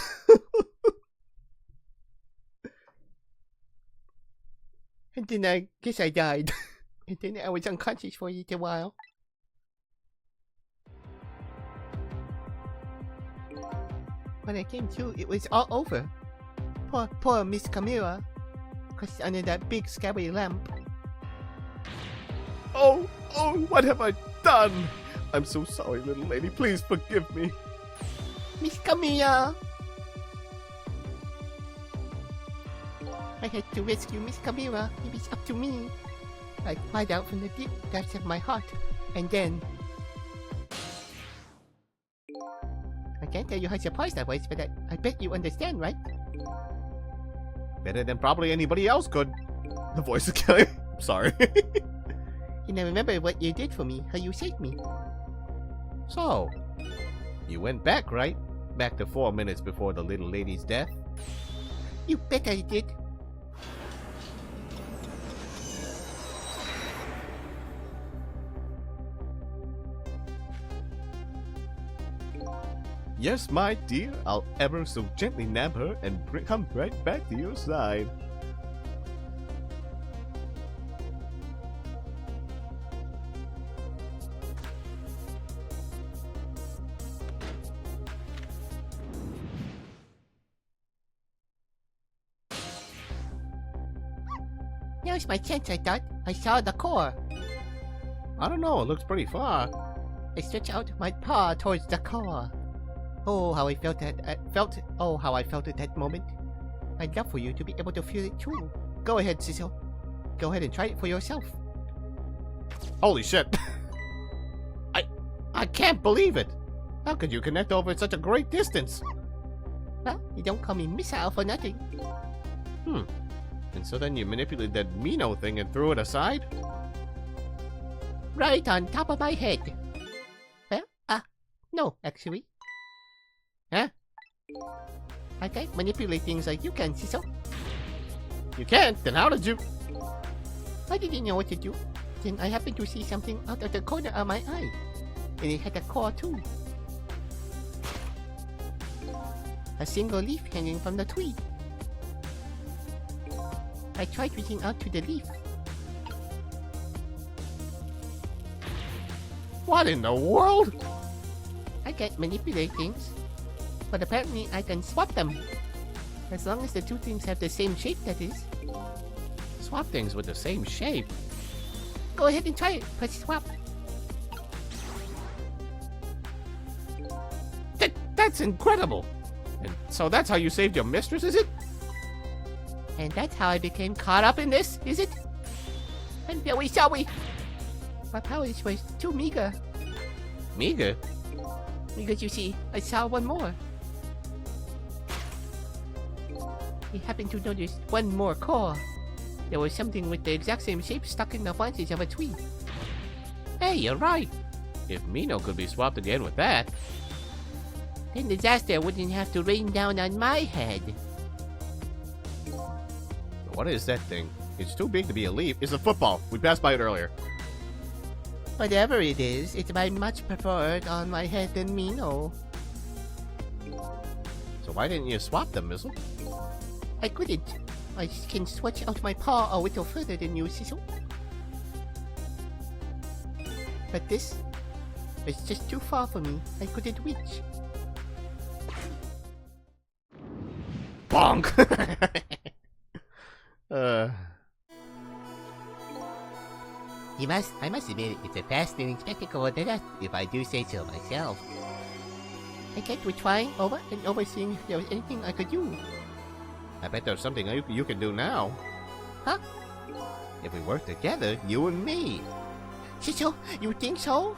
And then I guess I died. And then I was unconscious for a little while. When I came to, it was all over. Poor Miss Camila. Crushed under that big scabby lamp. Oh, what have I done? I'm so sorry, little lady. Please forgive me. Miss Camila! I had to rescue Miss Camila. It was up to me. I cried out from the deep depths of my heart. And then... I can't tell you how surprised I was, but I bet you understand, right? Better than probably anybody else could. The voice is killing me. I'm sorry. And I remember what you did for me, how you saved me. So, you went back, right? Back to 4 minutes before the little lady's death? You bet I did. Yes, my dear, I'll ever so gently nab her and come right back to your side. Now's my chance, I thought. I saw the core. I don't know, it looks pretty far. I stretched out my paw towards the core. Oh, how I felt that. How I felt at that moment. I'd love for you to be able to feel it too. Go ahead, Cecil. Go ahead and try it for yourself. Holy shit. I can't believe it. How could you connect over such a great distance? Well, you don't call me Missile for nothing. And so then you manipulated that Mino thing and threw it aside? Right on top of my head. Well, no, actually. Huh? I can't manipulate things like you can, Cecil. You can't? Then how did you... I didn't know what to do. Then I happened to see something out of the corner of my eye. And it had a core too. A single leaf hanging from the tree. I tried reaching out to the leaf. What in the world? I can't manipulate things. But apparently I can swap them. As long as the two things have the same shape, that is. Swap things with the same shape. Go ahead and try it. Press swap. That's incredible! And so that's how you saved your mistress, is it? And that's how I became caught up in this, is it? And shall we? My powers was too meager. Meager? Because you see, I saw one more. I happened to notice one more core. There was something with the exact same shape stuck in the branches of a tree. Hey, you're right. If Mino could be swapped again with that... then disaster wouldn't have to rain down on my head. What is that thing? It's too big to be a leaf. It's a football. We passed by it earlier. Whatever it is, it's by much preferred on my head than Mino. So why didn't you swap them, Missile? I couldn't. I can stretch out my paw a little further than you, Cecil. But this is just too far for me. I couldn't reach. Bonk! I must admit, it's a fascinating spectacle at that, if I do say so myself. I kept trying over and over seeing if there was anything I could do. I bet there's something you can do now. Huh? If we work together, you and me. Cecil, you think so?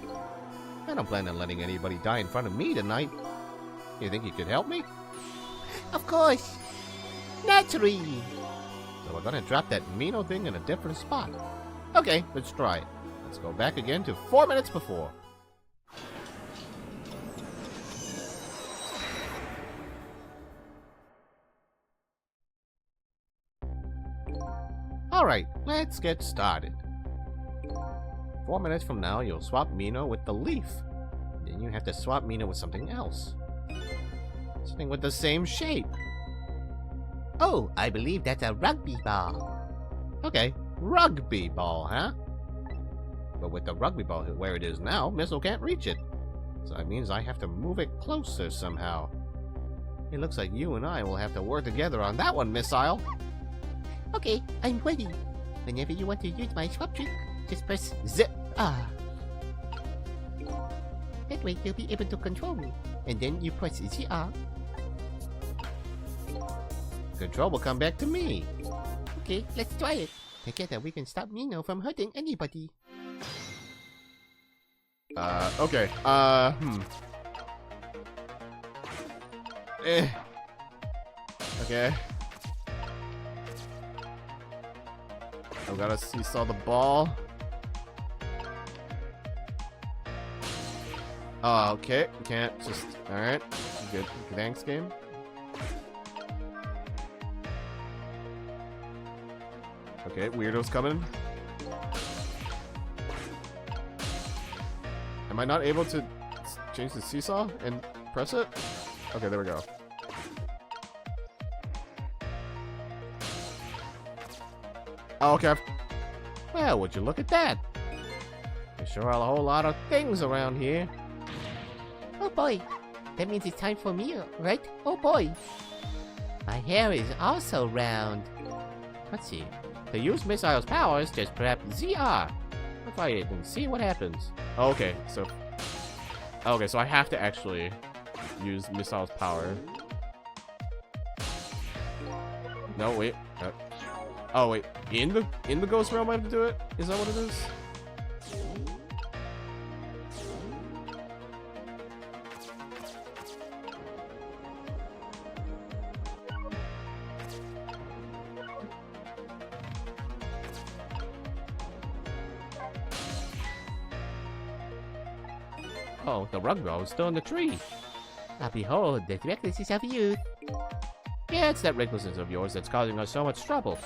I don't plan on letting anybody die in front of me tonight. You think you could help me? Of course. Naturally. So we're gonna drop that Mino thing in a different spot. Okay, let's try it. Let's go back again to 4 minutes before. Alright, let's get started. 4 minutes from now, you'll swap Mino with the leaf. Then you have to swap Mino with something else. Something with the same shape. Oh, I believe that's a rugby ball. Okay, rugby ball, huh? But with the rugby ball where it is now, Missile can't reach it. So that means I have to move it closer somehow. It looks like you and I will have to work together on that one, Missile. Okay, I'm ready. Whenever you want to use my swap trick, just press zip. That way you'll be able to control me. And then you press ZR. Control will come back to me. Okay, let's try it. Together we can stop Mino from hurting anybody. Okay. Okay. I've gotta seesaw the ball. Oh, okay. Can't just... Alright. Good. Thanks, game. Okay, weirdo's coming. Am I not able to change the seesaw and press it? Okay, there we go. Oh, okay. Well, would you look at that? There sure are a whole lot of things around here. Oh boy, that means it's time for me, right? Oh boy. My hair is also round. Let's see. To use Missile's powers, just press ZR. Let's try it and see what happens. Okay, so... Okay, so I have to actually use Missile's power. No, wait. Oh, wait. In the Ghost Realm I have to do it? Is that what it is? Oh, the rug ball is still in the tree. Ah, behold, the recklessness of youth. Yeah, it's that recklessness of yours that's causing us so much trouble.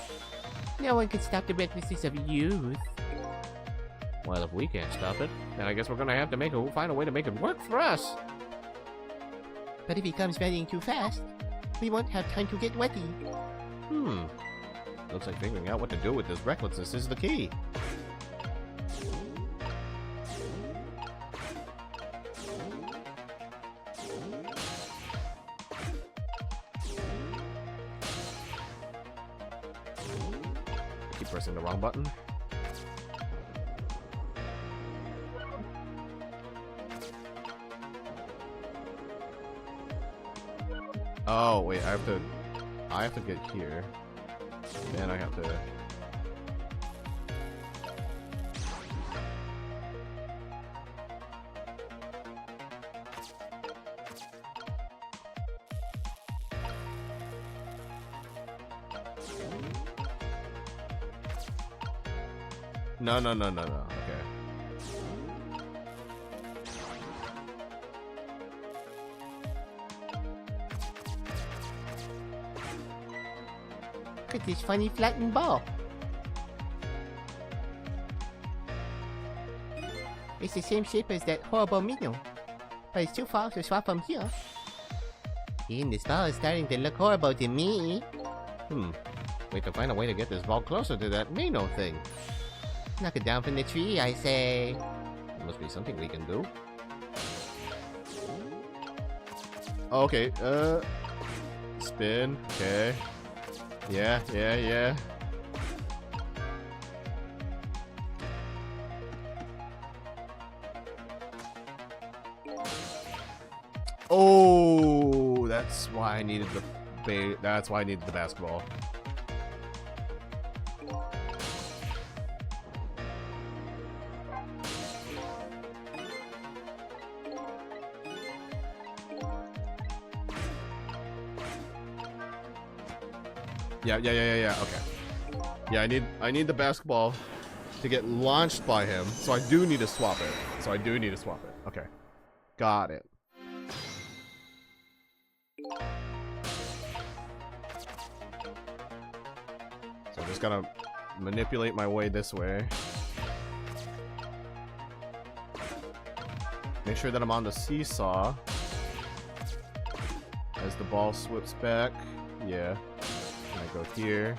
No one can stop the recklessness of youth. Well, if we can't stop it, then I guess we're gonna have to find a way to make it work for us. But if he comes running too fast, we won't have time to get ready. Looks like figuring out what to do with this recklessness is the key. Keep pressing the wrong button. Oh wait, I have to get here. Then I have to. No. Okay. Look at this funny flattened ball. It's the same shape as that horrible Mino, but it's too far to swap from here. Even this ball is starting to look horrible to me. We have to find a way to get this ball closer to that Mino thing. Knock it down from the tree, I say. There must be something we can do. Oh, okay. Spin. Okay. Yeah. Oh, that's why I needed the basketball. Yeah. Okay. Yeah, I need the basketball to get launched by him, so I do need to swap it. Okay. Got it. So I'm just gonna manipulate my way this way. Make sure that I'm on the seesaw as the ball slips back. Yeah. And I go here.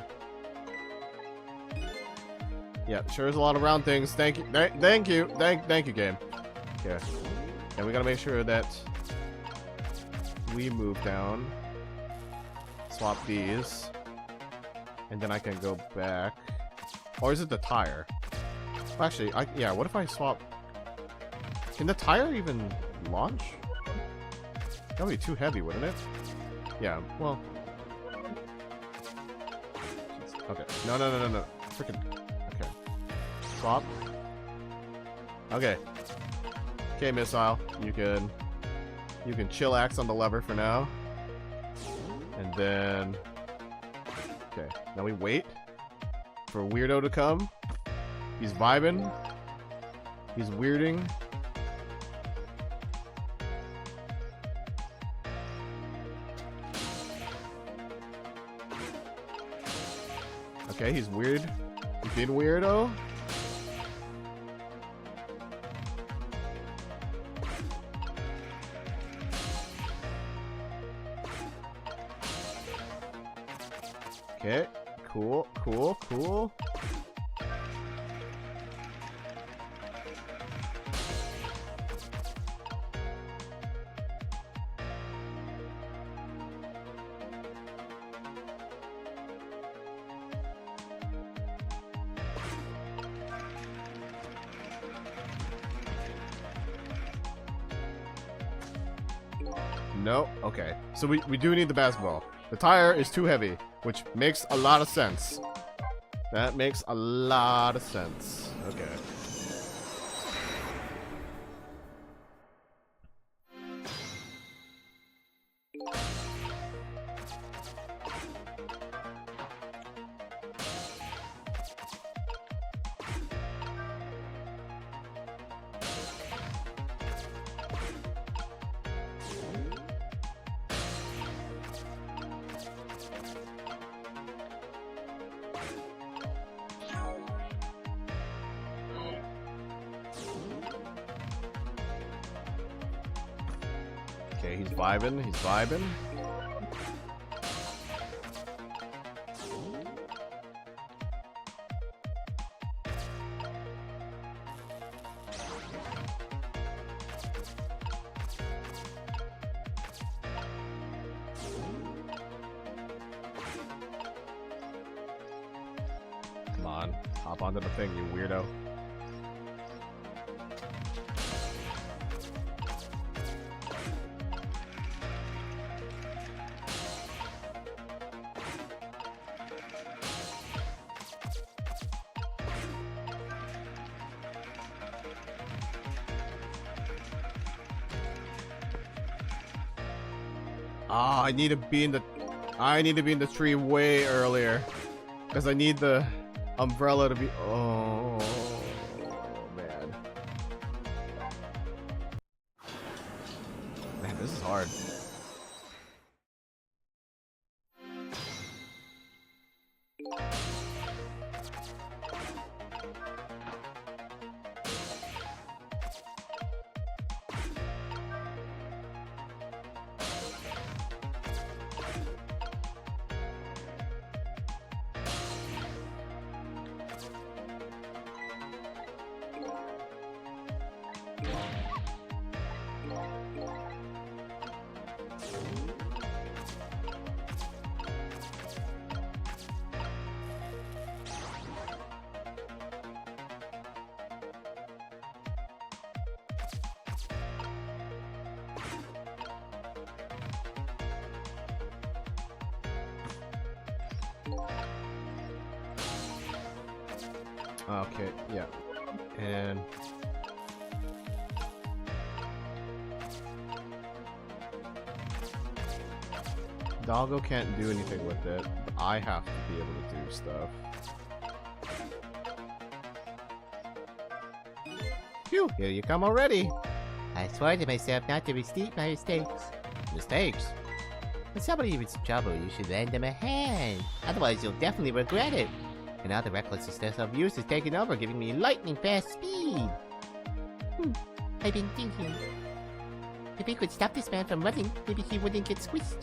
Yeah, sure is a lot of round things. Thank you. Thank you, game. Okay. And we gotta make sure that we move down. Swap these. And then I can go back. Or is it the tire? Well, actually, yeah, what if I swap? Can the tire even launch? That would be too heavy, wouldn't it? Yeah, well. Okay. No. Freaking. Okay. Swap. Okay. Okay, missile. You can chillax on the lever for now. And then. Okay. Now we wait for Weirdo to come. He's vibing. He's weirding. Okay, he's weird. He's being weirdo. Okay, cool. No, okay. So we do need the basketball. The tire is too heavy, which makes a lot of sense. That makes a lot of sense. Okay. Okay, he's vibing. Come on, hop onto the thing, you weirdo. Ah, I need to be in the tree way earlier. Because I need the umbrella to be... Oh, man. Man, this is hard. Okay, yeah. And... Doggo can't do anything with it, but I have to be able to do stuff. Phew, here you come already! I swore to myself not to repeat my mistakes. Mistakes? When somebody is in trouble, you should lend them a hand. Otherwise, you'll definitely regret it. And now the recklessness of use is taking over, giving me lightning fast speed. I've been thinking. If we could stop this man from running, maybe he wouldn't get squished.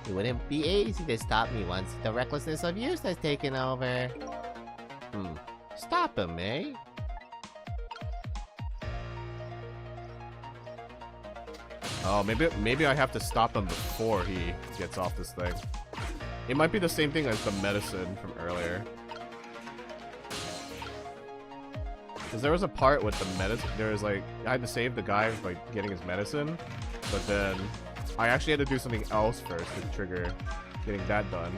It wouldn't be easy to stop me once the recklessness of use has taken over. Stop him, eh? Oh, maybe I have to stop him before he gets off this thing. It might be the same thing as the medicine from earlier. Because there was a part with the medicine, there was like, I had to save the guy by getting his medicine, but then I actually had to do something else first to trigger getting that done.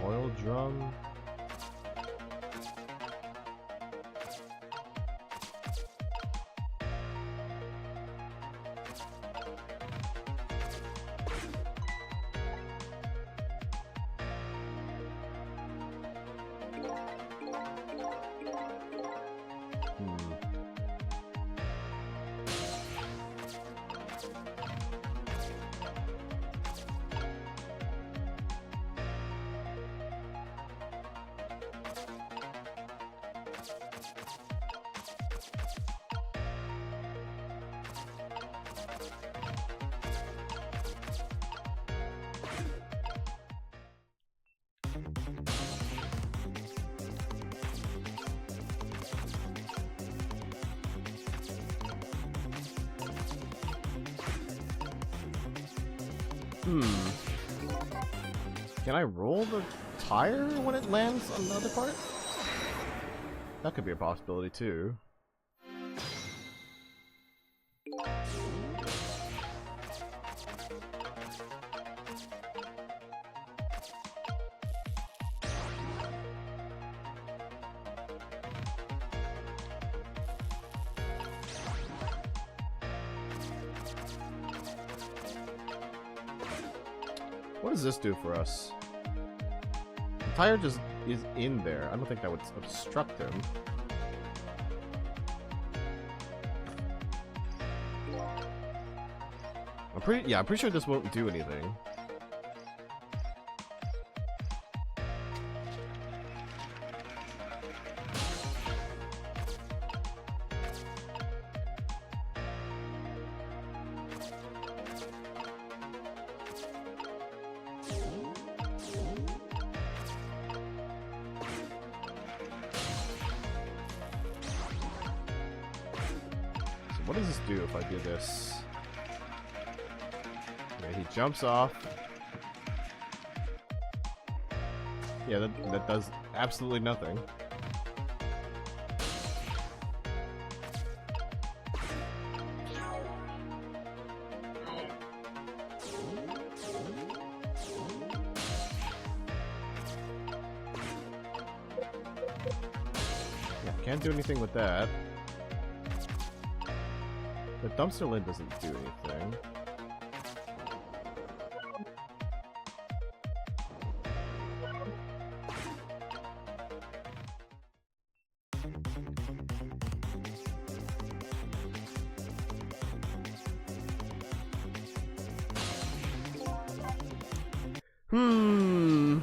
Oil drum. Can I roll the tire when it lands on the other part? That could be a possibility too. What does this do for us? The tire just is in there. I don't think that would obstruct him. I'm pretty sure this won't do anything. What does this do if I do this? Okay, he jumps off. Yeah, that does absolutely nothing. Yeah, can't do anything with that. The dumpster lid doesn't do anything. Hmm.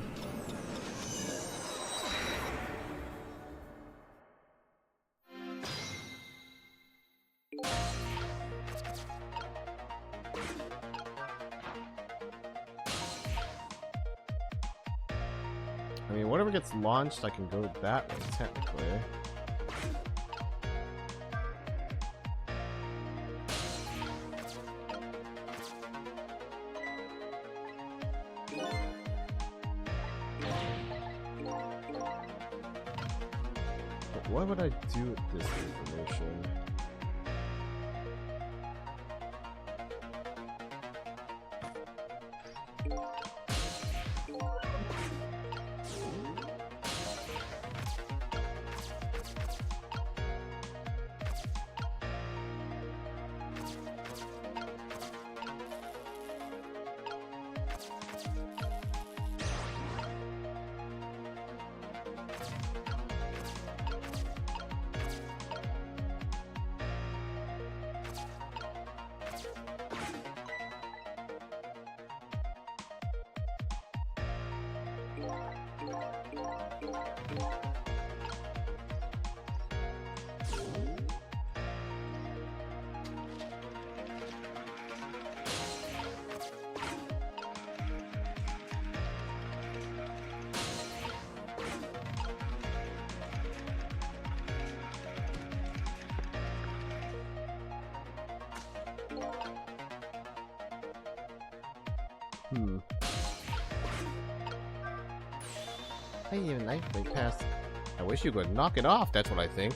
I mean, whatever gets launched, I can go that way, technically. But what would I do with this information? Hey, you knife way past. I wish you would knock it off, that's what I think.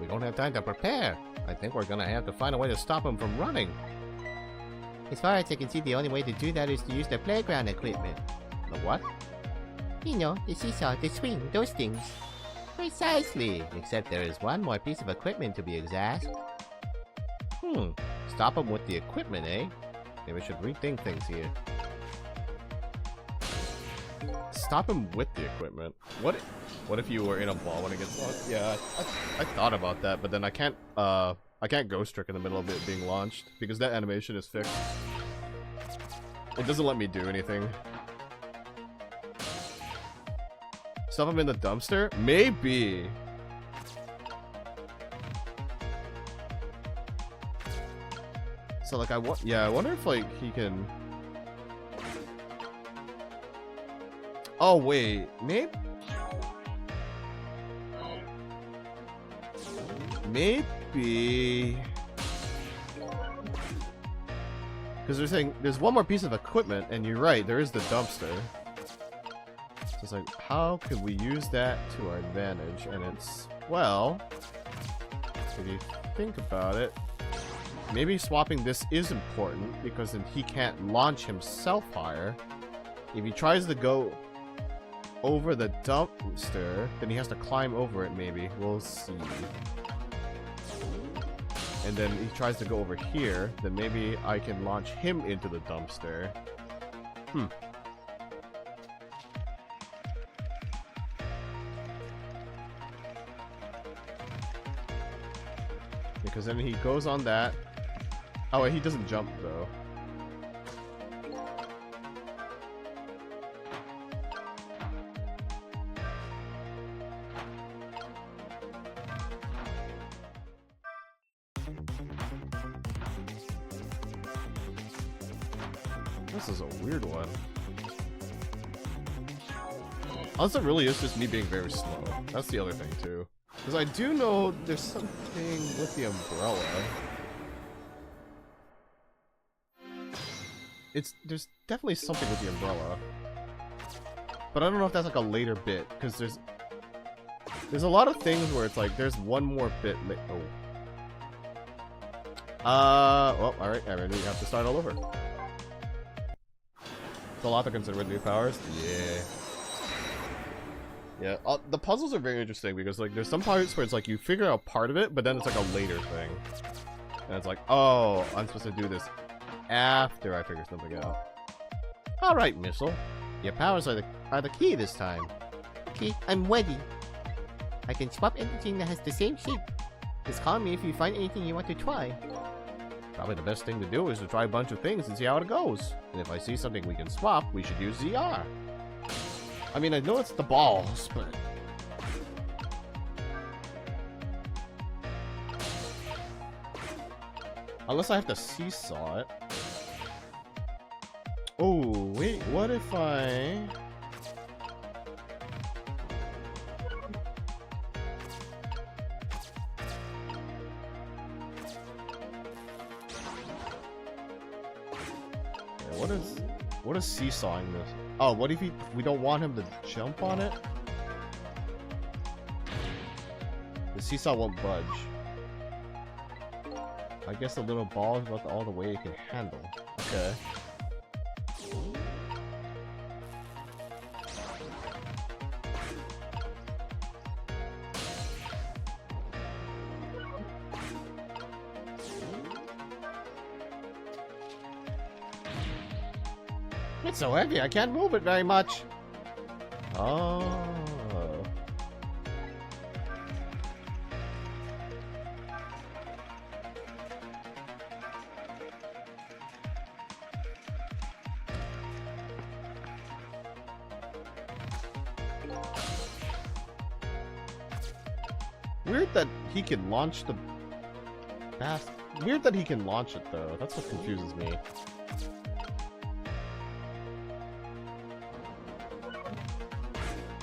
We don't have time to prepare. I think we're gonna have to find a way to stop him from running. As far as I can see, the only way to do that is to use the playground equipment. The what? You know, the seesaw, the swing, those things. Precisely. Except there is one more piece of equipment to be exact. Stop him with the equipment, eh? Maybe I should rethink things here. Stop him with the equipment. What if you were in a ball when it gets launched? Yeah, I thought about that, but then I can't ghost trick in the middle of it being launched because that animation is fixed. It doesn't let me do anything. Stuff him in the dumpster? Maybe. So like I wonder if like he can. Oh wait, maybe because they're saying there's one more piece of equipment, and you're right, there is the dumpster. So it's like, how could we use that to our advantage? And it's, well, if you think about it, maybe swapping this is important because then he can't launch himself higher. If he tries to go over the dumpster, then he has to climb over it maybe. We'll see. And then he tries to go over here, then maybe I can launch him into the dumpster. Because then he goes on that. Oh, wait, he doesn't jump though. This is a weird one. Unless it really is just me being very slow. That's the other thing too. Because I do know there's something with the umbrella. there's definitely something with the umbrella. But I don't know if that's like a later bit, because there's a lot of things where it's like there's one more bit. Well, alright, I really have to start all over. It's a lot to consider with new powers. Yeah. Yeah, the puzzles are very interesting because like there's some parts where it's like you figure out part of it, but then it's like a later thing. And it's like, oh, I'm supposed to do this after I figure something out. Alright, Missile. Your powers are the key this time. Okay, I'm ready. I can swap anything that has the same shape. Just call me if you find anything you want to try. Probably the best thing to do is to try a bunch of things and see how it goes. And if I see something we can swap, we should use ZR. I mean, I know it's the balls, but... Unless I have to seesaw it. Oh, wait, what if I... What is seesawing this? Oh, what if we don't want him to jump on it? The seesaw won't budge. I guess the little ball is about all the way it can handle. Okay. It's so heavy, I can't move it very much. Oh. Weird that he can launch the fast. Weird that he can launch it though. That's what confuses me.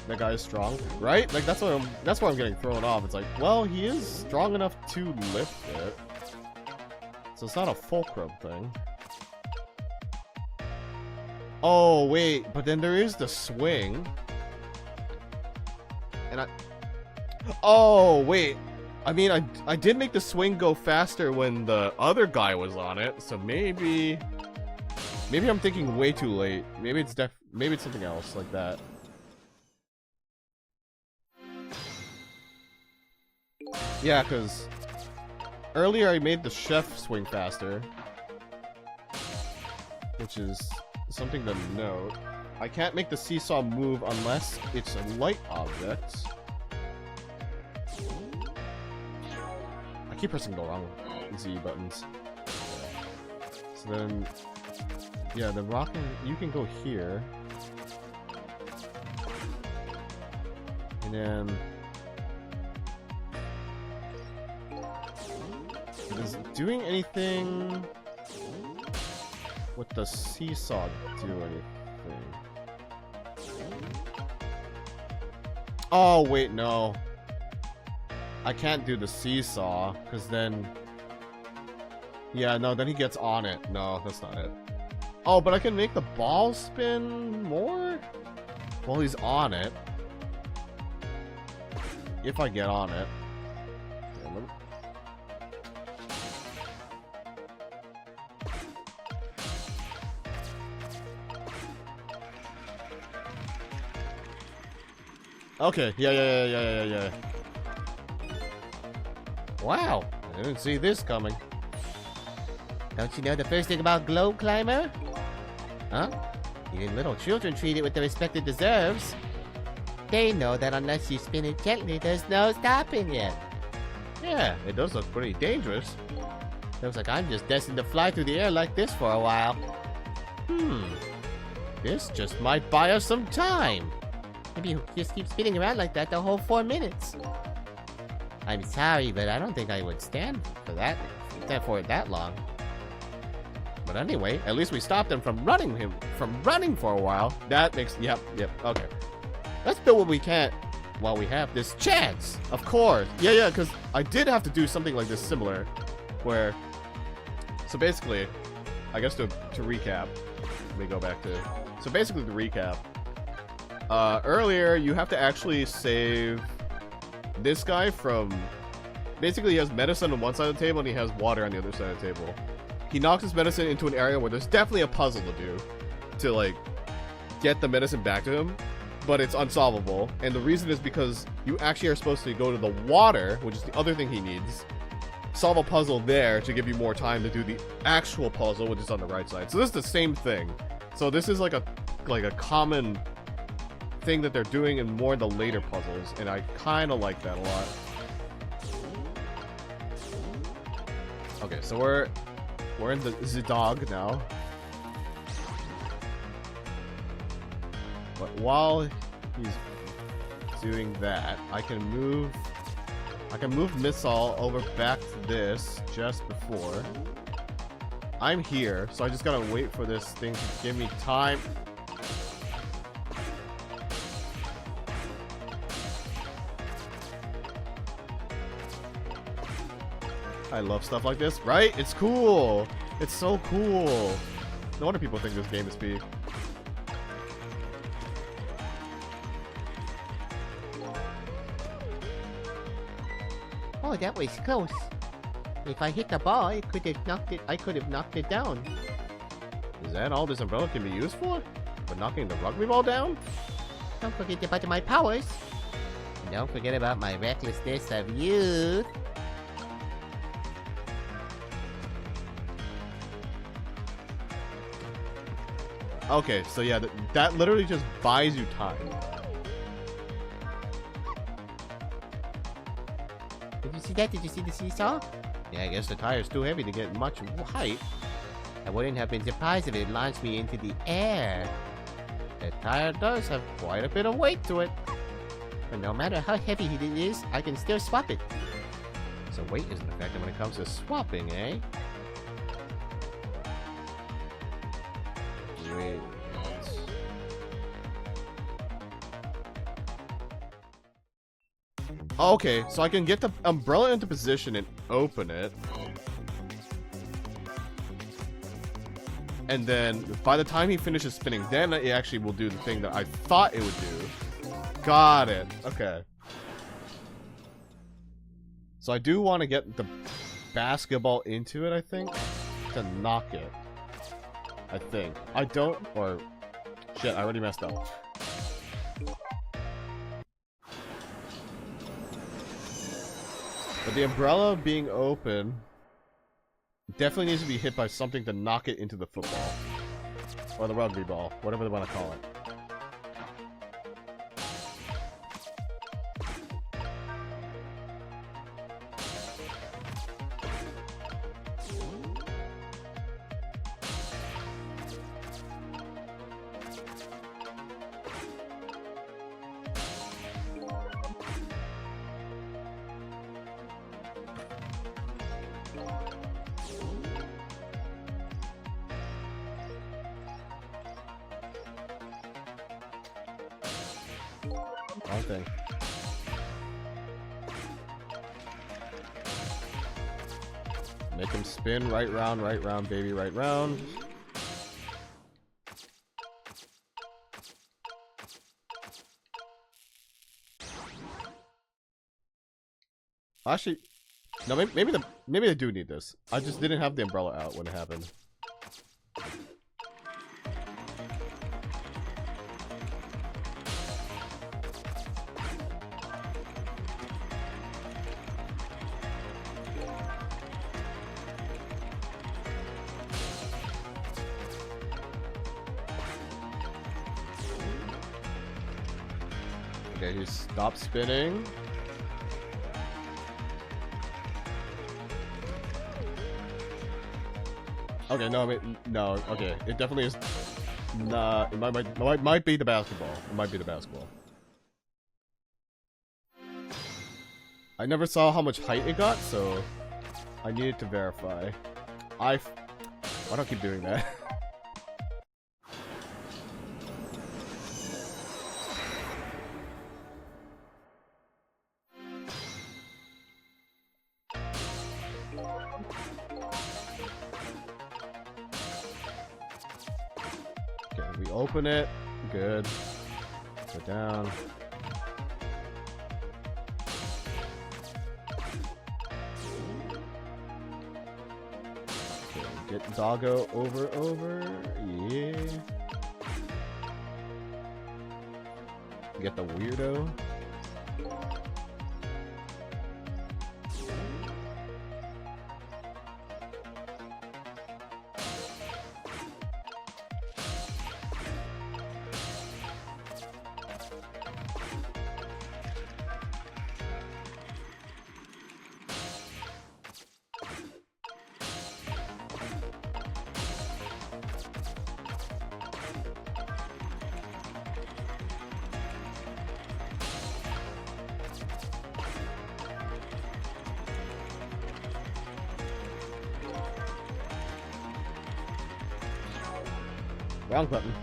That guy is strong, right? Like that's why I'm getting thrown off. It's like, well, he is strong enough to lift it, so it's not a fulcrum thing. Oh wait, but then there is the swing, and oh wait, I mean I did make the swing go faster when the other guy was on it, so maybe I'm thinking way too late. Maybe it's something else like that. Yeah, because earlier I made the chef swing faster, which is something to note. I can't make the seesaw move unless it's a light object. I keep pressing the wrong Z buttons. So then, yeah, the rocket, you can go here. And then... Is doing anything with the seesaw do anything? Oh wait, no. I can't do the seesaw, because then... Yeah, no, then he gets on it. No, that's not it. Oh, but I can make the ball spin more? While he's on it. If I get on it. Okay, yeah. Wow, I didn't see this coming. Don't you know the first thing about Globe Climber? Huh? Even little children treat it with the respect it deserves. They know that unless you spin it gently, there's no stopping it. Yeah, it does look pretty dangerous. Looks like I'm just destined to fly through the air like this for a while. This just might buy us some time. Maybe you just keep spinning around like that the whole 4 minutes. I'm sorry, but I don't think I would stand for it that long. But anyway, at least we stopped him from running for a while. That makes... Yep, okay. Let's do what we can while we have this chance. Of course. Yeah, because I did have to do something like this similar, where... So basically, I guess to recap, Let me go back to... So basically, the recap. Earlier, you have to actually save this guy from... Basically, he has medicine on one side of the table, and he has water on the other side of the table. He knocks his medicine into an area where there's definitely a puzzle to do to, like, get the medicine back to him, but it's unsolvable. And the reason is because you actually are supposed to go to the water, which is the other thing he needs, solve a puzzle there to give you more time to do the actual puzzle, which is on the right side. So this is the same thing. So this is like a common thing that they're doing in more of the later puzzles, and I kind of like that a lot. Okay, so we're in the dog now. But while he's doing that, I can move Missile over back to this just before. I'm here, so I just gotta wait for this thing to give me time. I love stuff like this, right? It's cool. It's so cool. No wonder people think this game is peak. Oh, that was close. If I hit the ball, I could have knocked it down. Is that all this umbrella can be used for? For knocking the rugby ball down? Don't forget about my powers. And don't forget about my recklessness of youth. Okay, so yeah, that literally just buys you time. Did you see that? Did you see the seesaw? Yeah, I guess the tire's too heavy to get much height. I wouldn't have been surprised if it launched me into the air. The tire does have quite a bit of weight to it. But no matter how heavy it is, I can still swap it. So weight isn't a factor when it comes to swapping, eh? Wait. Okay, so I can get the umbrella into position and open it. And then, by the time he finishes spinning, then it actually will do the thing that I thought it would do. Got it. Okay. So I do want to get the basketball into it, I think, to knock it. I think. I don't, or... Shit, I already messed up. But the umbrella being open definitely needs to be hit by something to knock it into the football. Or the rugby ball, whatever they want to call it. Wrong thing. Make him spin right round, baby, right round. Actually, no, maybe they do need this. I just didn't have the umbrella out when it happened. Okay, he stopped spinning. Okay, no, I mean, no, okay, it definitely is. Nah, it might be the basketball. It might be the basketball. I never saw how much height it got, so I needed to verify. Why do I keep doing that? We open it. Good. Put down. Okay, get Doggo over. Yeah. Get the weirdo. Wrong button.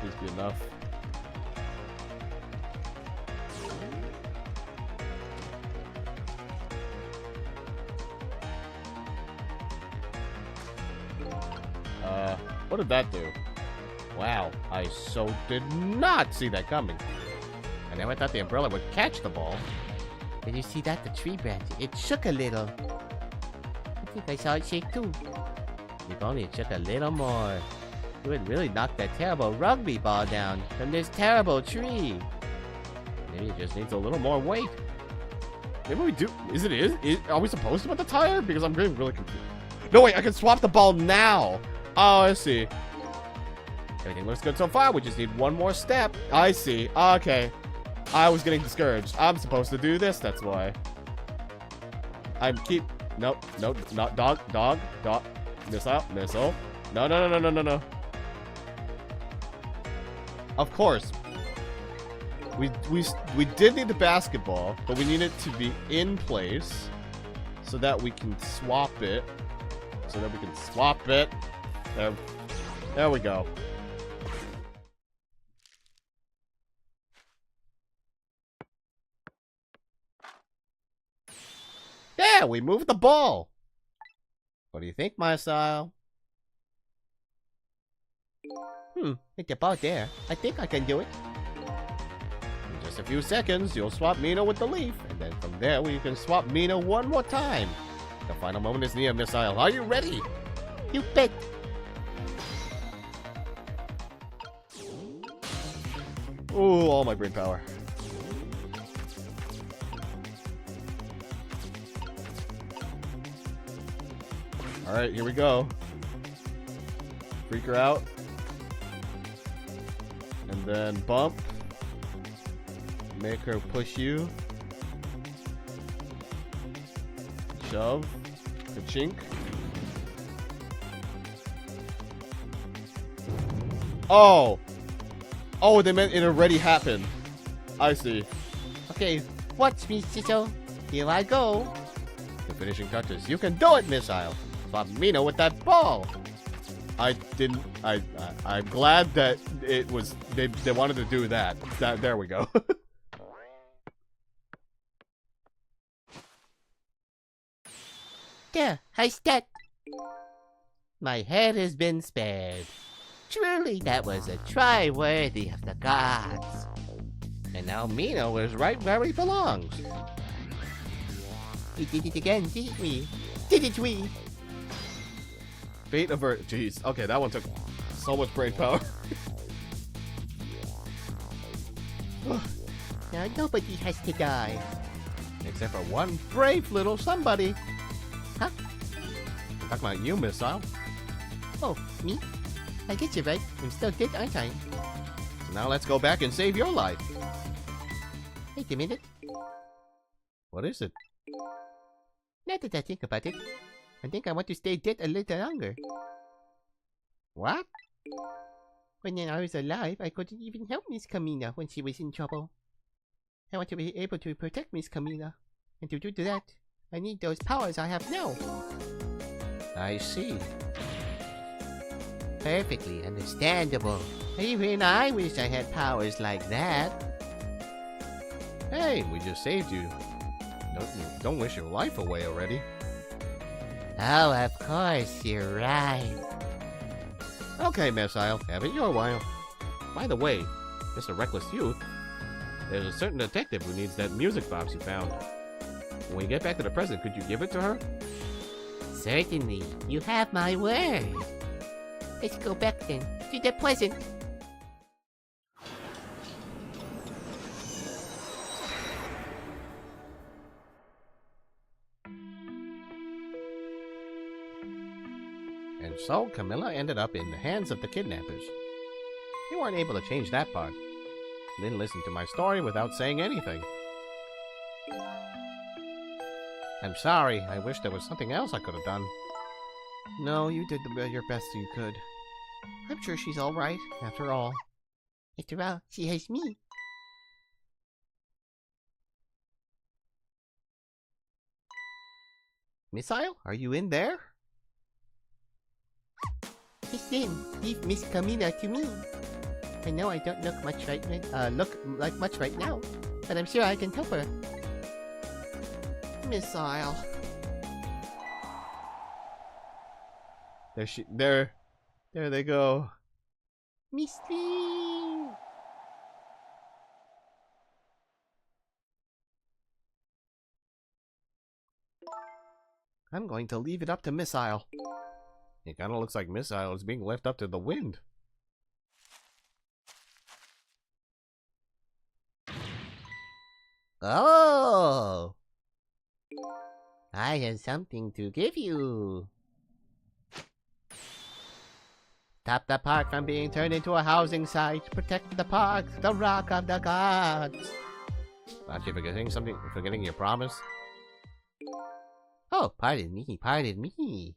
Please be enough. What did that do? Wow, I so did not see that coming. I never thought the umbrella would catch the ball. Did you see that? The tree branch. It shook a little. I think I saw it shake too. If only it shook a little more. It would really knock that terrible rugby ball down from this terrible tree. Maybe it just needs a little more weight. Maybe we do. Are we supposed to put the tire? Because I'm getting really confused. No, wait, I can swap the ball now. Oh, I see. Everything looks good so far. We just need one more step. I see. Okay. I was getting discouraged. I'm supposed to do this. That's why. Nope. Not dog. Missile. No. Of course. We did need the basketball, but we need it to be in place so that we can swap it. There we go. Yeah, we moved the ball. What do you think, my style? With the ball there, I think I can do it. In just a few seconds, you'll swap Mina with the leaf, and then from there we can swap Mina one more time. The final moment is near, Missile. Are you ready? You bet. Ooh, all my brain power. Alright, here we go. Freak her out. And then bump. Make her push you. Shove. Ka-chink. Oh! Oh, they meant it already happened. I see. Okay, watch me, Chicho. Here I go. The finishing touches. You can do it, Missile. Swap Mina with that ball. I'm glad that it was they wanted to do that. There we go. There, how's that? My head has been spared. Truly, that was a try worthy of the gods. And now Mina is right where he belongs. We did it again, didn't we? Didn't we? Fate avert. Jeez. Okay, that one took so much brain power. Now nobody has to die. Except for one brave little somebody. Huh? I'm talking about you, Missile. Oh, me? I guess you're right. I'm still dead, aren't I? So now let's go back and save your life. Wait a minute. What is it? Now that I think about it, I think I want to stay dead a little longer. What? When I was alive, I couldn't even help Miss Camina when she was in trouble. I want to be able to protect Miss Camina. And to do that, I need those powers I have now. I see. Perfectly understandable. Even I wish I had powers like that. Hey, we just saved you. Don't wish your life away already. Oh, of course, you're right. Okay, Missile, have it your while. By the way, Mr. Reckless Youth, there's a certain detective who needs that music box you found. When we get back to the present, could you give it to her? Certainly, you have my word. Let's go back then to the present. And so, Camilla ended up in the hands of the kidnappers. You weren't able to change that part. You didn't listen to my story without saying anything. I'm sorry, I wish there was something else I could have done. No, you did your best you could. I'm sure she's alright, after all. After all, she has me. Missile, are you in there? Miss Lin, leave Miss Camilla to me. I know I don't look much like much right now, but I'm sure I can help her. Missile. There they go. Miss Lin. I'm going to leave it up to Missile. It kind of looks like Missile is being left up to the wind. Oh! I have something to give you. Stop the park from being turned into a housing site. Protect the park, the Rock of the Gods. Aren't you forgetting something? Forgetting your promise? Oh, pardon me, pardon me.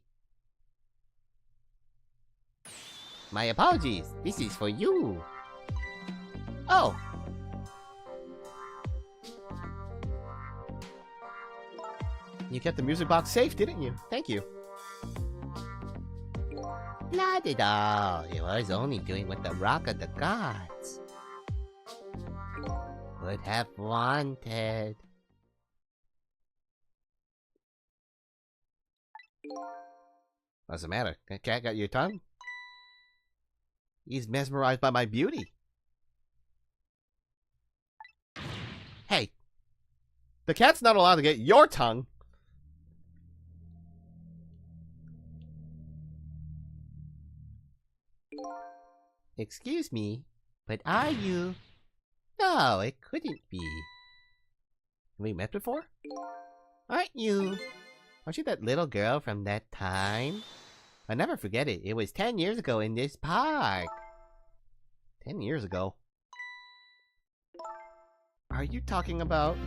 My apologies. This is for you. Oh. You kept the music box safe, didn't you? Thank you. Not at all. It was only doing what the Rock of the Gods would have wanted. What's the matter? Cat got your tongue? He's mesmerized by my beauty. Hey! The cat's not allowed to get your tongue! Excuse me, but are you? No, it couldn't be. Have we met before? Aren't you? Aren't you that little girl from that time? I'll never forget it. It was 10 years ago in this park. 10 years ago? Are you talking about...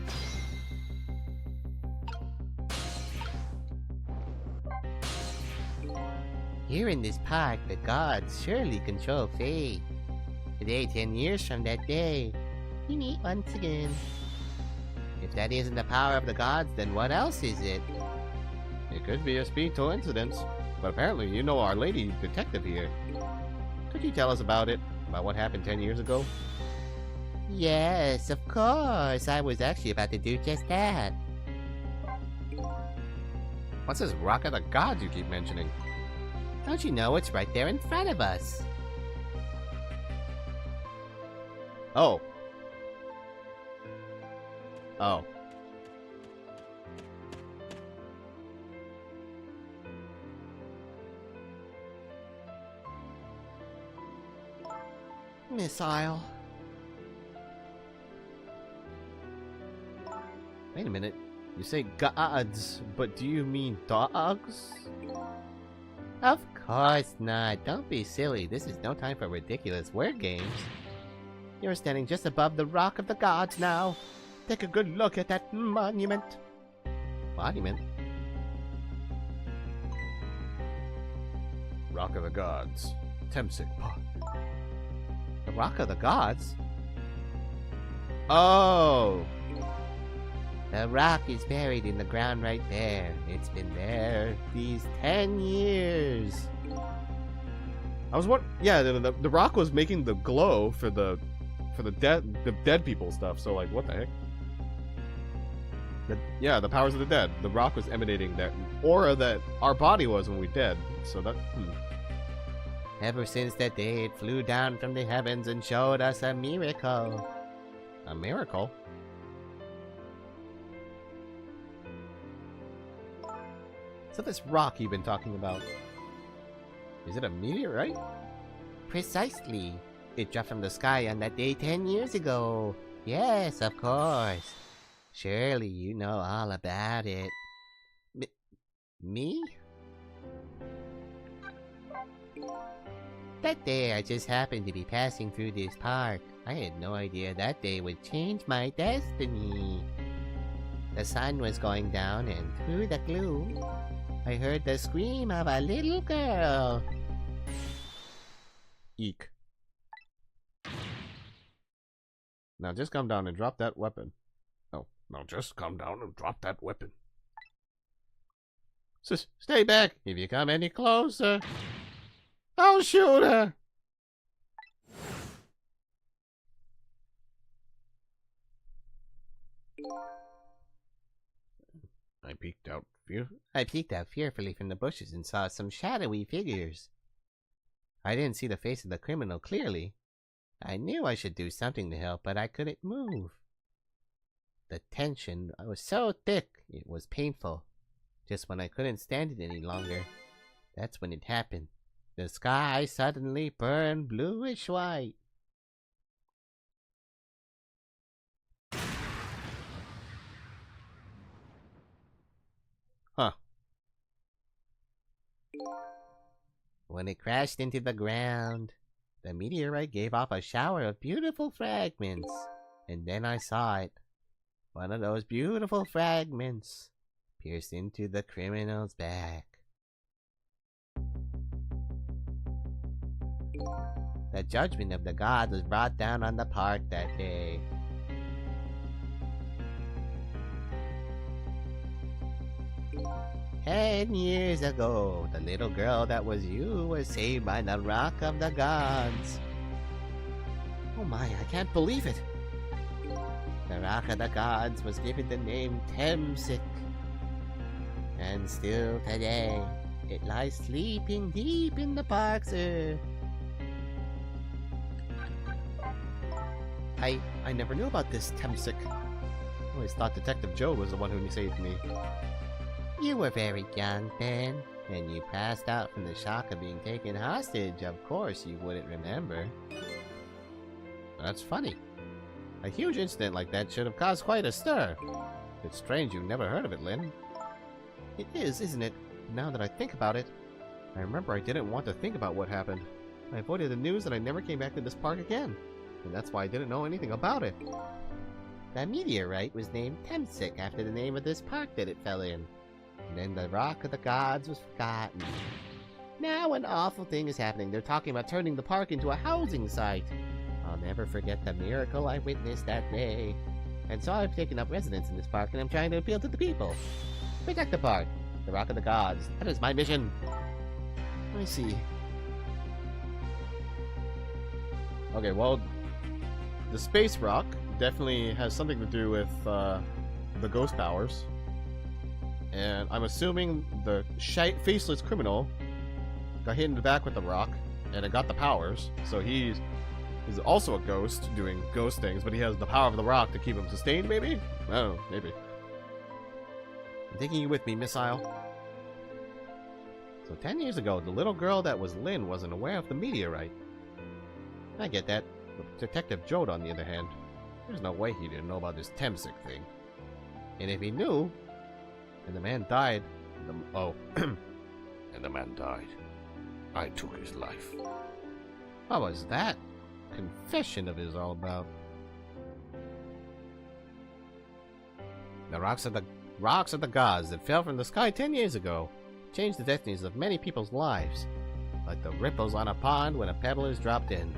Here in this park, the gods surely control fate. Today, 10 years from that day, we meet once again. If that isn't the power of the gods, then what else is it? It could be a speed coincidence, but apparently you know our lady detective here. Could you tell us about it? About what happened 10 years ago? Yes, of course. I was actually about to do just that. What's this Rock of the Gods you keep mentioning? Don't you know it's right there in front of us? Oh. Oh. Missile. Wait a minute. You say gods, but do you mean dogs? Of course not. Don't be silly. This is no time for ridiculous word games. You're standing just above the Rock of the Gods now. Take a good look at that monument. Monument? Rock of the Gods. Temsic Park. The Rock of the Gods? Oh! The rock is buried in the ground right there. It's been there these 10 years. I was what? Yeah, the rock was making the glow for the dead people stuff. So like, what the heck? Yeah, the powers of the dead. The rock was emanating that aura that our body was when we dead. So that. Ever since that day, it flew down from the heavens and showed us a miracle. A miracle? So this rock you've been talking about, is it a meteorite? Precisely. It dropped from the sky on that day 10 years ago. Yes, of course. Surely you know all about it. Me? That day I just happened to be passing through this park. I had no idea that day would change my destiny. The sun was going down and through the gloom, I heard the scream of a little girl. Eek. Now just come down and drop that weapon. Oh, now just come down and drop that weapon. Stay back. If you come any closer, I'll shoot her. I peeked out fearfully from the bushes and saw some shadowy figures. I didn't see the face of the criminal clearly. I knew I should do something to help, but I couldn't move. The tension was so thick, it was painful. Just when I couldn't stand it any longer, that's when it happened. The sky suddenly burned bluish white. Huh. When it crashed into the ground, the meteorite gave off a shower of beautiful fragments. And then I saw it. One of those beautiful fragments pierced into the criminal's back. The judgment of the gods was brought down on the park that day. "10 years ago, the little girl that was you was saved by the rock of the gods." Oh my, I can't believe it. The rock of the gods was given the name Temsik. And still today, it lies sleeping deep in the park's earth. I never knew about this Temsik. I always thought Detective Joe was the one who saved me. You were very young then, and you passed out from the shock of being taken hostage. Of course you wouldn't remember. That's funny. A huge incident like that should have caused quite a stir. It's strange you never heard of it, Lynn. It is, isn't it? Now that I think about it, I remember I didn't want to think about what happened. I avoided the news and I never came back to this park again. And that's why I didn't know anything about it. The meteorite was named Temsik after the name of this park that it fell in. And then the rock of the gods was forgotten. Now an awful thing is happening. They're talking about turning the park into a housing site. I'll never forget the miracle I witnessed that day. And so I've taken up residence in this park and I'm trying to appeal to the people. Protect the park, the rock of the gods. That is my mission. I see. Okay, well, the space rock definitely has something to do with the ghost powers. And I'm assuming the faceless criminal got hit in the back with the rock, and it got the powers. So he's also a ghost doing ghost things, but he has the power of the rock to keep him sustained, maybe? I don't know, maybe. I'm taking you with me, Missile. So 10 years ago, the little girl that was Lynn wasn't aware of the meteorite. I get that. But Detective Jode, on the other hand, there's no way he didn't know about this Temsik thing. And if he knew, and the man died, and the man died, I took his life. What was that confession of his all about? The rocks of the gods that fell from the sky 10 years ago changed the destinies of many people's lives, like the ripples on a pond when a pebble is dropped in.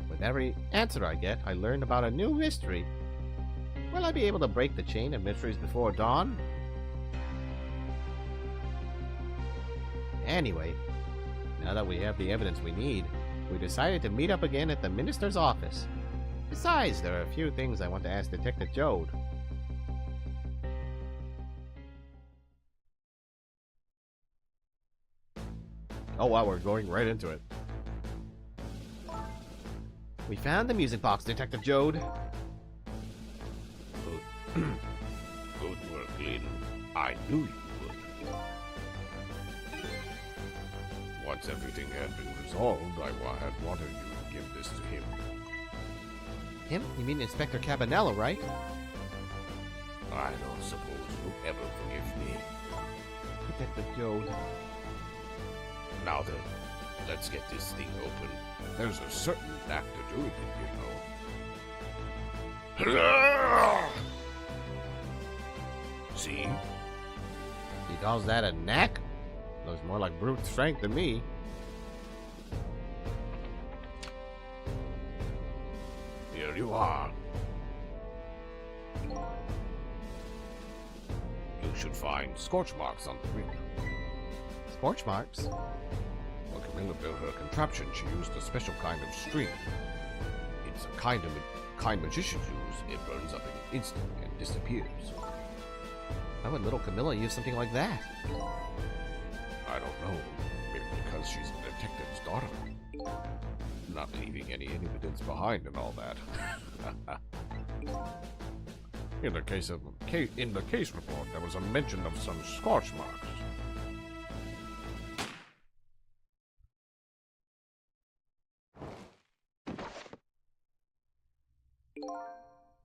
With every answer I get, I learn about a new mystery. Will I be able to break the chain of mysteries before dawn? Anyway, Now that we have the evidence we need, we decided to meet up again at the minister's office. Besides, there are a few things I want to ask Detective Jode. Oh wow, we're going right into it. We found the music box, Detective Jode. Good work, Lynn. I knew you would. Once everything had been resolved, I had wanted you to give this to him. Him? You mean Inspector Cabanello, right? I don't suppose you'll ever forgive me. Detective Jode. Now then, let's get this thing open. There's a certain knack to doing it, you know. See? He calls that a knack? Looks more like brute strength to me. Here you are. You should find scorch marks on the grip. Scorch marks? When Camilla built her contraption, she used a special kind of string. It's a kind magicians use. It burns up in an instant and disappears. Why would little Camilla use something like that? I don't know. Maybe because she's a detective's daughter. Not leaving any evidence behind and all that. In the case report, there was a mention of some scorch marks.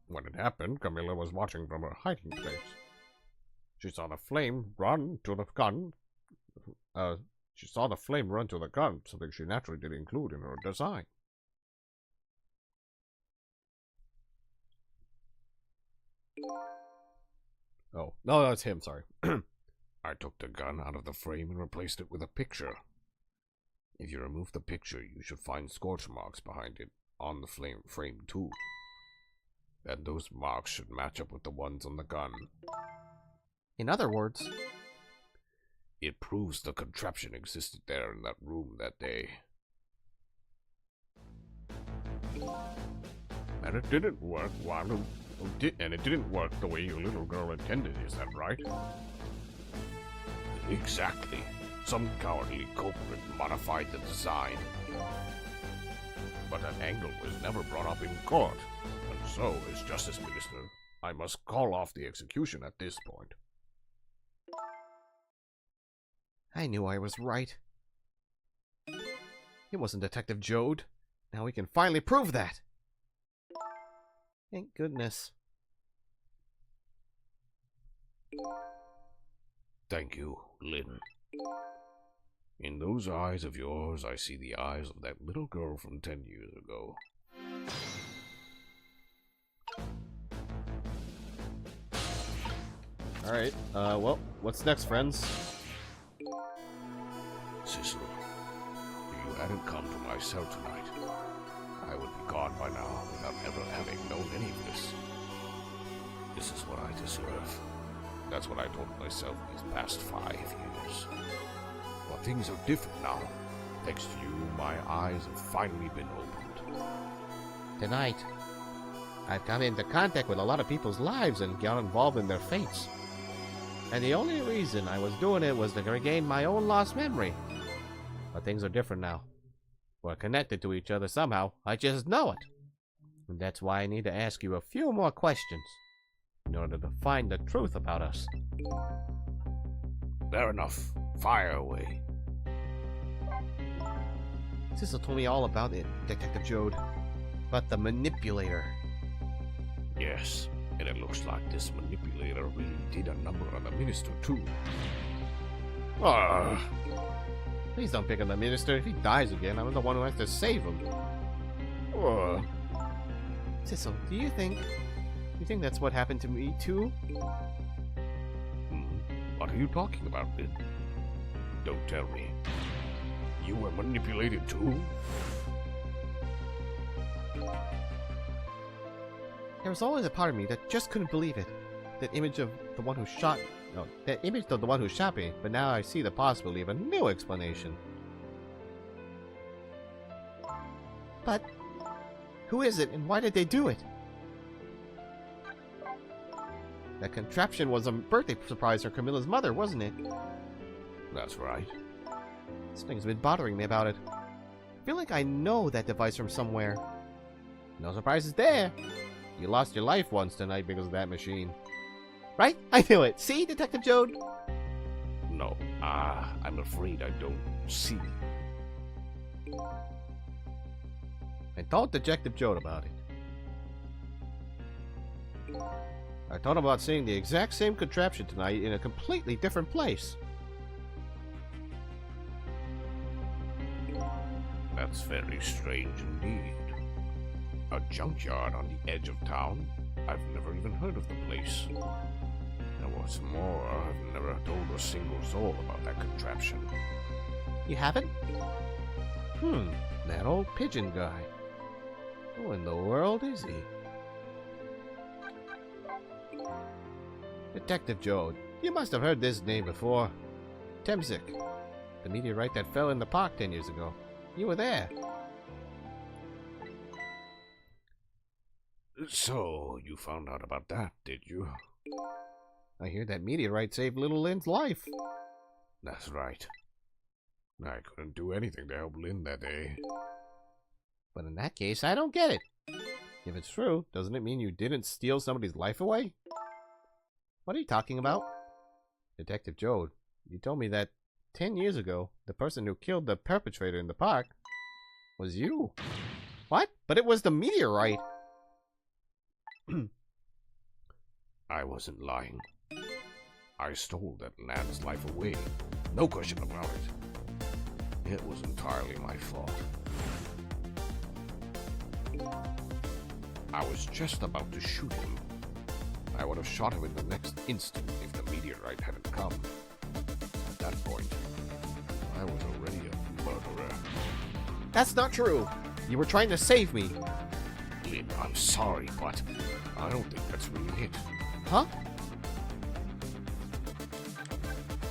When it happened, Camilla was watching from her hiding place. She saw the flame run to the gun. Something she naturally did include in her design. Oh, no, that's him, sorry. I took the gun out of the frame and replaced it with a picture. If you remove the picture, you should find scorch marks behind it on the frame too. And those marks should match up with the ones on the gun. In other words, it proves the contraption existed there in that room that day. And it didn't work the way your little girl intended, is that right? Exactly. Some cowardly culprit modified the design. But that angle was never brought up in court. And so, as Justice Minister, I must call off the execution at this point. I knew I was right. It wasn't Detective Jode. Now we can finally prove that. Thank goodness. Thank you, Lynn. In those eyes of yours, I see the eyes of that little girl from 10 years ago. Alright, well, what's next, friends? Cecil, if you hadn't come to my cell tonight, I would be gone by now without ever having known any of this. This is what I deserve. That's what I told myself these past 5 years. But things are different now. Thanks to you, my eyes have finally been opened. Tonight, I've come into contact with a lot of people's lives and got involved in their fates. And the only reason I was doing it was to regain my own lost memory. But things are different now. We're connected to each other somehow. I just know it. And that's why I need to ask you a few more questions in order to find the truth about us. Fair enough. Fire away. Cecil told me all about it, Detective Jode. About the manipulator. Yes, and it looks like this manipulator really did a number on the minister too. Please don't pick on the minister. If he dies again, I'm the one who has to save him. Cecil, do you think that's what happened to me too? What are you talking about, Lynn? Don't tell me. You were manipulated too? There was always a part of me that just couldn't believe it. That image of the one who shot... No, that image of the one who shot me, but now I see the possibility of a new explanation. But who is it and why did they do it? That contraption was a birthday surprise for Camilla's mother, wasn't it? That's right. This thing's been bothering me about it. I feel like I know that device from somewhere. No surprises there. You lost your life once tonight because of that machine. Right? I knew it. See, Detective Jode? No, I'm afraid I don't see. I told Detective Jode about it. I told him about seeing the exact same contraption tonight in a completely different place. That's very strange indeed. A junkyard on the edge of town? I've never even heard of the place. And what's more, I've never told a single soul about that contraption. You haven't? That old pigeon guy. Who in the world is he? Detective Jode, you must have heard this name before. Temzik, the meteorite that fell in the park 10 years ago. You were there. So, you found out about that, did you? I hear that meteorite saved little Lynn's life. That's right. I couldn't do anything to help Lynn that day. But in that case, I don't get it. If it's true, doesn't it mean you didn't steal somebody's life away? What are you talking about? Detective Jode, you told me that 10 years ago, the person who killed the perpetrator in the park was you. What? But it was the meteorite. I wasn't lying. I stole that lad's life away. No question about it. It was entirely my fault. I was just about to shoot him. I would have shot him in the next instant if the meteorite hadn't come. At that point, I was already a murderer. That's not true. You were trying to save me. Lynn, I'm sorry, but I don't think that's really it. Huh?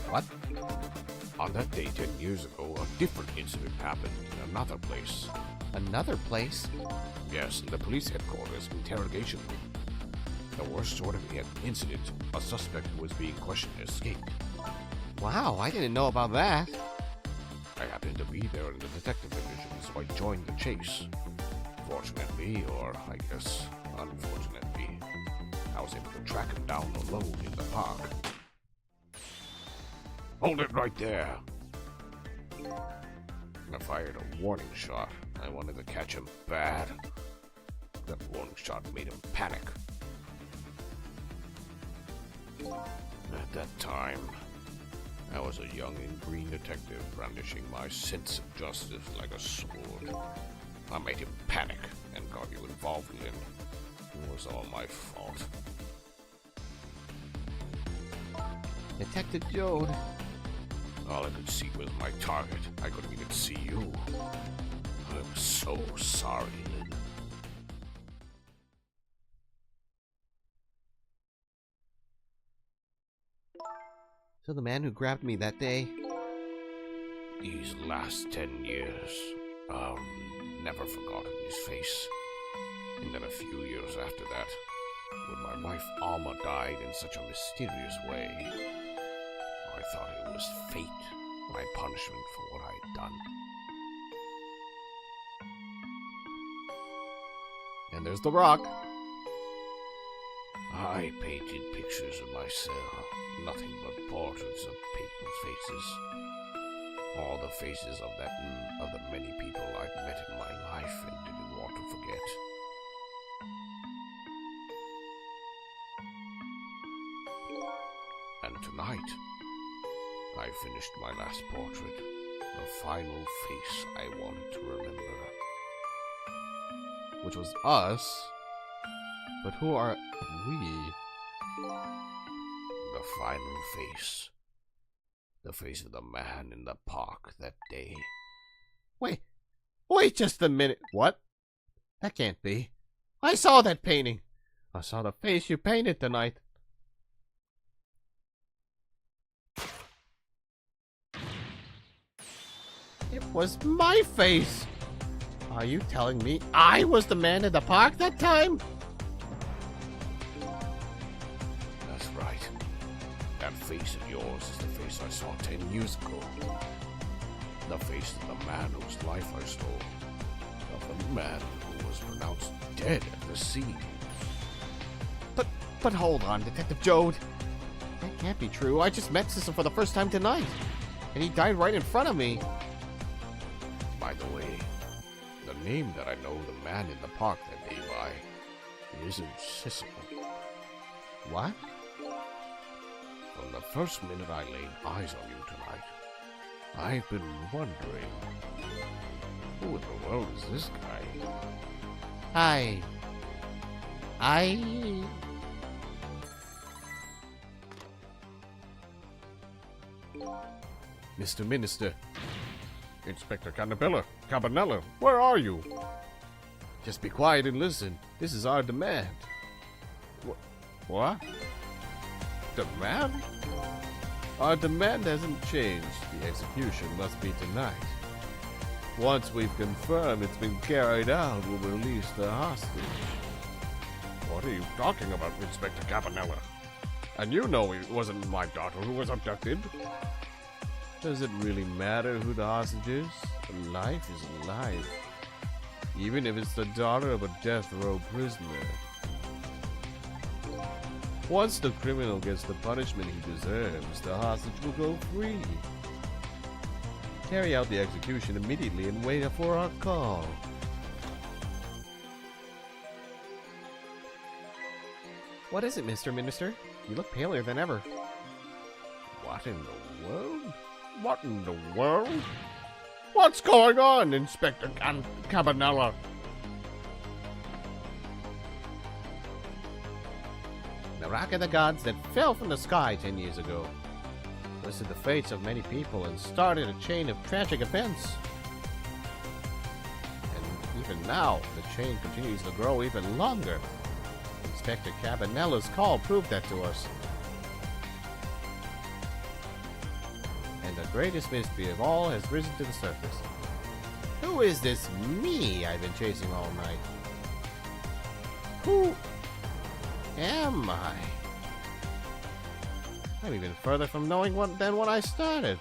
What? On that day 10 years ago, a different incident happened in another place. Another place? Yes, in the police headquarters interrogation room. The worst sort of incident. A suspect who was being questioned escaped. Wow, I didn't know about that. I happened to be there in the detective division, so I joined the chase. Fortunately, or I guess unfortunately, I was able to track him down alone in the park. Hold it right there! I fired a warning shot. I wanted to catch him bad. That warning shot made him panic. At that time, I was a young and green detective brandishing my sense of justice like a sword. I made him panic and got you involved in it. It was all my fault. Detective Jode. All I could see was my target. I couldn't even see you. I'm so sorry, Lynn. So the man who grabbed me that day? These last 10 years, I've never forgotten his face. And then a few years after that, when my wife Alma died in such a mysterious way, I thought it was fate, my punishment for what I'd done. And there's the rock. I painted pictures of myself, nothing but portraits of people's faces. All the faces of the many people I'd met in my life and didn't want to forget. And tonight, I finished my last portrait, the final face I wanted to remember. Which was us. But who are we? The final face. The face of the man in the park that day. Wait just a minute. What? That can't be. I saw that painting. I saw the face you painted tonight. It was my face. Are you telling me I was the man in the park that time? That's right. That face of yours is the face I saw 10 years ago. The face of the man whose life I stole. Of the man who was pronounced dead at the scene. But hold on, Detective Jode. That can't be true. I just met Sissel for the first time tonight. And he died right in front of me. By the way, the name that I know the man in the park that day by isn't Sissel. What? From the first minute I laid eyes on you tonight, I've been wondering, who in the world is this guy? Mr. Minister. Inspector Cabanella, where are you? Just be quiet and listen. This is our demand. What? Demand? Our demand hasn't changed. The execution must be tonight. Once we've confirmed it's been carried out, we'll release the hostage. What are you talking about, Inspector Cabanella? And you know it wasn't my daughter who was abducted. Does it really matter who the hostage is? A life is a life. Even if it's the daughter of a death row prisoner. Once the criminal gets the punishment he deserves, the hostage will go free. Carry out the execution immediately and wait for our call. What is it, Mr. Minister? You look paler than ever. What in the world? What in the world? What's going on, Inspector Cabanella? The rock of the gods that fell from the sky 10 years ago twisted the fates of many people and started a chain of tragic events. And even now, the chain continues to grow even longer. Inspector Cabanella's call proved that to us. And the greatest mystery of all has risen to the surface. Who is this me I've been chasing all night? Who am I? I'm even further from knowing than when I started.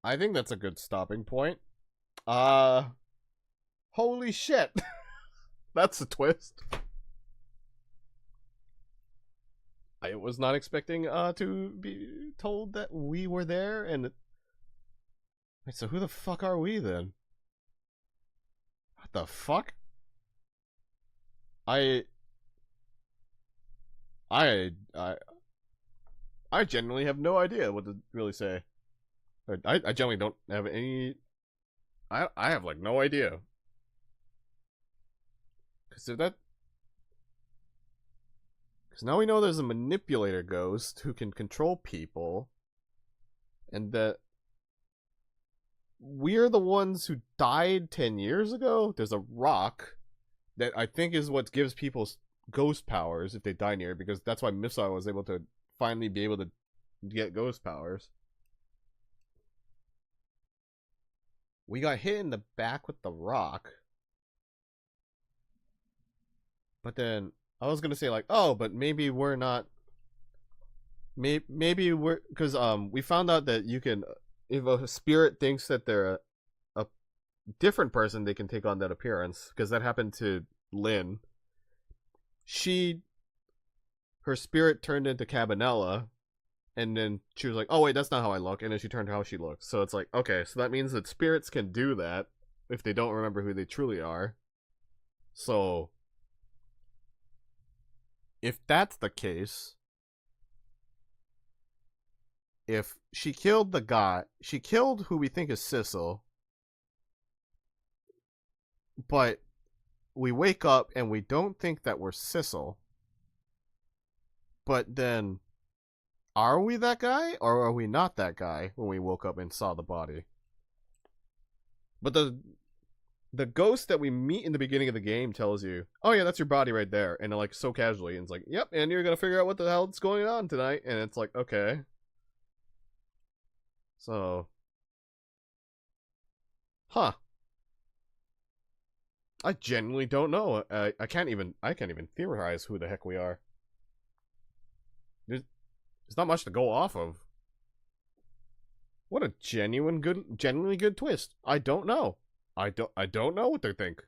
I think that's a good stopping point. Holy shit. That's a twist. I was not expecting to be told that we were there and wait, so who the fuck are we then? What the fuck? I genuinely have no idea what to really say. I generally don't have any. I have like no idea. Because now we know there's a manipulator ghost who can control people, and that we're the ones who died 10 years ago. There's a rock that I think is what gives people ghost powers if they die near it, because that's why Missile was able to finally be able to get ghost powers. We got hit in the back with the rock. But then I was gonna say like, oh, but maybe we're not. Maybe we're because we found out that you can, if a spirit thinks that they're a different person, they can take on that appearance. Because that happened to Lynn. Her spirit turned into Cabanella. And then she was like, oh wait, that's not how I look. And then she turned to how she looks. So it's like, okay, so that means that spirits can do that if they don't remember who they truly are. So if that's the case, if she killed the guy, she killed who we think is Sissel, but we wake up and we don't think that we're Sissel, but then are we that guy or are we not that guy when we woke up and saw the body? But the ghost that we meet in the beginning of the game tells you, oh yeah, that's your body right there. And like so casually, and it's like, yep, and you're gonna figure out what the hell's going on tonight. And it's like, okay. So, huh. I genuinely don't know. I can't even theorize who the heck we are. There's not much to go off of. What a genuinely good twist. I don't know. I don't know what they think.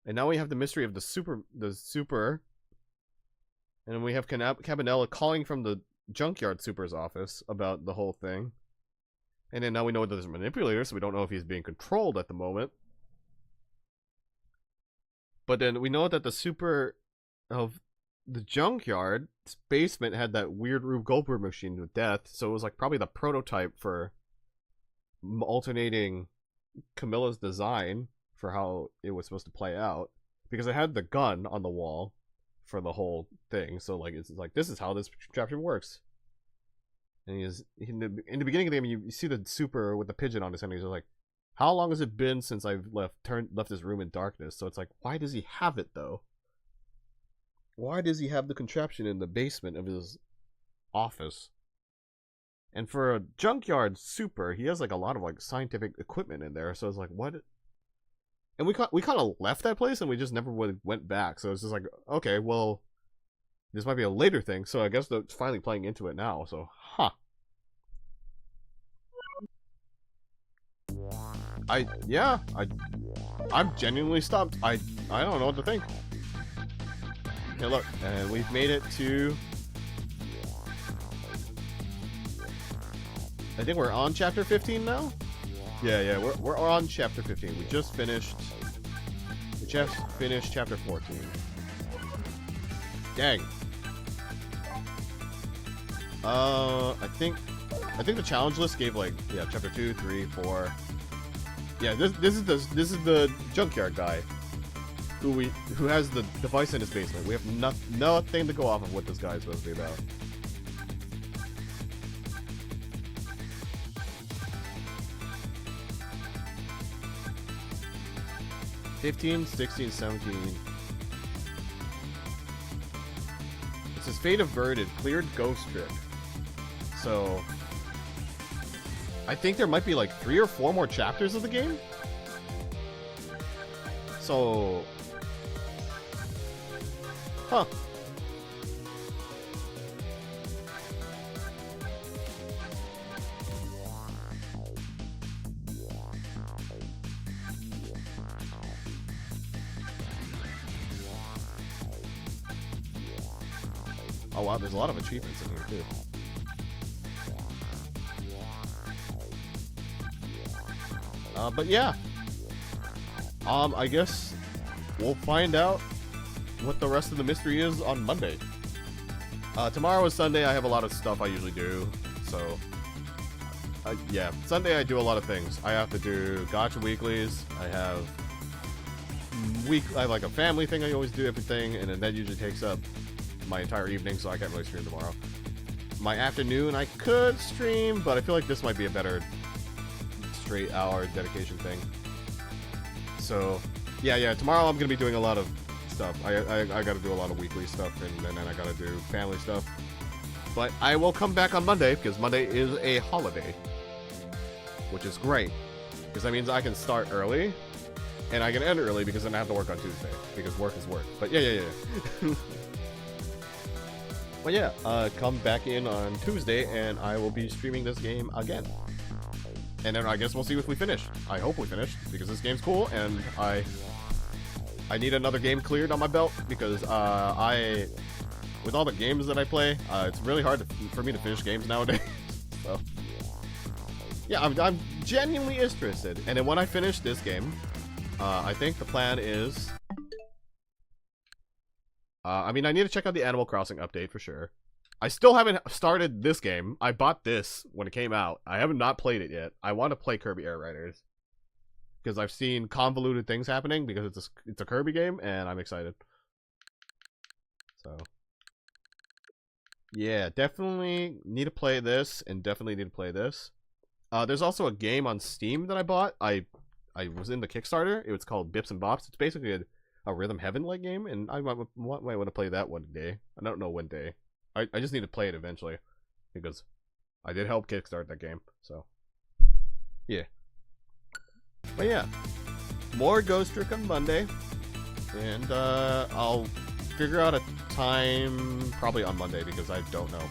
And now we have the mystery of the super, and then we have Cabanela calling from the junkyard super's office about the whole thing. And then now we know that there's a manipulator, so we don't know if he's being controlled at the moment. But then we know that the super of the junkyard's basement had that weird Rube Goldberg machine with death, so it was like probably the prototype for alternating Camilla's design for how it was supposed to play out, because it had the gun on the wall for the whole thing. So like it's like, this is how this contraption works. And in the beginning of the game, you see the super with the pigeon on his head. And he's like, "How long has it been since I've left this room in darkness?" So it's like, why does he have it though? Why does he have the contraption in the basement of his office? And for a junkyard super, he has like a lot of like scientific equipment in there. So it's like, what? And we kind of left that place and we just never went back. So it's just like, okay, well, this might be a later thing. So I guess it's finally playing into it now. So, huh. I'm genuinely stumped. I don't know what to think. Okay, look, and we've made it to, I think we're on chapter 15 now? Yeah, we're on chapter 15. We just finished chapter 14. Dang. I think the challenge list gave like, yeah, chapter 2, 3, 4. Yeah, this is the junkyard guy who has the device in his basement. We have nothing to go off of what this guy is supposed to be about. (15, 16, 17). It says fate averted, cleared ghost trick. So I think there might be like 3 or 4 more chapters of the game. So, huh. Oh wow, there's a lot of achievements in here too. But yeah, I guess we'll find out what the rest of the mystery is on Monday. Tomorrow is Sunday. I have a lot of stuff I usually do, so yeah, Sunday I do a lot of things. I have to do gotcha weeklies. I have like a family thing. I always do everything, and then that usually takes up my entire evening, so I can't really stream tomorrow. My afternoon I could stream, but I feel like this might be a better straight hour dedication thing. So yeah, tomorrow I'm gonna be doing a lot of stuff. I gotta do a lot of weekly stuff, and then I gotta do family stuff. But I will come back on Monday, because Monday is a holiday, which is great, because that means I can start early and I can end early, because then I have to work on Tuesday, because work is work. But yeah. But yeah, come back in on Tuesday and I will be streaming this game again. And then I guess we'll see if we finish. I hope we finish, because this game's cool, and I need another game cleared on my belt, because with all the games that I play, it's really hard for me to finish games nowadays. So yeah, I'm genuinely interested. And then when I finish this game, I think the plan is, I mean, I need to check out the Animal Crossing update for sure. I still haven't started this game. I bought this when it came out. I have not played it yet. I want to play Kirby Air Riders, because I've seen convoluted things happening, because it's a Kirby game, and I'm excited. So Yeah, definitely need to play this, and definitely need to play this. There's also a game on Steam that I bought. I was in the Kickstarter. It was called Bips and Bops. It's basically a Rhythm Heaven-like game, and I might want to play that one day. I don't know when day. I just need to play it eventually, because I did help kickstart that game, so yeah. But yeah, more Ghost Trick on Monday, and I'll figure out a time probably on Monday because I don't know.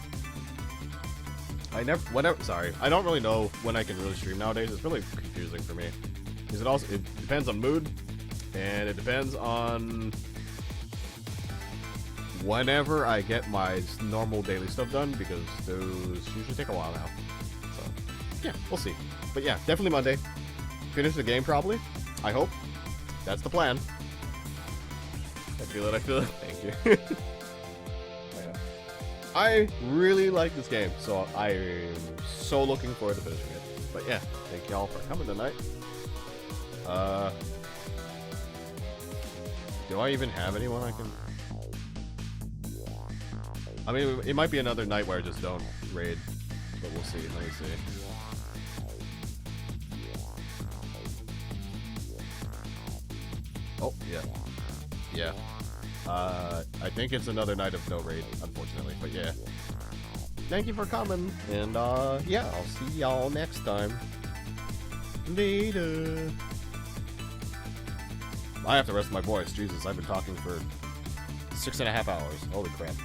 I don't really know when I can really stream nowadays. It's really confusing for me because it depends on mood, and it depends on whenever I get my normal daily stuff done, because those usually take a while now. So yeah, we'll see. But yeah, definitely Monday. Finish the game probably. I hope. That's the plan. I feel it. Thank you. Yeah. I really like this game, so I'm so looking forward to finishing it. But yeah, thank y'all for coming tonight. Do I even have anyone I can... I mean, it might be another night where I just don't raid, but we'll see. Let me see. Oh, yeah. Yeah. I think it's another night of no raid, unfortunately, but yeah. Thank you for coming, and yeah, I'll see y'all next time. Later. I have to rest my voice. Jesus, I've been talking for 6.5 hours. Holy crap.